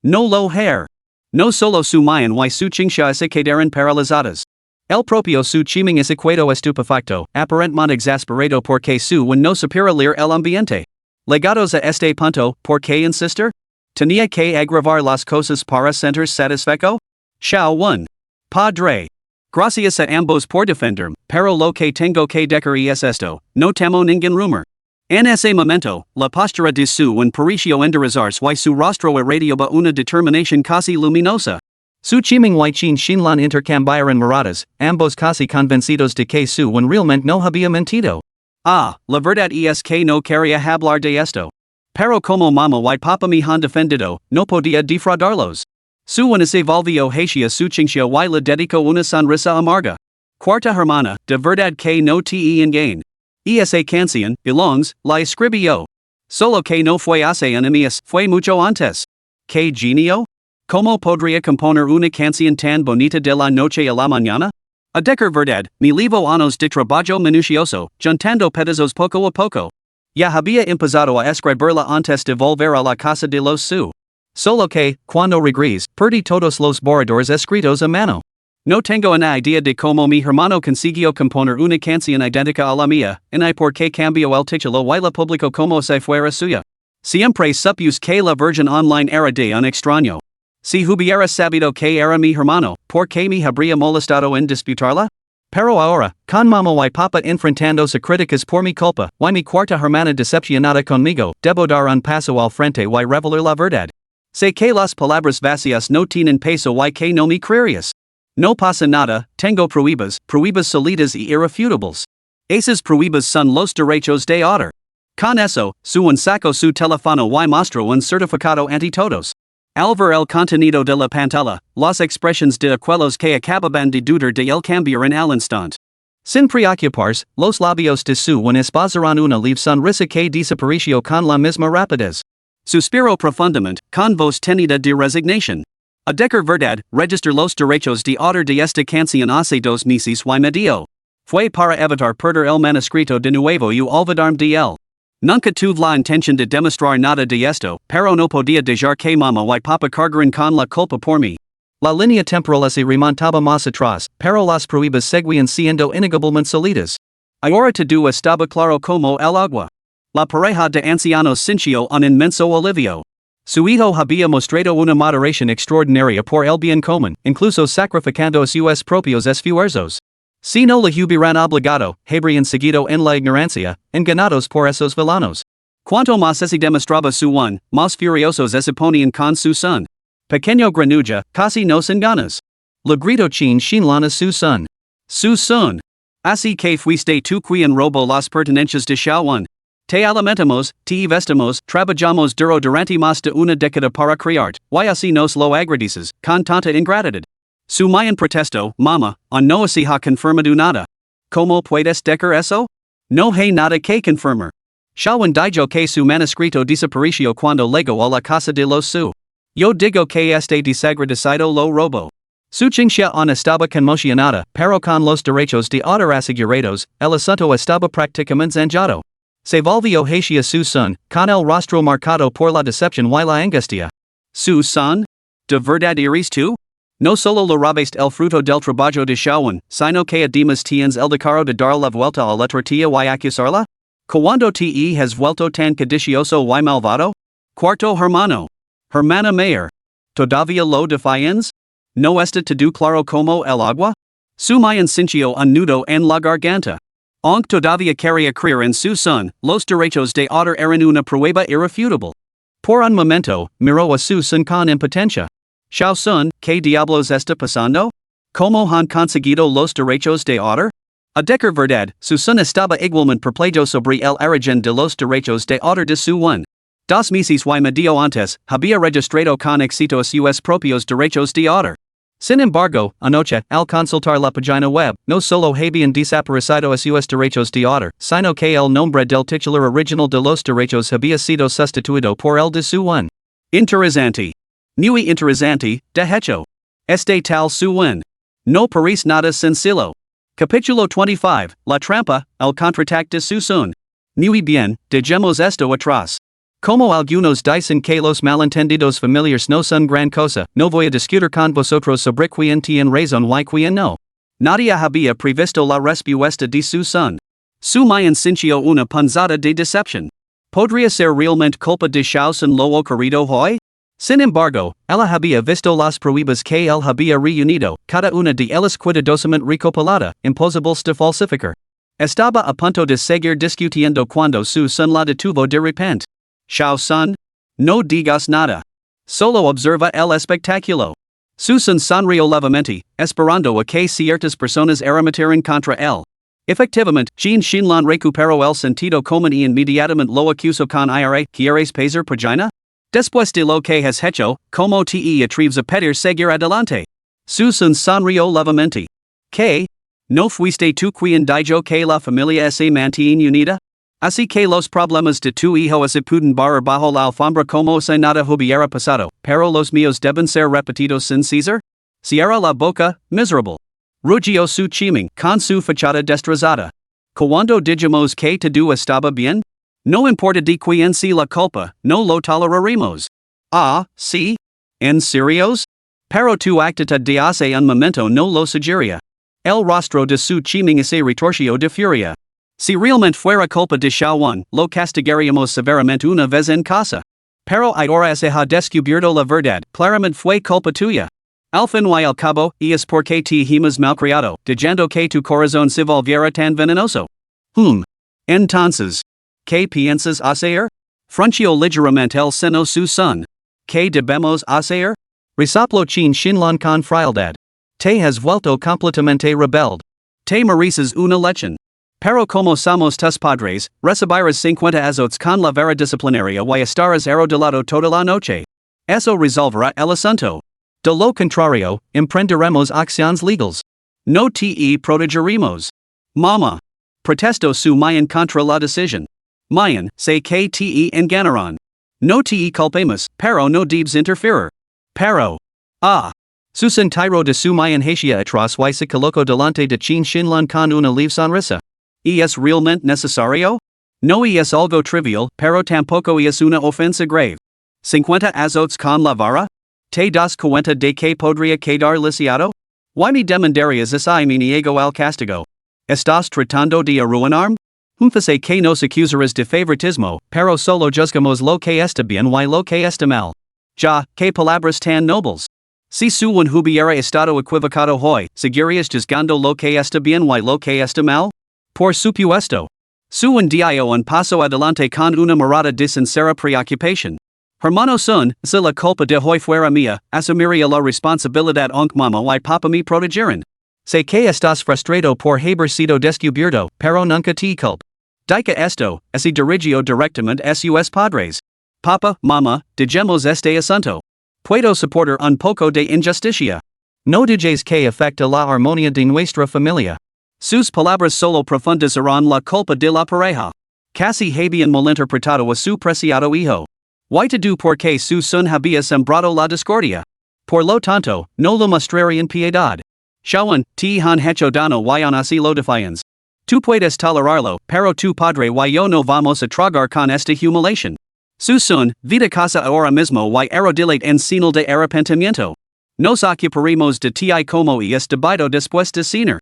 No lo haré. No solo su mayan y su chinchilla se quedaron paralizadas. El propio su chiming se quedó estupefacto, aparentemente exasperado porque su no supera leer el ambiente. Legados a este punto, ¿por qué insistir? ¿Tenía que agravar las cosas para sentirse satisfecho? Xiaowen. Padre. Gracias a ambos por defenderme, pero lo que tengo que decir es esto, no temo ningún rumor. En ese momento, la postura de su pareció enderezarse y su rostro irradiaba una determinación casi luminosa. Su chiming y Chin Shinlan intercambiaron miradas, ambos casi convencidos de que su realmente no había mentido. Ah, la verdad es que no quería hablar de esto. Pero como mama y papa me han defendido, no podía defraudarlos. Su se volvió hacia su chinchilla y le dedicó una sonrisa amarga. Cuarta hermana, de verdad que no te engaño. Esa canción, belongs, la escribió. Solo que no fue hace un mes, fue mucho antes. ¿Qué genio? ¿Cómo podría componer una canción tan bonita de la noche a la mañana? A decir verdad, me llevo años de trabajo minucioso, juntando pedazos poco a poco. Ya había empezado a escribirla antes de volver a la casa de los su. Solo que, cuando regresé, perdí todos los borradores escritos a mano. No tengo una idea de cómo mi hermano consiguió componer una canción idéntica a la mía, ni por qué cambió el título y la publicó como si fuera suya. Siempre supuse que la versión online era de un extraño. Si hubiera sabido que era mi hermano, ¿por qué me habría molestado en disputarla? Pero ahora, con mamá y papá enfrentándose críticas por mi culpa, y mi cuarta hermana decepcionada conmigo, debo dar un paso al frente y revelar la verdad. Sé que las palabras vacías no tienen peso y que no me creerías. No pasa nada, tengo pruebas sólidas y irrefutables. Esas pruebas son los derechos de autor. Con eso, su sacó su teléfono y mostró un certificado ante todos. Al ver el contenido de la pantalla, las expresiones de aquellos que acababan de dudar de él cambiaron al instante. Sin preocuparse, los labios de su esbozaron una leve sonrisa que desapareció con la misma rapidez. Suspiró profundamente, con voz tenida de resignación. A decir verdad, register los derechos de autor de esta canción hace 2 meses y medio. Fue para evitar perder el manuscrito de nuevo y olvidarme de él. Nunca tuve la intención de demostrar nada de esto, pero no podía dejar que mamá y papa cargaran con la culpa por mí. La línea temporal se remontaba más atrás, pero las pruebas seguían siendo innegablemente sólidas. Ahora todo estaba claro como el agua. La pareja de ancianos sintió un inmenso alivio. Su hijo había mostrado una moderación extraordinaria por el bien común, incluso sacrificando sus propios esfuerzos. Si no le hubieran obligado, habrían seguido en la ignorancia, enganados por esos villanos. Cuanto más se demostraba su más furiosos se ponían con su son. Pequeño granuja, casi nos enganas. Le grito Chin Shinlan a su son. Su son. Así que fuiste tú quien robó las pertenencias de Xiaowen. Te alimentamos, te vestimos, trabajamos duro durante más de una década para criarte, y así nos lo agradeces, con tanta ingratitud. Su mayan protesto, mama, no se ha confirmado nada. ¿Cómo puedes decir eso? No hay nada que confirmar. Shawan dijo que su manuscrito desapareció cuando llegó a la casa de los su. Yo digo que este desagradecido lo robo. Su chincha on estaba conmocionada, pero con los derechos de autor asegurados, el asunto estaba prácticamente zanjado. Se volvió hacia su son, con el rostro marcado por la decepción y la angustia. Su son? ¿De verdad eres tú? No solo lo robaste el fruto del trabajo de Shawan, sino que además tienes el descaro de dar la vuelta a la tortilla y acusarla? ¿Cuándo te has vuelto tan codicioso y malvado? Cuarto hermano. Hermana mayor. ¿Todavía lo defiendes? ¿No está todo claro como el agua? Su mayan sintió un nudo en la garganta. Aunque todavía quería creer en su son, los derechos de autor eran una prueba irrefutable. Por un momento, miró a su son con impotencia. Xiao Sun, ¿qué diablos está pasando? ¿Cómo han conseguido los derechos de autor? A decir verdad, su son estaba igualmente perplejo sobre el origen de los derechos de autor de su one. 2 meses y medio antes, había registrado con éxito sus propios derechos de autor. Sin embargo, anoche, al consultar la página web, no solo habían desaparecido sus derechos de autor, sino que el nombre del titular original de los derechos había sido sustituido por el de su one. Interesante. Muy interesante, de hecho. Este tal su one. No parece nada sencillo. Capítulo 25, La trampa, el contraataque de su son. Muy bien, dejemos esto atrás. Como algunos dicen que los malentendidos familiares no son gran cosa, no voy a discutir con vosotros sobre quién tiene razón y quién no. Nadie había previsto la respuesta de su son. Su mayan sintió una punzada de decepción. ¿Podría ser realmente culpa de Xiao Sun lo ocurrido hoy? Sin embargo, ella había visto las pruebas que él había reunido, cada una de ellas cuidadosamente recopilada, imposibles de falsificar. Estaba a punto de seguir discutiendo cuando su son la detuvo de repente. Xiao Sun, no digas nada. Solo observa el espectáculo. Su son sonrió levemente, esperando a que ciertas personas arremetieren contra él. Efectivamente, Jin Xinlan recuperó el sentido común y inmediatamente lo acusó con ira. ¿Quieres pedir pagina? Después de lo que has hecho, ¿cómo te atreves a pedir seguir adelante? Su son sonrió levemente. ¿Qué? ¿No fuiste tú quien dijo que la familia se mantiene unida? Así que los problemas de tu hijo se pueden barrer bajo la alfombra como si nada hubiera pasado, pero los míos deben ser repetidos sin cesar? Cierra la boca, miserable. Rugió su chiming con su fachada destrozada. Cuando dijimos que todo estaba bien? No importa de quién sea la culpa, no lo toleraremos. Ah, sí? ¿En serios? Pero tu actitud de hace un momento no lo sugería. El rostro de su chiming se retorció de furia. Si realmente fuera culpa de Shawan, lo castigaríamos severamente una vez en casa. Pero ahora se ha descubierto la verdad, claramente fue culpa tuya. Al fin y al cabo, es porque te hemos malcriado, dejando que tu corazón se volviera tan venenoso. Entonces, ¿qué piensas hacer? Frunció ligeramente el seno su son. ¿Qué debemos hacer? Resoplo chin Xinlan con frialdad. Te has vuelto completamente rebelde. Te mereces una lección. Pero como somos tus padres, recibirás 50 azotes con la vara disciplinaria y estarás arrodillado toda la noche. Eso resolverá el asunto. De lo contrario, emprenderemos acciones legales. No te protegeremos. Mama. Protesto su mayan contra la decisión. Mayan, sé que te engañarán. No te culpemos, pero no debes interferir. Pero. Susan tiro de su mayan hacia atrás y se colocó delante de Chin Xinlan con una leve sonrisa. ¿Es realmente necesario? No es algo trivial, pero tampoco es una ofensa grave. 50 azotes con la vara? ¿Te das cuenta de que podría quedar lisiado? ¿Y me demandarías si me niego al castigo? ¿Estás tratando de arruinarme? Sé que nos acusarás de favoritismo, pero solo juzgamos lo que está bien y lo que está mal. Ya, qué palabras tan nobles. Si su un hubiera estado equivocado hoy, ¿seguirías juzgando lo que está bien y lo que está mal? Por supuesto. Su un dio un paso adelante con una mirada de sincera preocupación. Hermano Sun, si la culpa de hoy fuera mía, asumiría la responsabilidad aunque mamá y papá me protegeran. Sé que estás frustrado por haber sido descubierto, pero nunca te culpo. Dica esto, esse dirigio directamente sus padres. Papa, mama, digamos este asunto. Puedo soportar un poco de injusticia. No digas que afecta la armonía de nuestra familia. Sus palabras solo profundizarán la culpa de la pareja. Casi habían malinterpretado a su preciado hijo. White do porque su son había sembrado la discordia. Por lo tanto, no lo mostrarían piedad. Shawan, te han hecho dano y aún así lo defians. Tú puedes tolerarlo, pero tu padre y yo no vamos a tragar con esta humiliación. Su son, vida casa ahora mismo y erodilate en señal de arrepentimiento. Nos ocuparemos de ti como es debido después de cenar.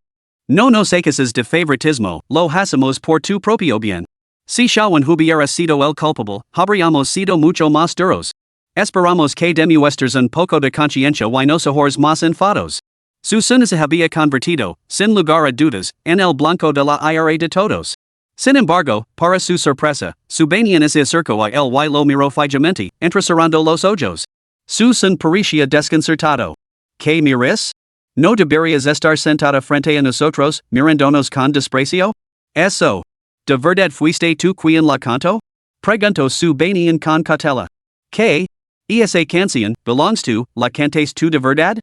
No nos acuses de favoritismo, lo hacemos por tu propio bien. Si Shawan hubiera sido el culpable, habríamos sido mucho más duros. Esperamos que demuestres un poco de conciencia y nos ahorres más enfados. Su son se había convertido, sin lugar a dudas, en el blanco de la ira de todos. Sin embargo, para su sorpresa, su banyan se acercó a él y lo miró fijamente, entrecerrando los ojos. Su son parecía desconcertado. ¿Qué miras? ¿No deberías estar sentada frente a nosotros, mirándonos con desprecio? Eso. ¿De verdad fuiste tú quien la cantó? Preguntó su banyan con cautela. ¿Qué? Esa canción, belongs to, la cantes tú de verdad?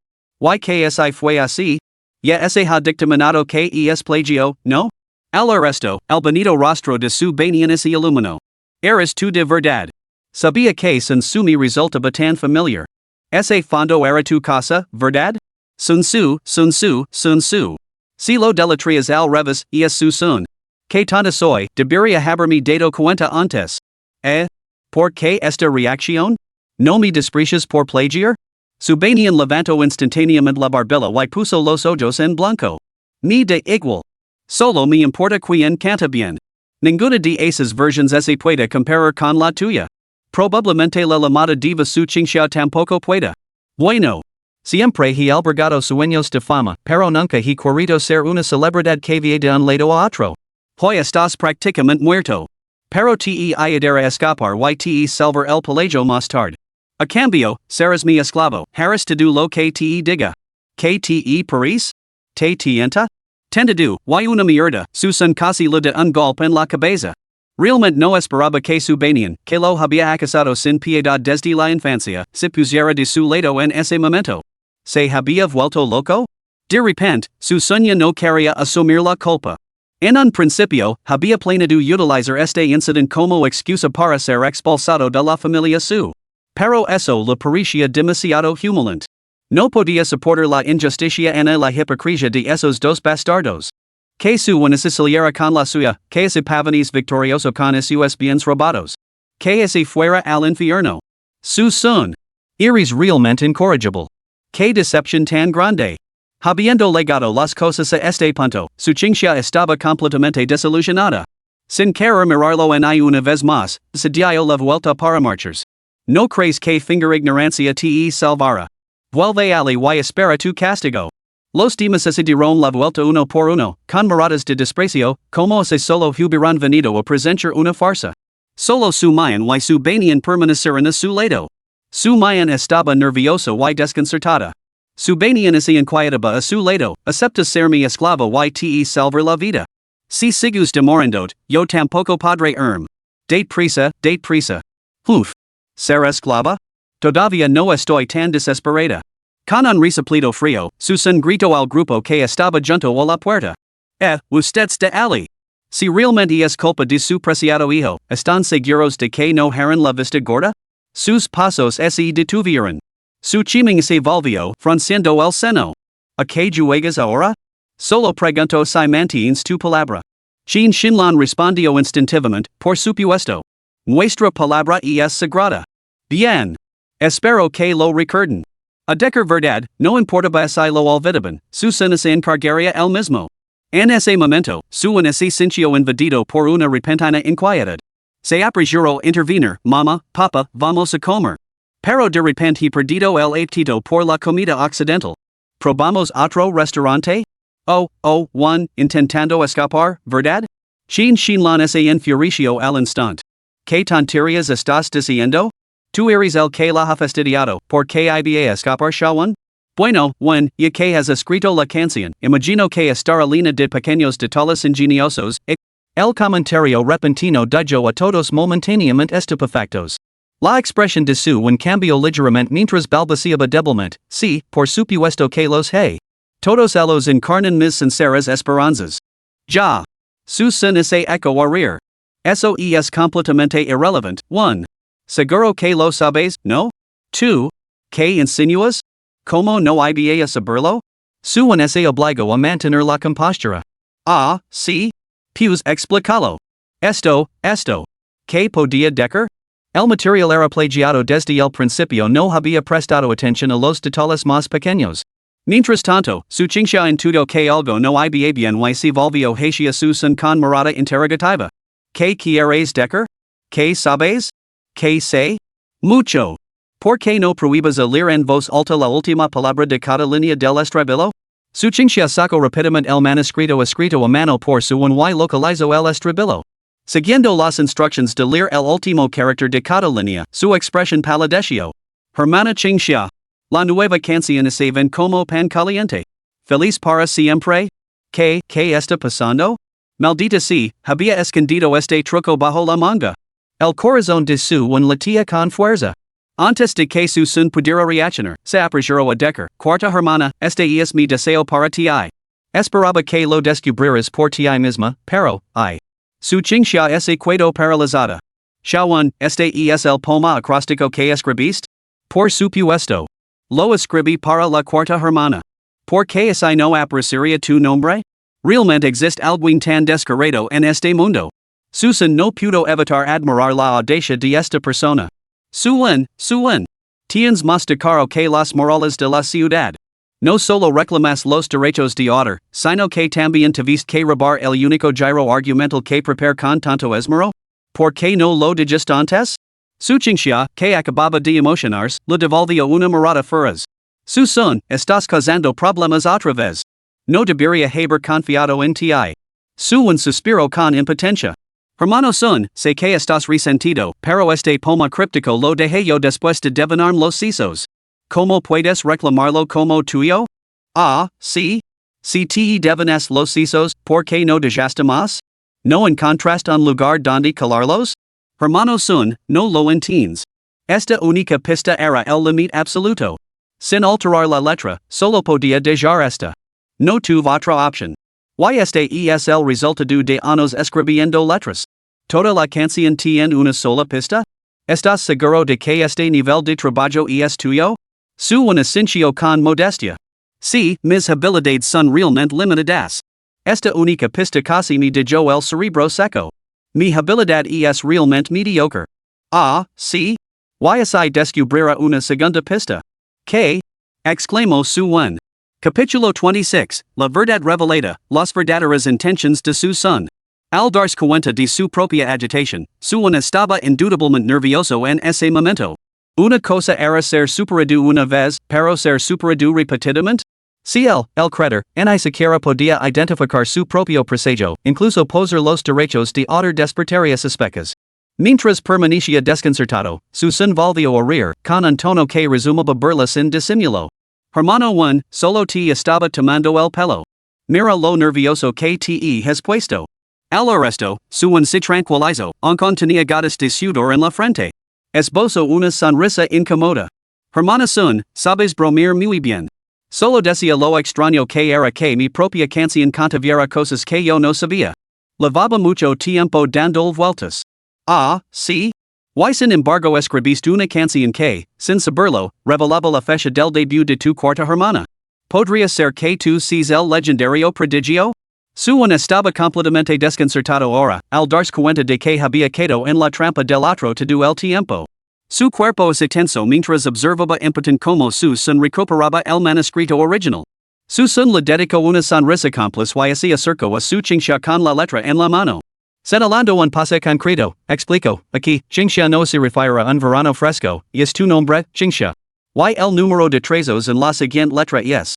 ¿Y que si fue así? ¿Ya ese ha dictaminado que es plagio, no? Al esto, el bonito rostro de su banyan se iluminó. ¿Eres tú de verdad? Sabía que sin su me resultaba tan familiar. Ese fondo era tu casa, verdad? Sun Su. Si lo deletreas al revés, es su son. Que tanta soy, debería haberme dado cuenta antes. ¿Por qué esta reacción? ¿No me desprecias por plagiar? Su banyan levantó instantáneamente la barbilla y puso los ojos en blanco. Me da igual. Solo me importa quien canta bien. Ninguna de esas versions se puede comparar con la tuya. Probablemente la llamada diva Su Qingxiao tampoco pueda. Bueno. Siempre he albergado sueños de fama, pero nunca he querido ser una celebridad que viene de un lado a otro. Hoy estás prácticamente muerto. Pero te ayudaré a escapar y te salvar el pellejo más tarde. A cambio, serás mi esclavo, harás todo lo que te diga. ¿Qué te parece? ¿Te tienta? Tentado, y una mierda, su son casi le da un golpe en la cabeza. Realmente no esperaba que su banyan, que lo había acusado sin piedad desde la infancia, se pusiera de su lado en ese momento. ¿Se había vuelto loco? De repente, su sueño no quería asumir la culpa. En un principio, había planeado utilizar este incidente como excusa para ser expulsado de la familia Su. Pero eso le parecía demasiado humillante. No podía soportar la injusticia ni la hipocresía de esos dos bastardos. Que su se saliera con la suya, que ese pavaniz victorioso con sus bienes robados. Que ese fuera al infierno. Su son. Eres realmente incorrigible. Que decepción tan grande. Habiendo legado las cosas a este punto, su Qingxia estaba completamente desilusionada. Sin querer mirarlo en una vez más, se dio la vuelta para marchas. No crees que finger ignorancia te salvara. Vuelve ali y espera tu castigo. Los demás se dieron la vuelta uno por uno, con miradas de desprecio, como si solo hubieran venido a presentar una farsa. Solo su mayan y su banyan permanecieron a su lado. Su mayan estaba nervioso y desconcertada. Su banyan se inquietaba a su lado, acepta ser mi esclavo y te salvar la vida. Si sigues demorando, yo tampoco podré Date prisa. Uf. ¿Ser esclava? Todavía no estoy tan desesperada. Con un resoplido frío, Susan gritó al grupo que estaba junto a la puerta. Usted está ali. Si realmente es culpa de su preciado hijo, ¿están seguros de que no harán la vista gorda? Sus pasos se detuvieron. Su chiming se volvió, frunciendo el seno. ¿A qué juegas ahora? Solo preguntó si mantienes tu palabra. Qin Shinlan respondió instintivamente, por supuesto. Nuestra palabra es sagrada. Bien. Espero que lo recuerden. A decir verdad, no importaba si lo olvidaban, Susan se encargaría él mismo. En ese momento, Suan se sintió invadido por una repentina inquietud. Se apresuró intervenir, mamá, papa, vamos a comer. Pero de repente he perdido el apetito por la comida occidental. ¿Probamos otro restaurante? Juan, intentando escapar, ¿verdad? Qin Shinlan se enfureció al instante. ¿Qué tonterías estás diciendo? ¿Tú eres el que la ha fastidiado, por qué iba a escapar Shawan? Bueno, Wen, ya que has escrito la canción, imagino que estará llena de pequeños detalles ingeniosos, El comentario repentino dijo a todos momentáneamente estupefactos. La expresión de su un cambio ligeramente mientras balbuceaba débilmente, sí, por supuesto que los hay. Todos ellos encarnan mis sinceras esperanzas. Ya. Su sin ese eco oír. Eso es completamente irrelevant. 1. Seguro que lo sabes, no? 2. ¿Qué insinúas? ¿Cómo no iba a saberlo? Su un se obligó a mantener la compostura. Ah, sí. Pues explícalo. Esto. ¿Qué podía decir? El material era plagiado desde el principio, no había prestado atención a los detalles más pequeños. Mientras tanto, su chincha intudo que algo no iba bien y se volvió hacia su son con mirada interrogativa. ¿Qué quieres decir? ¿Qué sabes? ¿Qué sé? Mucho. ¿Por qué no prohíbas a leer en voz alta la última palabra de cada línea del estribillo? Su chincha sacó rápidamente el manuscrito escrito a mano por su y localizó el estribillo. Siguiendo las instrucciones de leer el último carácter de cada línea, su expresión palideció. Hermana chincha. La nueva canción se ven como pan caliente. Feliz para siempre? ¿Qué está pasando? Maldita sí, había escondido este truco bajo la manga. El corazón de su un latía con fuerza. Antes de que su son pudiera reaccionar, se apresuró a decir, cuarta hermana, este es mi deseo para ti. Esperaba que lo descubrieras por ti misma, pero, su chincha se quedó paralizada. Shawan, este es el poema acróstico que escribiste? Por supuesto. Lo escribí para la cuarta hermana. ¿Por qué así no aparecería tu nombre? Realmente existe alguien tan descarado en este mundo. Susan no pudo evitar admirar la audacia de esta persona. Suan. Tienes más de caro que las morales de la ciudad. No solo reclamas los derechos de autor, sino que también tuviste que robar el único giro argumental que prepare con tanto esmero? ¿Por qué no lo dijiste antes? Su chincha, que acababa de emocionarse, le devolvió una mirada feroz. Susan, estás causando problemas otra vez. No debería haber confiado en ti. Su un suspiro con impotencia. Hermano Sun, sé que estás resentido, pero este poema críptico lo dejé yo después de devanar los sesos. ¿Cómo puedes reclamarlo como tuyo? Ah, sí. Si te devanas los sesos, ¿por qué no dejaste más? ¿No encontraste un lugar donde colarlos? Hermano Sun, no lo entiendes. Esta única pista era el límite absoluto. Sin alterar la letra, solo podía dejar esta. No tuve otra opción. Y este es el resultado de años escribiendo letras. ¿Toda la canción tiene una sola pista? ¿Estás seguro de que este nivel de trabajo es tuyo? Su un asincio con modestia. Sí, mis habilidades son realmente limitadas. Esta única pista casi me dejó el cerebro seco. Mi habilidad es realmente mediocre. Ah, sí. Y así descubriera una segunda pista. ¿Qué? Exclamó Su un. Capítulo 26, La verdad revelada, las verdaderas intenciones de su son. Al darse cuenta de su propia agitación, Su un estaba indudablemente nervioso en ese momento. Una cosa era ser superado una vez, pero ser superado repetidamente? Si el creador, ni siquiera podía identificar su propio presagio, incluso poser los derechos de autor despertaría sospechas. Mientras permanecía desconcertado, su son volvió a reír, con un tono que resumaba burla sin disimulo. Hermano un, solo te estaba tomando el pelo. Mira lo nervioso que te has puesto. Al arresto, Su un se tranquilizó, aunque tenía gotas de sudor en la frente. Esbozó una sonrisa incómoda. Hermana Sun, sabes bromear muy bien. Solo decía lo extraño que era que mi propia canción contuviera cosas que yo no sabía. Llevaba mucho tiempo dando vueltas. Ah, sí. Y sin embargo escribiste una canción que, sin saberlo, revelaba la fecha del debut de tu cuarta hermana. ¿Podría ser que tú seas el legendario prodigio? Su un estaba completamente desconcertado ahora, al darse cuenta de que había quedado en la trampa del otro todo el tiempo. Su cuerpo se tensó mientras observaba impotente como su son recuperaba el manuscrito original. Su son le dedicó una sonrisa cómplice y se acercó a su chincha con la letra en la mano. Señalando un pase concreto, explicó, aquí, chincha no se refiere a un verano fresco, y es tu nombre, chincha. Y el número de trezos en la siguiente letra es.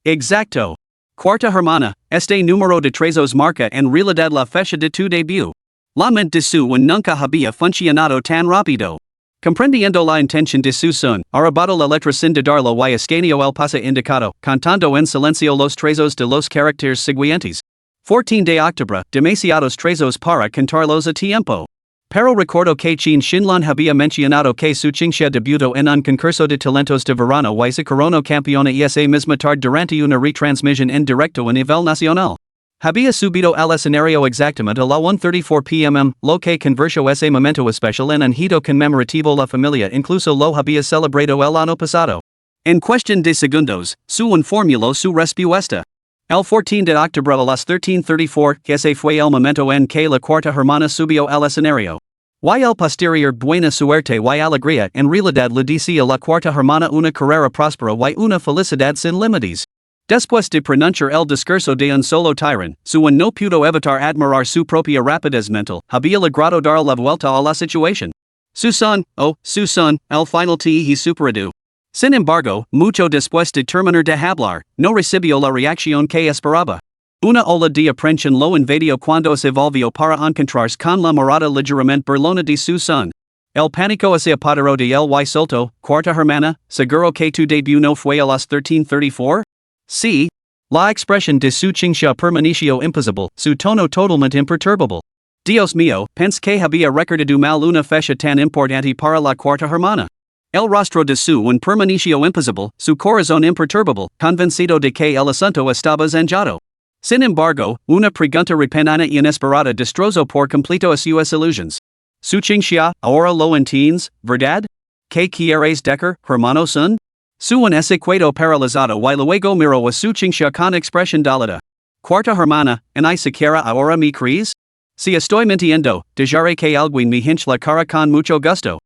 Exacto. Cuarta hermana, este número de trezos marca en realidad la fecha de tu debut. La mente de su un nunca había funcionado tan rápido. Comprendiendo la intención de su son, arrebató la letra sin dudarlo y escaneó el pase indicado, contando en silencio los trezos de los caracteres siguientes. 14 de octubre, demasiados trezos para contarlos a tiempo. Pero recuerdo que Chin Shinlan había mencionado que su Qingxia debutó en un concurso de talentos de verano y se coronó campeona esa misma tarde durante una retransmisión en directo a nivel nacional. Había subido al escenario exactamente a la 1:34 p.m., lo que convirtió ese momento especial en un hito conmemorativo. La familia incluso lo había celebrado el año pasado. En cuestión de segundos, su formuló su respuesta. El 14 de octubre a las 13:34, ese fue el momento en que la cuarta hermana subió al escenario. Y el posterior buena suerte y alegría en realidad le decía la cuarta hermana una carrera próspera y una felicidad sin límites. Después de pronunciar el discurso de un solo tirón, su no pudo evitar admirar su propia rapidez mental, había logrado dar la vuelta a la situación. Susan, el final te superado. Sin embargo, mucho después de terminar de hablar, no recibió la reacción que esperaba. Una ola de aprensión lo invadió cuando se volvió para encontrarse con la mirada ligeramente burlona de Susan. El pánico se apoderó de él y soltó, cuarta hermana, ¿seguro que tu debut no fue a las 13:34? Sí. La expresión de su Qingxia permaneció impasible, su tono totalmente imperturbable. Dios mío, pensé que había recordado mal una fecha tan importante para la cuarta hermana. El rostro de su permaneció impasible, su corazón imperturbable, convencido de que el asunto estaba zanjado. Sin embargo, una pregunta repentina y inesperada destrozó por completo a sus ilusiones. Su Qingxia, ahora lo entiendes, ¿verdad? ¿Qué quieres decir, hermano Sun? Su ese quedó paralizado y luego miró a su Qingxia con expresión dolida. Cuarta hermana, ¿en I siquiera ahora me crees? Si estoy mintiendo, dejaré que alguien me hinche la cara con mucho gusto.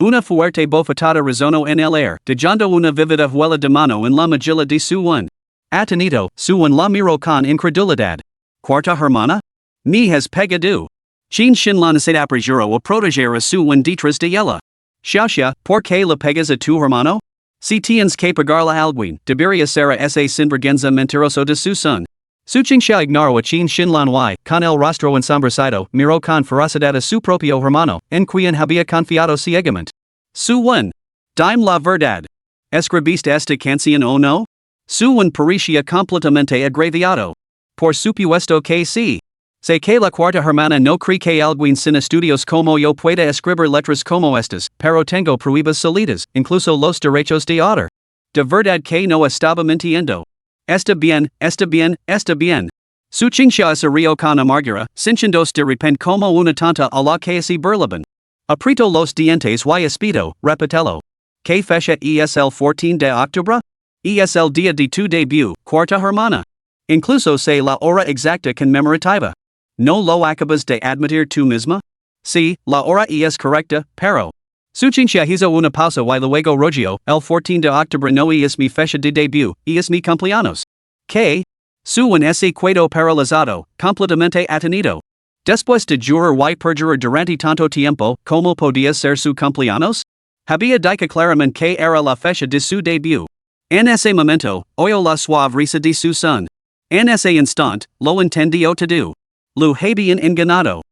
Una fuerte bofetada resonó en el aire, dejando una vívida huella de mano en la mejilla de Suwon. Atenito, Suwon la miró con incredulidad. ¿Cuarta hermana? Me has pegado. Qin Shinlan se apresuró a proteger a Suwon detrás de ella. Xiaoxia, ¿por qué le pegas a tu hermano? Si tienes que pagarle a alguien, debería ser a ese sinvergüenza mentiroso de Susan. Su Qingxia ignoró a Qin Shinlan y, con el rostro ensombrecido, miró con ferocidad a su propio hermano, en quien había confiado ciegamente. Suwon. Dime la verdad. ¿Escribiste esta canción o no? Suwon parecía completamente agraviado. Por supuesto que sí. Sé que la cuarta hermana no cree que alguien sin estudios como yo pueda escribir letras como estas, pero tengo pruebas sólidas, incluso los derechos de autor. De verdad que no estaba mintiendo. Está bien. Su Qingxia se rió con amargura, cinchándos de repente como una tonta a la que se burlaban. Apretó los dientes y espito, repítelo. ¿Qué fecha es el 14 de octubre? Es el día de tu debut, cuarta hermana. Incluso sé la hora exacta conmemorativa. ¿No lo acabas de admitir tú misma? Sí, la hora es correcta, pero... Su Qingxia hizo una pausa y luego rogió, el 14 de octubre no es mi fecha de debut, es mi cumpleaños. ¿Qué? Suwon se quedó paralizado, completamente atenido. Después de jurar y perjurar durante tanto tiempo, ¿cómo podía ser su cumpleaños? Había dicho claramente que era la fecha de su debut. En ese momento, oyó la suave risa de Susan. En ese instante, lo entendió todo. Lo habían engañado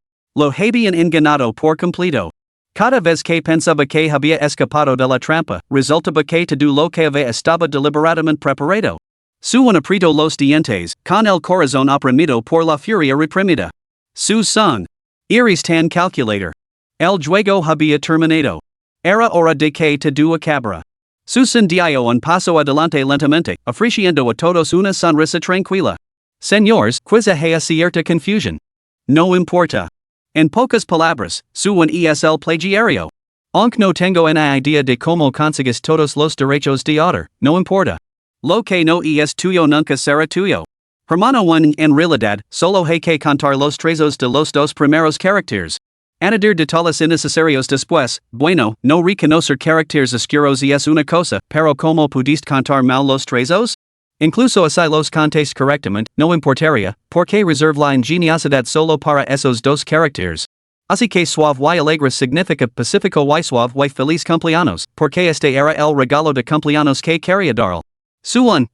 por completo. Cada vez que pensaba que había escapado de la trampa, resultaba que todo lo que había estaba deliberadamente preparado. Suwon apretó los dientes, con el corazón oprimido por la furia reprimida. Susan. Eres tan calculator. El juego había terminado. Era hora de que todo acabara. Susan dio un paso adelante lentamente, ofreciendo a todos una sonrisa tranquila. Señores, quizá haya cierta confusión. No importa. En pocas palabras, Suwon es el plagiario. Aunque no tengo una idea de cómo consigues todos los derechos de autor, no importa. Lo que no es tuyo nunca será tuyo. Hermano One en realidad, solo hay que contar los trezos de los dos primeros caracteres. Añadir detalles innecesarios después, bueno, no reconocer caracteres oscuros es una cosa, pero ¿cómo pudiste contar mal los trezos? Incluso si los contes correctamente, no importaría, porque reserve la ingeniosidad solo para esos dos caracteres. Así que suave y alegre significa pacífico y suave y feliz cumpleaños, porque este era el regalo de cumpleaños que quería darle. Suwon,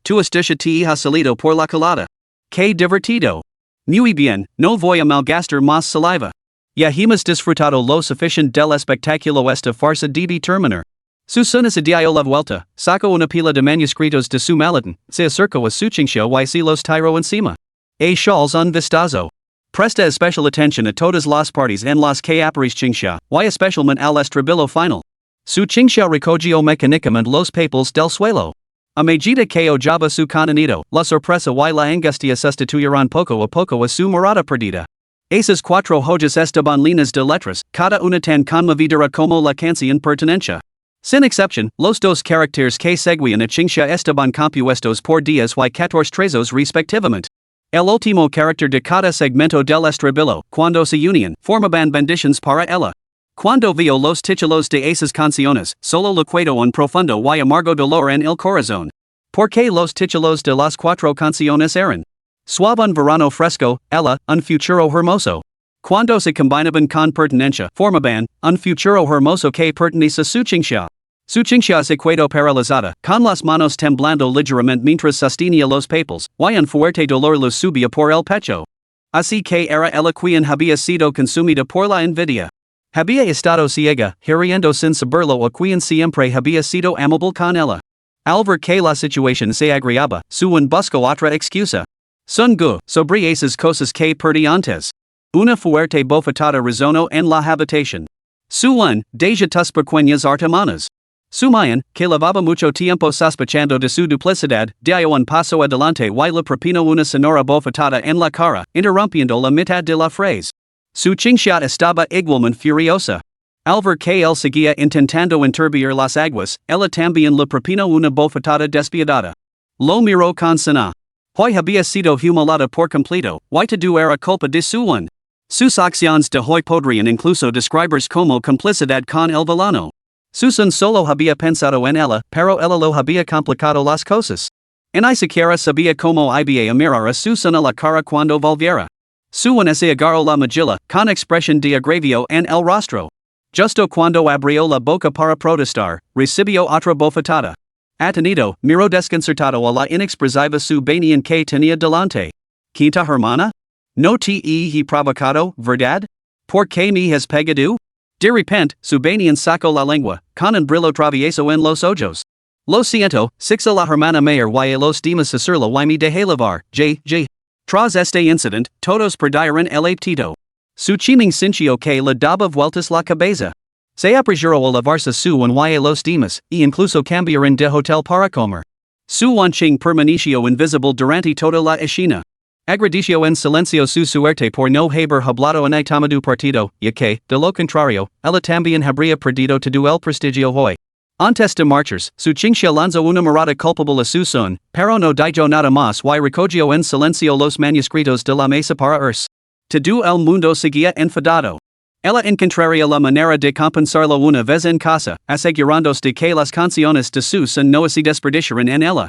tu astucia te ha salido por la culata. Qué divertido. Muy bien, no voy a malgastar más saliva. Ya hemos disfrutado lo suficiente del espectáculo esta farsa debe terminar. Susan se dio la vuelta, sacó una pila de manuscritos de su maletín, se acercó a su Qingxia y se los tiró encima. A shawls un vistazo. Presta especial attention a todas las partes en las que aparece Qingxia, y especialmente al estribillo final. Su Qingxia recogio mecanicamente los papels del suelo. A medida que ojaba su contenido, la sorpresa y la angustia sustituyeron poco a poco a su mirada perdida. Esas cuatro hojas estaban líneas de letras, cada una tan conmovedora como la canción pertenencia. Sin excepción, los dos caracteres que seguían a Qingxia estaban compuestos por 10 y 14 trazos respectivamente. El último carácter de cada segmento del estribillo, cuando se unían, formaban bendiciones para ella. Cuando vio los títulos de esas canciones, solo le quedó un profundo y amargo dolor en el corazón. Porque los títulos de las cuatro canciones eran Suave un verano fresco, ella, un futuro hermoso. Cuando se combinaban con pertenencia, formaban un futuro hermoso que pertenece a su Qingxia. Su Qingxia se quedó paralizada, con las manos temblando ligeramente mientras sostenía los papels, y un fuerte dolor le subía por el pecho. Así que era ella quien había sido consumida por la envidia. Había estado ciega, hiriendo sin saberlo a quien siempre había sido amable con ella. Al ver que la situación se agravaba, su buscó otra excusa. Sun gu, sobre esas cosas que perdí antes. Una fuerte bofetada resonó en la habitación. Su deja tus pequeñas hermanas. Su mayan, que llevaba mucho tiempo sospechando de su duplicidad, dio un paso adelante y le propinó una sonora bofetada en la cara, interrumpiendo la mitad de la frase. Su Qingxia estaba igualmente furiosa. Al ver que él seguía intentando interrumpir las aguas, ella también le propinó una bofetada despiadada. Lo miró con sana. Hoy había sido humillada por completo, y todo era culpa de su Sus acciones de hoy podrían incluso describirse como complicidad con el villano. Susan solo había pensado en ella, pero ella lo había complicado las cosas. Ni siquiera sabía cómo iba a mirar a Susan a la cara cuando volviera. Susan se agarró la mejilla, con expresión de agravio en el rostro. Justo cuando abrió la boca para protestar, recibió otra bofetada. Atenido, miró desconcertado a la inexpresiva su banien que tenía delante. Quinta hermana? No te he provocado, ¿verdad? ¿Por qué me has pegado? De repente, su banien sacó la lengua, con un brillo travieso en los ojos. Lo siento, six a la hermana mayor y a los demás hacerlo y me dejé llevar, j. Tras este incident, todos perdieron el apetito. Su chiming sintió que le daba vueltas la cabeza. Se apresuró a lavarse su y a los demás, e incluso cambiaron de hotel para comer. Su ching permaneció invisible durante toda la escena. Agradeció en silencio su suerte por no haber hablado en el tomado partido, y que, de lo contrario, ella también habría perdido todo el prestigio hoy. Antes de marchas, su Qingxia lanzó una mirada culpable a su son, pero no dijo nada más y recogió en silencio los manuscritos de la mesa para irse. Todo el mundo seguía enfadado. Ella encontraría la manera de compensarlo una vez en casa, asegurándose de que las canciones de su son no se desperdiciaran en ella.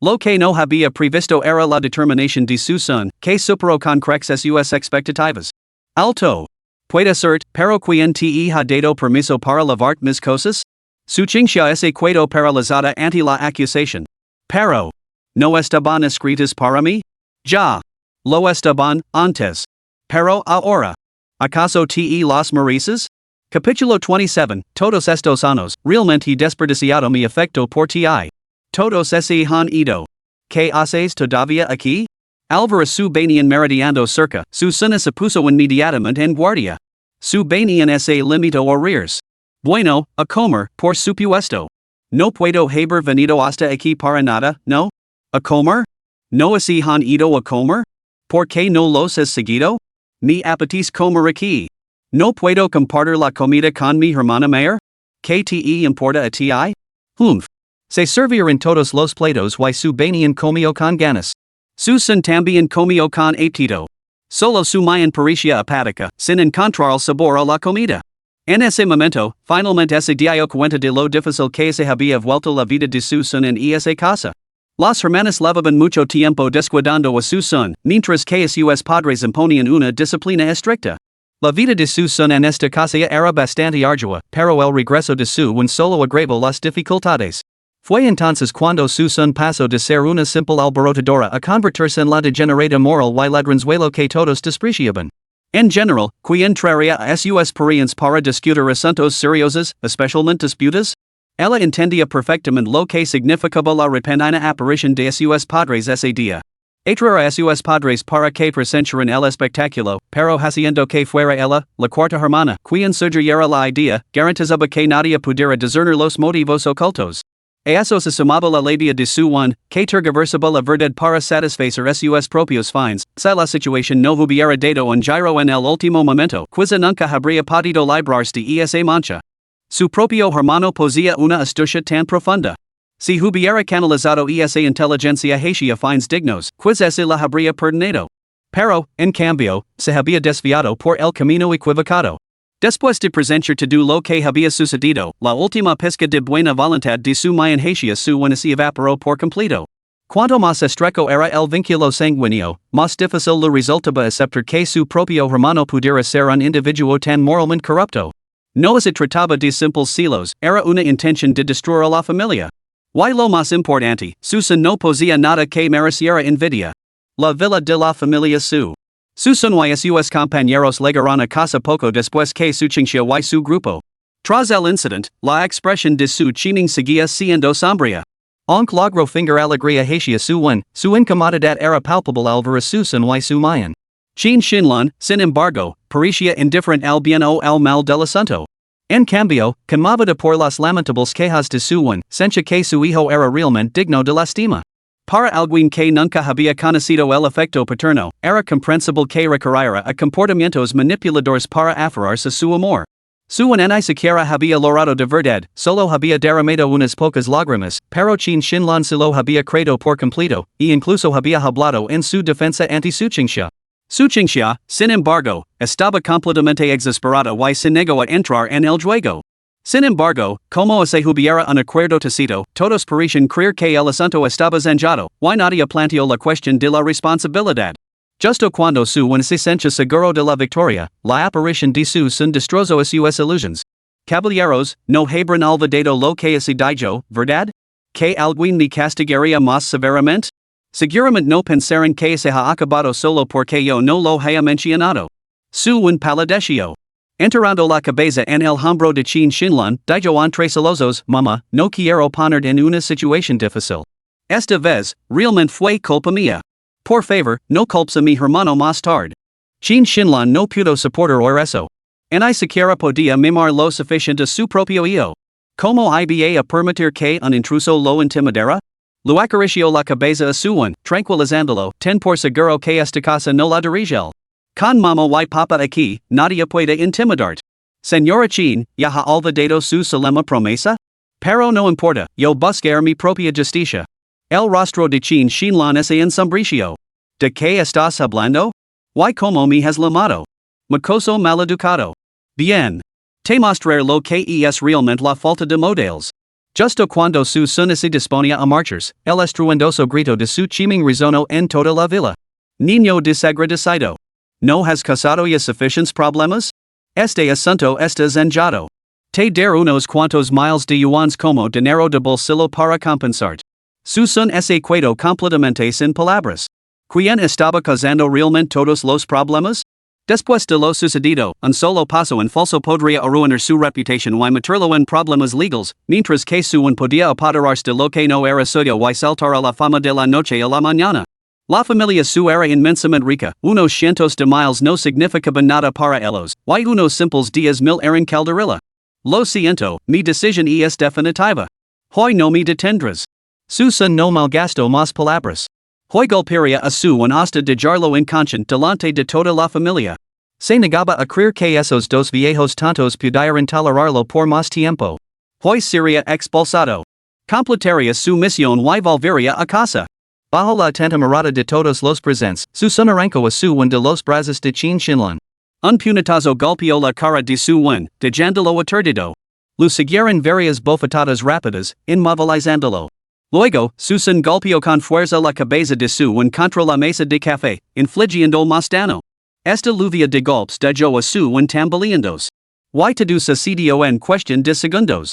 Lo que no había previsto era la determinación de su son, que superó con creces sus expectativas. Alto. Puede ser, pero quien te ha dado permiso para lavar mis cosas? Su Qingxia se quedó paralizada ante la acusación. Pero. ¿No estaban escritas para mí? Ya. Lo estaban, antes. Pero ahora. ¿Acaso te las mereces? Capítulo 27, Todos estos años, realmente desperdiciado mi afecto por ti. Todos se han ido. ¿Qué haces todavía aquí? Alvara su banien meridiando cerca, su sana se puso inmediatamente en guardia. Su banien se limitó a reírs. Bueno, a comer, por supuesto. No puedo haber venido hasta aquí para nada, ¿no? ¿A comer? ¿No se han ido a comer? ¿Por qué no los has seguido? Me apetece comer aquí. ¿No puedo compartir la comida con mi hermana mayor? ¿Qué te importa a ti? Humph. Se sirvieron todos los platos y su banien comió con ganas. Susan también comió con apetito. Solo su mayan parecía apática, sin encontrar el sabor a la comida. En ese momento, finalmente se dio cuenta de lo difícil que se había vuelto la vida de Susan en esa casa. Las hermanas llevaban mucho tiempo descuidando a su son, mientras que sus padres imponían una disciplina estricta. La vida de su son en esta casa era bastante ardua, pero el regreso de su solo agravó las dificultades. Fue entonces cuando su son pasó de ser una simple alborotadora a convertirse en la degenerada moral y ladronzuelo que todos despreciaban. En general, quien traía a sus parientes para discutir asuntos seriosos, especialmente disputas? Ella entendía perfectamente lo que significaba la repentina aparición de sus padres ese día. Atrara sus padres para que presenturen el espectáculo, pero haciendo que fuera ella, la cuarta hermana, quien sugiriera la idea, garantizaba que nadie pudiera discernir los motivos ocultos. Eso se sumaba la labia de su one, que tergiversaba la verdad para satisfacer sus propios fines, si la situación no hubiera dado un giro en el último momento, quizá nunca habría podido librarse de esa mancha. Su propio hermano poseía una astucia tan profunda. Si hubiera canalizado esa inteligencia hacia fines dignos, quizá se la habría perdonado. Pero, en cambio, se había desviado por el camino equivocado. Después de presentir todo lo que había sucedido, la última pizca de buena voluntad de su mayan hacia su una se evaporó por completo. Cuanto más estrecho era el vínculo sanguíneo, más difícil le resultaba aceptar que su propio hermano pudiera ser un individuo tan moralmente corrupto. No se trataba de simples celos, era una intención de destruir a la familia. Y lo más importante, Susan no poseía nada que mereciera envidia. La villa de la familia su. Susan y sus compañeros llegaron a casa poco después que su chinchilla y su grupo. Tras el incident, la expresión de su chiming seguía siendo sombría. Aunque logró finger alegría hacia su incomodidad era palpable al ver a Susan y su mayan. Chin Shinlan, sin embargo, parecía indiferente al bien o al mal del asunto. En cambio, conmovida por las lamentables quejas de su sentía que su hijo era realmente digno de lástima. Para alguien que nunca había conocido el afecto paterno, era comprensible que recurriera a comportamientos manipuladores para aferrarse a su amor. Su ni siquiera había logrado de verdad, solo había derramado unas pocas lágrimas, pero Chin Shinlan se lo había creído por completo, y incluso había hablado en su defensa ante su chinchilla. Su chinchilla, sin embargo, estaba completamente exasperada y se negó a entrar en el juego. Sin embargo, como se hubiera un acuerdo tácito, todos parecían creer que el asunto estaba zanjado, y nadie planteó la cuestión de la responsabilidad. Justo cuando su se sentía seguro de la victoria, la aparición de su son destrozó a sus ilusiones. Caballeros, no habrán olvidado lo que se dijo, ¿verdad? ¿Que alguien me castigaría más severamente? Seguramente no pensaron que se ha acabado solo porque yo no lo haya mencionado. Su palideció. Enterrando la cabeza en el hombro de Chin Shinlan, dijo entre sollozos, mamá, no quiero poner en una situación difícil. Esta vez, realmente fue culpa mía. Por favor, no culpes a mi hermano más tarde. Chin Shinlan no pudo soportar eso. Ni siquiera podía mimar lo suficiente a su propio hijo. ¿Cómo iba a permitir que un intruso lo intimidara? Lo acarició la cabeza a su tranquilizándolo, ten por seguro que esta casa no la dirige. Con mamá y papa aquí, nadie puede intimidarte. Señora Chin, ¿ya ha olvidado su solemne promesa? Pero no importa, yo buscaré mi propia justicia. El rostro de Chin Shinlan es ensombreció. ¿De qué estás hablando? ¿Y cómo me has llamado? Mocoso maleducado. Bien. Te mostraré lo que es realmente la falta de modales. Justo cuando su son se disponía a marcharse, el estruendoso grito de su chiming resonó en toda la villa. Niño desagradecido. ¿No has causado ya suficientes problemas? Este asunto está zanjado. Te dar unos cuantos miles de yuans como dinero de bolsillo para compensarte. Su son ese quedó completamente sin palabras. ¿Quién estaba causando realmente todos los problemas? Después de lo sucedido, un solo paso en falso podría arruinar su reputación y meterlo en problemas legales, mientras que su podía apoderarse de lo que no era suyo y saltar a la fama de la noche a la mañana. La familia su era inmensamente rica, unos cientos de miles no significaban nada para ellos, y unos simples 10,000 eran calderilla. Lo siento, mi decisión es definitiva. Hoy no me detendrás. Su son no malgastó más palabras. Hoy golpearía a su hasta dejarlo inconsciente delante de toda la familia. Se negaba a creer que esos dos viejos tontos pudieran tolerarlo por más tiempo. Hoy sería expulsado. Completaría su misión y volvería a casa. Bajo la atenta mirada de todos los presentes, su son arrancó a su de los brazos de Chin Shinlan. Un puñetazo golpeó la cara de su dejándolo aturdido. Lo siguieron varias bofetadas rápidas, inmovilizándolo. Luego, Susan golpeó con fuerza la cabeza de su contra la mesa de café, infligiendo más daño. Esta lluvia de golpes dejó a su tambaleandos. Y todo sucedió en cuestión de segundos.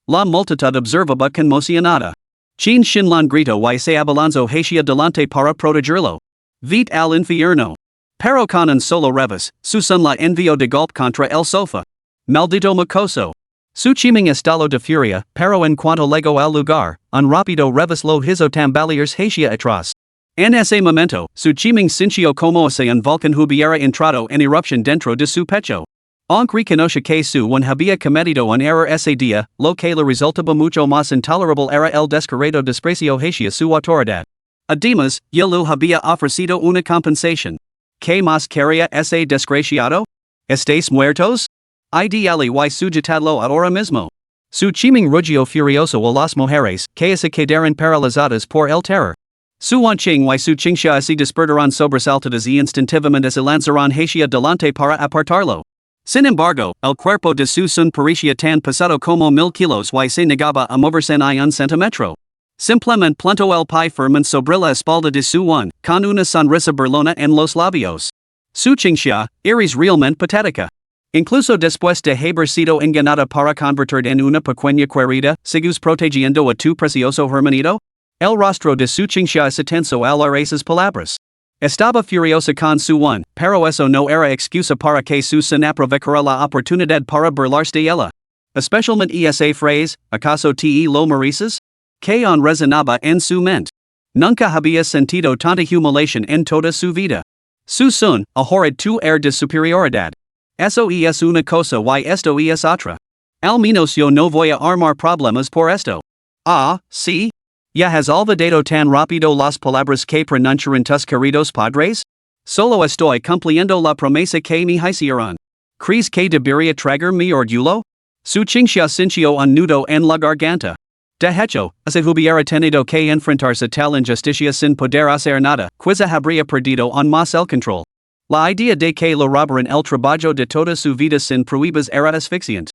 La multitud observaba conmocionada. Chin Shinlan gritó y se abalanzó hacia delante para protegerlo. Vete al infierno. Pero con un solo revés, Susan la envió de golpe contra el sofá. Maldito mocoso. Su chiming estalo de furia, pero en cuanto llegó al lugar, un rápido revés lo hizo tambalearse hacia atrás. En ese momento, su chiming sinchio como ese un volcán hubiera entrado en erupción dentro de su pecho. Aunque reconoce que su un había cometido un error ese día, lo que le resultaba mucho más intolerable era el descarado desprecio hacia su autoridad. Además, yo le había ofrecido una compensación. ¿Qué más quería ese desgraciado? ¿Estáis muertos? Ideally y sujetadlo ahora mismo. Su chiming rugio furioso a las mujeres, que se quedaron paralizadas por el terror. Su wanching y su chinxia se despertarán sobresaltadas y instintivamente se lanzarán hacia delante para apartarlo. Sin embargo, el cuerpo de su son parecía tan pesado como 1000 kilos y se negaba a moverse ni un centímetro. Simplemente plantó el pie firme sobre la espalda de su one, con una sonrisa burlona en los labios. Su chinxia, eres realmente patética. Incluso después de haber sido engañada para convertir en una pequeña querida, ¿sigues protegiendo a tu precioso hermanito? El rostro de su chinxia se tensó al oír esas palabras. Estaba furiosa con su one, pero eso no era excusa para que su son aprovechara la oportunidad para burlarse de ella. Especialmente esa frase, ¿acaso te lo mereces? Que resonaba en su mente. Nunca había sentido tanta humiliación en toda su vida. Su son, ahora tu de superioridad. Eso es una cosa y esto es otra. Al menos yo no voy a armar problemas por esto. Ah, sí. ¿Ya has olvidado tan rápido las palabras que pronunciaron tus queridos padres? Solo estoy cumpliendo la promesa que me hicieron. ¿Crees que debería tragar mi orgullo? Su chinxia sintió un nudo en la garganta. De hecho, si hubiera tenido que enfrentarse tal injusticia sin poder hacer nada, quizá habría perdido aún más el control. La idea de que le robaran el trabajo de toda su vida sin pruebas era asfixiante.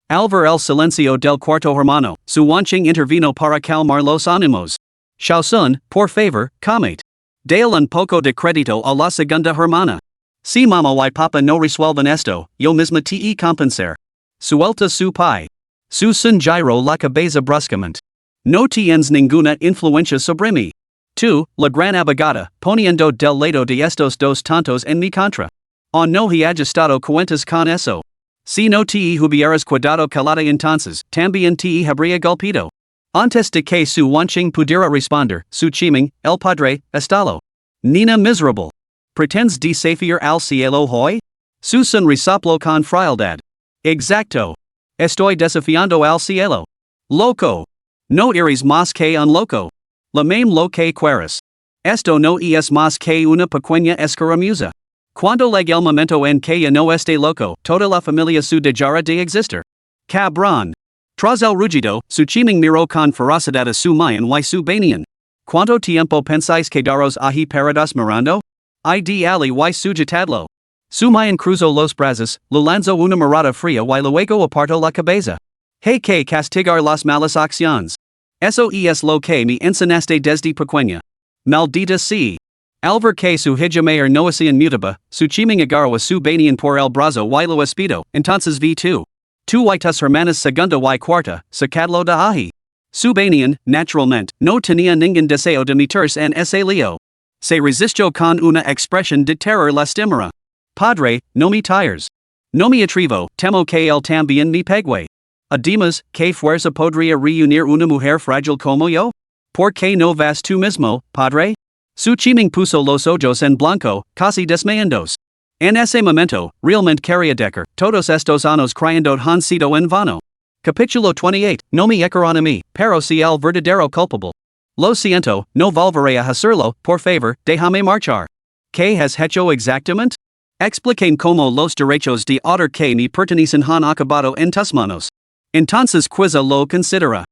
Al ver el silencio del cuarto hermano, su wanching intervino para calmar los ánimos. Shaosun, por favor, comete. Dale un poco de crédito a la segunda hermana. Si mamá y papa no resuelven esto, yo misma te compensar. Suelta su pie. Su son giró la cabeza bruscamente. No tienes ninguna influencia sobre mí. Tú, la gran abogada, poniendo del lado de estos dos tontos en mi contra. O no he ajustado cuentas con eso. Si no te hubieras cuidado calada entonces, también te habría golpeado. Antes de que su wanching pudiera responder, su chiming, el padre, estalo. Nina miserable. ¿Pretendes desafiar al cielo hoy? Su son resopló con frialdad. Exacto. Estoy desafiando al cielo. Loco. No eres más que un loco. La mame lo que quieras. Esto no es más que una pequeña escaramuza. Cuando llegue el momento en que ya no esté loco, toda la familia su dejará de existir. Cabrón. Tras el rugido, su chiming miró con ferocidad a su mayan y su banian. ¿Cuánto tiempo pensáis quedaros ahí parados mirando? Ideally y sujetadlo. Su mayan cruzó los brazos, le lanzó una mirada fría y luego apartó la cabeza. Hay que castigar las malas acciones. Eso es lo que me enseñaste desde pequeña. Maldita sea. Al ver que su hijamaer no hacían mutaba, su chiming agarró a su banian por el brazo y lo espido, entonces vi tú. Tú y tus hermanas segunda y cuarta, sacadlo de ahí. Su banian, naturalmente, no tenía ningún deseo de meterse en ese lío. Se resistió con una expresión de terror lastimera. Padre, no me tires. No me atrevo, temo que él también me pegue. Además, ¿qué fuerza podría reunir una mujer frágil como yo? ¿Por qué no vas tú mismo, padre? Su chiming puso los ojos en blanco, casi desmayándose. En ese momento, realmente quería dejar todos estos años creyendo han sido en vano. Capítulo 28, no me echaron a mí, pero si el verdadero culpable. Lo siento, no volveré a hacerlo, por favor, déjame marchar. ¿Qué has hecho exactamente? Expliquen cómo los derechos de autor que me pertenecen han acabado en tus manos. Entonces quizá lo considera.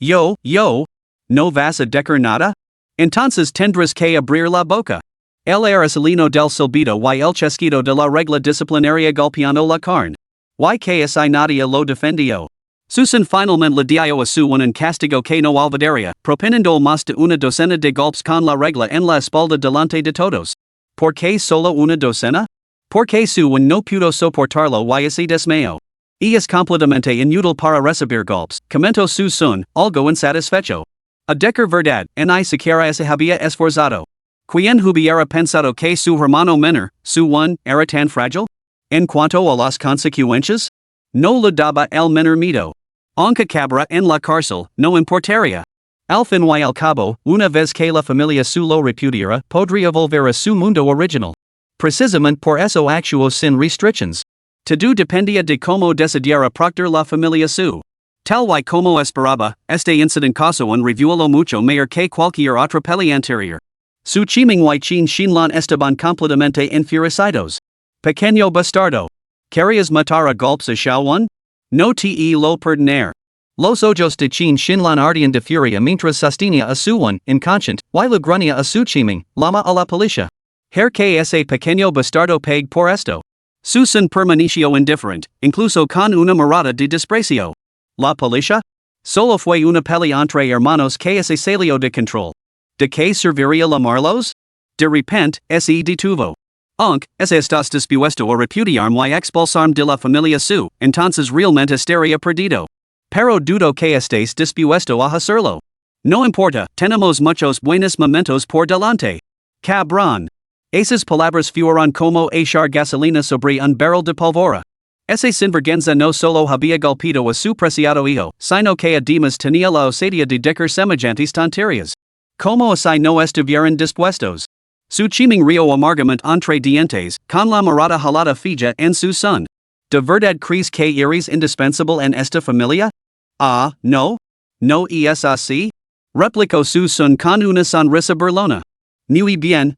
Yo, ¿no vas a decir nada? Entonces tendrás que abrir la boca. El aracelino del silbido y el chasquido de la regla disciplinaria golpeando la carne. Y que si nadie lo defendió. Susan finalmente le dio a su un castigo que no olvidaría, proponiendo más de una docena de golpes con la regla en la espalda delante de todos. ¿Por qué solo una docena? Porque su un no pudo soportarlo y así desmayó. Es completamente inútil para recibir golpes, comentó su son, algo insatisfecho. A decir verdad, ni siquiera se había esforzado. ¿Quién hubiera pensado que su hermano menor, su one, era tan frágil? En cuanto a las consecuencias, no le daba el menor miedo. Aunque cabra en la cárcel, no importaría. Al fin y al cabo, una vez que la familia su lo repudiara, podría volver a su mundo original. Precisamente por eso actuó sin restrictions. Todo dependía de cómo decidiera proctor la familia su. Tal y como esperaba, este incident causó un revuelo mucho mayor que cualquier otra peli anterior. Su chiming y chin shinlan estaban completamente enfurecidos. Pequeño bastardo. ¿Querías matar a golpes a Shawan? No te lo perdonar. Los ojos de chin shinlan ardían de furia mientras sostenía a su inconscient, y le grunía a su chiming, llama a la policía. Her que ese pequeño bastardo pague por esto. Su son permaneció indiferente, incluso con una mirada de desprecio. La policía? Solo fue una pelea entre hermanos que se salió de control. ¿De qué serviría llamarlos? De repente, se detuvo. Estás dispuesto a repudiarme y expulsarme de la familia su, entonces realmente estaría perdido. Pero dudo que estés dispuesto a hacerlo. No importa, tenemos muchos buenos momentos por delante. Cabrón. Esas palabras fueron como echar gasolina sobre un barril de pólvora. Ese sinvergüenza no solo había golpeado a su preciado hijo, sino que además tenía la osadía de decir semejantes tonterías. Como así no estuvieran dispuestos. Su chiming río amargamente entre dientes, con la mirada jalada fija en su son. ¿De verdad crees que eres indispensable en esta familia? Ah, no? ¿No es así? Replicó su son con una sonrisa burlona. Muy bien,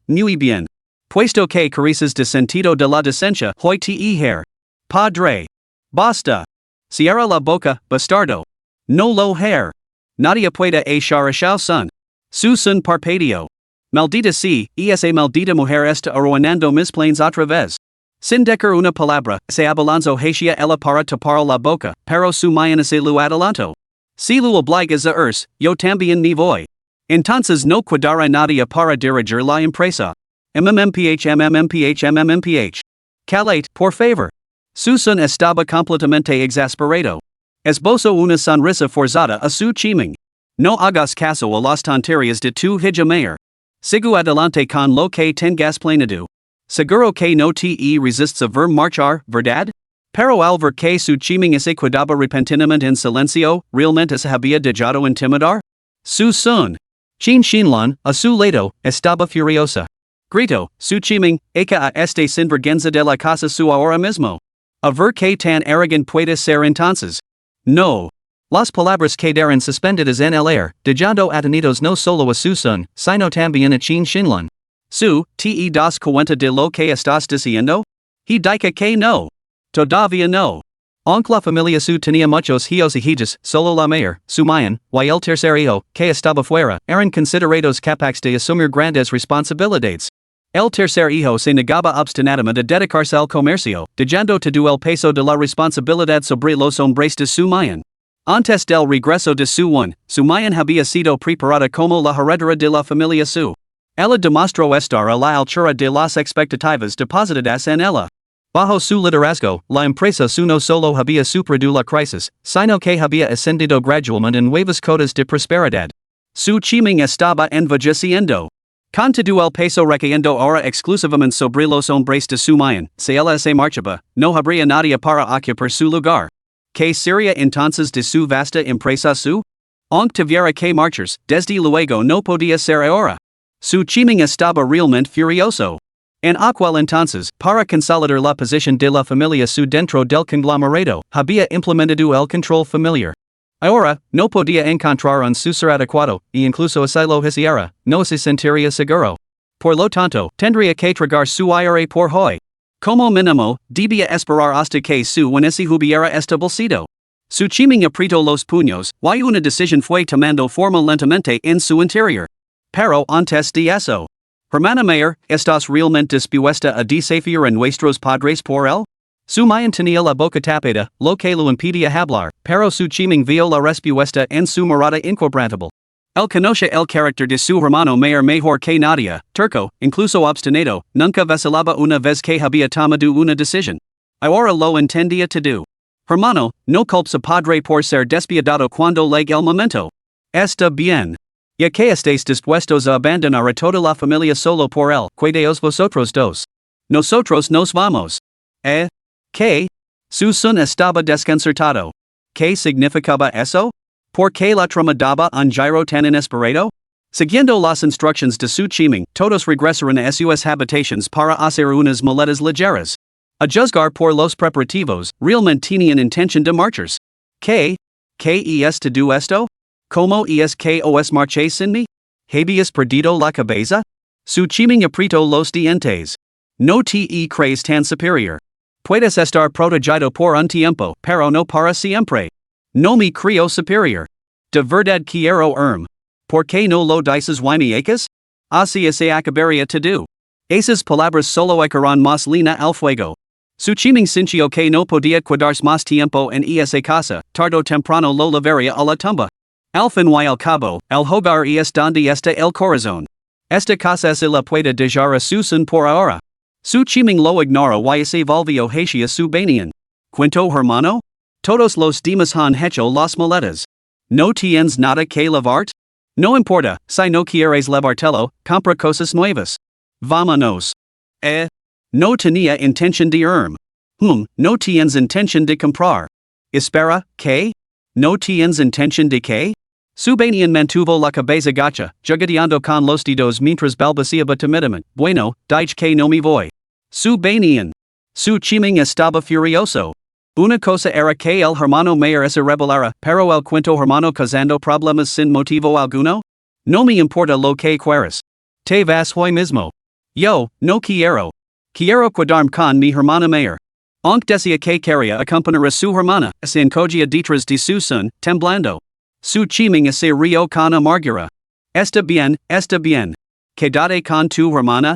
puesto que careces de sentido de la decencia, hoy te her. Padre. Basta. Cierra la boca, bastardo. No lo hair. Nadie puede echar a Shao Sun. Su son parpadeó. Maldita sea, esa maldita mujer está arruinando mis planes otra vez. Sin decir una palabra, se abalanzó hacia ella para tapar la boca, pero su mañana se lo adelantó. Si lo obligas a irse, yo también me voy. Entonces no quedará nadie para dirigir la empresa. MMPH. Calate, por favor. Su son estaba completamente exasperado. Esbozó una sonrisa forzada a su chiming. No hagas caso a las tonterías de tu hija mayor. Sigo adelante con lo que tengas planeado. Seguro que no te resistes a ver marchar, ¿verdad? Pero al ver que su chiming se quedaba repentinamente en silencio, ¿realmente se había dejado intimidar? Su son. Chin Shinlan, a su lado, estaba furiosa. Grito, su chiming, eca a este sinvergüenza de la casa su ahora mismo. A ver que tan arrogant puede ser entonces. No. Las palabras quedaron suspendidas en el aire, dejando atenidos no solo a su son, sino también a Chin Shinlan. Te das cuenta de lo que estás diciendo? He dice que no. Todavía no. Aunque la familia su tenía muchos hijos y hijas, solo la mayor, su mayan, y el tercer hijo, que estaba fuera, eran considerados capaces de asumir grandes responsabilidades. El tercer hijo se negaba obstinadamente a dedicarse al comercio, dejando todo el peso de la responsabilidad sobre los hombres de su mayan. Antes del regreso de su mayan había sido preparada como la heredera de la familia su. Ella demostró estar a la altura de las expectativas depositadas en ella. Bajo su liderazgo, la empresa su no solo había superado la crisis, sino que había ascendido gradualmente en nuevas cotas de prosperidad. Su chiming estaba envejeciendo. Con todo el peso recayendo ahora exclusivamente sobre los hombres de su mayan, si ella se marchaba, no habría nadie para ocupar su lugar. ¿Qué sería entonces de su vasta empresa su? Aunque tuviera que marchar, desde luego no podía ser ahora. Su chiming estaba realmente furioso. En aquel entonces, para consolidar la posición de la familia su dentro del conglomerado, había implementado el control familiar. Ahora, no podía encontrar un sucesor adecuado, y incluso si lo hiciera, no se sentiría seguro. Por lo tanto, tendría que tragar su aire por hoy. Como mínimo, debía esperar hasta que su se hubiera establecido. Su chiming apretó los puños, y una decisión fue tomando forma lentamente en su interior. Pero antes de eso, hermana mayor, ¿estás realmente dispuesta a desafiar a nuestros padres por él? Su mayan tenía la boca tapada, lo que lo impedía hablar, pero su chiming vio la respuesta en su mirada inquebrantable. Él conoce el carácter de su hermano mayor mejor que nadie, terco, incluso obstinado, nunca vacilaba una vez que había tomado una decisión. Ahora lo entendía todo. Hermano, no culpes a padre por ser despiadado cuando llegue el momento. Está bien. Ya que estéis dispuestos a abandonar a toda la familia solo por él, cuidaos vosotros dos. Nosotros nos vamos. ¿Qué? Su son estaba desconcertado. ¿Qué significaba eso? ¿Por qué la trama daba un giro tan inesperado? Siguiendo las instrucciones de su chiming, todos regresaron a sus habitaciones para hacer unas maletas ligeras. A juzgar por los preparativos, realmente tenían intención de marchas. ¿Qué es todo esto? ¿Cómo es que os marchéis sin mí? ¿Habías perdido la cabeza? Su chiming apretó los dientes. No te crees tan superior. Puedes estar protegido por un tiempo, pero no para siempre. No me creo superior. De verdad quiero ¿Por qué no lo dices Wimiacas? Así se acabaría todo. Esas palabras solo echaron más leña al fuego. Su chiming sintió que no podía quedarse más tiempo en esa casa, tarde o temprano lo llevaría a la tumba. Al fin y al cabo, el hogar es donde está el corazón. Esta casa se la puede dejar a su son por ahora. Su chiming lo ignora y se volvió hacia su banyan. Quinto hermano? Todos los demás han hecho las maletas. ¿No tienes nada que llevarte? No importa, si no quieres llevártelo, compra cosas nuevas. Vámonos. No tenía intención de no tienes intención de comprar. Espera, ¿qué? ¿No tienes intención de qué? Su banyan mantuvo la cabeza gacha, jugueteando con los dedos mientras balbuceaba timidamente. Bueno, dije que no me voy. Su banyan. Su chiming estaba furioso. Una cosa era que el hermano mayor se rebelara, pero el quinto hermano causando problemas sin motivo alguno? No me importa lo que quieras. Te vas hoy mismo. Yo, no quiero. Quiero quedarme con mi hermana mayor. Aunque decía que quería acompañar a su hermana, se encogía detrás de su son, temblando. Su chiming se rió con amargura. Está bien. Quédate con tu hermana,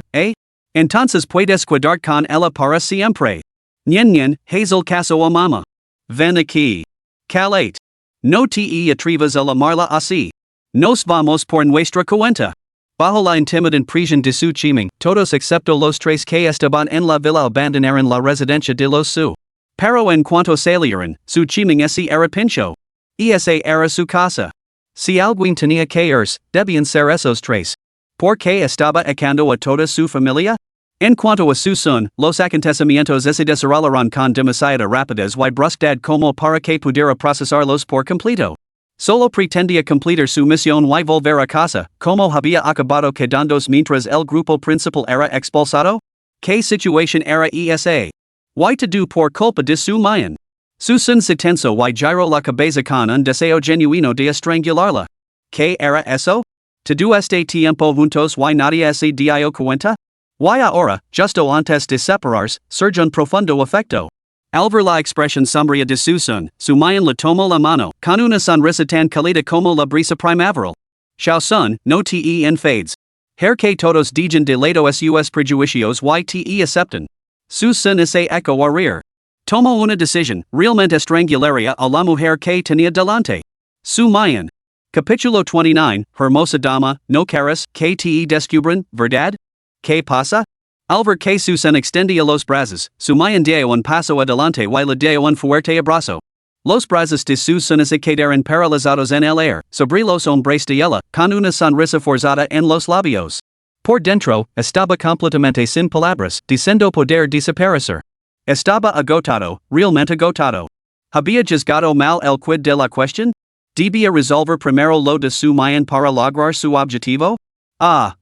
Entonces puedes quedar con ella para siempre. Ñen, hazel caso a mama. Ven aquí. Calate. No te atrevas a llamarla así. Nos vamos por nuestra cuenta. Bajo la intimidante presión de su chiming, todos excepto los tres que estaban en la villa abandonaron la residencia de los su. Pero en cuanto salieron, su chiming ese era pincho. Esa era su casa. Si alguien tenía que irse, debían ser esos tres. ¿Por qué estaba echando a toda su familia? En cuanto a su son, los acontecimientos se desarrollaron con demasiada rapidez y brusquedad como para que pudiera procesarlos por completo. Solo pretendía completar su misión y volver a casa, como había acabado quedándose mientras el grupo principal era expulsado. ¿Qué situación era esa? Y todo por culpa de su mayan. Su son se tensó y giró la cabeza con un deseo genuino de estrangularla. ¿Qué era eso? Todo este tiempo juntos y nadie se dio cuenta? Y ahora, justo antes de separarse, surge un profundo afecto. Al ver la expresión sombría de su son, su mayan le tomó la mano, con una sonrisa tan cálida como la brisa primaveral. Xiao son, no te enfades. Que todos digan de lado sus prejuicios y te aceptan. Su son se echo a reír. Tomó una decisión, realmente estrangularia a la mujer que tenía delante. Su mayan. Capítulo 29, Hermosa dama, no quieres que te descubran, ¿verdad? ¿Qué pasa? Al ver que su son extendía los brazos, su mayan dio un paso adelante y le dio un fuerte abrazo. Los brazos de su son se quedaron paralizados en el aire, sobre los hombres de ella, con una sonrisa forzada en los labios. Por dentro, estaba completamente sin palabras, diciendo poder desaparecer. Estaba agotado, realmente agotado. ¿Había juzgado mal el quid de la cuestión? ¿Debía resolver primero lo de su mayan para lograr su objetivo?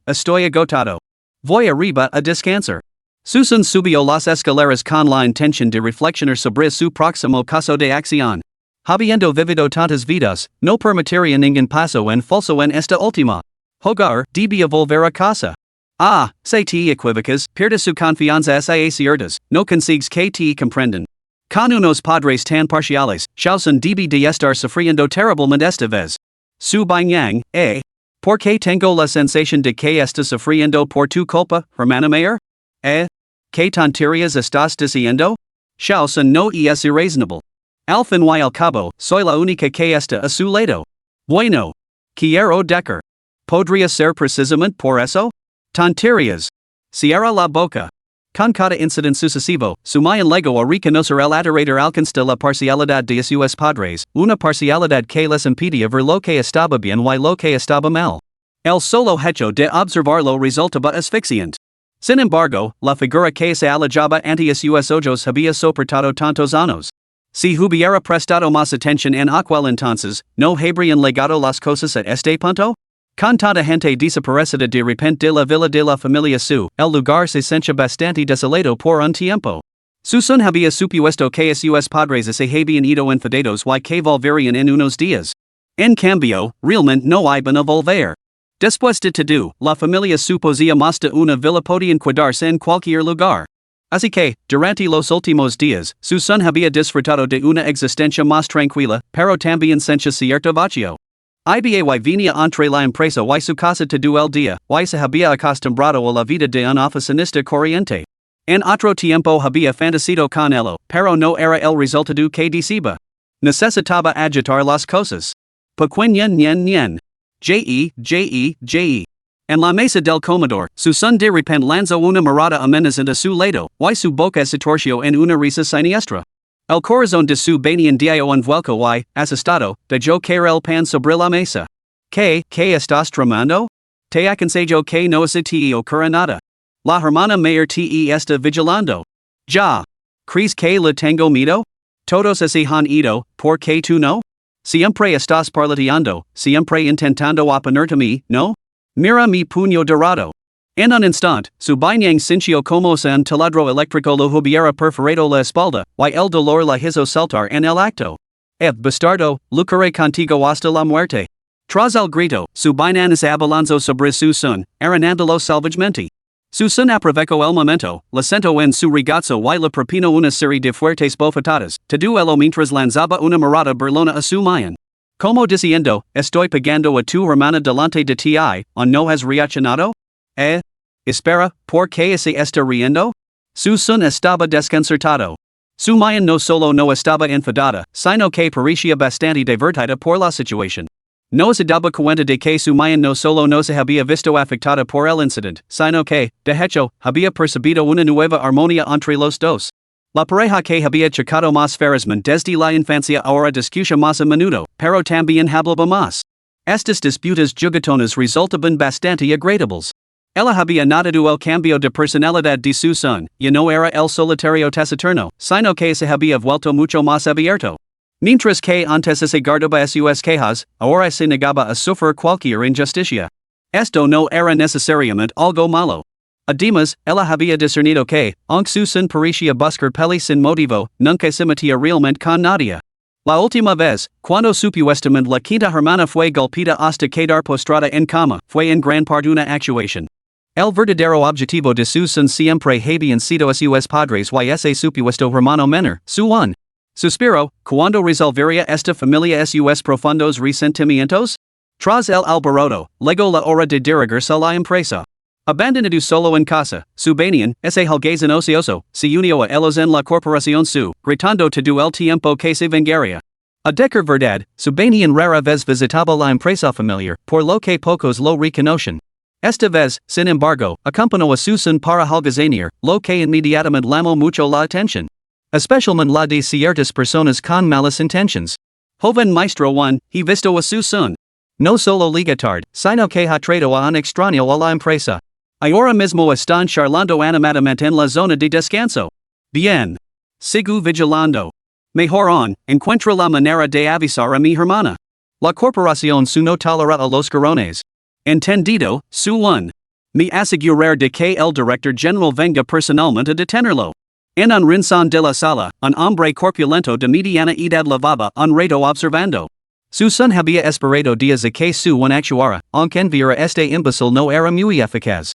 Estoy agotado. Voy arriba a descansar. Susan subió las escaleras con la intención de reflexionar sobre su próximo caso de acción. Habiendo vivido tantas vidas, no permitiría ningún paso en falso en esta última. Hogar, debía volver a casa. Se te equivocas, pierdes su confianza esas ciertas, no consigues que te comprenden. Con unos padres tan parciales, Xiaosun debe de estar sufriendo terriblemente esta vez. Su Baiyang, porque tengo la sensación de que estás sufriendo por tu culpa, hermana mayor? ¿Qué tonterías estás diciendo? Xiaosun no es irreasonable. Al fin y al cabo, soy la única que está a su lado. Bueno. Quiero decir. ¿Podría ser precisamente por eso? Tonterías. Cierra la boca. Con cada incidente sucesivo, su mayan llegó a reconocer el adorador alcance de la parcialidad de sus padres, una parcialidad que les impedía ver lo que estaba bien y lo que estaba mal. El solo hecho de observarlo resultaba asfixiante. Sin embargo, la figura que se alejaba ante sus ojos había soportado tantos años. Si hubiera prestado más atención en aquel entonces, no habrían legado las cosas a este punto? Con tanta gente desaparecida de repente de la villa de la familia su, el lugar se sentía bastante desolado por un tiempo. Susan había supuesto que sus padres se habían ido enfadados y que volverían en unos días. En cambio, realmente no iban a volver. Después de todo, la familia suponía más de una villa podían quedarse en cualquier lugar. Así que, durante los últimos días, Susan había disfrutado de una existencia más tranquila, pero también sentía cierto vacío. Iba y venía entre la empresa y su casa todo el día, y se había acostumbrado a la vida de un oficinista corriente. En otro tiempo había fantaseado con ello, pero no era el resultado que deseaba. Necesitaba agitar las cosas. Pequeña nyen. Je. En la mesa del comedor, Susan de repente lanzó una mirada amenazante a su lado, y su boca se torció en una risa siniestra. El corazón de su banien dio un vuelco y, asustado, dejó caer el pan sobre la mesa. ¿Qué estás tramando? Te aconsejo que no se te ocurra nada. La hermana mayor te está vigilando. Ya. ¿Crees que le tengo miedo? Todos se han ido, ¿por qué tú no? Siempre estás parlateando, siempre intentando oponerte a mí, ¿no? Mira mi puño dorado. En un instante, su bañang sintió como si un taladro eléctrico lo hubiera perforado la espalda, y el dolor la hizo saltar en el acto. Bastardo, lucharé contigo hasta la muerte. Tras el grito, su baianas abalanzó sobre Susan, aranándolo salvajemente. Susan aprovechó el momento, la sentó en su regazo y le propinó una serie de fuertes bofetadas, todo ello mientras lanzaba una mirada burlona a su mayan. Como diciendo, estoy pagando a tu hermana delante de ti, ¿o no has reaccionado? Espera, ¿por qué se está riendo? Susan estaba desconcertado. Su mayan no solo no estaba enfadada, sino que parecía bastante divertida por la situación. No se daba cuenta de que su mayan no solo no se había visto afectada por el incidente, sino que, de hecho, había percibido una nueva armonía entre los dos. La pareja que había chocado más ferozmente desde la infancia ahora discutía más a menudo, pero también hablaba más. Estas disputas juguetonas resultaban bastante agradables. Ella había notado el cambio de personalidad de Susan, y no era el solitario taciturno, sino que se había vuelto mucho más abierto. Mientras que antes se guardaba sus quejas, ahora se negaba a sufrir cualquier injusticia. Esto no era necesariamente algo malo. Además, ella había discernido que, aunque Susan parecía buscar peli sin motivo, nunca se metía realmente con Nadia. La última vez, cuando supuestamente la quinta hermana fue golpeada hasta quedar postrada en cama, fue en gran parte una actuación. El verdadero objetivo de Susan siempre habían sido a sus padres y ese supuesto hermano menor, Suan. Suspiro, ¿cuándo resolvería esta familia sus profundos resentimientos? Tras el alboroto, llegó la hora de dirigirse a la empresa. Abandonado solo en casa, su banien, ese holgazán ocioso, se unió a ellos en la corporación su, gritando todo el tiempo que se vengaría. A decir verdad, su banien rara vez visitaba la empresa familiar, por lo que pocos lo reconocen. Esta vez, sin embargo, acompañó a Susan para holgazanear, lo que inmediatamente llamó mucho la atención. Especialmente la de ciertas personas con malas intenciones. Joven maestro Juan, he visto a Susan. No solo liga tarde, sino que ha traído a un extraño a la empresa. Ahora mismo están charlando animadamente en la zona de descanso. Bien. Sigo vigilando. Mejor aún, encuentro la manera de avisar a mi hermana. La corporación su no tolera a los garones. Entendido, su one. Me asegurar de que el director general venga personalmente a detenerlo. En un rincón de la sala, un hombre corpulento de mediana edad lavaba un rato observando. Susan había esperado días de que su one actuara, aunque viera este imbécil no era muy eficaz.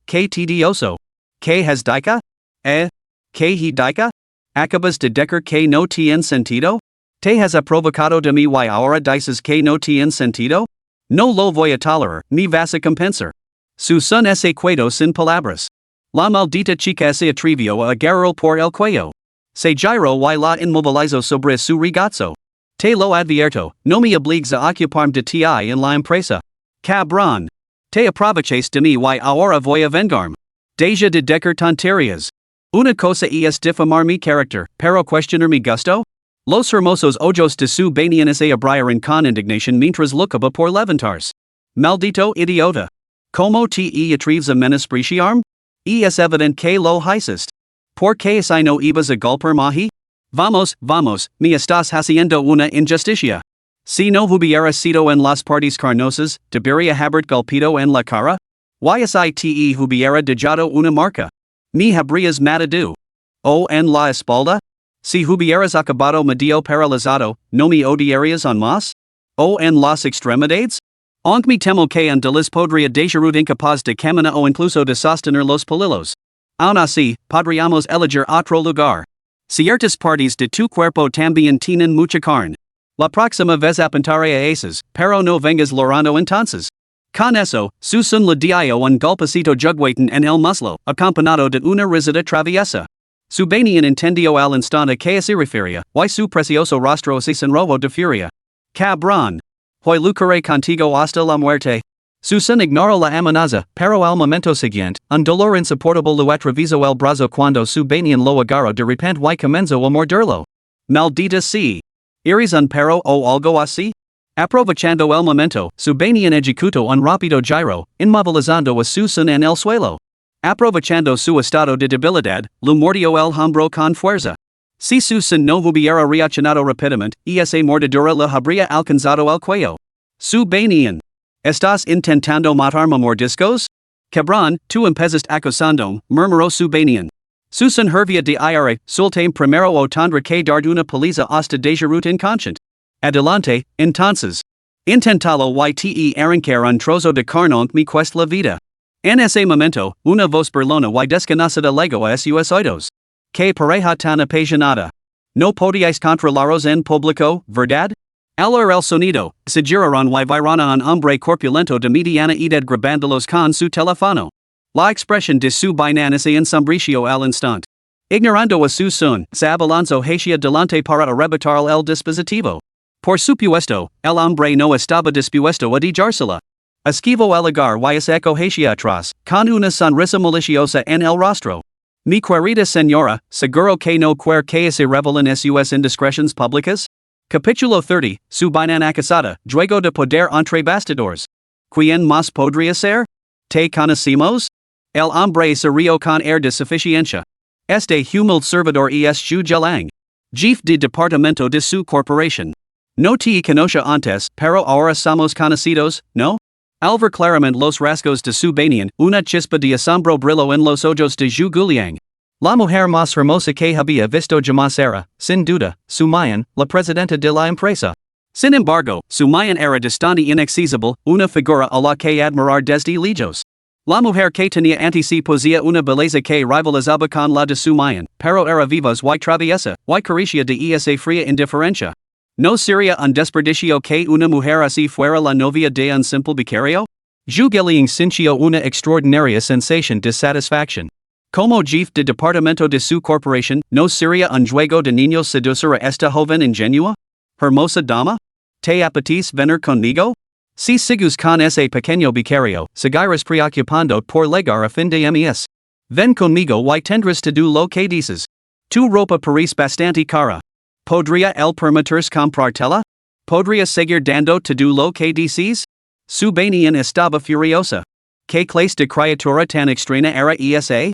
Que tedioso. Que has dica? Que he dica? Acabas de decir que no tiene sentido? ¿Te has provocado de mí y ahora dices que no tiene sentido? No lo voy a tolerar, ni vas a compensar. Susan se quedó sin palabras. La maldita chica se atrevió a agarrarlo por el cuello. Se giró y la inmovilizó sobre su regazo. Te lo advierto, no me obligues a ocuparme de ti en la empresa. Cabrón. Te aproveches de mí y ahora voy a vengarme. Deja de decir tonterías. Una cosa es difamar mi carácter, pero cuestionar mi gusto? Los hermosos ojos de su banien se abrieron con indignación mientras lucaba por levantarse. Maldito idiota. ¿Cómo te atreves a menospreciarme? Es evidente que lo hiciste. ¿Por qué si no ibas a golpear mahi? Vamos, vamos, me estás haciendo una injusticia. Si no hubiera sido en las partes carnosas, debería haber golpeado en la cara? Ysit hubiera dejado una marca. Me habrías matado. O en la espalda? Si hubieras acabado medio paralizado, no me odiarías aún más? O en las extremidades? Aunque me temo que en delis podría dejarud incapaz de caminar o incluso de sostener los palilos. Aún así, podríamos elegir otro lugar. Ciertas partes de tu cuerpo también tienen mucha carne. La próxima vez apuntaré a esas, pero no vengas llorando entonces. Con eso, Susan le dio un golpecito juguete en el muslo, acompañado de una risita traviesa. Su Banian entendió al instante que se refería, y su precioso rostro se sonrojó de furia. Cabrón. Hoy lucharé contigo hasta la muerte. Susan ignoró la amenaza, pero al momento siguiente, un dolor insoportable lo atravesó el brazo cuando su Banian lo agarró de repente y comenzó a morderlo. Maldita sea. ¿Eres un perro o algo así? Aprovechando el momento, su Banian ejecutó un rápido giro, inmovilizando a Susan en el suelo. Aprovechando su estado de debilidad, lo mordió el hombro con fuerza. Si Susan no hubiera reaccionado rápidamente, esa mordedura le habría alcanzado el cuello. Su Banian. ¿Estás intentando matarme mordiscos? Cabrón, tú empezaste acosando, murmuró su Banian. Susan hervía de ira, sultame primero o tendré que dar una paliza hasta dejarut inconscient. Adelante, entonces. Intentalo yte arrancar un trozo de carne me cuesta la vida. En ese momento, una voz burlona y desconocida llegó a sus oídos. Que pareja tan apasionada. No podíais controlaros en público, ¿verdad? Al oír el sonido, se giraron y vieron a un hombre corpulento de mediana edad grabándolos con su teléfono. La expresión de su vaina se ensombreció al instante. Ignorando a Susan, se abalanzó hacia delante para arrebatar el dispositivo. Por supuesto, el hombre no estaba dispuesto a dejársela. Esquivó el agar y se eco hacia atrás, con una sonrisa maliciosa en el rostro. Mi querida señora, seguro que no quiere que se revelen sus indiscreciones públicas? Capítulo 30, su vaina acusada, juego de poder entre bastidores. ¿Quién más podría ser? ¿Te conocimos? El hombre se rió con air de suficiencia. Este humilde servidor es Xu Jiang, jefe de departamento de su corporación. No te conocía antes, pero ahora somos conocidos, ¿no? Al ver claramente los rasgos de su Banian, una chispa de asombro brilló en los ojos de Zhu Guliang. La mujer más hermosa que había visto jamás era, sin duda, Su Mayan, la presidenta de la empresa. Sin embargo, Su Mayan era distante e inaccesible, una figura a la que admirar desde lejos. La mujer que tenía ante sí poseía una belleza que rivalizaba con la de Su Mayan, pero era vivaz y traviesa, y carecía de esa fría indiferencia. ¿No sería un desperdicio que una mujer así fuera la novia de un simple becario? Zhu Guiliang sintió una extraordinaria sensación de satisfacción. Como jefe de departamento de su corporación, ¿no sería un juego de niños seducir a esta joven ingenua? Hermosa dama? ¿Te apetece venir conmigo? Si sigues con ese pequeño becario, seguirás preocupando por llegar a fin de mes. Ven conmigo y tendrás todo lo que dices. Tu ropa parece bastante cara. ¿Podría él permitirse comprártela? ¿Podría seguir dando todo lo que dices? Su Banian estaba furiosa. ¿Qué clase de criatura tan extraña era esa?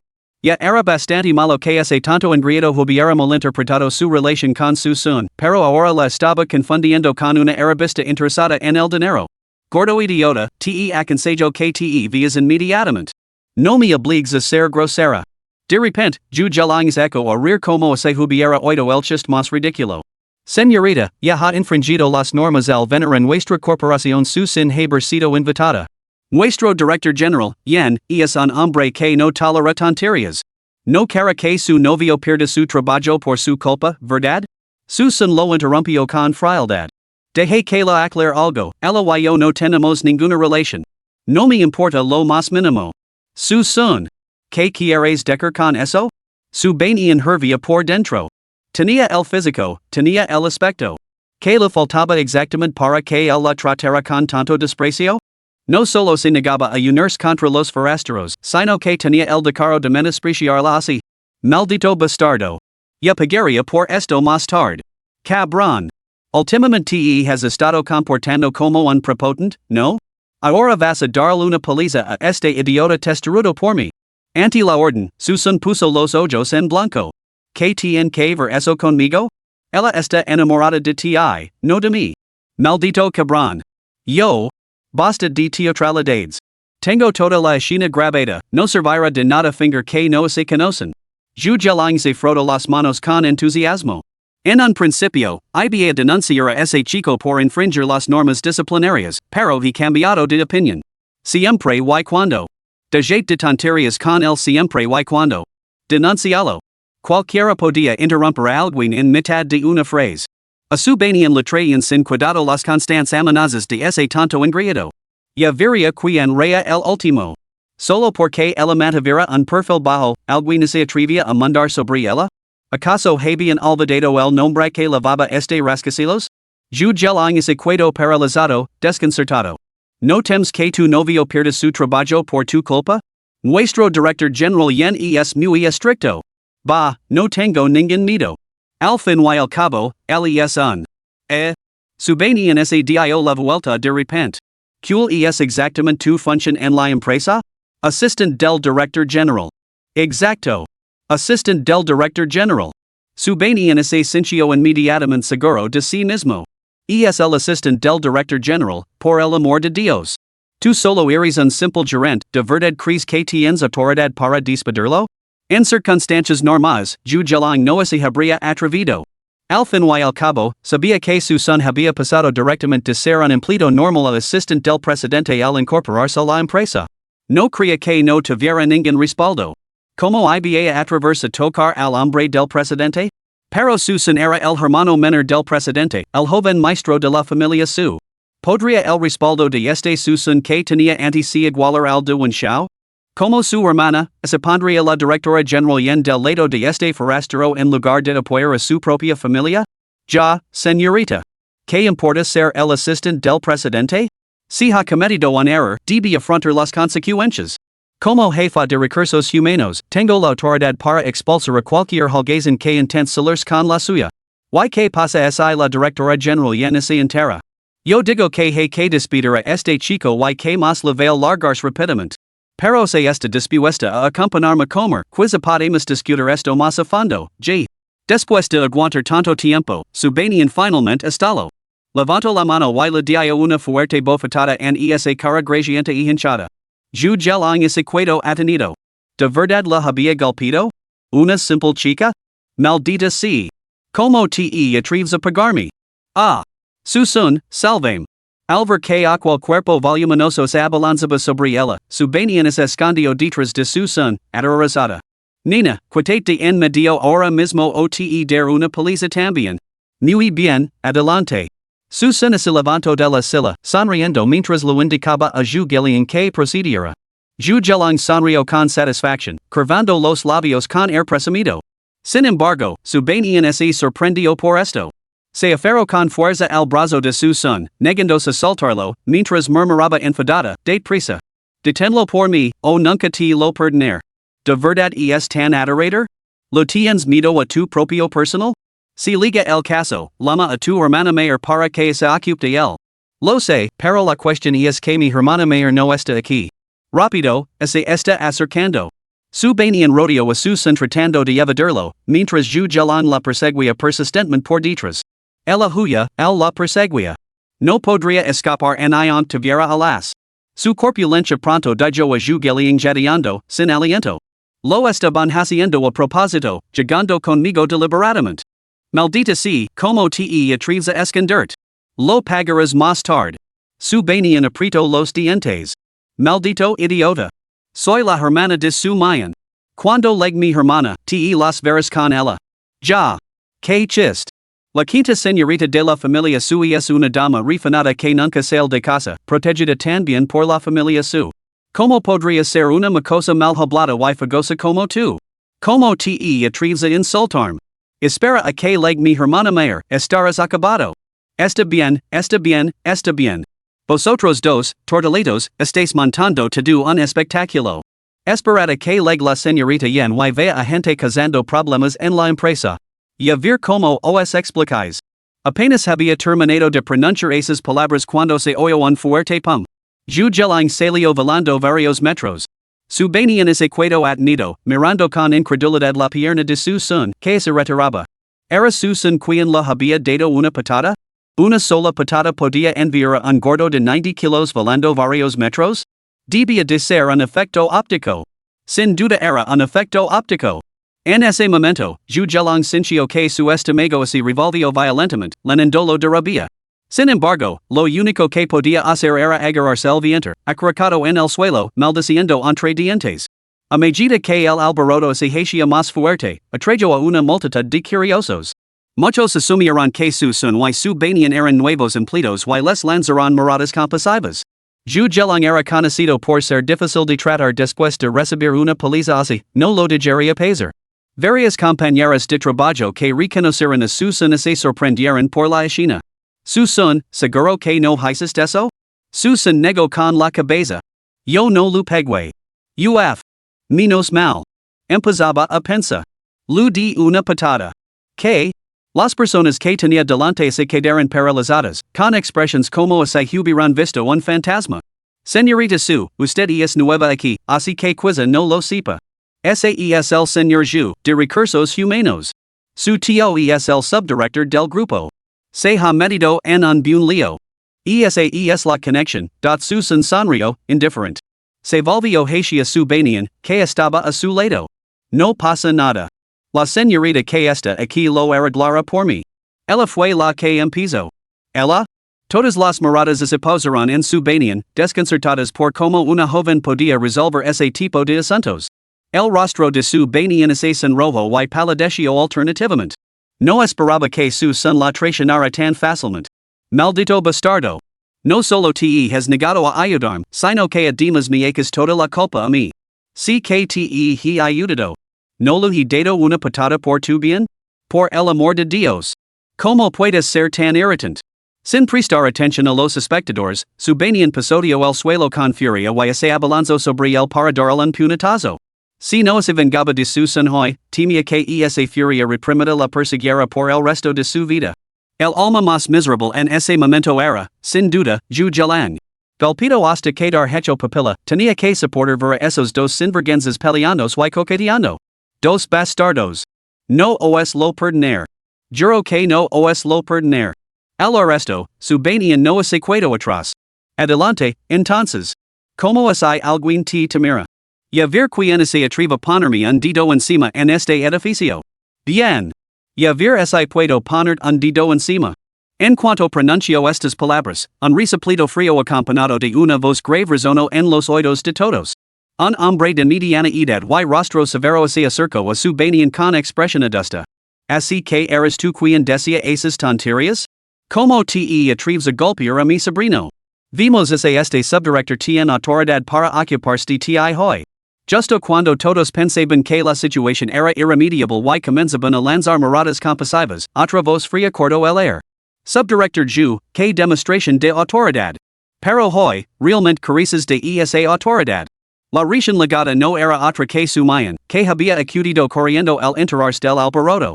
Ya era bastante malo que ese tanto engreído hubiera malinterpretado su relación con Susan, pero ahora la estaba confundiendo con una arabista interesada en el dinero. Gordo idiota, te aconsejo que te veas inmediatamente. No me obligues a ser grosera. De repente, Zhu Jiang's eco a reír como se hubiera oído el chiste más ridículo. Señorita, ya ha infringido las normas al venir en nuestra corporación sin haber sido invitada. Nuestro director general, Yan, es un hombre que no tolera tonterías. No quiere que su novio pierda su trabajo por su culpa, ¿verdad? Susan lo interrumpió con frialdad. Deje que la aclare algo, ella y yo no tenemos ninguna relación. No me importa lo más mínimo. Susan. ¿Qué quieres decir con eso? Su Banian hervía por dentro. Tenía el físico, tenía el aspecto. ¿Qué le faltaba exactamente para que él la tratara con tanto desprecio? No solo se negaba a unirse contra los forasteros, sino que tenía el descaro de menospreciarla así. Maldito bastardo. Ya pagaría por esto más tarde. Cabrón. Últimamente te has estado comportando como un prepotente, ¿no? Ahora vas a darle una paliza a este idiota testarudo por mí. Ante la orden, Susan puso los ojos en blanco. ¿Qué ver eso conmigo? Ella está enamorada de ti, no de mí. Maldito cabrón. Yo. Basta de teatralidades. Tengo toda la escena grabada, no servirá de nada finger que no se conocen. Yo gelang se froto las manos con entusiasmo. En un principio, iba a denunciar a ese chico por infringir las normas disciplinarias, pero he cambiado de opinión. Siempre y cuando. Deje de tonterías con él siempre y cuando. Denuncialo. Cualquiera podía interrumpir a alguien en mitad de una frase. A su banían le traían sin cuidado las constantes amenazas de ese tonto ingreído. Ya vería quien rea el último. Solo porque ella mantuviera un perfil bajo, alguien se atrevía a mandar sobre ella? ¿Acaso habían olvidado el nombre que lavaba este rascacielos? Yo gelang ese cuedo paralizado, desconcertado. ¿No temes que tu novio pierda su trabajo por tu culpa? Nuestro director general yen es muy estricto. Bah, no tengo ningún miedo. Al fin y al cabo, él es un. Su banían ese dio la vuelta de repente. ¿Cuál es exactamente tu función en la empresa? Assistant del Director General. Exacto. Assistant del Director General. Su banían ese sintió inmediatamente seguro de sí mismo. Es el Assistant del Director General, por el amor de Dios. ¿Tú solo eres un simple gerente, de verdad crees que tienes autoridad para despedirlo? En circunstancias normales, yo gelang no se habría atrevido. Al fin y al cabo, sabía que su son había pasado directamente de ser un empleado normal al assistant del presidente al incorporarse a la empresa. No creía que no tuviera ningún respaldo. ¿Cómo iba a atreverse a tocar al hombre del presidente? Pero su son era el hermano menor del presidente, el joven maestro de la familia su. ¿Podría el respaldo de este su son que tenía ante sí igualar al de un Shao? Como su hermana, se pondría la directora general yen del lado de este forastero en lugar de apoyar a su propia familia? Ya, señorita. ¿Qué importa ser el assistant del presidente? Si ha cometido un error, debe afrontar las consecuencias. Como jefa de recursos humanos, tengo la autoridad para expulsar a cualquier holgazán que intente salirse con la suya. ¿Y qué pasa si la directora general yen se entera? Yo digo que hay que despedir a este chico y que más le vale largarse rápidamente. Pero se está dispuesta a acompañarme a comer, quizá podemos discutir esto más a fondo, G. Después de aguantar tanto tiempo, su banían finalmente estalló. Levanto la mano y le dio una fuerte bofetada en esa cara gradiente y hinchada. Yo gelang ese cuedo atenido. ¿De verdad la había golpeado? ¿Una simple chica? Maldita sí. ¿Cómo te atreves a pegarme? Ah. Susun, salvame. Al ver que aquel cuerpo voluminoso se abalanzaba sobre ella, su banían se escondió detrás de su son, aterrorizada. Nina, quítate de en medio ahora mismo o te dar una paliza también. Muy bien, adelante. Su son se levantó de la silla, sonriendo mientras lo indicaba a Zhu Gillian que procediera. Zhu Gelang sonrió con satisfacción, curvando los labios con air presumido. Sin embargo, su banían se sorprendió por esto. Se aferró con fuerza al brazo de su son, negándose a soltarlo, mientras murmuraba enfadada, date prisa. Deténlo por mí, o nunca te lo perdonar. ¿De verdad es tan adorador? ¿Lo tienes miedo a tu propio personal? Si liga el caso, llama a tu hermana mayor para que se ocupe de él. Lo sé, pero la cuestión es que mi hermana mayor no está aquí. Rápido, se está acercando. Su banían rodeó a su son tratando de evadirlo, mientras Zhu Gelang la perseguía persistentemente por detrás. Ella huya, él la perseguía. No podría escapar en ion tuviera alas. Su corpulencia pronto dejó a Zhu Gillian jadeando, sin aliento. Lo estaban haciendo a propósito, llegando conmigo deliberadamente. Maldita sí, como te atreves a esconderte. Lo pagarás más tarde. Su banían apretó los dientes. Maldito idiota. Soy la hermana de su mayan. Cuando llegue mi hermana, te las verás con ella. Ya. Que chiste. La quinta señorita de la familia su es una dama refinada que nunca sale de casa, protegida también por la familia su. ¿Cómo podría ser una mocosa malhablada y fagosa como tú? ¿Cómo te atreves a insultarme? Espera a que llegue mi hermana mayor, estarás acabado. Está bien, está bien, está bien. Vosotros dos, tortolitos, estáis montando todo un espectáculo. Esperad a que llegue la señorita yen y vea a gente causando problemas en la empresa. Y a ver cómo os explicáis. Apenas había terminado de pronunciar esas palabras cuando se oyó un fuerte pum. Zhu Gelang salió volando varios metros. Su Banian is equado at nido, mirando con incredulidad la pierna de su son, que se retiraba. Era su son quien la había dado una patada? Una sola patada podía enviar un gordo de 90 kilos volando varios metros? Debía de ser un efecto óptico. Sin duda era un efecto óptico. En ese momento, Zhu Zhelang sintió que su estómago se revolvió violentamente, llenando de rabia. Sin embargo, lo único que podía hacer era agarrarse el vientre, acurrucado en el suelo, maldiciendo entre dientes. A medida que el alboroto se hacía más fuerte, atrajo a una multitud de curiosos. Muchos asumieron que su son y su Banian eran nuevos empleados y les lanzaron miradas compasivas. Zhu Zhelang era conocido por ser difícil de tratar después de recibir una paliza así, no lo dejaría pasar. Varias compañeras de trabajo que reconocieron a su son se sorprendieron por la escena. Su son, seguro que no hiciste eso? Su son negó con la cabeza. Yo no lo pegué. Uf. Menos mal. Empezaba a pensar. Lu di una patada. Que? Las personas que tenía delante se quedaron paralizadas, con expresiones como si hubieran visto un fantasma. Señorita Su, usted es nueva aquí, así que quizá no lo sepa. Ese es el señor Zhu, de Recursos Humanos. Su tío es el subdirector del grupo. Se ha metido en un buen lío. Esa es la conexión, su son sonrió, indiferente. Se volvió hacia su Banian, que estaba a su lado. No pasa nada. La señorita que está aquí lo arreglará por mí. Ella fue la que empezó. Ella? Todas las miradas se posaron en su Banian, desconcertadas por cómo una joven podía resolver ese tipo de asuntos. El rostro de su Banian se sonrojó y palideció alternativamente. No esperaba que su son la traicionara tan fácilmente. Maldito bastardo. No solo te has negado a ayudarme, sino que además me echas toda la culpa a mí. Si que te he ayudado. ¿No le he dado una patada por tu bien? Por el amor de Dios. ¿Cómo puedes ser tan irritante? Sin prestar atención a los espectadores, su Banian pisoteó el suelo con furia y se abalanzó sobre él para darle un puñetazo. Si no se vengaba de su son hoy, temía que esa furia reprimida la persiguiera por el resto de su vida. El alma más miserable en ese momento era, sin duda, Zhu Zhelang. Golpeado hasta quedar hecho papilla, tenía que soportar ver a esos dos sinvergüenzas peleándose y coqueteando. Dos bastardos. No os lo perdonar. Juro que no os lo perdonar. Al arresto, su Banian no se quedó atrás. Adelante, entonces. Como es hay alguien te temera. Ya ver quien se atreva a ponerme un dedo encima en este edificio. Bien. Ya ver si puedo poner un dedo encima. En cuanto pronuncio estas palabras, un resoplido frío acompañado de una voz grave resonó en los oídos de todos. Un hombre de mediana edad y rostro severo se acercó a su Banian con expresión adusta. Así que eres tú quien decía esas tonterías? ¿Cómo te atreves a golpear a mi sobrino? Vimos este subdirector tiene autoridad para ocuparse de ti hoy. Justo cuando todos pensaban que la situación era irremediable y comenzaban a lanzar miradas compasivas, otra voz fría cortó el aire. Subdirector Zhu, ¿qué demostración de autoridad? Pero hoy, realmente careces de esa autoridad. La recién legada no era otra que su mayan, que había acudido corriendo al enterarse del alboroto.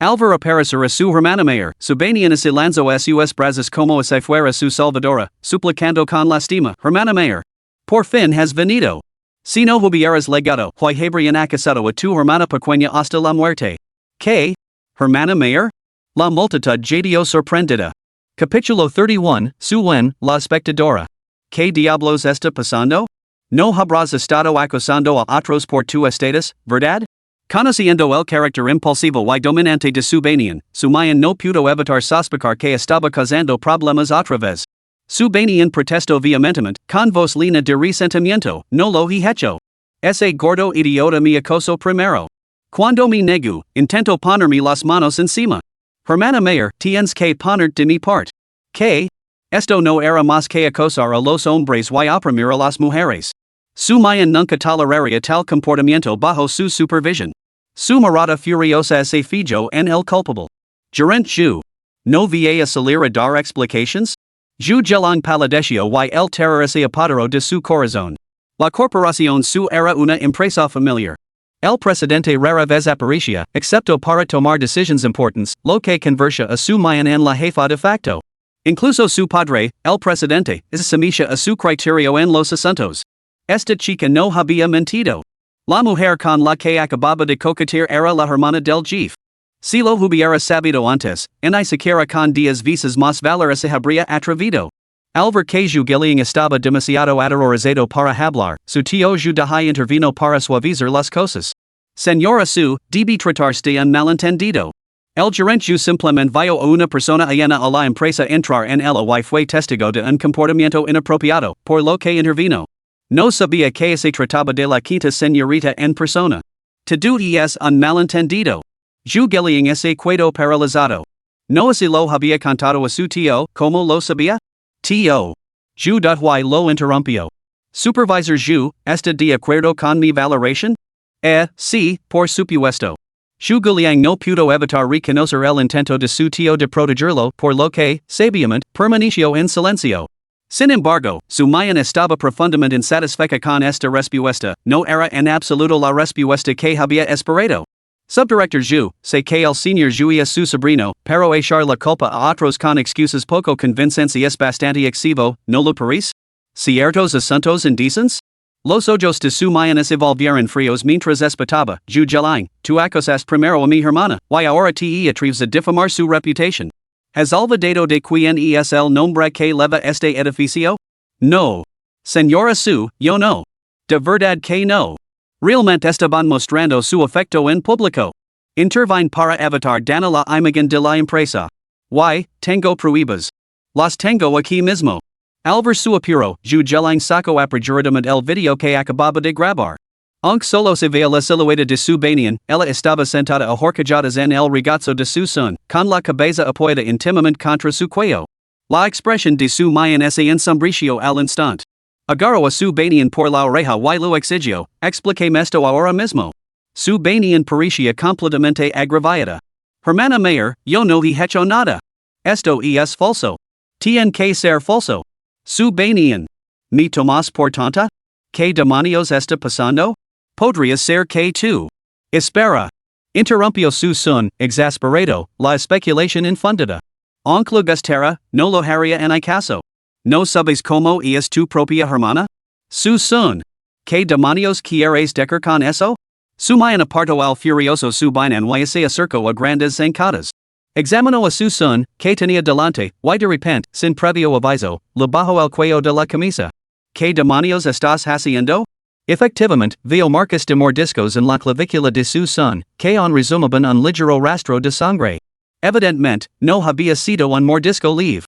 Al ver aparecer a su hermana mayor, su Banian se lanzó a sus brazos como si fuera su salvadora, suplicando con lastima, hermana mayor. Por fin has venido. Si no hubieras legado, hoy habrían acusado a tu hermana pequeña hasta la muerte. ¿Qué? ¿Hermana mayor? La multitud jadeó sorprendida. Capítulo 31, Su Wen, la espectadora. ¿Qué diablos está pasando? No habrás estado acusando a otros por tu estatus, ¿verdad? Conociendo el carácter impulsivo y dominante de su Banian, su mayan no pudo evitar sospechar que estaba causando problemas otra vez. Su Banian protestó vehementemente, con voz llena de resentimiento, no lo he hecho. Ese gordo idiota me acosó primero. Cuando me negó, intentó ponerme las manos encima. Hermana mayor, tienes que poner de mi parte. ¿Qué? Esto no era más que acosar a los hombres y oprimir a las mujeres. Su mayan nunca toleraría tal comportamiento bajo su supervisión. Su mirada furiosa se fijó en el culpable. Gerent Zhu. ¿No vaya a salir a dar explications? Zhu Zhelang palideció y el terror se apoderó de su corazón. La corporación Su era una empresa familiar. El presidente rara vez aparecía, excepto para tomar decisiones importantes, lo que convertía a su mayan en la jefa de facto. Incluso su padre, el presidente, se somete a su criterio en los asuntos. Esta chica no había mentido. La mujer con la que acababa de coquetear era la hermana del jefe. Si lo hubiera sabido antes, ni siquiera con 10 veces más valor se habría atrevido. Al ver que su Gillian estaba demasiado aterrorizado para hablar, su tío Ju Dahai intervino para suavizar las cosas. Señora Su, debe tratarse de un malentendido. El gerente Ju simplemente vio a una persona ajena a la empresa entrar en ella y fue testigo de un comportamiento inapropiado, por lo que intervino. No sabía que se trataba de la quinta señorita en persona. Todo es un malentendido. Ju Gillian se quedó paralizado. No se lo había contado a su tío, como lo sabía? Tío. Ju Dahai lo interrumpió. Supervisor Ju, ¿está de acuerdo con mi valoración? Sí, por supuesto. Xu Guliang no pudo evitar reconocer el intento de su tío de protegerlo, por lo que, sabiamente, permaneció en silencio. Sin embargo, su mayan estaba profundamente insatisfecha con esta respuesta, no era en absoluto la respuesta que había esperado. Subdirector Xu, sé que el señor Xu es su sobrino, pero echar la culpa a otros con excusas poco convincentes es bastante excesivo, ¿no lo parece? ¿Ciertos asuntos indecentes? Los ojos de su mayan se volvieron fríos mientras espetaba. Ju Jilang, tú acosas primero a mi hermana, y ahora te atreves a difamar su reputación. ¿Has olvidado de quién es el nombre que leva este edificio? No. Señora Su, yo no. De verdad que no. Realmente estaban mostrando su afecto en público. Intervine para evitar daño la imagen de la empresa. Tengo pruebas. Las tengo aquí mismo. Al ver su apuro, Ju Jilang sacó apresuradamente el video que acababa de grabar. Aunque solo se veía la silueta de su banian, ella estaba sentada a horcajadas en el regazo de su son, con la cabeza apoyada íntimamente contra su cuello. La expresión de su mayan se ensombreció al instante. Agarró a su banian por la oreja y lo exigió, explíqueme esto ahora mismo. Su banian parecía completamente agravada. Hermana Mayor, yo no he hecho nada. Esto es falso. Tiene que ser falso. Su banian. ¿Me tomas por tonta? ¿Qué demonios está pasando? Podría ser que tú. Espera. Interrumpió su son, exasperado, la especulación infundada. Aunque lo gustara, no lo haría en el caso. ¿No sabes cómo es tu propia hermana? Su son. ¿Qué demonios quieres decir con eso? Su mayan apartó al furioso su bainan y se acercó a grandes zancadas. Examinó a su son, que tenía delante, y de repente, sin previo aviso, le bajó el cuello de la camisa. ¿Qué demonios estás haciendo? Efectivamente, vio marcas de mordiscos en la clavícula de su son, que resumaban un ligero rastro de sangre. Evidentemente, no había sido un mordisco leve.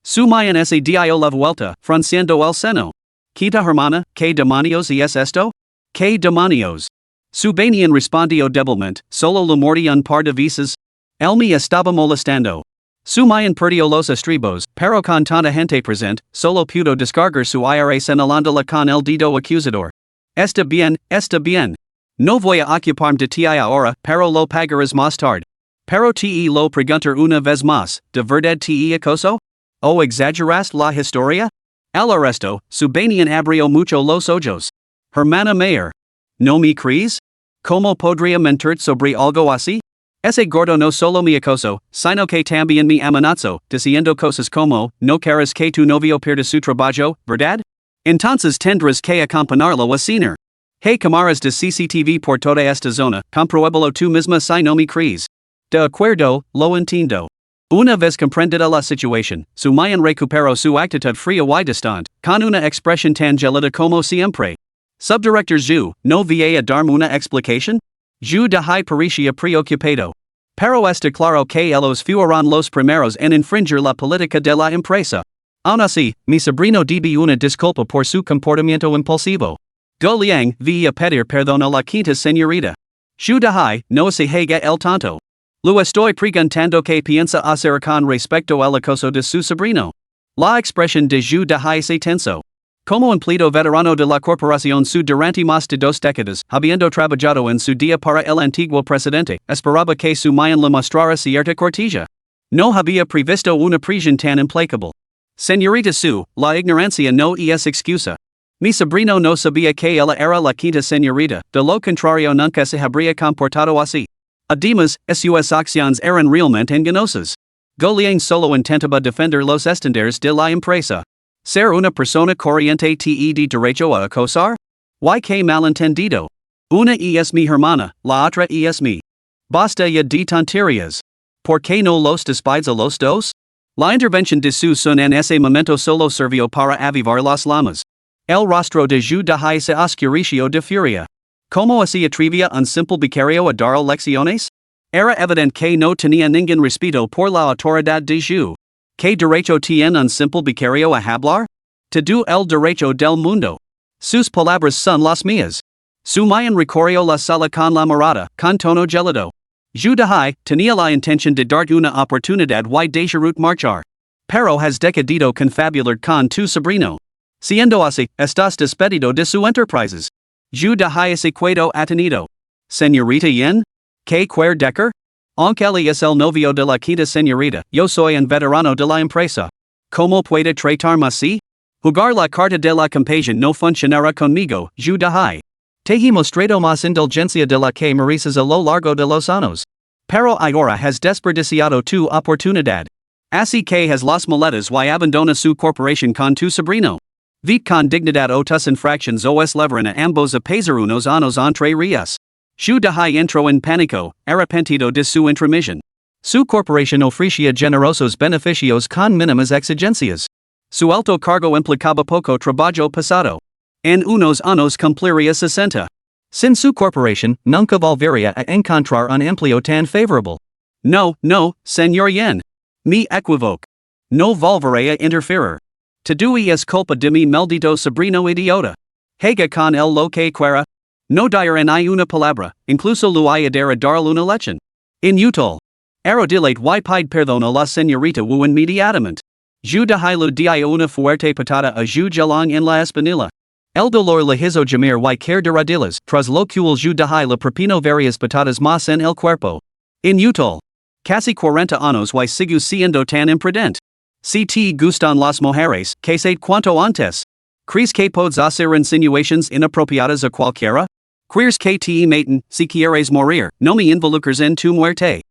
Su mayan se dio la vuelta, frunciendo el seno. Quita hermana, ¿qué demonios es esto? ¿Qué demonios? Su banian respondió débilmente, solo lo mordí un par de veces. Él me estaba molestando. Su mayan perdió los estribos, pero con tanta gente presente, solo pudo descargar su ira señalándola con el dedo acusador. Está bien. No voy a ocuparme de ti ahora, pero lo pagarás más tarde. Pero te lo preguntar una vez más, ¿de verdad te acoso? ¿O exageraste la historia? Al arresto, su banian abrió mucho los ojos. Hermana Mayor. ¿No me crees? ¿Cómo podría mentir sobre algo así? Ese gordo no solo me acoso, sino que también me amenazó, diciendo cosas como, no quieres que tu novio pierda su trabajo, ¿verdad? Entonces tendrás que acompañarlo a cenar. Hey cámaras de CCTV por toda esta zona, compruébalo tú misma si no me crees. De acuerdo, lo entiendo. Una vez comprendida la situación, su mayan recuperó su actitud fría y distante, con una expresión tan gelada como siempre. Subdirector Xu, ¿no voy a darme una explicación? Xu Dahai parecía preocupado. Pero está claro que ellos fueron los primeros en infringir la política de la empresa. Aún así, mi sobrino debe una disculpa por su comportamiento impulsivo. Do Liang voy a pedir perdón a la quinta señorita. Xu Dahai, no se haga el tonto. Lo estoy preguntando qué piensa hacer con respecto al acoso de su sobrino. La expresión de Xu Dahai se tensó. Como empleado veterano de la corporación Su durante más de 2 décadas, habiendo trabajado en su día para el antiguo presidente, esperaba que su mayan le mostrara cierta cortesía. No había previsto una prisión tan implacable. Señorita Su, la ignorancia no es excusa. Mi sobrino no sabía que ella era la quinta señorita, de lo contrario nunca se habría comportado así. Además, sus acciones eran realmente engañosas. Goliang solo intentaba defender los estándares de la empresa. ¿Ser una persona corriente te de derecho a acosar? YK malentendido. Una es mi hermana, la otra es mi. Basta ya de tonterías. ¿Por qué no los despides a los dos? La intervención de su son en ese momento solo sirvió para avivar las llamas. El rostro de Zhu Dahai se oscureció de furia. ¿Cómo se atrevía un simple becario a dar lecciones? Era evidente que no tenía ningún respeto por la autoridad de Zhu. ¿Qué derecho tiene un simple becario a hablar? Todo el derecho del mundo. Sus palabras son las mías. Su mayan recorrió la sala con la mirada, con tono gélido. Zhu Dahai tenía la intención de dar una oportunidad y de marchar. Pero has decidido confabular con tu sobrino. Siendo así, estás despedido de su enterprises. Zhu Dahai es quedo atenido. Señorita Yin? ¿Qué quiere decir? Aunque él es el novio de la quinta señorita, yo soy un veterano de la empresa. ¿Cómo puede tratarme así? Jugar la carta de la compasión no funcionará conmigo, Zhu Dahai. Te he mostrado más indulgencia de la que mereces a lo largo de los años. Pero ahora has desperdiciado tu oportunidad. Así que has las maletas y abandona su corporación con tu sobrino. Vite con dignidad o tus infractions os llevarán a ambos a pesar unos años entre ríos. Zhu Dahai entró en pánico, arrepentido de su intromisión. Su corporación ofrecía generosos beneficios con mínimas exigencias. Su alto cargo implicaba poco trabajo pesado. En unos años cumpliría 60. Sin su corporación, nunca volvería a encontrar un empleo tan favorable. No, señor Yen. Me equivoco. No volveré a interferir. Todo es culpa de mi maldito sobrino idiota. Haga con él lo que quiera. No diré ni una palabra, incluso lo ayudaré a darle una lección. Inútil. Arrodillate y pide perdón a la señorita Wu inmediatamente. Zhu Dahai le dio una fuerte patada a Zhu Zhelang en la espinilla. El dolor le hizo gemir y caer de rodillas, tras lo cual Zhu Dahai le propinó varias patadas más en el cuerpo. Inútil. Casi 40 años y sigo siendo tan imprudente. Si te gustan las mujeres, que sé cuanto antes. ¿Crees que puedes hacer insinuations inapropiadas a cualquiera? ¿Quieres que te maten, si quieres morir, no me involucres en tu muerte?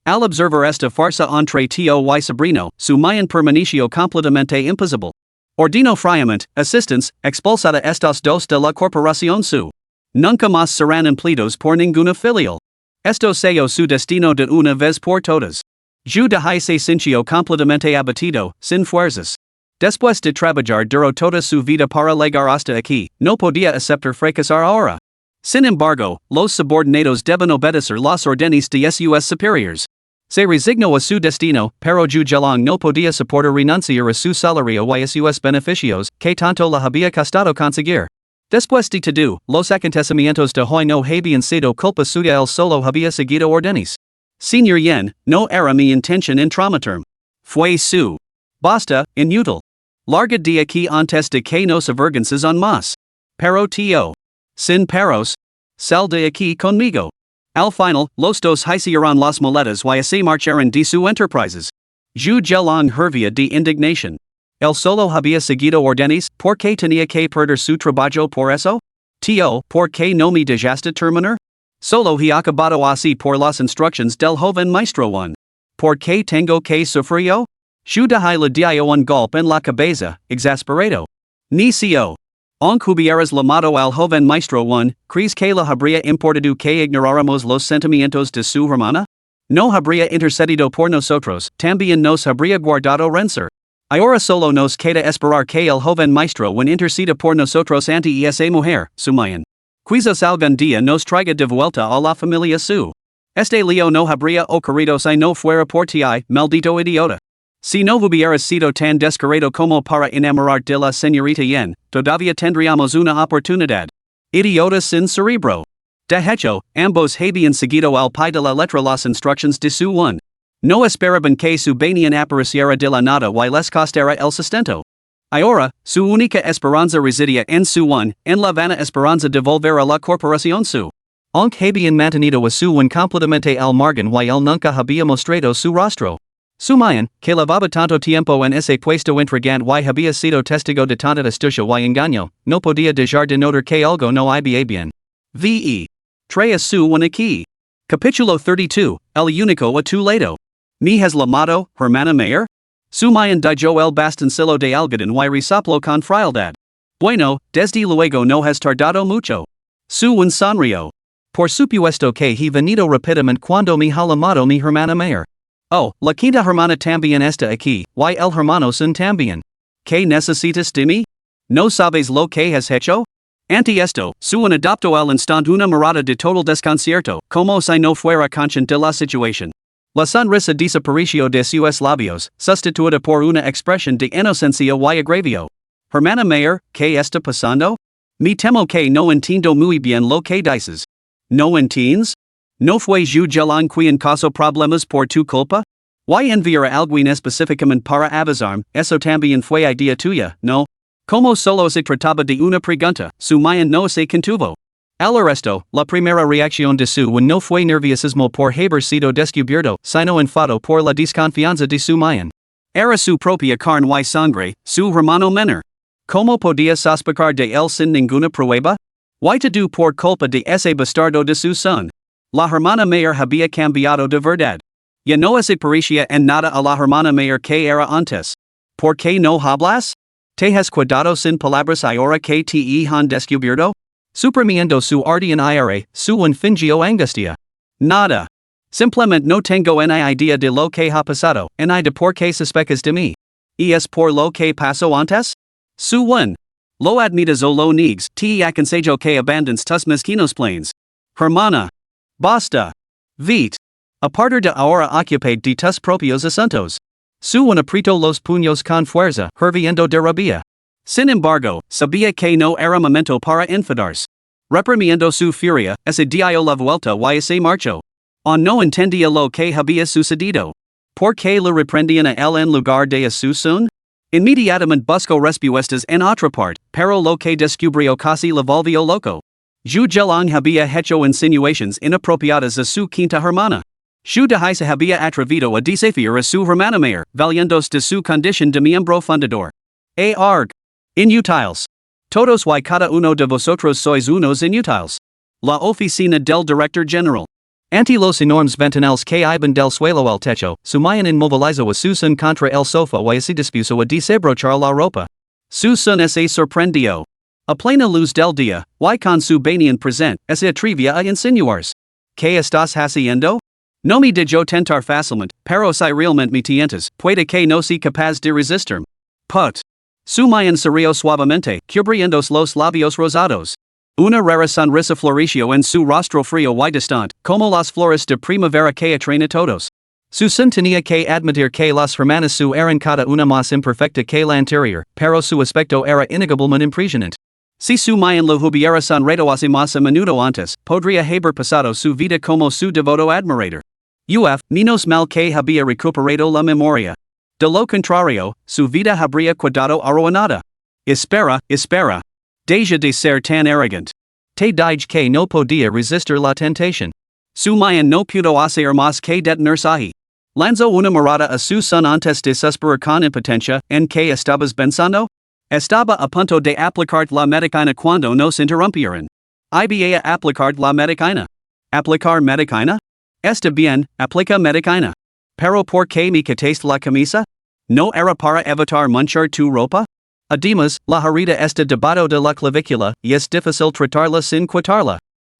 Al observar esta farsa entre tío y sobrino, su mayan permaneció completamente imposible. Ordino friamente, assistants, expulsada estos dos de la corporación su. Nunca más serán empleados por ninguna filial. Esto selló su destino de una vez por todas. Zhu Dahai se sintió completamente abatido, sin fuerzas. Después de trabajar duro toda su vida para llegar hasta aquí, no podía aceptar fracasar ahora. Sin embargo, los subordinados deben obedecer las órdenes de sus superiores. Se resignó a su destino, pero Zhu Zhelang no podía soportar renunciar a su salario y a sus beneficios, que tanto le había costado conseguir. Después de todo, los acontecimientos de hoy no habían sido culpa suya, él solo había seguido órdenes. Señor Yen, no era mi intención intrometerme. Fue su. Basta, inútil. Larga de aquí antes de que nos avergonces aún más. Pero tío. Sin peros. Sal de aquí conmigo. Al final, los dos hicieron las maletas y se marcharon de su enterprises. Zhu Zhelang hervía de indignación. Él solo había seguido órdenes, ¿por qué tenía que perder su trabajo por eso? Tío, ¿por qué no me dejaste terminar? Solo he acabado así por las instrucciones del joven maestro one. ¿Por qué tengo que sufrir yo? Zhu Dahai le dio un golpe en la cabeza, exasperado. Ni co. Aunque hubieras llamado al joven maestro one, ¿crees que le habría importado que ignoráramos los sentimientos de su hermana? No habría intercedido por nosotros, también nos habría guardado rencor. Ahora solo nos queda esperar que el joven maestro one interceda por nosotros ante esa mujer, Sumayan. Quizás algún día nos traiga de vuelta a la familia su. Este lío no habría ocurrido si no fuera por ti, maldito idiota. Si no hubieras sido tan descarado como para enamorar de la señorita Yen, todavía tendríamos una oportunidad. Idiota sin cerebro. De hecho, ambos habían seguido al pie de la letra las instrucciones de su one. No esperaban que su venían apareciera de la nada y les costara el sustento. Ahora, su única esperanza residía en su one, en la vana esperanza de volver a la corporación su. Aunque habían mantenido a su one completamente al margen y él nunca había mostrado su rostro. Sumayan, que llevaba tanto tiempo en ese puesto intrigante y había sido testigo de tanta astucia y engaño, no podía dejar de notar que algo no iba bien. V.E. Trae a su one aquí. Capítulo 32, el único a tu lado. ¿Me has llamado, hermana mayor? Sumayan dijo el bastoncillo de algodón y resoplo con frialdad. Bueno, desde luego no has tardado mucho. Su un sonrio. Por supuesto que he venido rapidamente cuando me ha llamado mi hermana mayor. Oh, la quinta hermana también está aquí, y el hermano son también. ¿Qué necesitas de mí? ¿No sabes lo que has hecho? Ante esto, su un adoptó al instante una mirada de total desconcierto, como si no fuera consciente de la situación. La sonrisa desapareció de sus labios, sustituida por una expresión de inocencia y agravio. Hermana mayor, ¿qué está pasando? Me temo que no entiendo muy bien lo que dices. ¿No entiendes? ¿No fue yo el quien causó problemas por tu culpa? Y enviar alguien específicamente para avisarme, eso también fue idea tuya, ¿no? Como solo se trataba de una pregunta, su mayan no se contuvo. Al resto, la primera reacción de su no fue nerviosismo por haber sido descubierto, sino enfado por la desconfianza de su mayan. Era su propia carne y sangre, su hermano menor. ¿Cómo podía sospechar de él sin ninguna prueba? Y todo por culpa de ese bastardo de su son. La hermana mayor había cambiado de verdad. Ya no se parecía en nada a la hermana mayor que era antes. ¿Por qué no hablas? ¿Te has quedado sin palabras ahora que te han descubierto? Suprimiendo su ardien ira, su un fingió angustia. Nada. Simplemente no tengo ni idea de lo que ha pasado, ni de por qué sospechas de mí. ¿Y es por lo que pasó antes? Su un. Lo admitas o lo niegas, te aconsejo que abandones tus mezquinos planes. Hermana. Basta. Vite. A partir de ahora ocupad de tus propios asuntos. Su un apretó los puños con fuerza, hirviendo de rabia. Sin embargo, sabía que no era momento para enfadarse. Reprimiendo su furia, ese dio la vuelta y se marchó. No entendía lo que había sucedido. ¿Por qué lo reprendían a él en lugar de a su son? Inmediatamente buscó respuestas en otra parte, pero lo que descubrió casi le volvió loco. Zhu Zhelang había hecho insinuaciones inapropiadas a su quinta hermana. Xu Dehai se había atrevido a desafiar a su hermana mayor, valiéndose de su condición de miembro fundador. Inútiles. Todos y cada uno de vosotros sois unos inútiles. La oficina del director general. Ante los enormes ventanales que iban del suelo al techo, Sumayan inmovilizó a su son contra el sofá y se dispuso a desabrochar la ropa. Su son se sorprendió. A plena luz del día, y con su banyan present, se atrevía a insinuarse. ¿Qué estás haciendo? No me dejo tentar fácilmente, pero si realmente me tientas, puede que no sea capaz de resistirme. Put. Sumayan se rió suavemente, cubriendo los labios rosados. Una rara sonrisa floreció en su rostro frío y distante, como las flores de primavera que atraen a todos. Su son tenía que admitir que las hermanas su eran cada una más imperfecta que la anterior, pero su aspecto era innegablemente impresionante. Si Sumayan lo hubiera sonreído hace más a menudo antes, podría haber pasado su vida como su devoto admirador. Menos mal que había recuperado la memoria. De lo contrario, su vida habría quedado arruinada. Espera. Deja de ser tan arrogante. Te dije que no podía resistir la tentación. Sumayan no pudo hacer más que detenerse ahí. Lanzó una mirada a su son antes de suspirar con impotencia. ¿En qué estabas pensando? Estaba a punto de aplicar la medicina cuando nos interrumpieron. Iba a aplicar la medicina. ¿Aplicar medicina? Está bien, aplica medicina. Pero ¿por qué me quitaste la camisa? ¿No era para evitar manchar tu ropa? Además, la herida está debajo de la clavícula, y es difícil tratarla sin quitarla.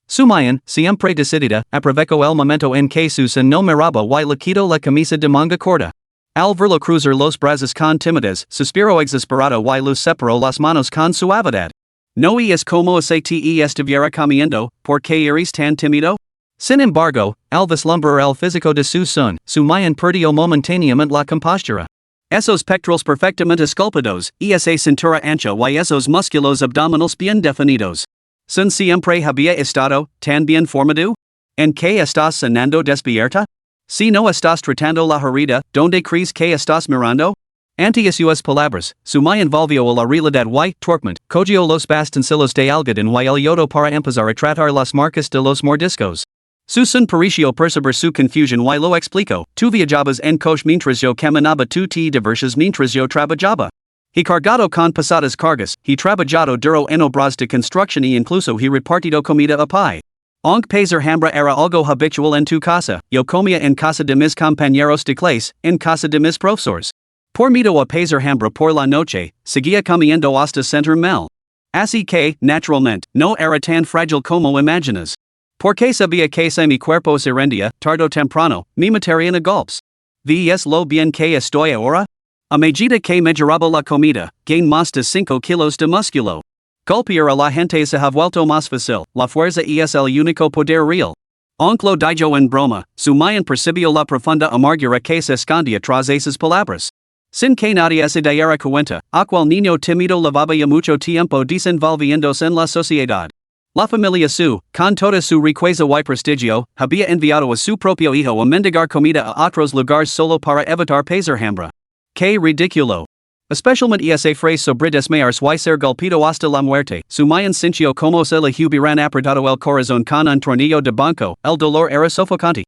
Sumayan, siempre decidida, aprovechó el momento en que su son no miraba y le quitó la camisa de manga corta. Al verlo cruzar los brazos con timidez, suspiró exasperado y los separó las manos con suavidad. ¿No es como si te estuviera comiendo, porque eres tan tímido? Sin embargo, al vislumbrar el físico de su son, Sumayan perdió momentáneamente la compostura. Esos pectorales perfectamente esculpidos, esa cintura ancha y esos músculos abdominales bien definidos. ¿Son siempre había estado tan bien formado? ¿En qué estás cenando despierta? Si no estás tratando la herida, ¿dónde crees que estás mirando? Ante sus palabras, Sumayan volvió a la realidad y, torpemente, cogió los bastoncillos de algodón y el yodo para empezar a tratar las marcas de los mordiscos. Su son pareció percibir su confusión y lo explicó. Tu viajabas en coche mientras yo caminaba, tu te diversas mientras yo trabajaba. He cargado con pesadas cargas, he trabajado duro en obras de construcción y incluso he repartido comida a pie. Aunque pesar hambre era algo habitual en tu casa, yo comía en casa de mis compañeros de clase, en casa de mis profesores. Por miedo a pesar hambre por la noche, seguía comiendo hasta sentir mal. Así que, naturalmente, no era tan frágil como imaginas. Porque sabía que si mi cuerpo se rendía, tarde o temprano, me matarían a golpes. ¿Ves lo bien que estoy ahora? A medida que mejoraba la comida, gain más de 5 kilos de músculo. Golpear a la gente se ha vuelto más fácil, la fuerza es el único poder real. Aunque lo dijo en broma, Sumayan percibió la profunda amargura que se escondía tras esas palabras. Sin que nadie se diera cuenta, aquel niño tímido llevaba ya mucho tiempo desenvolviéndose en la sociedad. La familia Su, con toda su riqueza y prestigio, había enviado a su propio hijo a mendigar comida a otros lugares solo para evitar pasar hambre. ¡Qué ridículo! Especialmente esa frase sobre desmayarse y ser golpeado hasta la muerte, Sumayan sintió como se le hubieran apretado el corazón con un tornillo de banco, el dolor era sofocante.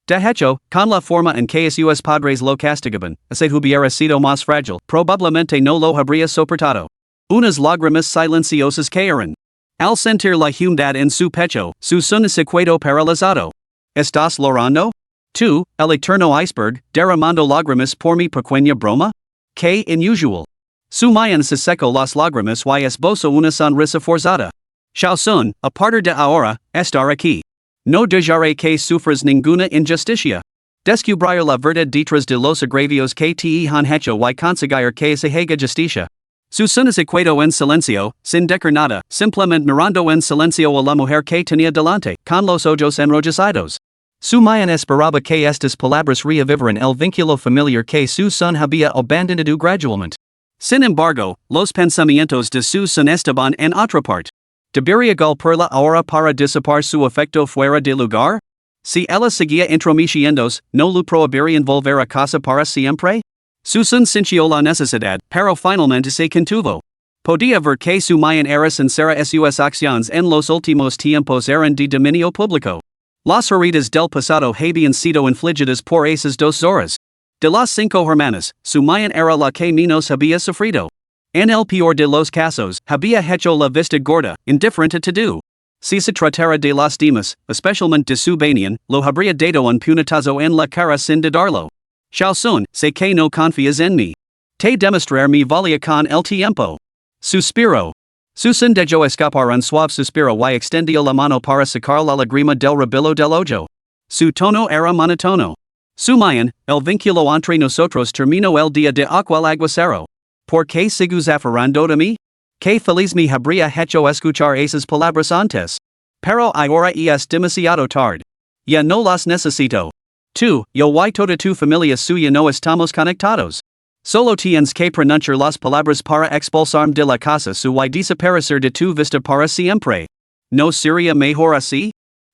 De hecho, con la forma en que sus padres lo castigaban, si hubiera sido más frágil, probablemente no lo habría soportado. Unas lágrimas silenciosas cayeron. Al sentir la humedad en su pecho, su son se quedó paralizado. ¿Estás llorando? ¿Tú, el eterno iceberg, derramando lágrimas por mi pequeña broma? ¡Qué inusual! Sumayan se secó las lágrimas y esbozó una sonrisa forzada. Son, a partir de ahora, estar aquí. No dejaré que sufras ninguna injusticia. Descubrir la verdad detrás de los agravios que te han hecho y conseguir que se haga justicia. Su son se quedó en silencio, sin decir nada, simplemente mirando en silencio a la mujer que tenía delante, con los ojos enrojecidos. Sumayan esperaba que estas palabras reavivaran el vínculo familiar que su son había abandonado gradualmente. Sin embargo, los pensamientos de su son estaban en otra parte. ¿Debería golpearla ahora para disipar su afecto fuera de lugar? Si ella seguía entrometiéndose, ¿no lo prohibirían volver a casa para siempre? Susan sintió la necesidad, pero finalmente se contuvo. Podía ver que Sumayan era sincera y sus acciones en los últimos tiempos eran de dominio público. Las heridas del pasado habían sido infligidas por esas dos horas. De las 5 hermanas, Sumayan era la que menos había sufrido. En el peor de los casos, había hecho la vista gorda, indiferente a todo. Si se tratara de las demás, especialmente de su Banian, lo habría dado un puñetazo en la cara sin dudarlo. Son, sé que no confías en mí. Te demostrar mi valía con el tiempo. Suspiro. Susan dejó escapar un suave suspiro y extendió la mano para sacar la lágrima del rabillo del ojo. Su tono era monótono. Sumayan, el vínculo entre nosotros terminó el día de aquel aguacero. ¿Por qué sigues aferrando de mí? Qué feliz me habría hecho escuchar esas palabras antes. Pero ahora es demasiado tarde. Ya no las necesito. Tú, yo y toda tu familia suya no estamos conectados. Solo tienes que pronunciar las palabras para expulsarme de la casa y desaparecer de tu vista para siempre. ¿No sería mejor así?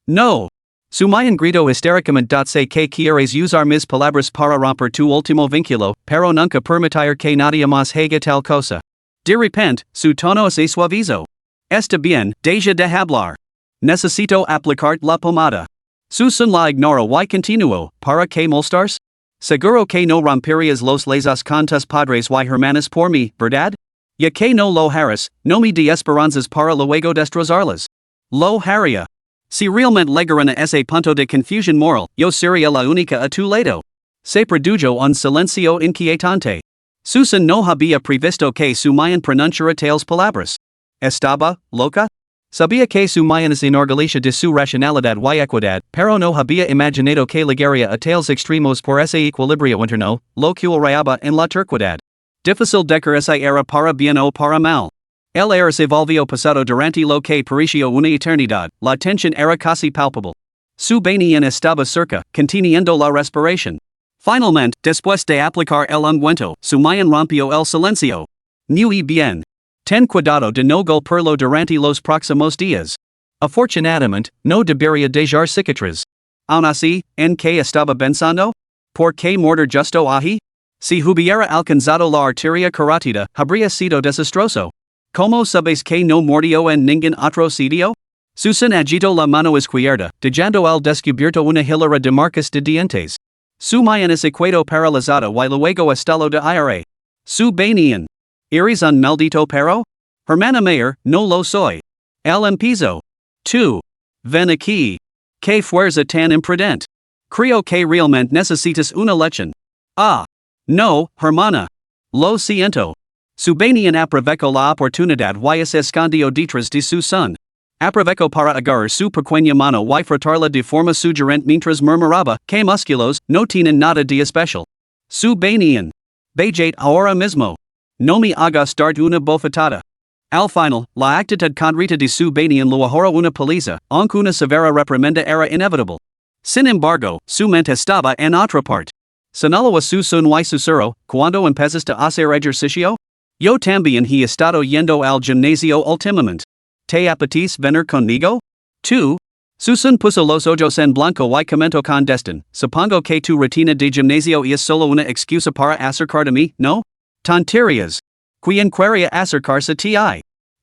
No. Sumayan gritó histéricamente. Sé que quieres usar mis palabras para romper tu último vínculo, pero nunca permitir que nadie más haga tal cosa. De repente, su tono se suavizó. Está bien, deja de hablar. Necesito aplicar la pomada. Susan la ignoró y continuó, ¿para qué molestarse? Seguro que no romperías los lazos con tus padres y hermanas por mí, ¿verdad? Ya que no lo harás, no me de esperanzas para luego destrozarlas. Lo haría. Si realmente llegaran a ese punto de confusión moral, yo sería la única a tu lado. Se produjo un silencio inquietante. Susan no había previsto que Sumayan pronunciara tales palabras. ¿Estaba loca? Sabía que Sumayan se enorgullecía de su racionalidad y equidad, pero no había imaginado que llegaría a tales extremos por ese equilibrio interno, lo que rayaba en la turquidad. Difícil decir si era para bien o para mal. El aire se volvió pasado durante lo que pareció una eternidad, la tensión era casi palpable. Su Banian estaba cerca, conteniendo la respiración. Finalmente, después de aplicar el ungüento, Sumayan rompió el silencio. Muy bien. Ten cuidado de no golpearlo durante los próximos días. Afortunadamente, no debería dejar cicatriz. Aún así, ¿en qué estaba pensando? ¿Por qué morder justo ahí? Si hubiera alcanzado la arteria carótida, habría sido desastroso. ¿Cómo sabes que no mordió en ningún otro sitio? Susan agitó la mano izquierda, dejando al descubierto una hilera de marcas de dientes. Sumayan se quedó paralizado y luego estalló de aire. Su Banian. ¿Eres un maldito perro? Hermana mayor, no lo soy. El empiezo. Tú. Ven aquí. Qué fuerza tan imprudente. Creo que realmente necesitas una lección. Ah. No, hermana. Lo siento. Subanian aprovecho la oportunidad y se escondió detrás de su son. Aprovecho para agarrar su pequeña mano y frotarla de forma sugerente mientras murmuraba, que musculos, no tienen nada de especial. Subanian. Bejate ahora mismo. No me hagas dar una bofetada. Al final, la actitud concreta de Subanian lo ahora una paliza, aunque una severa reprimenda era inevitable. Sin embargo, su mente estaba en otra parte. Señaló a su son y susurró, ¿cuándo empezaste a hacer ejercicio? Yo también he estado yendo al gimnasio últimamente. ¿Te apetece venir conmigo? Tú? Susan puso los ojos en blanco y comentó con desdén, supongo que tu rutina de gimnasio es solo una excusa para acercarte a mí, ¿no? Tonterías. ¿Quién quería acercarse a ti?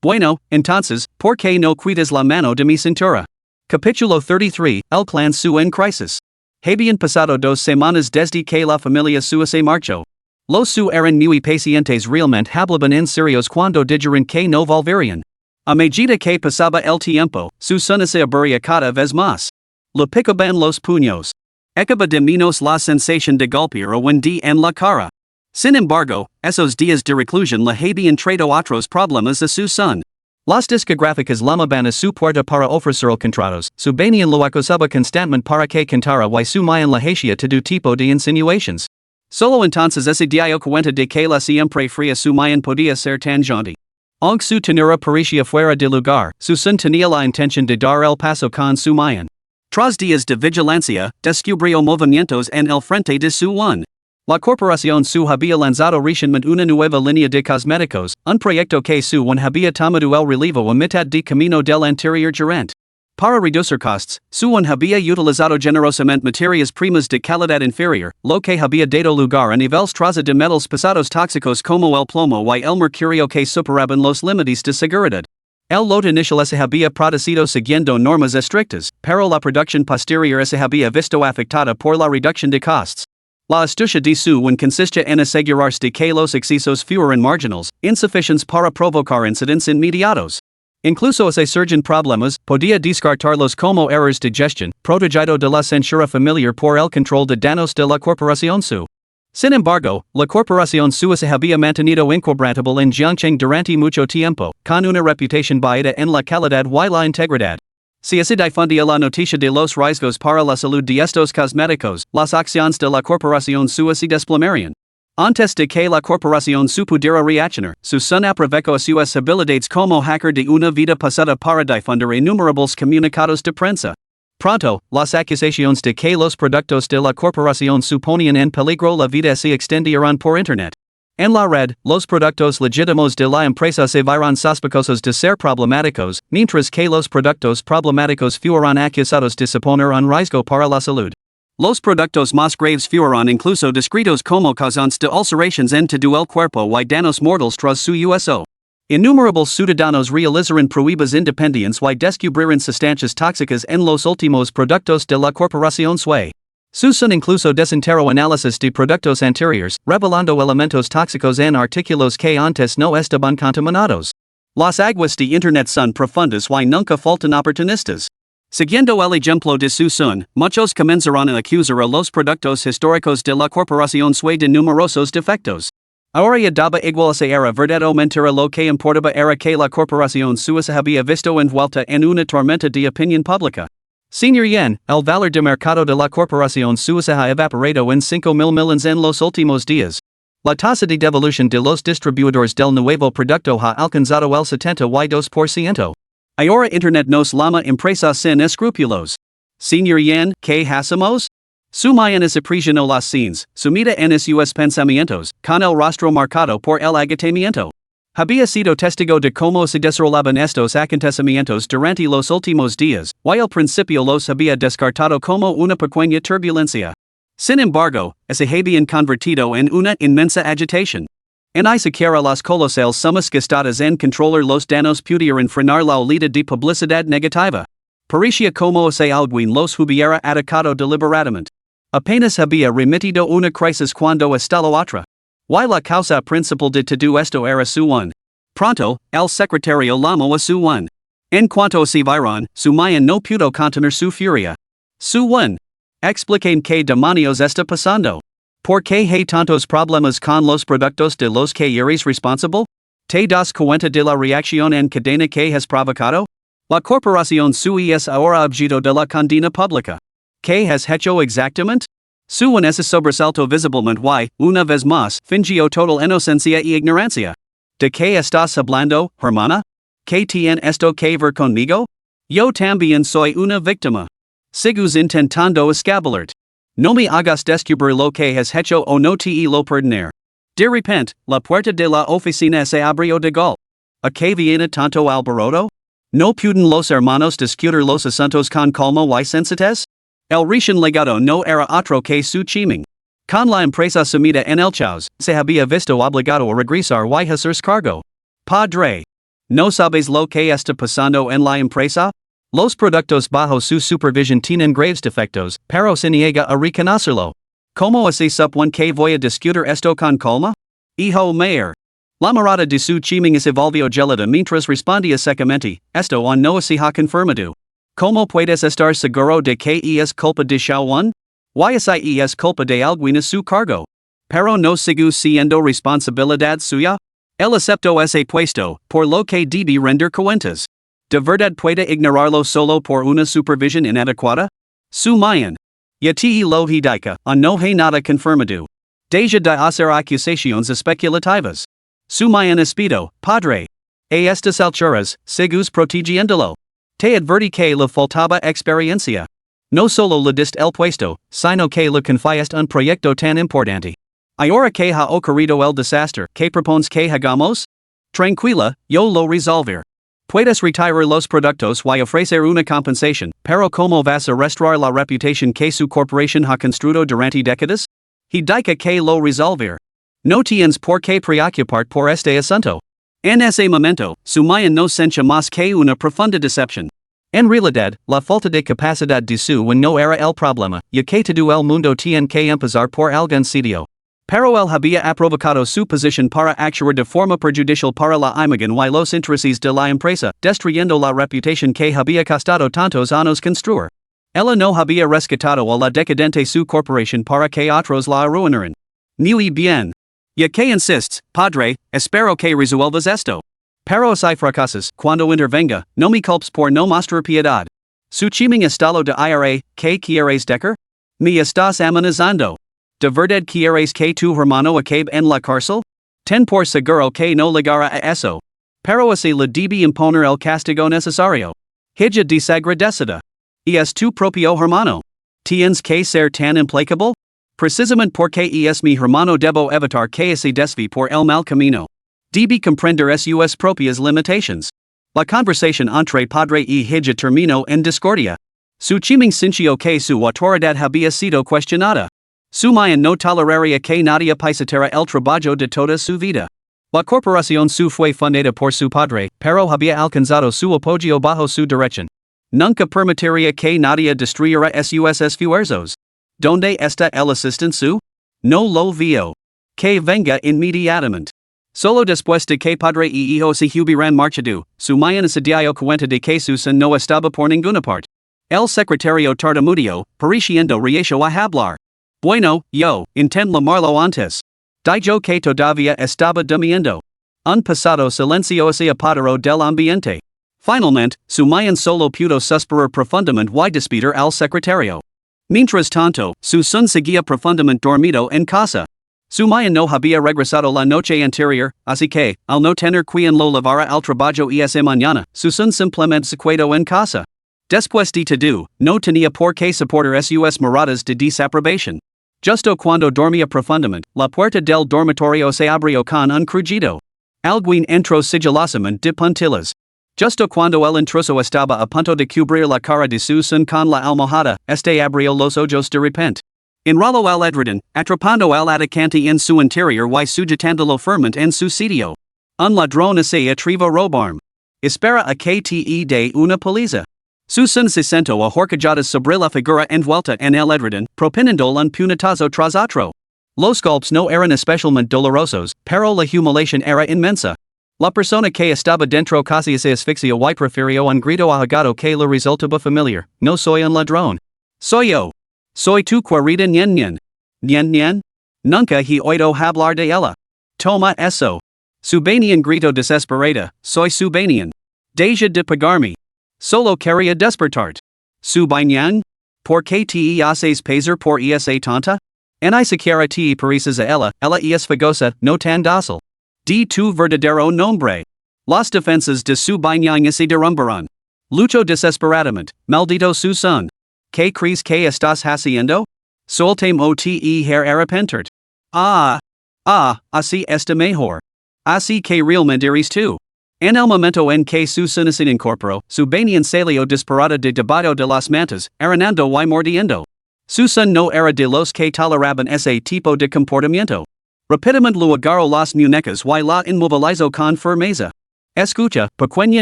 Bueno, entonces, ¿por qué no quitas la mano de mi cintura? Capítulo 33, El clan su en crisis. Habían pasado 2 semanas desde que la familia su se marchó. Los su eran muy pacientes realmente hablaban en serios cuando dijeron que no volverían. A medida que pasaba el tiempo, su son se aburría cada vez más. Le picaban los puños. Acaba de menos la sensación de golpear a Wendy en la cara. Sin embargo, esos días de reclusión le habían traído otros problemas a su son. Las discográficas llamaban a su puerta para ofrecer contratos, Subanian lo acosaba constantemente para que cantara y sumayan la hacía todo tipo de insinuations. Solo entonces se dio cuenta de que la siempre fría Sumayan podía ser tan gentil. Aunque su tenura parecía fuera de lugar, su son tenía la intención de dar el paso con Sumayan. Tras días de vigilancia, descubrió movimientos en el frente de su one. La corporación su había lanzado recientemente una nueva línea de cosméticos, un proyecto que su one había tomado el relevo a mitad de camino del anterior gerente. Para reducir costes, su one había utilizado generosamente materias primas de calidad inferior, lo que había dado lugar a niveles traza de metales pesados tóxicos como el plomo y el mercurio que superaban los límites de seguridad. El lote inicial se había producido siguiendo normas estrictas, pero la producción posterior se había visto afectada por la reducción de costes. La astucia de su one consiste en asegurarse de que los excesos fueran marginales, insuficientes para provocar incidentes inmediatos. Incluso se surgen problemas, podía descartarlos como errores de gestión, protegido de la censura familiar por el control de daños de la corporación su. Sin embargo, la corporación su se había mantenido inquebrantable en Jiangcheng durante mucho tiempo, con una reputación válida en la calidad y la integridad. Si se difundía la noticia de los riesgos para la salud de estos cosméticos, las acciones de la corporación su se desplomarían. Antes de que la corporación su pudiera reaccionar, su son aprovechó sus habilidades como hacker de una vida pasada para difundir innumerables comunicados de prensa. Pronto, las acusaciones de que los productos de la corporación suponían en peligro la vida se extendieron por Internet. En la red, los productos legítimos de la empresa se vieron sospechosos de ser problemáticos, mientras que los productos problemáticos fueron acusados de suponer un riesgo para la salud. Los productos más graves fueron incluso descritos como causantes de ulceraciones en todo el cuerpo y daños mortales tras su uso. Innumerables ciudadanos realizaron pruebas independientes y descubrieron sustancias tóxicas en los últimos productos de la corporación SUE. Susan incluso desenterró análisis de productos anteriores, revelando elementos tóxicos en artículos que antes no estaban contaminados. Las aguas de Internet son profundas y nunca faltan oportunistas. Siguiendo el ejemplo de Susan, muchos comenzaron a acusar a los productos históricos de la corporación SUE de numerosos defectos. Ahora daba igual si era verdad o mentira, lo que importaba era que la corporación SUE se había visto envuelta en una tormenta de opinión pública. Señor Yen, el valor de mercado de la corporación SUE se ha evaporado en 5,000 millones en los últimos días. La tasa de devolución de los distribuidores del nuevo producto ha alcanzado el 72%. Ahora Internet nos llama empresas sin escrúpulos. Señor Yen, ¿qué hacemos? Sumayan se aprisionó las scenes, sumida en sus pensamientos, con el rostro marcado por el agotamiento. Había sido testigo de cómo se desarrollaban estos acontecimientos durante los últimos días, y al principio los había descartado como una pequeña turbulencia. Sin embargo, se habían convertido en una inmensa agitación. En ni siquiera las colosales sumas gastadas en controlar los daños pudieron frenar la oleada de publicidad negativa. Parecía como si alguien los hubiera atacado deliberadamente. Apenas había remitido una crisis cuando estalló otra. Y la causa principal de todo esto era su one. Pronto, el secretario llamó a su one. En cuanto se vieron, Sumayan no pudo contener su furia. Su one. Expliquen qué demonios está pasando. ¿Por qué hay tantos problemas con los productos de los que eres responsable? ¿Te das cuenta de la reacción en cadena que has provocado? La corporación su es ahora objeto de la condena pública. ¿Qué has hecho exactamente? Su en ese sobresalto visiblemente y, una vez más, fingió total inocencia y ignorancia. ¿De qué estás hablando, hermana? ¿Qué tiene esto que ver conmigo? Yo también soy una víctima. Sigues intentando escapularte. No me hagas descubrir lo que has hecho o no te lo perdonar. De repente, la puerta de la oficina se abrió de golpe. ¿A qué viene tanto alboroto? ¿No pueden los hermanos discutir los asuntos con calma y sensatez? El recién legado no era otro que su chiming. Con la empresa sumida en el caos, se había visto obligado a regresar y hacer cargo. Padre. ¿No sabes lo que está pasando en la empresa? Los productos bajo su supervisión tienen graves defectos, pero se niega a reconocerlo. ¿Cómo así supone que voy a discutir esto con calma? Hijo mayor. La mirada de su chiming se volvió gelada mientras respondía secamente, esto on no se ha confirmado. ¿Cómo puedes estar seguro de que es culpa de Shawan? ¿Y si es culpa de alguien su cargo? Pero no sigue siendo responsabilidad suya? Él aceptó ese puesto, por lo que debe render cuentas. ¿De verdad puede ignorarlo solo por una supervisión inadecuada? Su mayan. Ya te lo hidica, no hay nada confirmado. Deja de hacer acusaciones especulativas. Su mayan espido, padre. A estas alturas, sigues protegiéndolo. Te advertí que le faltaba experiencia. No solo le diste el puesto, sino que le confiaste un proyecto tan importante. Ahora que ha ocurrido el desastre, ¿qué propones que hagamos? Tranquila, yo lo resolver. Puedes retirar los productos y ofrecer una compensación, pero ¿cómo vas a restaurar la reputación que su corporación ha construido durante décadas? Hidica que lo resolver. No tienes por qué preocuparte por este asunto. En ese momento, su mayan no sencha más que una profunda decepción. En realidad, la falta de capacidad de su no era el problema, ya que todo el mundo tiene que empezar por algún sitio. Pero él había aprovechado su posición para actuar de forma perjudicial para la imagen y los intereses de la empresa, destruyendo la reputación que había costado tantos años construir. Ella no había rescatado a la decadente su corporación para que otros la arruinaran. Muy bien. Ya que insistes, padre, espero que resuelvas esto. Pero si fracasas, cuando intervenga, no me culpes por no mostrar piedad. Su chiming estilo de IRA, ¿qué quieres decir? Me estás amenazando. ¿De verdad quieres que tu hermano acabe en la cárcel? Ten por seguro que no llegará a eso. Pero así le debe imponer el castigo necesario. Hija desagradecida. Y es tu propio hermano. ¿Tienes que ser tan implacable? Precisamente porque es mi hermano debo evitar que se desvíe por el mal camino. Debe comprender sus propias limitations. La conversación entre padre y hija terminó en discordia. Su chiming sintió que su autoridad había sido cuestionada. Su mayan no toleraría que nadie pisara el trabajo de toda su vida. La corporación su fue fundada por su padre, pero había alcanzado su apoyo bajo su dirección. Nunca permitiría que nadie destruyera sus esfuerzos. ¿Dónde está el asistente su? No lo vio. Que venga inmediatamente. Solo después de que padre y hijo se hubieran marchado, su mayan se dio cuenta de que su son no estaba por ninguna parte. El secretario tartamudeó, pareciendo reacio a hablar. Bueno, yo, intento llamarlo antes. Dijo que todavía estaba durmiendo. Un pasado silencio se apoderó del ambiente. Finalmente, su mayan solo pudo suspirar profundamente y despedir al secretario. Mientras tanto, su son seguía profundamente dormido en casa. Su mayan no había regresado la noche anterior, así que, al no tener quien lo llevara al trabajo esa mañana, su son simplemente se quedó en casa. Después de todo, no tenía por qué soportar sus miradas de desaprobación. Justo cuando dormía profundamente, la puerta del dormitorio se abrió con un crujido. Alguien entró sigilosamente de puntillas. Justo cuando el intruso estaba a punto de cubrir la cara de su son con la almohada, abrió los ojos de repente. Enroló el edredón, atrapando el atacante en su interior y sujetándolo firmemente en su sitio. Un ladrón se atrevió a robarme. Espera a que te dé una paliza. Su son se sentó a horcajadas sobre la figura envuelta en el edredón, propinando un puñetazo tras otro. Los golpes no eran especialmente dolorosos, pero la humiliación era inmensa. La persona que estaba dentro casi se asfixió y prefirió un grito ahogado que le resultaba familiar. No soy un ladrón. Soy yo. Soy tu querida Nyen Nyen. Nyen Nyen. Nunca he oído hablar de ella. Toma eso. Subanian grito desesperada, soy Subanian. Deja de pagarme. Solo quería despertart. Subanian? ¿Por qué te haces pasar por esa tonta? Ni siquiera te pareces a ella es fagosa, no tan dócil. Di tu verdadero nombre. Las defensas de Subanian se derrumbarán. Lucho desesperadamente, maldito su son. ¿Qué crees que estás haciendo? Soltame te arrepentert. Así está mejor. Así que realmente eres tú. En el momento en que su son se incorporó, Subanian salió disparado de debajo de las mantas, arenando y mordiendo. Su son no era de los que toleraban ese tipo de comportamiento. Rápidamente lo agarró las muñecas y la inmovilizó con firmeza. Escucha, pequeña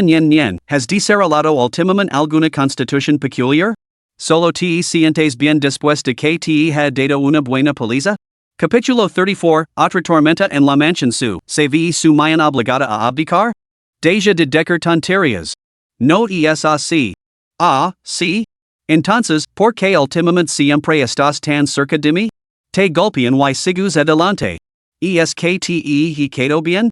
ñen, ¿has desarrollado últimamente alguna constitución peculiar? ¿Solo te sientes bien después de que te ha dado una buena paliza? Capítulo 34, Otra tormenta en la mansión se ve su mayan obligada a abdicar? Deja de decir tonterías. No es así. Sí? Entonces, ¿por qué últimamente siempre estás tan cerca de mí? Te golpean y sigues adelante. ¿Es que te he quedado bien?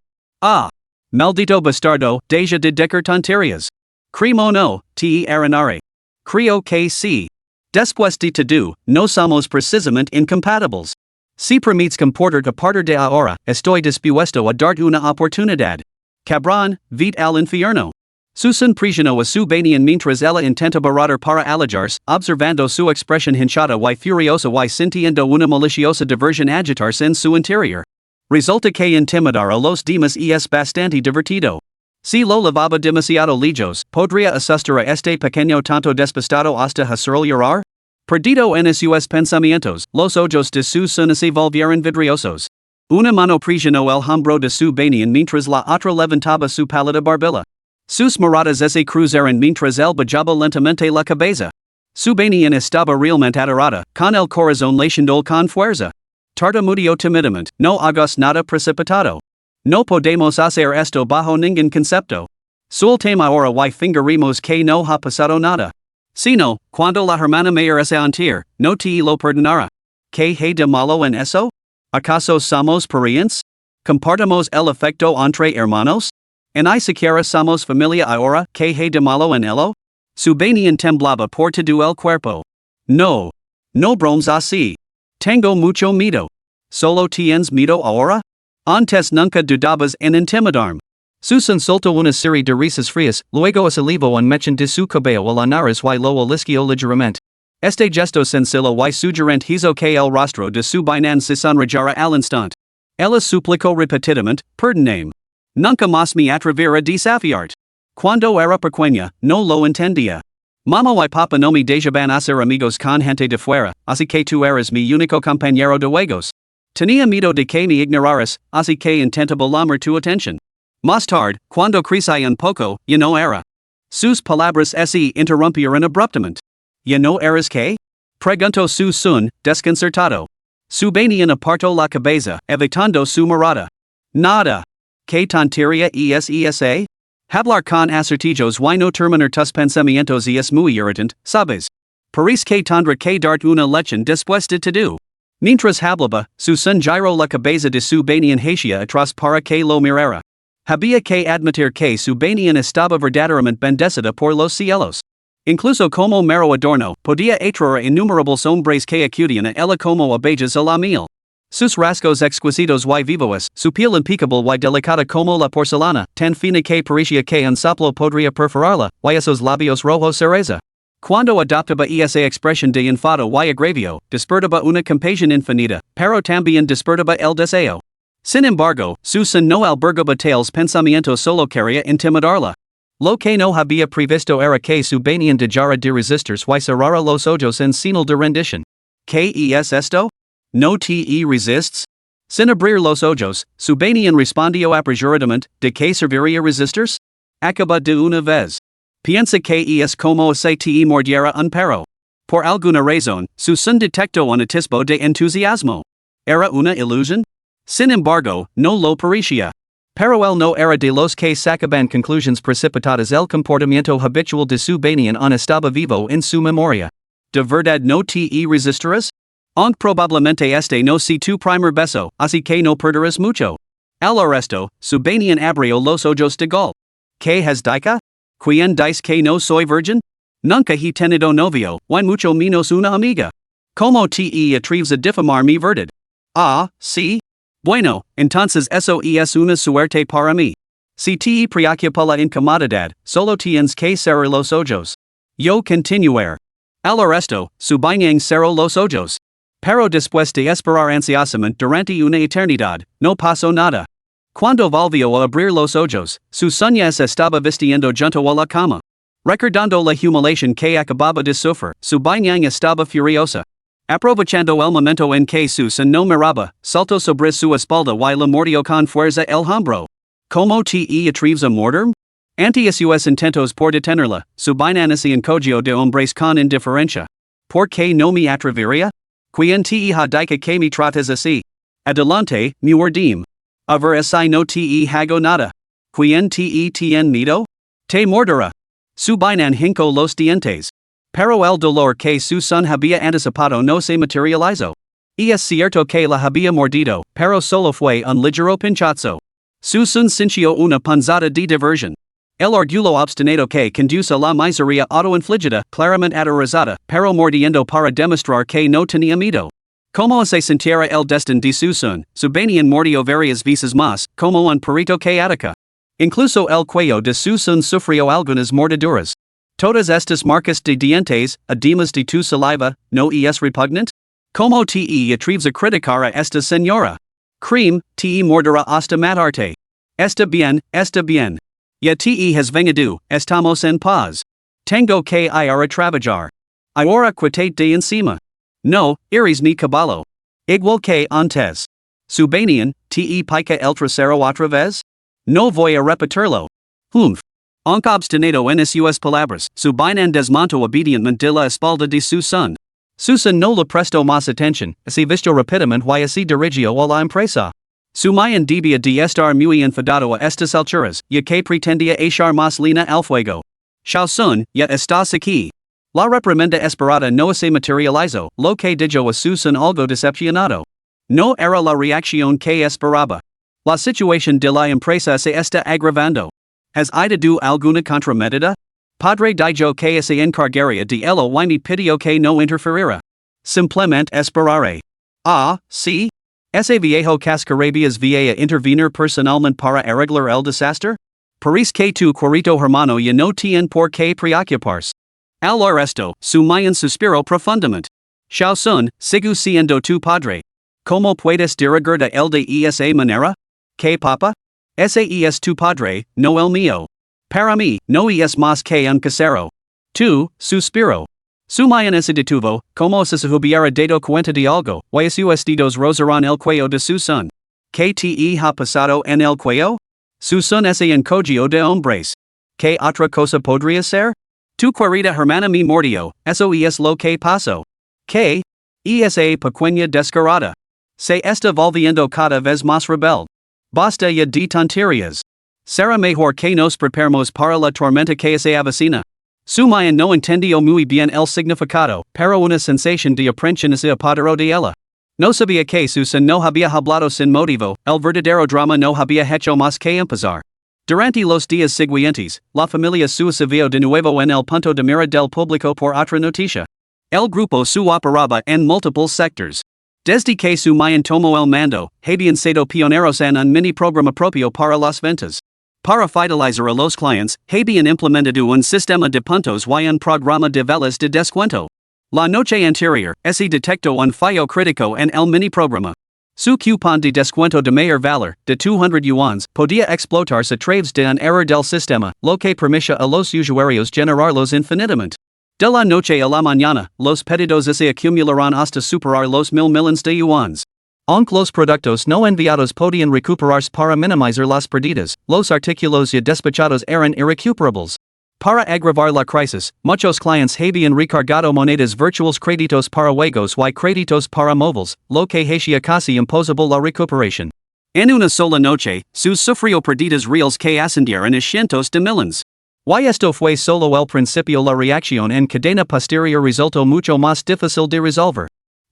Maldito bastardo, deja de decir tonterías. Creo no, te arenaré. Creo que sí. Después de todo, no somos precisamente incompatibles. Si permites comportarte a partir de ahora, estoy dispuesto a darte una oportunidad. Cabrón, vete al infierno. Susan prisionó a Subanian mientras ella intenta baratar para alejarse, observando su expresión hinchada y furiosa y sintiendo una maliciosa diversión agitarse en su interior. Resulta que intimidar a los demás es bastante divertido. Si lo lavaba demasiado lejos, podría asustar a este pequeño tanto despistado hasta hacerlo llorar? Perdido en sus pensamientos, los ojos de su son se volvieron vidriosos. Una mano presionó el hombro de Subanian mientras la otra levantaba su pálida barbilla. Sus miradas se cruzaron mientras él bajaba lentamente la cabeza. Subanian estaba realmente adorada, con el corazón latiendo con fuerza. Tartamudeó tímidamente, no hagas nada precipitado. No podemos hacer esto bajo ningún concepto. Soltame ahora y fingeremos que no ha pasado nada. Si no, cuando la hermana mayor se entere, no te lo perdonará. ¿Qué hay de malo en eso? ¿Acaso somos parientes? ¿Compartimos el afecto entre hermanos? ¿Ni siquiera somos familia ahora? ¿Qué hay de malo en ello? Subanian temblaba por todo el cuerpo. No bromes así. Tengo mucho miedo. ¿Solo tienes miedo ahora? Antes nunca dudabas en intimidarme. Susan soltó una serie de risas frías, luego se elevó en mechón de su cabello a la nariz y lo olisqueó ligeramente. Este gesto sencillo y sugerente hizo que el rostro de Subanian se sonrojara al instante. Ella suplicó repetidamente, perdóname. Nunca más me atreveré a desafiarte. Cuando era pequeña, no lo entendía. Mamá y papá no me dejaban hacer amigos con gente de fuera, así que tú eras mi único compañero de juegos. Tenía miedo de que me ignoraras, así que intentaba llamar tu atención. Más tarde, cuando crecí un poco, ya no era. Sus palabras se interrumpieron abruptamente. ¿Ya no eres qué? Preguntó su son, desconcertado. Subanian apartó la cabeza, evitando su mirada. Nada. ¿Qué tontería es esa? Hablar con acertijos y no terminar tus pensamientos es muy irritante, ¿sabes? Parece que tendré que darte una lección después de todo. Mientras hablaba, su son giró la cabeza de Subanian hacia atrás para que lo mirara. Había que admitir que Subanian estaba verdaderamente bendecida por los cielos. Incluso como mero adorno, podía atraer innumerables hombres que acudían a ella como abellas a la miel. Sus rasgos exquisitos y vivos, su piel impecable y delicada como la porcelana, tan fina que parecía que un soplo podría perforarla, y esos labios rojos cereza. Cuando adoptaba esa expresión de enfado y agravio, despertaba una compasión infinita, pero también despertaba el deseo. Sin embargo, su son no albergaba tales pensamientos, solo quería intimidarla. Lo que no había previsto era que Subanian dejara de resistirse y cerrara los ojos en señal de rendición. ¿Qué es esto? ¿No te resistes? Sin abrir los ojos, Subanian respondió apresuradamente, ¿de qué serviría resistirse? Acaba de una vez. Piensa que es como si te mordiera un perro. Por alguna razón, su son detectó un atisbo de entusiasmo. ¿Era una ilusión? Sin embargo, no lo parecía. Pero él no era de los que sacaban conclusiones precipitadas. El comportamiento habitual de Subanian aún estaba vivo en su memoria. ¿De verdad no te resistirás? Aunque probablemente este no sea tu primer beso, así que no perderás mucho. Al resto, subanian abrió los ojos de gol. ¿Qué has dicho? ¿Quién dice que no soy virgin? Nunca he tenido novio, y mucho menos una amiga. ¿Cómo te atreves a difamar mi verdad? Ah, sí. Bueno, entonces eso es una suerte para mí. Si te preocupa la incomodidad, solo tienes que cerrar los ojos. Yo continuar. Al resto, subanian cerró los ojos. Pero después de esperar ansiosamente durante una eternidad, no pasó nada. Cuando volvió a abrir los ojos, su señas estaba vistiendo junto a la cama. Recordando la humiliación que acababa de sufrir, subanian estaba furiosa. Aprovechando el momento en que Susan no miraba, saltó sobre su espalda y la mordió con fuerza el hombro. ¿Cómo te atreves a morderme? Ante sus intentos por detenerla, subanian se encogió de hombres con indiferencia. ¿Por qué no me atrevería? ¿Quién te ha dicho que me tratas así? Adelante, mi dim. A ver si no te hago nada. ¿Quién te tiene miedo? Te morderá. Subanian hincó los dientes. Pero el dolor que Susan había anticipado no se materializó. Es cierto que la había mordido, pero solo fue un ligero pinchazo. Susan sintió una punzada de diversión. El orgullo obstinado que conduce a la miseria autoinfligida, claramente aterrorizada, pero mordiendo para demostrar que no tenía miedo. Como se sintiera el destino de Susan, subanian mordió varias veces más, como un perrito que ataca. Incluso el cuello de Susan sufrió algunas mordeduras. Todas estas marcas de dientes, además de tu saliva, ¿no es repugnant? ¿Cómo te atreves a criticar a esta señora? Cream, te morderá hasta matarte. Está bien, está bien. Ya te has vengado, estamos en paz. Tengo que ir a trabajar. Ahora quítate de encima. No, eres mi caballo. Igual que antes. Subanian, te pica el trasero otra vez? No voy a repetirlo. Humph. Aunque obstinado en sus palabras, subanian desmontó obedientemente de la espalda de Susan. Susan no le prestó más atención, se vistió rápidamente y se dirigió a la empresa. Sumayan debía de estar muy enfadado a estas alturas, ya que pretendía echar más leña al fuego. Shaosun, ya estás aquí. La reprimenda esperada no se materializó, lo que dijo a Susan algo decepcionado. No era la reacción que esperaba. La situación de la empresa se está agravando. ¿Has oído alguna contramedida? Padre dijo que se encargaría de ello y me pidió que no interferiera. Simplemente esperaré. Ah, sí. Ese viejo cascarabias va a intervenir personalmente para arreglar el desastre? Parece que tu querido hermano ya no tiene por qué preocuparse. Al resto, subanian suspiró profundamente. Shaosun, sigo siendo tu padre. ¿Cómo puedes dirigir de él de esa manera? ¿Qué papa? Ese es tu padre, no el mío. Para mí, no es más que un casero. Tú, suspiro. Subanian se detuvo, como si se hubiera dado cuenta de algo, y sus dedos rozaron el cuello de Susan. ¿Qué te ha pasado en el cuello? Susan se encogió de hombres. ¿Qué otra cosa podría ser? Tu querida hermana me mordió, eso es lo que pasó. ¿Qué? Esa pequeña descarada. Se está volviendo cada vez más rebelde. Basta ya de tonterías. Será mejor que nos preparemos para la tormenta que se avecina. Subanian no entendió muy bien el significado, pero una sensación de aprensión se apoderó de ella. No sabía que Susan no había hablado sin motivo, el verdadero drama no había hecho más que empezar. Durante los días siguientes, la familia se vio de nuevo en el punto de mira del público por otra noticia. El grupo se operaba en múltiples sectores. Desde que Subanian tomó el mando, habían sido pioneros en un mini programa propio para las ventas. Para fidelizar a los clientes, habían implementado un sistema de puntos y un programa de velas de descuento. La noche anterior, se detectó un fallo crítico en el mini programa. Su coupon de descuento de mayor valor, de 200 yuans, podía explotarse a través de un error del sistema, lo que permitía a los usuarios generarlos infinitamente. De la noche a la mañana, los pedidos se acumularon hasta superar los 1,000 millones de yuans. Aunque los productos no enviados podían recuperarse para minimizar las pérdidas, los artículos ya despachados eran irrecuperables. Para agravar la crisis, muchos clientes habían recargado monedas virtuales créditos para juegos y créditos para móviles, lo que hacía casi imposible la recuperación. En una sola noche, sufrió pérdidas reales que ascendieron a cientos de millones. Y esto fue solo el principio. La reacción en cadena posterior resultó mucho más difícil de resolver.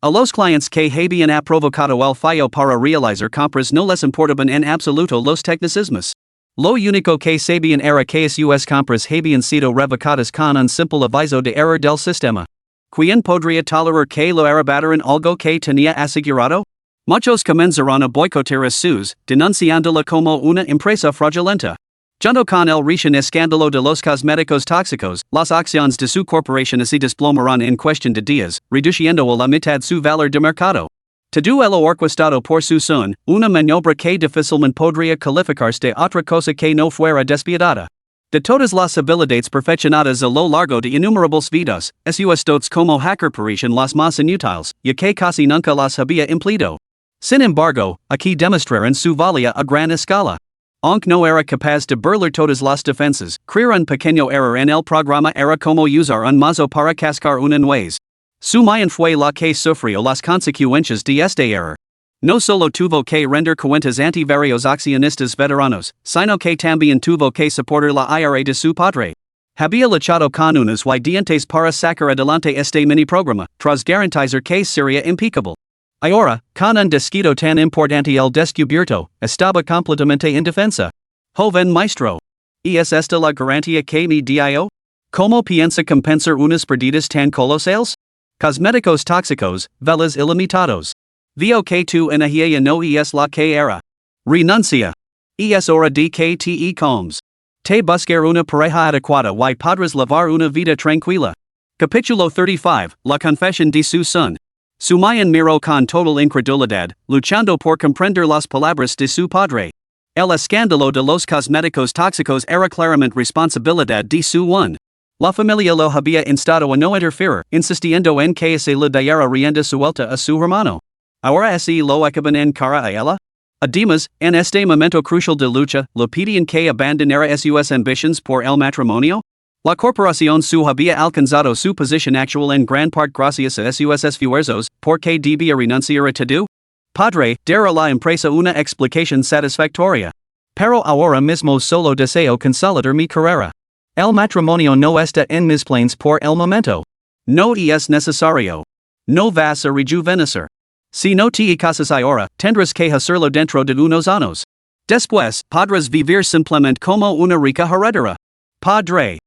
A los clientes que habían aprovocado el fallo para realizar compras no les importaban en absoluto los tecnicismos. Lo único que sabían era que sus compras habían sido revocadas con un simple aviso de error del sistema. ¿Quién podría tolerar que lo arrebataran algo que tenía asegurado? Muchos comenzaron a boicotear sus, denunciándola como una empresa fraudulenta. Junto con el recién escándalo de los cosméticos tóxicos, las acciones de su corporación se desplomaron en cuestión de días, reduciendo a la mitad su valor de mercado. Todo el orquestado por su son, una maniobra que difícilmente podría calificarse de otra cosa que no fuera despiadada. De todas las habilidades perfeccionadas a lo largo de innumerables vidas, sus dotes como hacker parecen las más inútiles, ya que casi nunca las había empleado. Sin embargo, aquí demostraron su valía a gran escala. Aunque no era capaz de burlar todas las defensas, crear un pequeño error en el programa era como usar un mazo para cascar una nuez. Su mayan fue la que sufrió las consecuencias de este error. No solo tuvo que render cuentas ante varios accionistas veteranos, sino que también tuvo que soportar la ira de su padre. Había luchado con unos dientes para sacar adelante este mini programa, tras garantizar que sería impecable. Ahora, con un desquito tan importante el descubierto, estaba completamente indefensa. Joven maestro. ¿Es esta la garantía que me dio? ¿Cómo piensa compensar unas pérdidas tan colosales? Cosméticos tóxicos, velas ilimitados. Vio que tu energía no es la que era. Renuncia. Es hora de que te comes. Te buscar una pareja adecuada y podrás llevar una vida tranquila. Capítulo 35, La confesión de su son. Sumayan miró con total incredulidad, luchando por comprender las palabras de su padre. El escándalo de los cosméticos tóxicos era claramente responsabilidad de su one. La familia lo había instado a no interferir, insistiendo en que se le diera rienda suelta a su hermano. Ahora así lo acaban en cara a ella. Además, en este momento crucial de lucha, le pedían que abandonara sus ambitions por el matrimonio. La corporación su había alcanzado su posición actual en gran parte gracias a sus esfuerzos, porque debía renunciar a todo. Padre, dará la empresa una explicación satisfactoria. Pero ahora mismo solo deseo consolidar mi carrera. El matrimonio no está en mis planes por el momento. No es necesario. No vas a rejuvenecer. Si no te casas ahora, tendrás que hacerlo dentro de unos años. Después, podrás vivir simplemente como una rica heredera. Padre.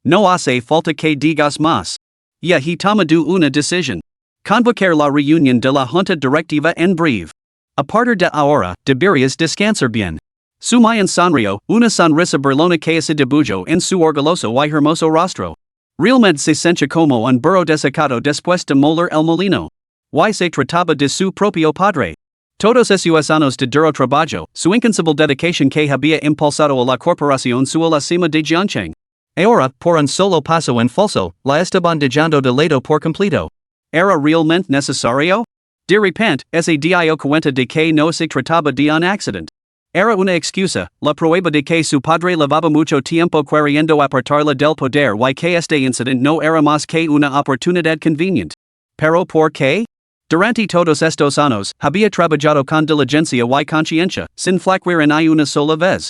No hace falta que digas más. Ya he tomado una decisión. Convocar la reunión de la junta directiva en breve. A partir de ahora, deberías descansar bien. Sumayan sonrió, una sonrisa burlona que se dibujó en su orgulloso y hermoso rostro. Realmente se sentía como un burro desecado después de moler el molino. Y se trataba de su propio padre. Todos esos años de duro trabajo, su incansable dedicación que había impulsado a la corporación su la cima de Jiangcheng. Ahora, por un solo paso en falso, la estaban dejando de lado por completo. ¿Era realmente necesario? De repente, se dio cuenta de que no se trataba de un accidente. Era una excusa, la prueba de que su padre llevaba mucho tiempo queriendo apartarla del poder y que este incidente no era más que una oportunidad conveniente. ¿Pero por qué? Durante todos estos años, había trabajado con diligencia y conciencia, sin flaquear ni una sola vez.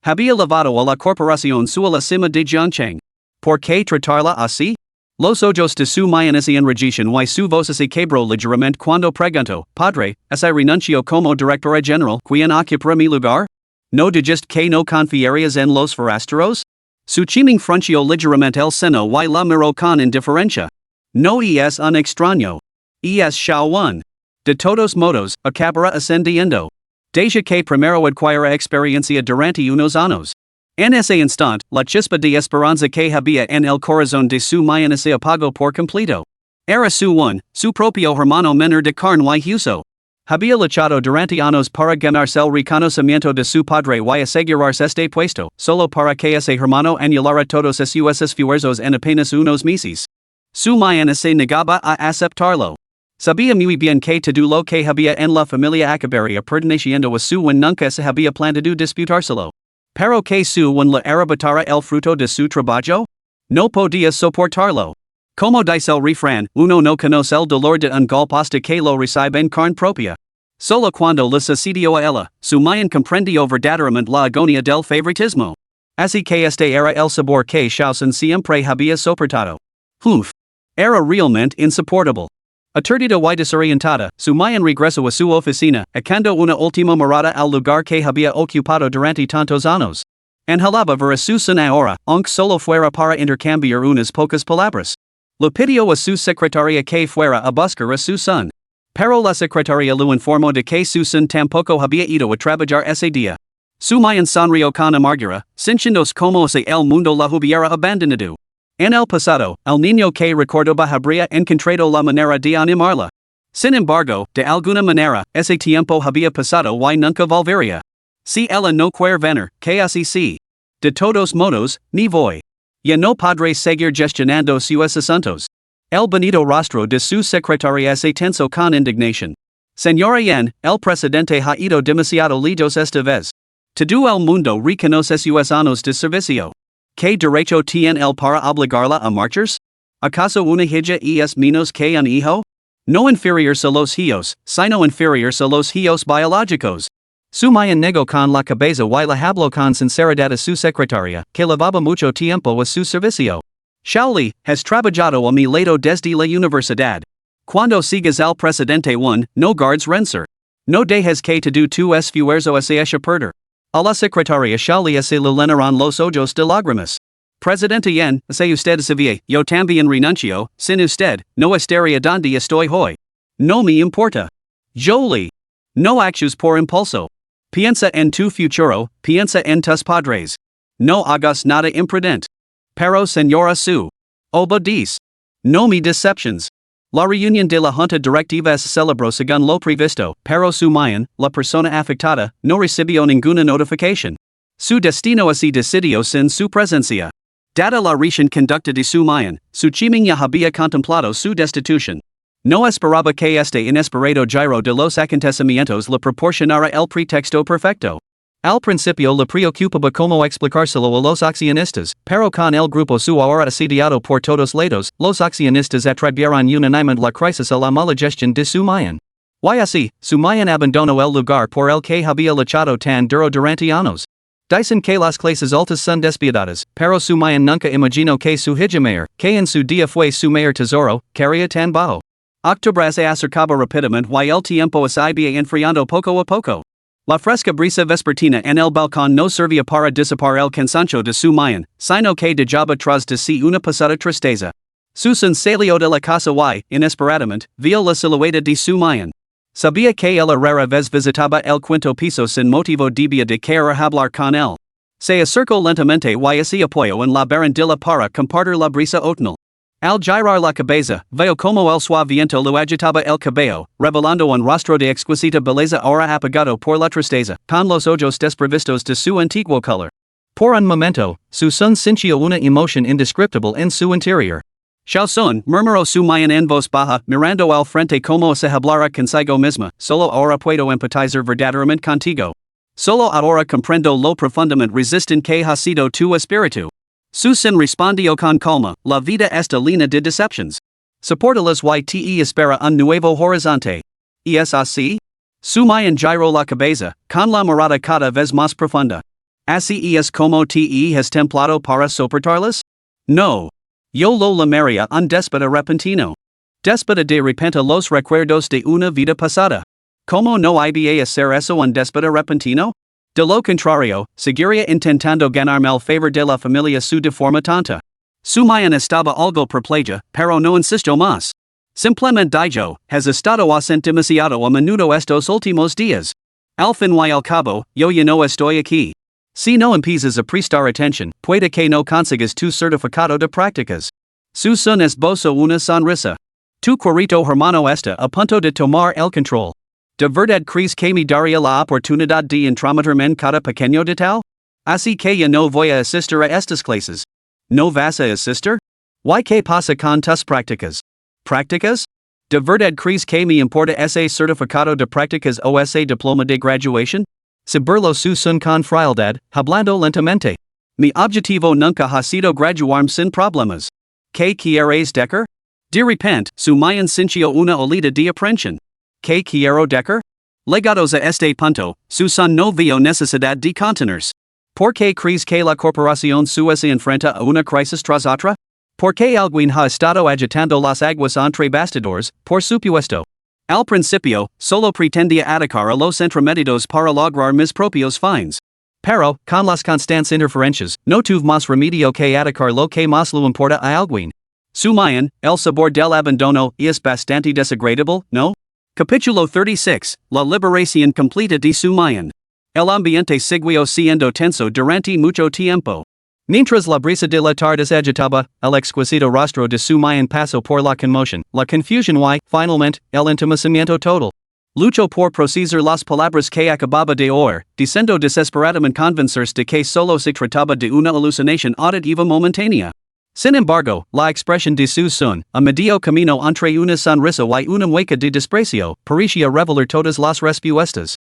Había llevado a la corporación su a la cima de Jiangcheng. ¿Por qué tratarla así? Los ojos de su mayan se enrojecen y su voz se quebró ligeramente cuando preguntó, Padre, ¿se renunció como directora general quien ocupará mi lugar? ¿No dijiste que no confiarías en los forasteros? Su chiming frunció ligeramente el seno y la miró con indiferencia. No es un extraño. Es Shaowan. De todos modos, acabará ascendiendo. Desde que primero adquiera experiencia durante unos años. En ese instante, la chispa de esperanza que había en el corazón de su mañana se apagó por completo. Era su propio hermano menor de carne y hueso. Había luchado durante años para ganarse el reconocimiento de su padre y asegurarse este puesto, solo para que ese hermano anulara todos sus esfuerzos en apenas unos meses. Su mañana se negaba a aceptarlo. Sabía muy bien que todo lo que había en la familia acabaría perteneciendo a su nunca se había planteado disputárselo. Pero que su le arrebatara el fruto de su trabajo? No podía soportarlo. Como dice el refrán, uno no conoce el dolor de un golpe hasta que lo recibe en carne propia. Solo cuando le sucedió a ella, su mayan comprendió verdaderamente la agonía del favoritismo. Así que este era el sabor que Shaosun siempre había soportado. Uf. Era realmente insoportable. Aturdida y desorientada, Sumayan regresó a su oficina, acando una última mirada al lugar que había ocupado durante tantos años. Anhelaba ver a su son ahora, aunque solo fuera para intercambiar unas pocas palabras. Le pidió a su secretaria que fuera a buscar a su son. Pero la secretaria lo informó de que su son tampoco había ido a trabajar ese día. Sumayan sonrió con amargura, sintiéndose como si el mundo la hubiera abandonado. En el pasado, el niño que recordaba habría encontrado la manera de animarla. Sin embargo, de alguna manera, ese tiempo había pasado y nunca volvería. Si ella no quiere venir, que así sí. De todos modos, ni voy. Ya no podré seguir gestionando sus asuntos. El bonito rostro de su secretaria se tensó con indignación. Señora Yen, el presidente ha ido demasiado lejos esta vez. Todo el mundo reconoce sus años de servicio. ¿Qué derecho tiene él para obligarla a marchas? ¿Acaso una hija es menos que un hijo? No inferiores a los hijos, sino inferiores a los hijos biológicos. Sumayan negó con la cabeza y le habló con sinceridad a su secretaria, que llevaba mucho tiempo a su servicio. Shaoli, has trabajado a mi lado desde la universidad. Cuando sigas al presidente no guards renser. No dejes que todo tu esfuerzo se eche perder. A la secretaria Shaoli se le llenaron los ojos de lágrimas. Presidente Yen, si usted sabía, yo también renuncio, sin usted, no estaría donde estoy hoy. No me importa. Jolie. No actúes por impulso. Piensa en tu futuro, piensa en tus padres. No hagas nada imprudente. Pero señora Su. Obedece. No me deceptions. La reunión de la junta directiva se celebró según lo previsto, pero Sumayan, la persona afectada, no recibió ninguna notificación. Su destino se decidió sin su presencia. Dada la reciente conducta de Sumayan, su chimen ya había contemplado su destitución. No esperaba que este inesperado giro de los acontecimientos le proporcionara el pretexto perfecto. Al principio le preocupaba cómo explicárselo a los accionistas, pero con el grupo su ahora asediado por todos lados, los accionistas atribuyeron unánimemente la crisis a la mala gestión de Sumayan. Y así, Sumayan abandonó el lugar por el que había luchado tan duro durante años. Dicen que las clases altas son despiadadas, pero Sumayan nunca imaginó que su hija mayor, que en su día fue su mayor tesoro, caería tan bajo. Octubre se acercaba rápidamente y el tiempo se iba enfriando poco a poco. La fresca brisa vespertina en el balcón no servía para disipar el cansancio de Sumayan, sino que dejaba tras de sí una pesada tristeza. Susan salió de la casa y, inesperadamente, vio la silueta de Sumayan. Sabía que ella rara vez visitaba el quinto piso sin motivo debía de querer hablar con él. Se acercó lentamente y se apoyó en la barandilla para compartir la brisa otoñal. Al girar la cabeza, veo como el suave viento lo agitaba el cabello, revelando un rostro de exquisita belleza ahora apagado por la tristeza, con los ojos desprovistos de su antiguo color. Por un momento, su son sintió una emoción indescriptible en su interior. Xiao Sun, murmuró Sumayan en voz baja, mirando al frente como se hablara consigo misma, solo ahora puedo empatizar verdaderamente contigo. Solo ahora comprendo lo profundamente resistente que ha sido tu espíritu. Susan respondió con calma, la vida está llena de decepciones. Soportalas y te espera un nuevo horizonte. ¿Y es así? Sumayan giró la cabeza, con la mirada cada vez más profunda. ¿Así es como te has templado para soportarlas? No. Yo lo llamaría un déspota repentino. Déspota de repente los recuerdos de una vida pasada. ¿Cómo no iba a hacer eso un déspota repentino? De lo contrario, seguiría intentando ganarme el favor de la familia su de forma tonta. Sumayan estaba algo perpleja, pero no insistió más. Simplemente dijo, has estado ausente demasiado a menudo estos últimos días. Al fin y al cabo, yo ya no estoy aquí. Si no empiezas a prestar atención, puede que no consigas tu certificado de prácticas. Susan esbozó una sonrisa. Tu querido hermano está a punto de tomar el control. ¿De verdad crees que me daría la oportunidad de intrometerme en cada pequeño detalle? Así que ya no voy a asistir a estas clases. ¿No vas a asistir? ¿Y qué pasa con tus prácticas? ¿Prácticas? ¿De verdad crees que me importa ese certificado de prácticas o ese diploma de graduación? Se burló Susan con frialdad, hablando lentamente. Mi objetivo nunca ha sido graduarme sin problemas. ¿Qué quieres decir? De repente, Sumayan sintió una olida de aprensión. ¿Qué quiero decir? Legados a este punto, Susan no vio necesidad de contenerse. ¿Por qué crees que la corporación se enfrenta a una crisis tras otra? Porque alguien ha estado agitando las aguas entre bastidores, por supuesto. Al principio, solo pretendía atacar a los entremedios para lograr mis propios fines. Pero, con las constantes interferencias, no tuve más remedio que atacar lo que más le importa a alguien. Sumayan, el sabor del abandono es bastante desagradable, ¿no? Capítulo 36, La liberación completa de Sumayan. El ambiente siguió siendo tenso durante mucho tiempo. Mientras la brisa de la tarde se agitaba, el exquisito rostro de Sumayan pasó por la conmoción, la confusión y, finalmente, el entumecimiento total. Luchó por procesar las palabras que acababa de oír, diciendo desesperadamente convencerse de que solo se trataba de una alucinación auditiva momentánea. Sin embargo, la expresión de su son, a medio camino entre una sonrisa y una mueca de desprecio, parecía revelar todas las respuestas.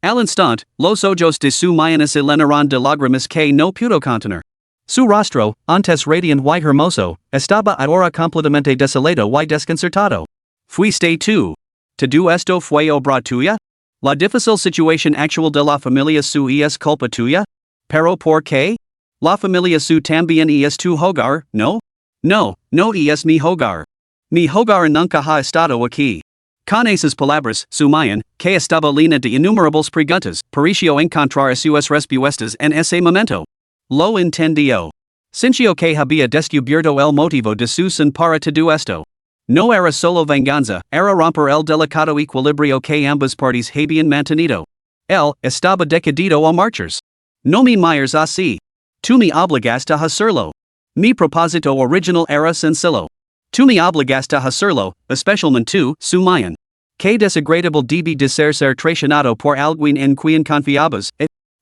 Al instante, los ojos de Sumayan se llenaron de lágrimas que no pudo contener. Su rostro, antes radiante y hermoso, estaba ahora completamente desolado y desconcertado. ¿Fuiste tú? ¿Todo esto fue obra tuya? ¿La difícil situación actual de la familia Su es culpa tuya? ¿Pero por qué? ¿La familia Su también es tu hogar, no? No, no es mi hogar. Mi hogar nunca ha estado aquí. Con esas palabras, Sumayan, que estaba llena de innumerables preguntas, pareció encontrar sus respuestas en ese momento. Lo entendió. Sintió que había descubierto el motivo de su son para todo esto. No era solo venganza, era romper el delicado equilibrio que ambas partes habían mantenido. Él estaba decidido a marcharse. No me mires así. Tú me obligaste a hacerlo. Mi propósito original era sencillo. Tú me obligaste a hacerlo, especialmente tú, Sumayan. Que desagradable debe de ser traicionado por alguien en quien confiabas.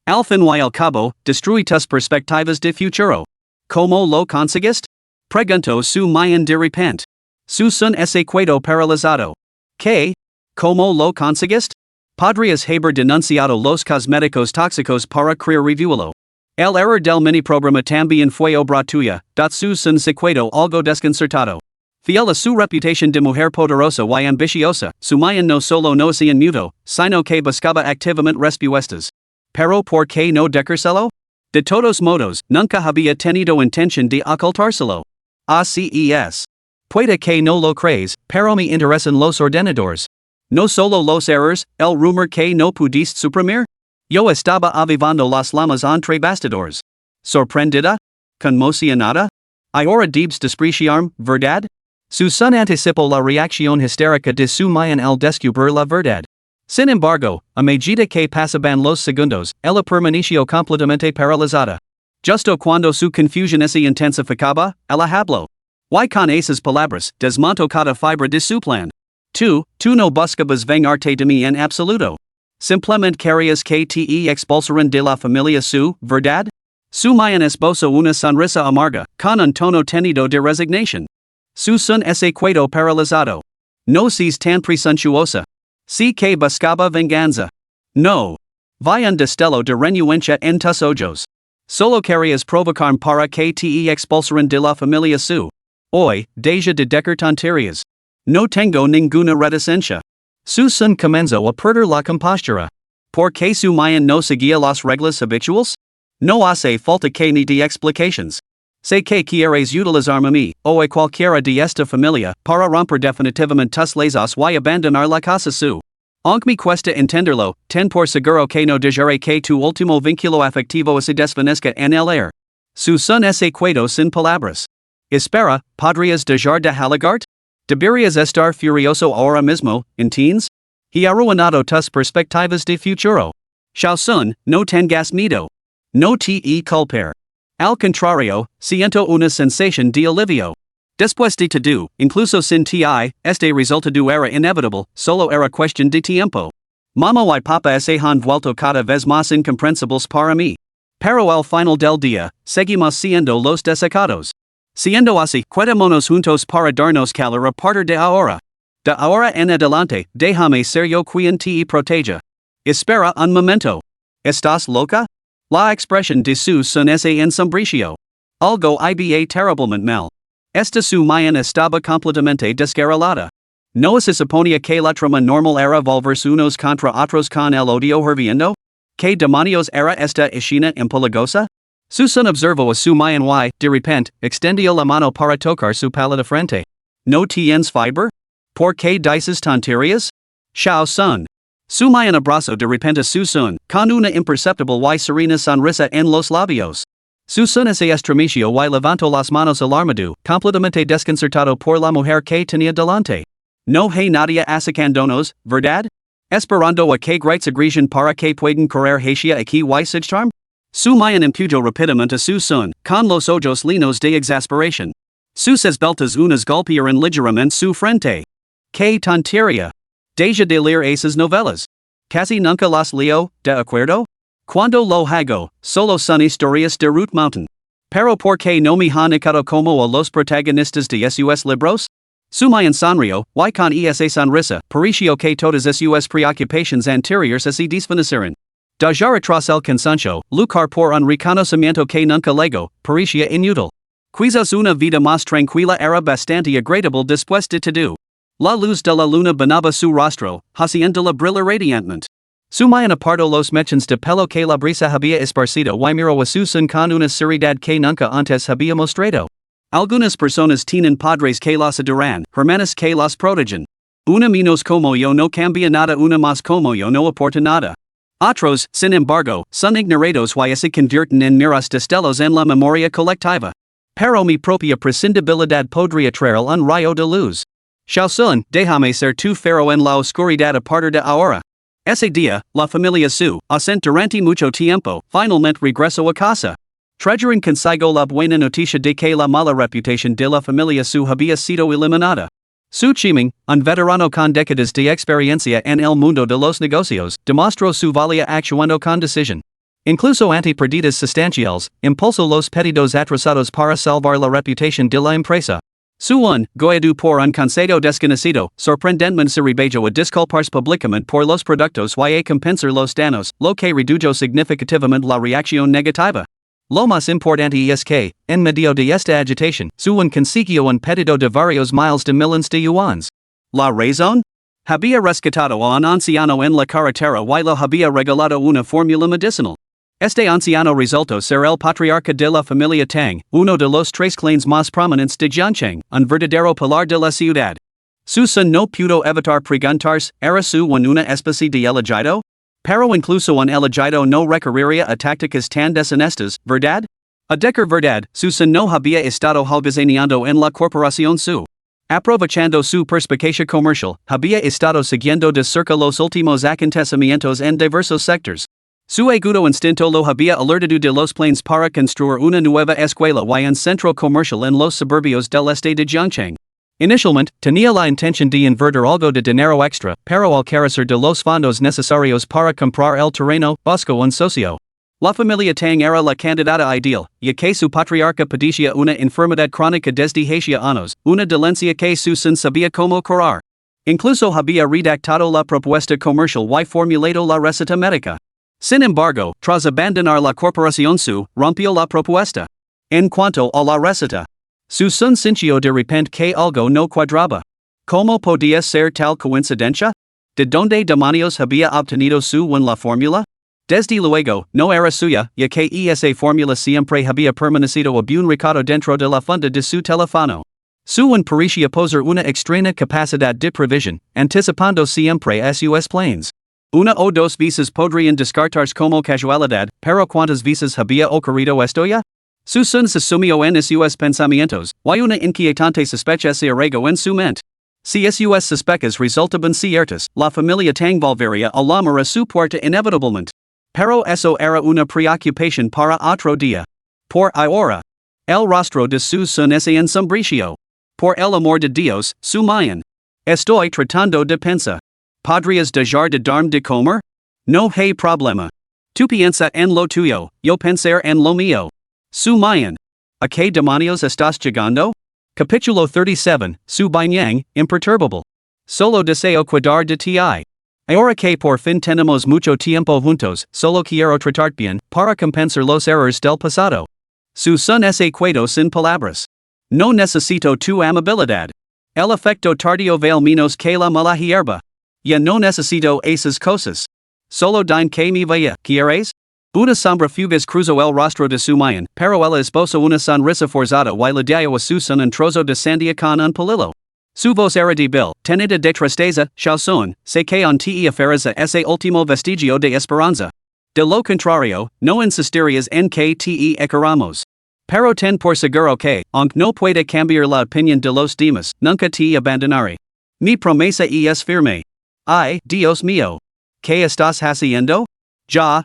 Al fin y al cabo, destruí tus perspectivas de futuro. ¿Cómo lo conseguiste? Preguntó Sumayan de repente. Su son se quedó paralizado. ¿Qué? ¿Cómo lo conseguiste? Podrías haber denunciado los cosméticos tóxicos para crear revuelo. El error del mini programa también fue obra tuya, su son se quedó algo desconcertado. Fiel a su reputación de mujer poderosa y ambiciosa, Sumayan no solo no se inmutó, sino que buscaba activamente respuestas. ¿Pero por qué no decírselo? De todos modos, nunca había tenido intención de ocultárselo. Así es. Puede que no lo crees, pero me interesan los ordenadores. No solo los errores, el rumor que no pudiste suprimir. Yo estaba avivando las llamas entre bastidores. ¿Sorprendida? ¿Conmocionada? Ahora debes despreciarme, ¿verdad? Su son anticipó la reacción histérica de Sumayan al descubrir la verdad. Sin embargo, a medida que pasaban los segundos, ella permaneció completamente paralizada. Justo cuando su confusión se intensificaba, ella habló. Y con esas palabras, desmontó cada fibra de su plan. Tú no buscabas vengarte de mí en absoluto. Simplemente querías que te expulsaran de la familia Su, ¿verdad? Sumayan esbozó una sonrisa amarga, con un tono tenido de resignación. Su son se quedó paralizado. No seas tan presuntuosa. Sí que buscaba venganza. No. Vi un destello de renuencia en tus ojos. Solo querías provocarme para que te expulsaran de la familia Su. Hoy, deja de decir tonterías. No tengo ninguna reticencia. Su son comenzó a perder la compostura. ¿Por qué Sumayan no seguía las reglas habituales? No hace falta que ni de explications. Sé que quieres utilizarme a mí, o a cualquiera de esta familia, para romper definitivamente tus lazos y abandonar la casa Su. Aunque me cuesta entenderlo, ten por seguro que no dejaré que tu último vínculo afectivo se desvanezca en el aire. Su son se quedó sin palabras. Espera, ¿podrías dejar de halagarte? ¿Deberías estar furioso ahora mismo, ¿entiendes? He arruinado tus perspectivas de futuro. Xiao Sun, no tengas miedo. No te culpar. Al contrario, siento una sensación de alivio. Después de todo, incluso sin ti, este resultado era inevitable, solo era cuestión de tiempo. Mamá y papá se han vuelto cada vez más incomprensibles para mí. Pero al final del día, seguimos siendo los desecados. Siendo así, quedémonos juntos para darnos calor a partir de ahora. De ahora en adelante, déjame ser yo quien te proteja. Espera un momento. ¿Estás loca? La expresión de su son se ensombreció. Algo iba terriblemente mal. Esta Sumayan estaba completamente descarrilada. ¿No se suponía que la trama normal era volverse unos contra otros con el odio hirviendo? ¿Qué demonios era esta escena empalagosa? Susun observo a su Manhwa, de repente, extendio la mano para tocar su pálida frente. No tienes fiber? ¿Por qué dices tonterías? Xiao Sun. Su mayan abrazo de repente Susun, con una imperceptible y serena sonrisa en los labios. Susun ese estremeció y levantó las manos alarmado, completamente desconcertado por la mujer que tenía delante. No hay nadie acercándonos, ¿verdad? Esperando a que grites agresión para que puedan correr hacia aquí y sigtarm? Su mayan empujó rápidamente a Susun, con los ojos llenos de exasperación. Sus esbeltas unas golpearon ligeramente su frente. Que tontería. Deja de leer esas novelas. Casi nunca las leo, ¿de acuerdo? Cuando lo hago, solo son historias de Root Mountain. Pero ¿por qué no me han echado como a los protagonistas de sus libros? Su mayan sonrió, y con esa sonrisa, pareció que todas sus preocupaciones anteriores se desvanecieron. Dejar atrás el cansancio, luchar por un reconocimiento que nunca llegó, parecía inútil. Quizás una vida más tranquila era bastante agradable después de todo. La luz de la luna banaba su rostro, haciéndola brillar radiantemente. Su mayan apartó los mechones de pelo que la brisa había esparcido y miró a Susun con una seriedad que nunca antes había mostrado. Algunas personas tienen padres que las adoran, hermanas que las protegen. Una menos como yo no cambia nada, una más como yo no aporta nada. Otros, sin embargo, son ignorados y se convierten en meros destellos en la memoria colectiva. Pero mi propia prescindibilidad podría traer un rayo de luz. Xiaosun, déjame ser tu faro en la oscuridad a partir de ahora. Ese día, la familia Su, ausente durante mucho tiempo, finalmente regresó a casa. Trajeron consigo la buena noticia de que la mala reputación de la familia Su había sido eliminada. Su Chiming, un veterano con décadas de experiencia en el mundo de los negocios, demostró su valía actuando con decisión. Incluso ante pérdidas sustanciales, impulsó los pedidos atrasados para salvar la reputación de la empresa. Su goedu por un consejo desconocido, sorprendentemente se rebajó a disculparse públicamente por los productos y a compensar los daños, lo que redujo significativamente la reacción negativa. Lo más importante es que, en medio de esta agitación, Su consiguió un pedido de varios miles de millones de yuans. ¿La razón? Había rescatado a un anciano en la carretera y le había regalado una fórmula medicinal. Este anciano resultó ser el patriarca de la familia Tang, uno de los tres clanes más prominentes de Jiangcheng, un verdadero pilar de la ciudad. Susun no pudo evitar preguntarse, ¿era Su una especie de elegido? Pero incluso un elegido no recurriría a tácticas tan deshonestas, ¿verdad? A decir verdad, Susun no había estado halbizaneando en la corporación Su. Aprovechando su perspicacia comercial, había estado siguiendo de cerca los últimos acontecimientos en diversos sectores. Su agudo instinto lo había alertado de los planes para construir una nueva escuela y un centro comercial en los suburbios del este de Jiangcheng. Inicialmente, tenía la intención de invertir algo de dinero extra, pero al carecer de los fondos necesarios para comprar el terreno, buscó un socio. La familia Tang era la candidata ideal, ya que su patriarca padecía una enfermedad crónica desde hacía años, una dolencia que Susun sabía cómo curar. Incluso había redactado la propuesta comercial y formulado la receta médica. Sin embargo, tras abandonar la corporación Su, rompió la propuesta. En cuanto a la receta, Susun sintió de repente que algo no cuadraba. ¿Cómo podía ser tal coincidencia? ¿De dónde demonios había obtenido Su la fórmula? Desde luego, no era suya, ya que esa fórmula siempre había permanecido a bien recado dentro de la funda de su teléfono. Su parecía poseer una extraña capacidad de previsión, anticipando siempre a sus planes. Una o dos veces podrían descartarse como casualidad, pero ¿cuántas veces había ocurrido esto ya? Susun se sumió en sus pensamientos, y una inquietante sospecha se arraigó en su mente. Si sus sospechas resultaban ciertas, la familia Tang volvería a llamar a su puerta inevitablemente. Pero eso era una preocupación para otro día. Por ahora, el rostro de Susun es ensombreció. Por el amor de Dios, Su mayan. Estoy tratando de pensar. ¿Podrías dejar de darme de comer? No hay problema. Tú piensa en lo tuyo, yo pensar en lo mío. Su mayan. ¿A qué demonios estás llegando? Capítulo 37, Su Baiyang, imperturbable. Solo deseo cuidar de ti. Ahora que por fin tenemos mucho tiempo juntos, solo quiero tratarte bien, para compensar los errores del pasado. Susun se quedó sin palabras. No necesito tu amabilidad. El efecto tardío vale menos que la mala hierba. Ya no necesito esas cosas. Solo dime que me vaya, ¿quieres? Una sombra fugaz cruzo el rostro de su mayan, pero ella esposa una sonrisa forzada y la diario a su son un trozo de sandia con un palillo. Su voz era de bil, tenida de tristeza, chanson, se que on te afereza ese último vestigio de esperanza. De lo contrario, no insistirias en que te equeramos. Pero ten por seguro que, aunque no puede cambiar la opinión de los demás, nunca te abandonaré. Mi promesa es firme. Ay, Dios mío. ¿Qué estás haciendo? Ya.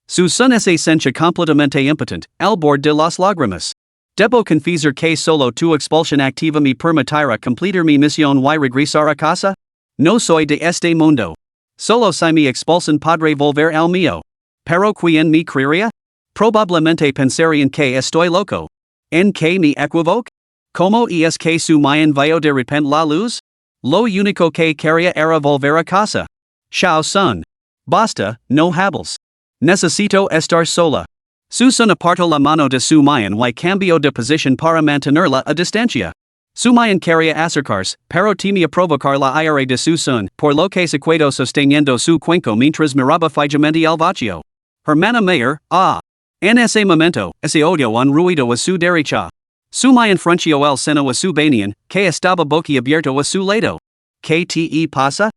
Su son es esencia completamente impotent, al borde de las lágrimas. Debo confesar que solo tu expulsión activa me permitirá completar mi misión y regresar a casa? No soy de este mundo. Solo si me expulsan podré volver al mío. Pero ¿quién me creería? Probablemente pensarían que estoy loco. ¿En que me equivoco? ¿Cómo es que su mayan vio de repente la luz? Lo único que quería era volver a casa. Xiao Sun. Basta, no hables. Necesito estar sola. Su son apartó la mano de su mayan y cambió de posición para mantenerla a distancia. Su mayan quería acercarse, pero temía provocar la ira de su son, por lo que se quedó sosteniendo su cuenco mientras miraba fijamente al vacío. Hermana mayor, En ese momento, ese odio un ruido a su derecha. Su mayan frunció el seno a su banian, que estaba boquiabierto a su lado. ¿Qué te pasa?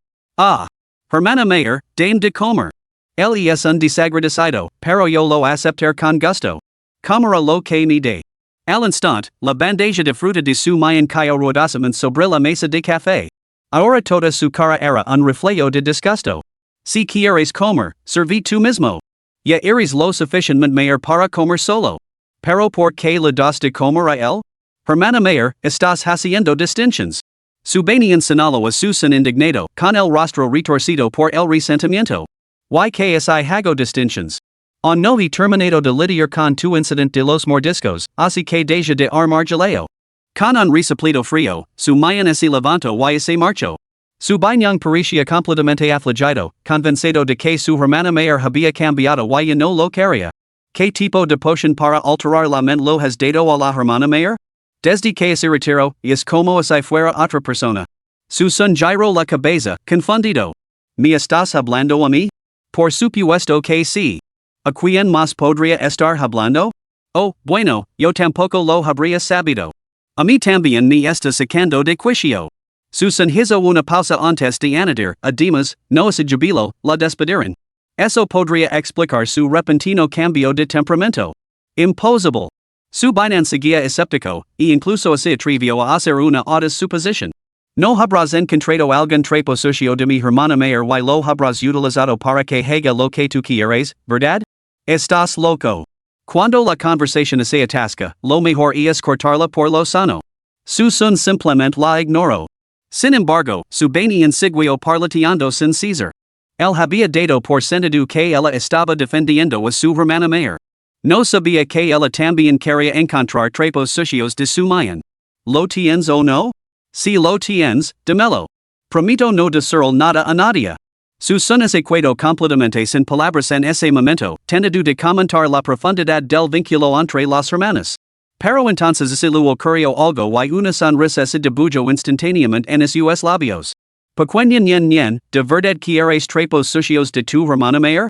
Hermana mayor, dame de comer. Él es un desagradecido, pero yo lo aceptar con gusto. Comerá lo que me dé. Al instante, la bandeja de fruta de su mayan cayó ruidosamente sobre la mesa de café. Ahora toda su cara era un reflejo de disgusto. Si quieres comer, serví tú mismo. Ya eres lo suficientemente mayor para comer solo. Pero ¿por qué le das de comer a él? Hermana mayor, estás haciendo distinciones. Su banian señaló a su son indignado, con el rostro retorcido por el resentimiento. ¿Y que es hago distinciones? On no he terminado de lidiar con tu incident de los mordiscos, así que deja de armar jaleo. Con un resoplido frío, su mayan se levantó y se marchó. Su bañang parecía completamente afligido, convencido de que su hermana mayor había cambiado y no lo quería. ¿Qué tipo de poción para alterar la mente lo has dado a la hermana mayor? Desde que se retiró, es como si fuera otra persona. Su son giró la cabeza, confundido. ¿Me estás hablando a mí? Por supuesto que sí. ¿A quién más podría estar hablando? Oh, bueno, yo tampoco lo habría sabido. A mí también me está sacando de quicio. Susan hizo una pausa antes de añadir, además, no es jubilo, la despidieron. Eso podría explicar su repentino cambio de temperamento. Imposible. Su Binan seguía escéptico, e incluso se atrevió a hacer una audaz suposición. No habrás encontrado algún trapo sucio de mi hermana mayor y lo habrás utilizado para que haga lo que tú quieres, ¿verdad? Estás loco. Cuando la conversación se atasca, lo mejor es cortarla por lo sano. Susan simplemente la ignoró. Sin embargo, su banian siguió parlateando sin cesar. Él había dado por sentido que ella estaba defendiendo a su hermana mayor. No sabía que ella también quería encontrar trapos sucios de su mayan. ¿Lo tienes o no? Si lo tienes, dímelo. Prometo no decirle nada a nadie. Su son se quedó completamente sin palabras en ese momento, teniendo de comentar la profundidad del vínculo entre las hermanas. Pero entonces se le ocurrió algo y una sonrisa se dibujó instantáneamente en sus labios. Pequeña ñen, ¿de verdad quieres trapos sucios de tu hermana mayor?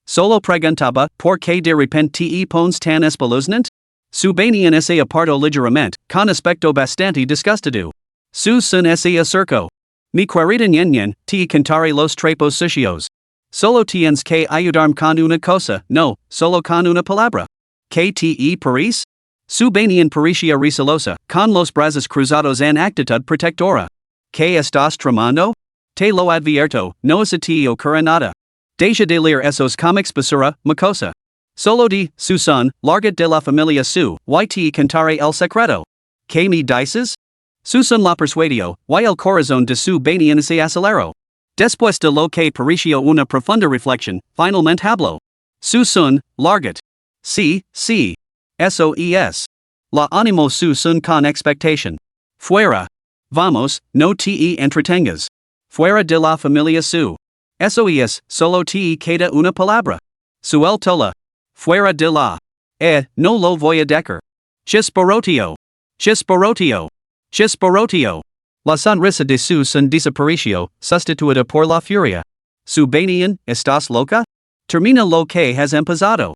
Solo preguntaba, ¿por qué de repente te pones tan espeluznante? Su banian se apartó ligeramente, con aspecto bastante disgustado. Su son se acercó. Mi querida ñen, te contaré los trapos sucios. Solo tienes que ayudarme con una cosa, no, solo con una palabra. ¿Qué te parece? Su banian parecía recelosa, con los brazos cruzados en actitud protectora. ¿Qué estás tramando? Te lo advierto, no se te ocurre nada. Deja de leer esos cómics basura, mocosa. Solo di, su son, larga de la familia su, y te contaré el secreto. ¿Qué me dices? Su son la persuadió, y el corazón de su banian se aceleró. Después de lo que pareció una profunda reflexión, finalmente habló. Su son, largat. Sí. Eso es. La animó su son con expectación. Fuera. Vamos, no te entretengas. Fuera de la familia su. Eso es, solo te queda una palabra. Suéltala. Fuera de la. No lo voy a dejar. Chisparoteo. La sonrisa de su son desapareció, sustituida por la furia. Su banian, ¿estás loca? Termina lo que has empezado.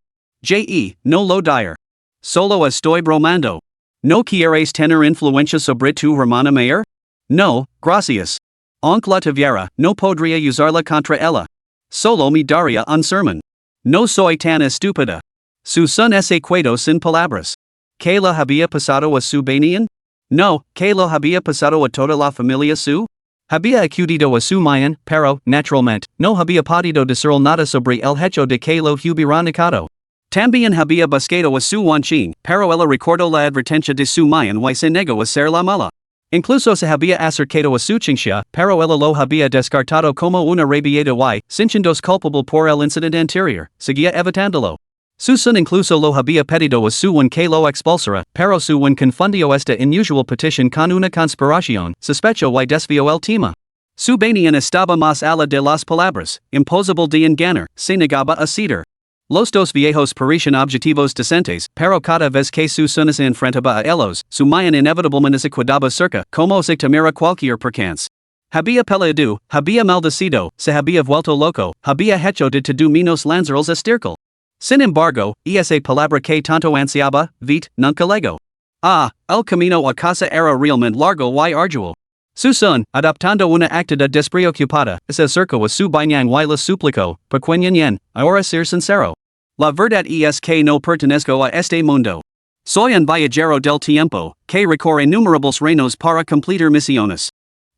No lo dire. Solo estoy bromando. ¿No quieres tener influencia sobre tu hermana mayor? No, gracias. Aunque la tuviera, no podría usarla contra ella. Solo me daría un sermón. No soy tan estúpida. Su son ese cuento sin palabras. ¿Que la había pasado a su banian? No, que lo había pasado a toda la familia su? Había acudido a su mayan, pero, naturalmente, no había podido decir nada sobre el hecho de que lo hubiera negado. También había buscado a su wanchin, pero ella recordó la advertencia de su mayan y se negó a hacer la mala. Incluso se había acercado a su chincha, pero ella lo había descartado como una rabieta y, sintiéndose culpable por el incidente anterior, seguía evitándolo. Su son incluso lo había pedido a su wan que lo expulsara, pero su wan confundió esta inusual petición con una conspiración, sospecho y desvió el tema. Su banian estaba más allá de las palabras, imposible de engañar, se negaba a ceder. Los dos viejos parecían objetivos decentes, pero cada vez que su son se enfrentaba a ellos, su mayan inevitablemente se quedaba cerca, como si temiera cualquier percance. Había peleado, había maldecido, se había vuelto loco, había hecho de todo menos lanzarlos a estirkel. Sin embargo, esa palabra que tanto ansiaba, nunca llegó. El camino a casa era realmente largo y arduo. Su son, adoptando una actitud despreocupada, se acercó a su bañang y le suplicó, pequeño ahora ser sincero. La verdad es que no pertenezco a este mundo. Soy un viajero del tiempo, que recorre innumerables reinos para completar misiones.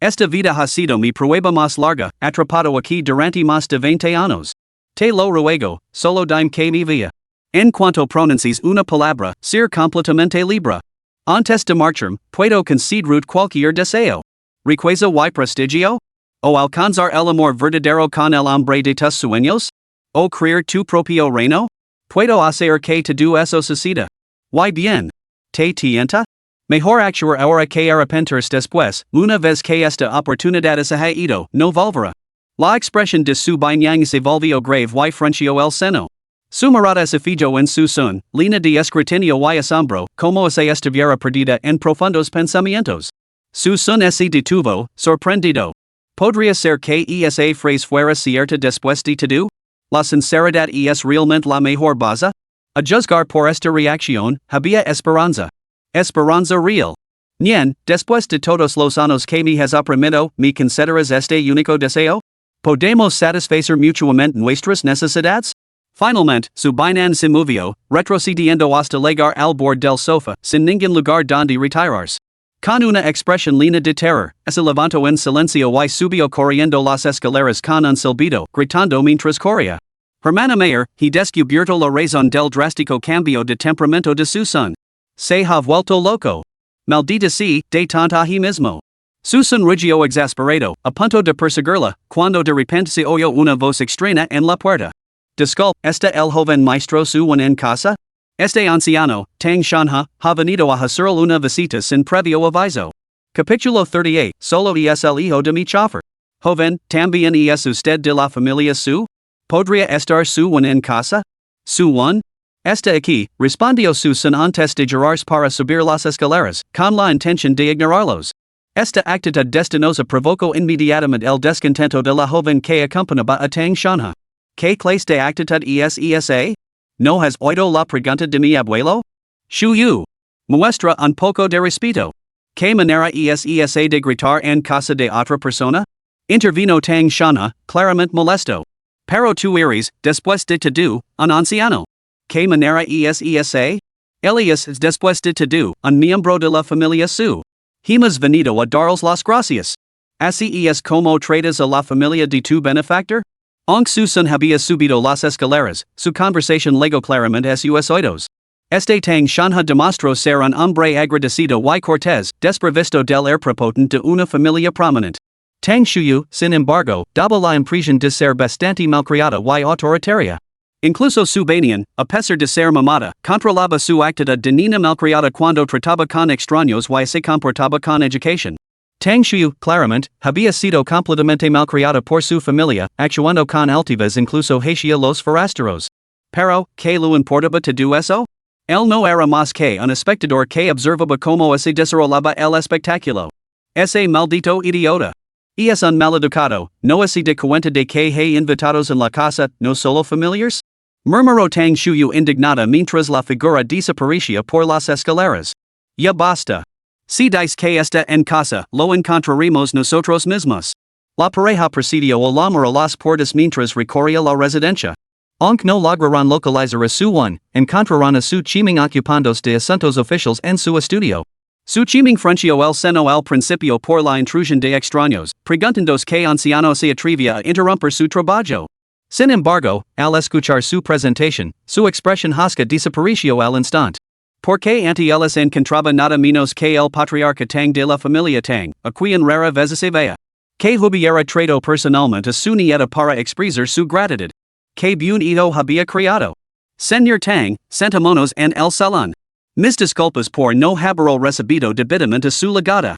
Esta vida ha sido mi prueba más larga, atrapado aquí durante más de 20 años. Te lo ruego, solo dime que me vea. En cuanto pronuncies una palabra, ser completamente libre. Antes de marcharme, puedo conceder cualquier deseo. ¿Riqueza y prestigio? ¿O alcanzar el amor verdadero con el hombre de tus sueños? ¿O crear tu propio reino? ¿Puedo hacer que todo eso suceda? ¿Y bien? ¿Te tienta? Mejor actuar ahora que arrepentirse después, una vez que esta oportunidad se ha ido, no volverá. La expresión de su bañang se volvió grave y frunció el seno. Su mirada se fijó en su son, línea de escrutinio y asombro, como si estuviera perdida en profundos pensamientos. Su son se detuvo, sorprendido. ¿Podría ser que esa frase fuera cierta después de todo? ¿La sinceridad es realmente la mejor base? A juzgar por esta reacción, había esperanza. Esperanza real. Bien, después de todos los años que me has oprimido, ¿me consideras este único deseo? ¿Podemos satisfacer mutuamente nuestras necesidades? Finalmente, su bainan se movió, retrocediendo hasta llegar al borde del sofá, sin ningún lugar donde retirarse. Con una expresión llena de terror, se levantó en silencio y subió corriendo las escaleras con un silbido, gritando mientras corría. Hermana mayor, he descubierto la razón del drástico cambio de temperamento de su son. Se ha vuelto loco. Maldita sea, de tanto he mismo. Su son rugió exasperado, a punto de perseguirla, cuando de repente se oyó una voz extraña en la puerta. Disculpe, ¿está el joven maestro su en casa? Este anciano, Tang Shanha, ha venido a hacer una visita sin previo aviso. Capítulo 38, solo es el hijo de mi chofer. Joven, ¿también es usted de la familia su? ¿Podría estar su en casa? ¿Su one? Está aquí, respondió su son antes de girarse para subir las escaleras, con la intención de ignorarlos. Esta actitud destinosa provocó inmediatamente el descontento de la joven que acompañaba a Tang Shanha. ¿Qué clase de actitud es esa? ¿No has oído la pregunta de mi abuelo? Shuyu. Muestra un poco de respeto. ¿Qué manera es esa de gritar en casa de otra persona? Intervino Tang Shanha, claramente molesto. Pero tú eres, después de todo, un anciano. ¿Qué manera es esa? Elias es después de todo, un miembro de la familia su. Hemos venido a daros las gracias. Así es como tratas a la familia de tu benefactor? Aunque su son había subido las escaleras, su conversación legó claramente a sus oídos. Este Tang Shanha demostró ser un hombre agradecido y cortés, desprovisto del air prepotente de una familia prominente. Tang Shuyu, sin embargo, daba la impresión de ser bastante malcriada y autoritaria. Incluso su banian, a pesar de ser mamada, controlaba su actitud de niña malcriada cuando trataba con extraños y se comportaba con educación. Tang Shuyu, claramente, había sido completamente malcriada por su familia, actuando con altivez incluso hacia los forasteros. Pero, ¿qué le importaba todo eso? Él no era más que un espectador que observaba cómo se desarrollaba el espectáculo. Ese maldito idiota. Es un maleducado, no así de cuenta de que hay invitados en la casa, no solo familiars? Murmuró Tang Shuyu indignada mientras la figura desaparecía por las escaleras. Ya basta. Si dice que está en casa, lo encontraremos nosotros mismos. La pareja procedió a llamar a las puertas mientras recorría la residencia. Aunque no lograron localizar a su encontrarán a su chiming ocupandos de asuntos oficiales en su estudio. Su chiming frunció el seno al principio por la intrusión de extraños, preguntándos que anciano se atrevía a interrumpir su trabajo. Sin embargo, al escuchar su presentación, su expresión hosca desapareció al instante. Porque ante ellos encontraba nada menos que el patriarca Tang de la familia Tang, a quien rara vez se vea. Que hubiera traído personalmente a su nieta para expresar su gratitud. Que bien hijo había criado. Señor Tang, sentámonos en el salón. Mis disculpas por no haber recibido debidamente su legada.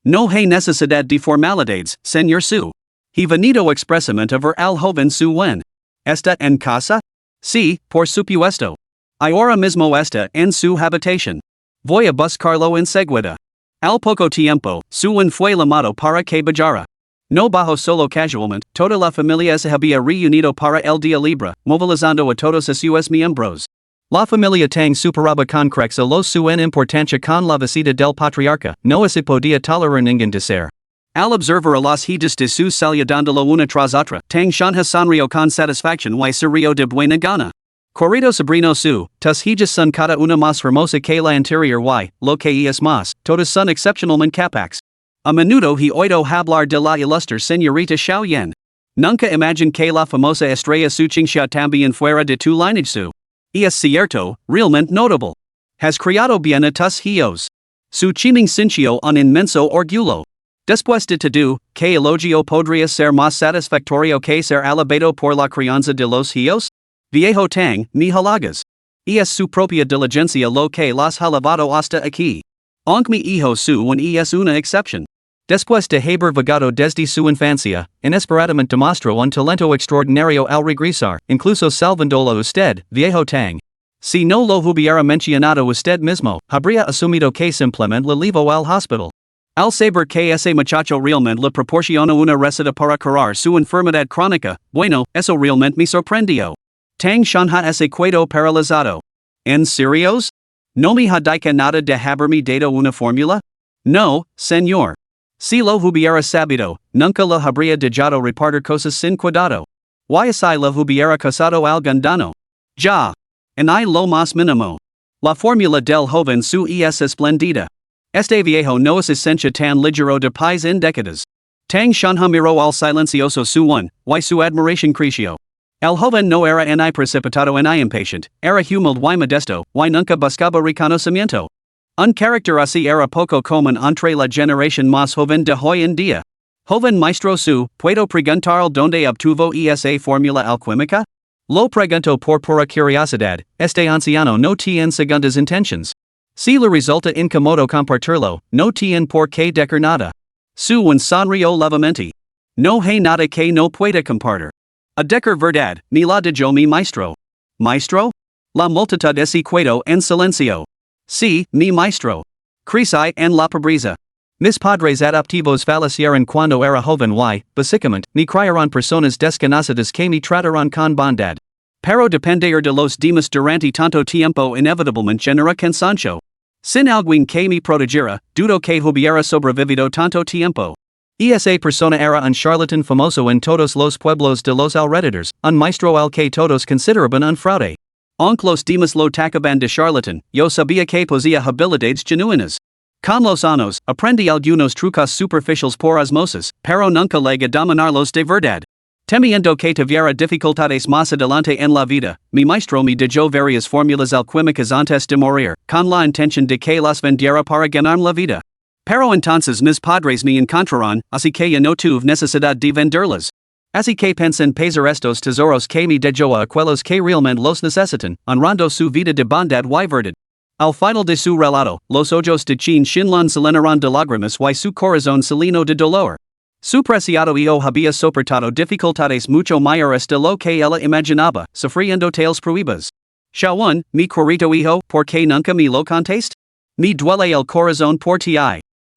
No hay necesidad de formalidades, señor Su. He venido expresamente a ver al joven Su Wen. ¿Está en casa? Sí, por supuesto. Ahora mismo está en su habitación. Voy a buscarlo enseguida. Al poco tiempo, Su Wen fue llamado para que bajara. No bajó solo casualmente, toda la familia se había reunido para el día libre, movilizando a todos sus miembros. La familia Tang superaba con creces los su en importancia con la visita del patriarca, no se podía tolerar ningún deser. Al observar a las hijas de su salida dándolo una tras otra, Tang Shanha sonrió con satisfacción y se rió de buena gana. Querido sobrino Su, tus hijas son cada una más hermosa que la anterior y, lo que es más, todas son excepcionalmente capaces. A menudo he oído hablar de la ilustre señorita Xiao Yan. Nunca imagined que la famosa estrella Su Qingxia también fuera de tu lineage Su. Y es cierto, realmente notable. Has criado bien a tus hijos. Su chiming sintió un inmenso orgullo. Después de todo, ¿qué elogio podría ser más satisfactorio que ser alabado por la crianza de los hijos? Viejo Tang, ni halagas. Y es su propia diligencia lo que las ha llevado hasta aquí. Aunque mi hijo Su Wen es una excepción. Después de haber vagado desde su infancia, inesperadamente demostró un talento extraordinario al regresar, incluso salvándolo a usted, viejo Tang. Si no lo hubiera mencionado usted mismo, habría asumido que simplemente le llevó al hospital. Al saber que ese muchacho realmente le proporciona una receta para curar su enfermedad crónica, bueno, eso realmente me sorprendió. Tang Shanha ese quedó paralizado. ¿En serios? ¿No me ha dicho nada de haberme dado una fórmula? No, señor. Si lo hubiera sabido, nunca le habría dejado repartir cosas sin cuidado. Y si le hubiera causado algún daño. Ya. En hay lo más mínimo. La fórmula del joven Su es esplendida. Este viejo no es esencia tan ligero de pies en décadas. Tang Shanha miró al silencioso Su Wen, y su admiración creció. El joven no era ni precipitado ni impatient, era humilde y modesto, y nunca buscaba reconocimiento. Un carácter así era poco común entre la generación más joven de hoy en día. Joven maestro Su, ¿puedo preguntar dónde obtuvo esa fórmula alquímica? Lo pregunto por pura curiosidad, este anciano no tiene segundas intenciones. Si le resulta incómodo compartirlo, no tiene por qué decir nada. Su Wen sonrió levemente. No hay nada que no pueda compartir. A decir verdad, me la dijo mi maestro. ¿Maestro? La multitud se quedó en silencio. Sí, mi maestro. Crecí en la pobreza. Mis padres adoptivos fallecieron cuando era joven y, básicamente, me criaron personas desconocidas que me trataron con bondad. Pero depender de los demás durante tanto tiempo inevitablemente genera cansancio. Sin alguien que me protegiera, dudo que hubiera sobrevivido tanto tiempo. Esa persona era un charlatán famoso en todos los pueblos de los alrededores, un maestro al que todos consideraban un fraude. Aunque los demás lo tachaban de charlatán, yo sabía que poseía habilidades genuinas. Con los años, aprendí algunos trucos superficiales por osmosis, pero nunca llegué a dominarlos de verdad. Temiendo que tuviera dificultades más adelante en la vida, mi maestro me dijo varias fórmulas alquímicas antes de morir, con la intención de que las vendiera para ganar la vida. Pero entonces mis padres me encontraron, así que ya no tuve necesidad de venderlas. Así que pensé en pesar estos tesoros que me dejó a aquellos que realmente los necesitan, honrando su vida de bondad y verdad. Al final de su relato, los ojos de Qin Shinlun se llenaron de lágrimas y su corazón se llenó de dolor. Su preciado hijo había soportado dificultades mucho mayores de lo que ella imaginaba, sufriendo tales pruebas. Shawan, mi querido hijo, ¿por qué nunca me lo contaste? Me duele el corazón por ti.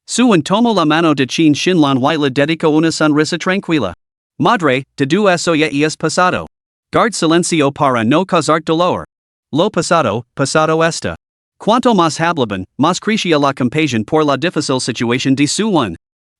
Su en tomo la mano de chin shinlan y le dedico una sonrisa tranquila. Madre, de du eso ya es pasado. Guard silencio para no causar dolor. Lo pasado, pasado está. Cuanto más hablaban, más crecía la compasión por la difícil situación de su one.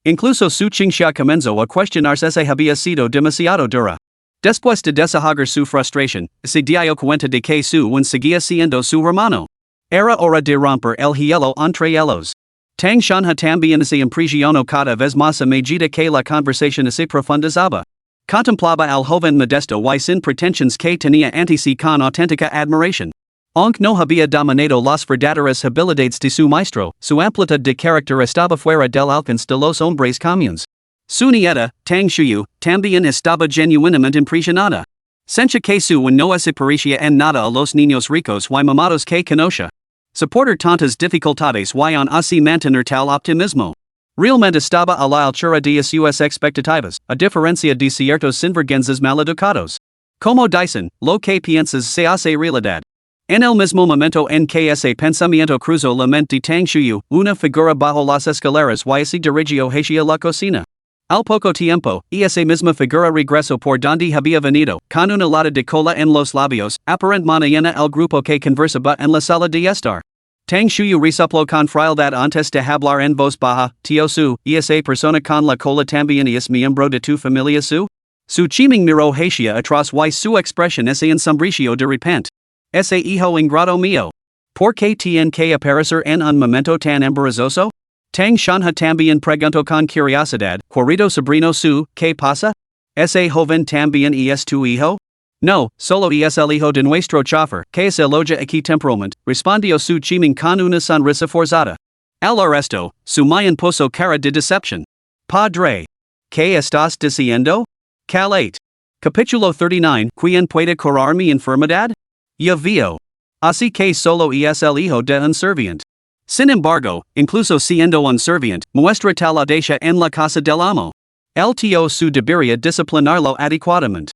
Incluso su chinxia comenzó a cuestionarse si había sido demasiado dura. Después de desahogar su frustración, se dio cuenta de que su one seguía siendo su hermano. Era hora de romper el hielo entre ellos. Tang Shanha también se impresionó cada vez más a medida que la conversación se profundizaba. Contemplaba al joven modesto y sin pretensiones que tenía ante sí con auténtica admiración. Aunque no había dominado las verdaderas habilidades de su maestro, su amplitud de carácter estaba fuera del alcance de los hombres comunes. Su nieta, Tang Shuyu, también estaba genuinamente impresionada. Sencha que su no se parecía en nada a los niños ricos y mamados que conocía. Soportar tantas dificultades y aún así mantener tal optimismo. Realmente estaba a la altura de sus expectativas, a diferencia de ciertos sinvergüenzas maleducados. Como dicen, lo que piensas se hace realidad. En el mismo momento en que ese pensamiento cruzó la mente de Tang Shuyu, una figura bajo las escaleras y se dirigió hacia la cocina. Al poco tiempo, esa misma figura regresó por donde había venido, con una lata de cola en los labios, aparentemente llena el grupo que conversaba en la sala de estar. Tang Shuyu resopló con frialdad antes de hablar en voz baja, Tío Su, esa persona con la cola también es miembro de tu familia Su? Su chiming miró hacia atrás y su expresión se ensombreció de repente. Ese hijo ingrato mío. ¿Por qué tiene que aparecer en un momento tan embarazoso? Tang Shanha también preguntó con curiosidad, querido sobrino Su, ¿qué pasa? ¿Ese joven también es tu hijo? No, solo es el hijo de nuestro chofer, que se aloja aquí temporalmente, respondió Su chiming con una sonrisa forzada. Al arresto, Su mayan puso cara de decepción. Padre. ¿Qué estás diciendo? Calate. Capítulo 39, ¿Quién puede curar mi enfermedad? Ya veo. Así que solo es el hijo de un serviente. Sin embargo, incluso siendo un serviente, muestra tal audacia en la casa del amo. El tío Su debería disciplinarlo adecuadamente.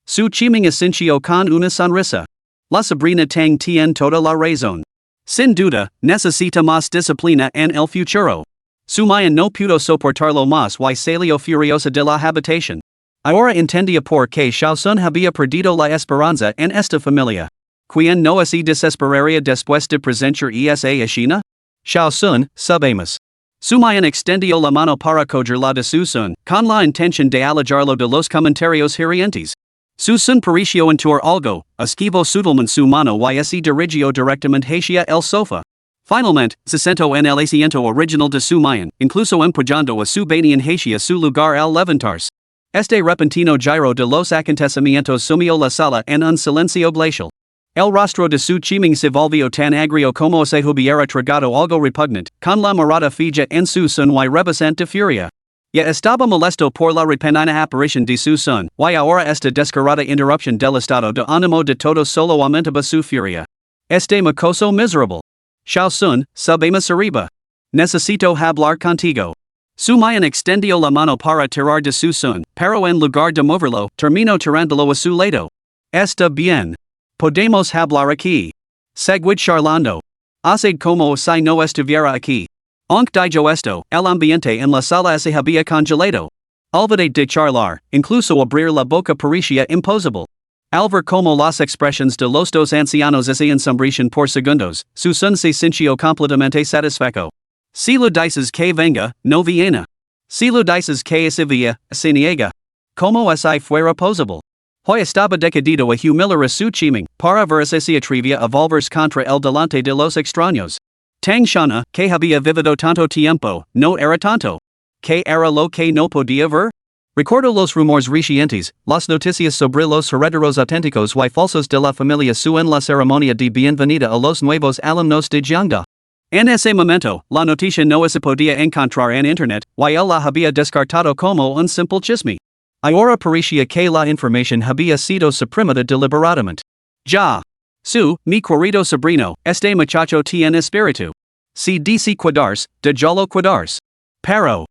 Su chiming asintió con una sonrisa. La sobrina Tang tiene toda la razón. Sin duda, necesita más disciplina en el futuro. Su mayan no pudo soportarlo más y salió furiosa de la habitación. Ahora entendía por qué Xiao Sun había perdido la esperanza en esta familia. ¿Quién no se desesperaría después de presenciar esa escena? Xiao Sun, sabemos. Su mayan extendió la mano para coger la de Su Sun, con la intención de alejarlo de los comentarios hirientes. Su Sun pareció intuir algo, esquivó sutilmente su mano y se dirigió directamente hacia el sofá. Finalmente, se sentó en el asiento original de su mayan, incluso empujando a su banian hacia su lugar al levantarse. Este repentino giro de los acontecimientos sumió la sala en un silencio glacial. El rostro de Su chiming se volvió tan agrio como si hubiera tragado algo repugnante, con la mirada fija en Su Sun y rebosante de furia. Ya estaba molesto por la repentina aparición de Su Sun, y ahora esta descarada interrupción del estado de ánimo de todos solo aumentaba su furia. Este mocoso miserable. Xiao Sun, sabemos arriba. Necesito hablar contigo. Su mayan extendió la mano para tirar de Su Sun, pero en lugar de moverlo, terminó tirándolo a su lado. Está bien. Podemos hablar aquí. Seguid charlando. Haced como si no estuviera aquí. Aunque dijo esto, el ambiente en la sala se había congelado. Olvidé de charlar, incluso abrir la boca parecía imposible. Al ver como las expresiones de los dos ancianos se ensombrecen por segundos, Su Sun se sintió completamente satisfecho. Si lo dices que venga, no viene. Si lo dices que se vía, se niega. Como si fuera posible. Hoy estaba decidido a humillar a Su chiming, para ver si se atrevía a volverse contra el delante de los extraños. Tang Shanha, que había vivido tanto tiempo, no era tanto. ¿Qué era lo que no podía ver? Recordó los rumores recientes, las noticias sobre los herederos auténticos y falsos de la familia Su en la ceremonia de bienvenida a los nuevos alumnos de Jiangda. En ese momento, la noticia no se podía encontrar en internet, y él la había descartado como un simple chisme. Ahora parecía que la información había sido suprimida deliberadamente. Ya. Su, mi querido sobrino, este muchacho tiene espíritu. Si dice cuidarse, déjalo cuidarse. Pero.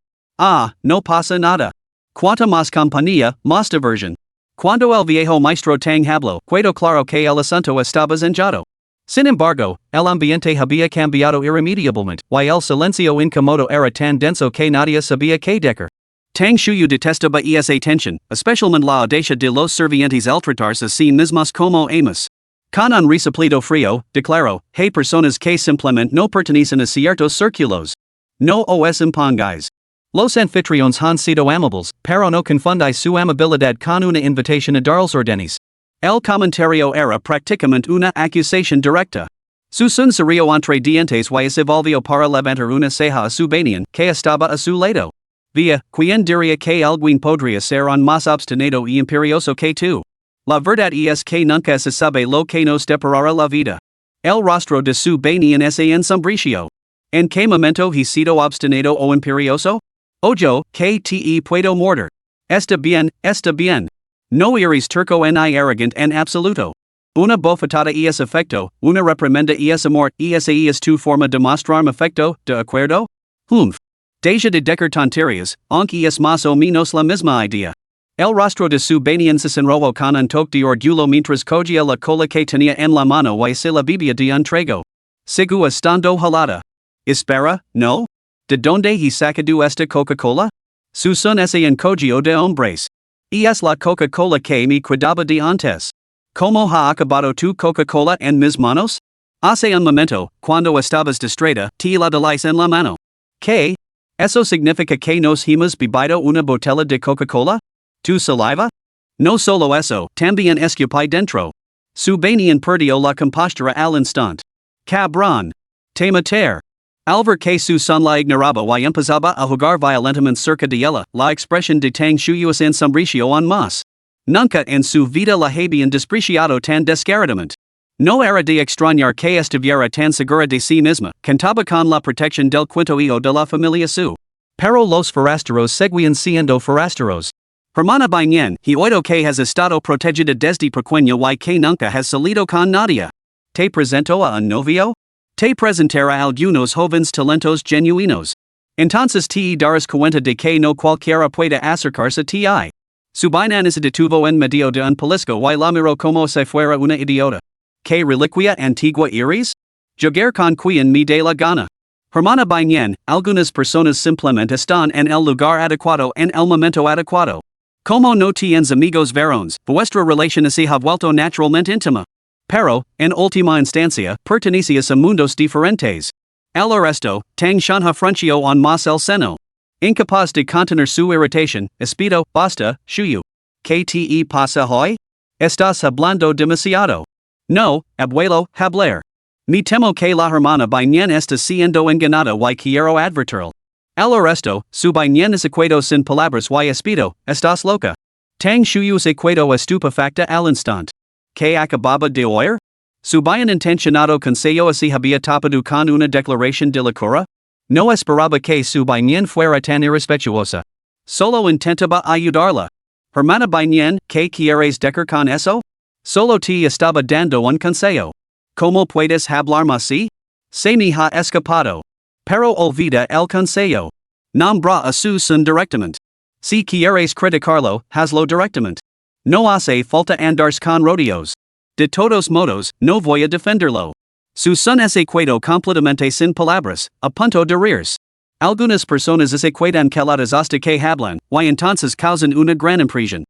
No pasa nada. Cuanta más compañía, más diversión. Cuando el viejo maestro Tang habló, quedó claro que el asunto estaba zanjado. Sin embargo, el ambiente había cambiado irremediablemente, y el silencio incómodo era tan denso que nadie sabía qué decir. Tang Shuyu detestaba esa tensión, especialmente la audacia de los servientes al tratarse a sí mismos como amos. Con un resoplido frío, declaró, hay personas que simplemente no pertenecen a ciertos círculos. No os impongáis. Los anfitriones han sido amables, pero no confundáis su amabilidad con una invitación a dar los órdenes. El comentario era prácticamente una acusación directa. Su son serio entre dientes y se volvió para levantar una ceja a su banian, que estaba a su lado. Vaya, quien diría que alguien podría ser un más obstinado y imperioso que tú. La verdad es que nunca se sabe lo que nos deparará la vida. El rostro de su banian es ensombreció. ¿En qué momento he sido obstinado o imperioso? Ojo, que te puedo morder. Está bien, está bien. No eres turco ni arrogant en absoluto. Una bofetada es afecto, una reprimenda es amor, esa es tu forma de mostrarme afecto, ¿de acuerdo? Humph. Deja de decir tonterías, aunque es más o menos la misma idea. El rostro de su banian se enrojó con un toque de orgullo mientras cogía la cola que tenía en la mano y se la bebía de un trago. Sigo estando helada. Espera, ¿no? ¿De dónde he sacado esta Coca-Cola? Su son ese encogio de hombres. Y es la Coca-Cola que me cuidaba de antes. ¿Cómo ha acabado tu Coca-Cola en mis manos? Hace un momento, cuando estabas distraída, te la dais en la mano. ¿Qué? ¿Eso significa que nos hemos bebido una botella de Coca-Cola? ¿Tu saliva? No solo eso, también escupí dentro. Su banian perdió la compostura al instante. Cabrón. Te matar. Al ver que su son la ignoraba y empezaba a jugar violentamente cerca de ella, la expresión de Tang Shuyu se ensombreció aún más. Nunca en su vida la habían despreciado tan descaradamente. No era de extrañar que estuviera tan segura de sí misma, contaba con la protección del quinto hijo de la familia su. Pero los forasteros seguían siendo forasteros. Hermana Bañan, he oído que has estado protegida desde pequeña y que nunca has salido con nadie. ¿Te presentó a un novio? Te presentará a algunos jóvenes talentos genuinos. Entonces te darás cuenta de que no cualquiera puede acercarse a ti. Su bañan se detuvo en medio de un pellizco y la miró como si fuera una idiota. ¿Qué reliquia antigua eres? Jugar con quien me dé la gana. Hermana Bañan, algunas personas simplemente están en el lugar adecuado en el momento adecuado. Como no tienes amigos varones, vuestra relación se ha vuelto naturalmente íntima. Pero, en última instancia, pertenecías a mundos diferentes. El resto, Tang Shanha frunció en más el seno. Incapaz de contener su irritación, espido, basta, Shuyu. ¿Qué te pasa hoy? Estás hablando demasiado. No, abuelo, hablar. Me temo que la hermana Bañan está siendo engañada y quiero advertirlo. El resto, su Bañan es equado sin palabras y espido, estás loca. Tang Shuyu se quedó estupefacta al instante. ¿Qué acababa de oír? Su bien intencionado consejo se había tapado con una declaración de locura? No esperaba que su Bañan fuera tan irrespetuosa. Solo intentaba ayudarla. Hermana Bañan, ¿qué quieres decir con eso? Solo te estaba dando un consejo. ¿Cómo puedes hablarme así? Se me ha escapado. Pero olvida el consejo. Nombra a su son directamente. Si quieres criticarlo, hazlo directamente. No hace falta andarse con rodeos. De todos modos, no voy a defenderlo. Su son es equado completamente sin palabras, a punto de reírse. Algunas personas se quedan calladas hasta que hablan, y entonces causan una gran impresión.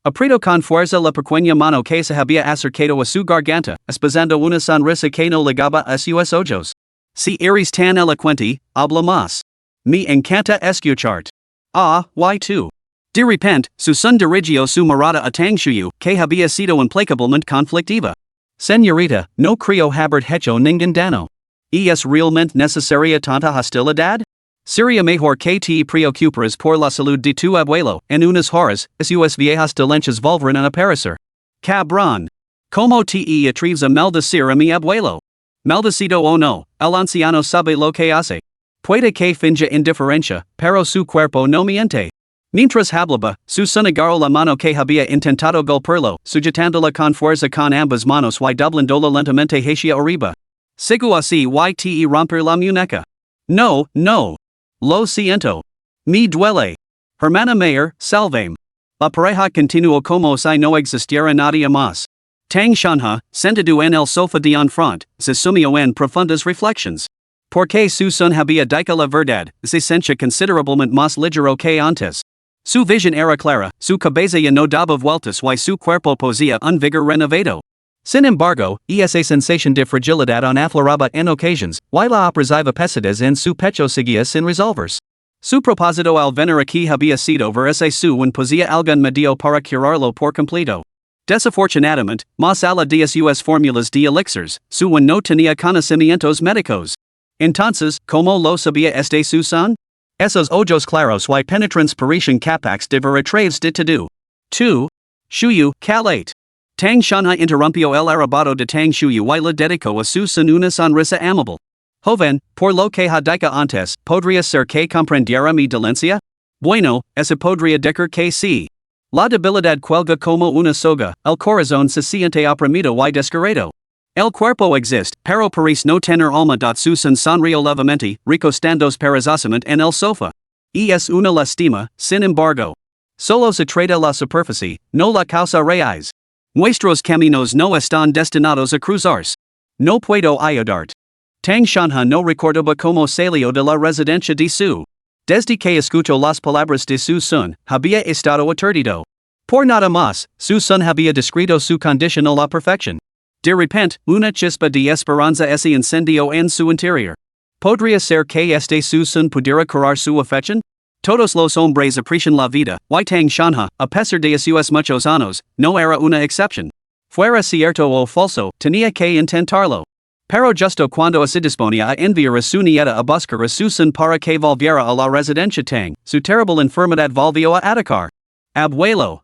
Apretó con fuerza la pequeña mano que se había acercado a su garganta, esbozando una sonrisa que no ligaba a sus ojos. Si eres tan elocuente, habla más. Me encanta escucharte. Ah, why tú? De repente, su son dirigió su mirada a Tang Shuyu, que había sido implacablemente conflictiva. Señorita, no creo haber hecho ningún daño. ¿Es realmente necesaria tanta hostilidad? Sería mejor que te preocuparas por la salud de tu abuelo, en unas horas, sus viejas dolencias volverán a aparecer. Cabrón. ¿Cómo te atreves a maldecir a mi abuelo? Maldecido o no, el anciano sabe lo que hace. Puede que finja indiferencia, pero su cuerpo no miente. Mientras hablaba, su son agarró la mano que había intentado golpearlo, sujetándola con fuerza con ambas manos y doblándola lentamente hacia arriba. Sigo así y te romper la muñeca. No, no. Lo siento. Me duele. Hermana Mayer, salvame. La pareja continuó como si no existiera nadie más. Tang Shanha, sentido en el sofá de enfrente, se sumió en profundas reflections. Porque su son había dicho la verdad, se sentía considerablemente más ligero que antes. Su visión era clara, su cabeza ya no daba vueltas y su cuerpo poseía un vigor renovado. Sin embargo, esa sensación de fragilidad aún afloraba en ocasiones, y la apreciaba pesadez en su pecho seguía sin resolverse. Su propósito al venir aquí había sido ver si su un poseía algún medio para curarlo por completo. Desafortunadamente, más allá de sus fórmulas de elixirs, su un no tenía conocimientos médicos. Entonces, ¿cómo lo sabía este su son? Esos ojos claros y penetrantes parecían capaces de ver a través de todo. 2. Shuyu, calate. Tang Shanha interrumpió el arrebato de Tang Shuyu y le dedicó a su son una sonrisa amable. Joven, por lo que ha dicho antes, ¿podría ser que comprendiera mi dolencia? Bueno, eso podría decir que sí. La debilidad cuelga como una soga, el corazón se siente oprimido y desgarrado. El cuerpo existe, pero parece no tener alma. Su son sonrió levemente, recostándose perezosamente en el sofá. Y es una lástima, sin embargo. Solo se trata la superficie, no la causa raíz. Nuestros caminos no están destinados a cruzarse. No puedo ayudarte. Tang Shanha no recordaba cómo salió de la residencia de su. Desde que escuchó las palabras de su son, había estado aturdido. Por nada más, su son había descrito su condición a la perfección. De repente, una chispa de esperanza se encendió en su interior. ¿Podría ser que este su son pudiera curar su afección? Todos los hombres aprecian la vida, y Tang Shanha, a pesar de sus muchos años, no era una excepción. Fuera cierto o falso, tenía que intentarlo. Pero justo cuando se disponía a enviar a su nieta a buscar a su son para que volviera a la residencia Tang, su terrible enfermedad volvió a atacar. Abuelo,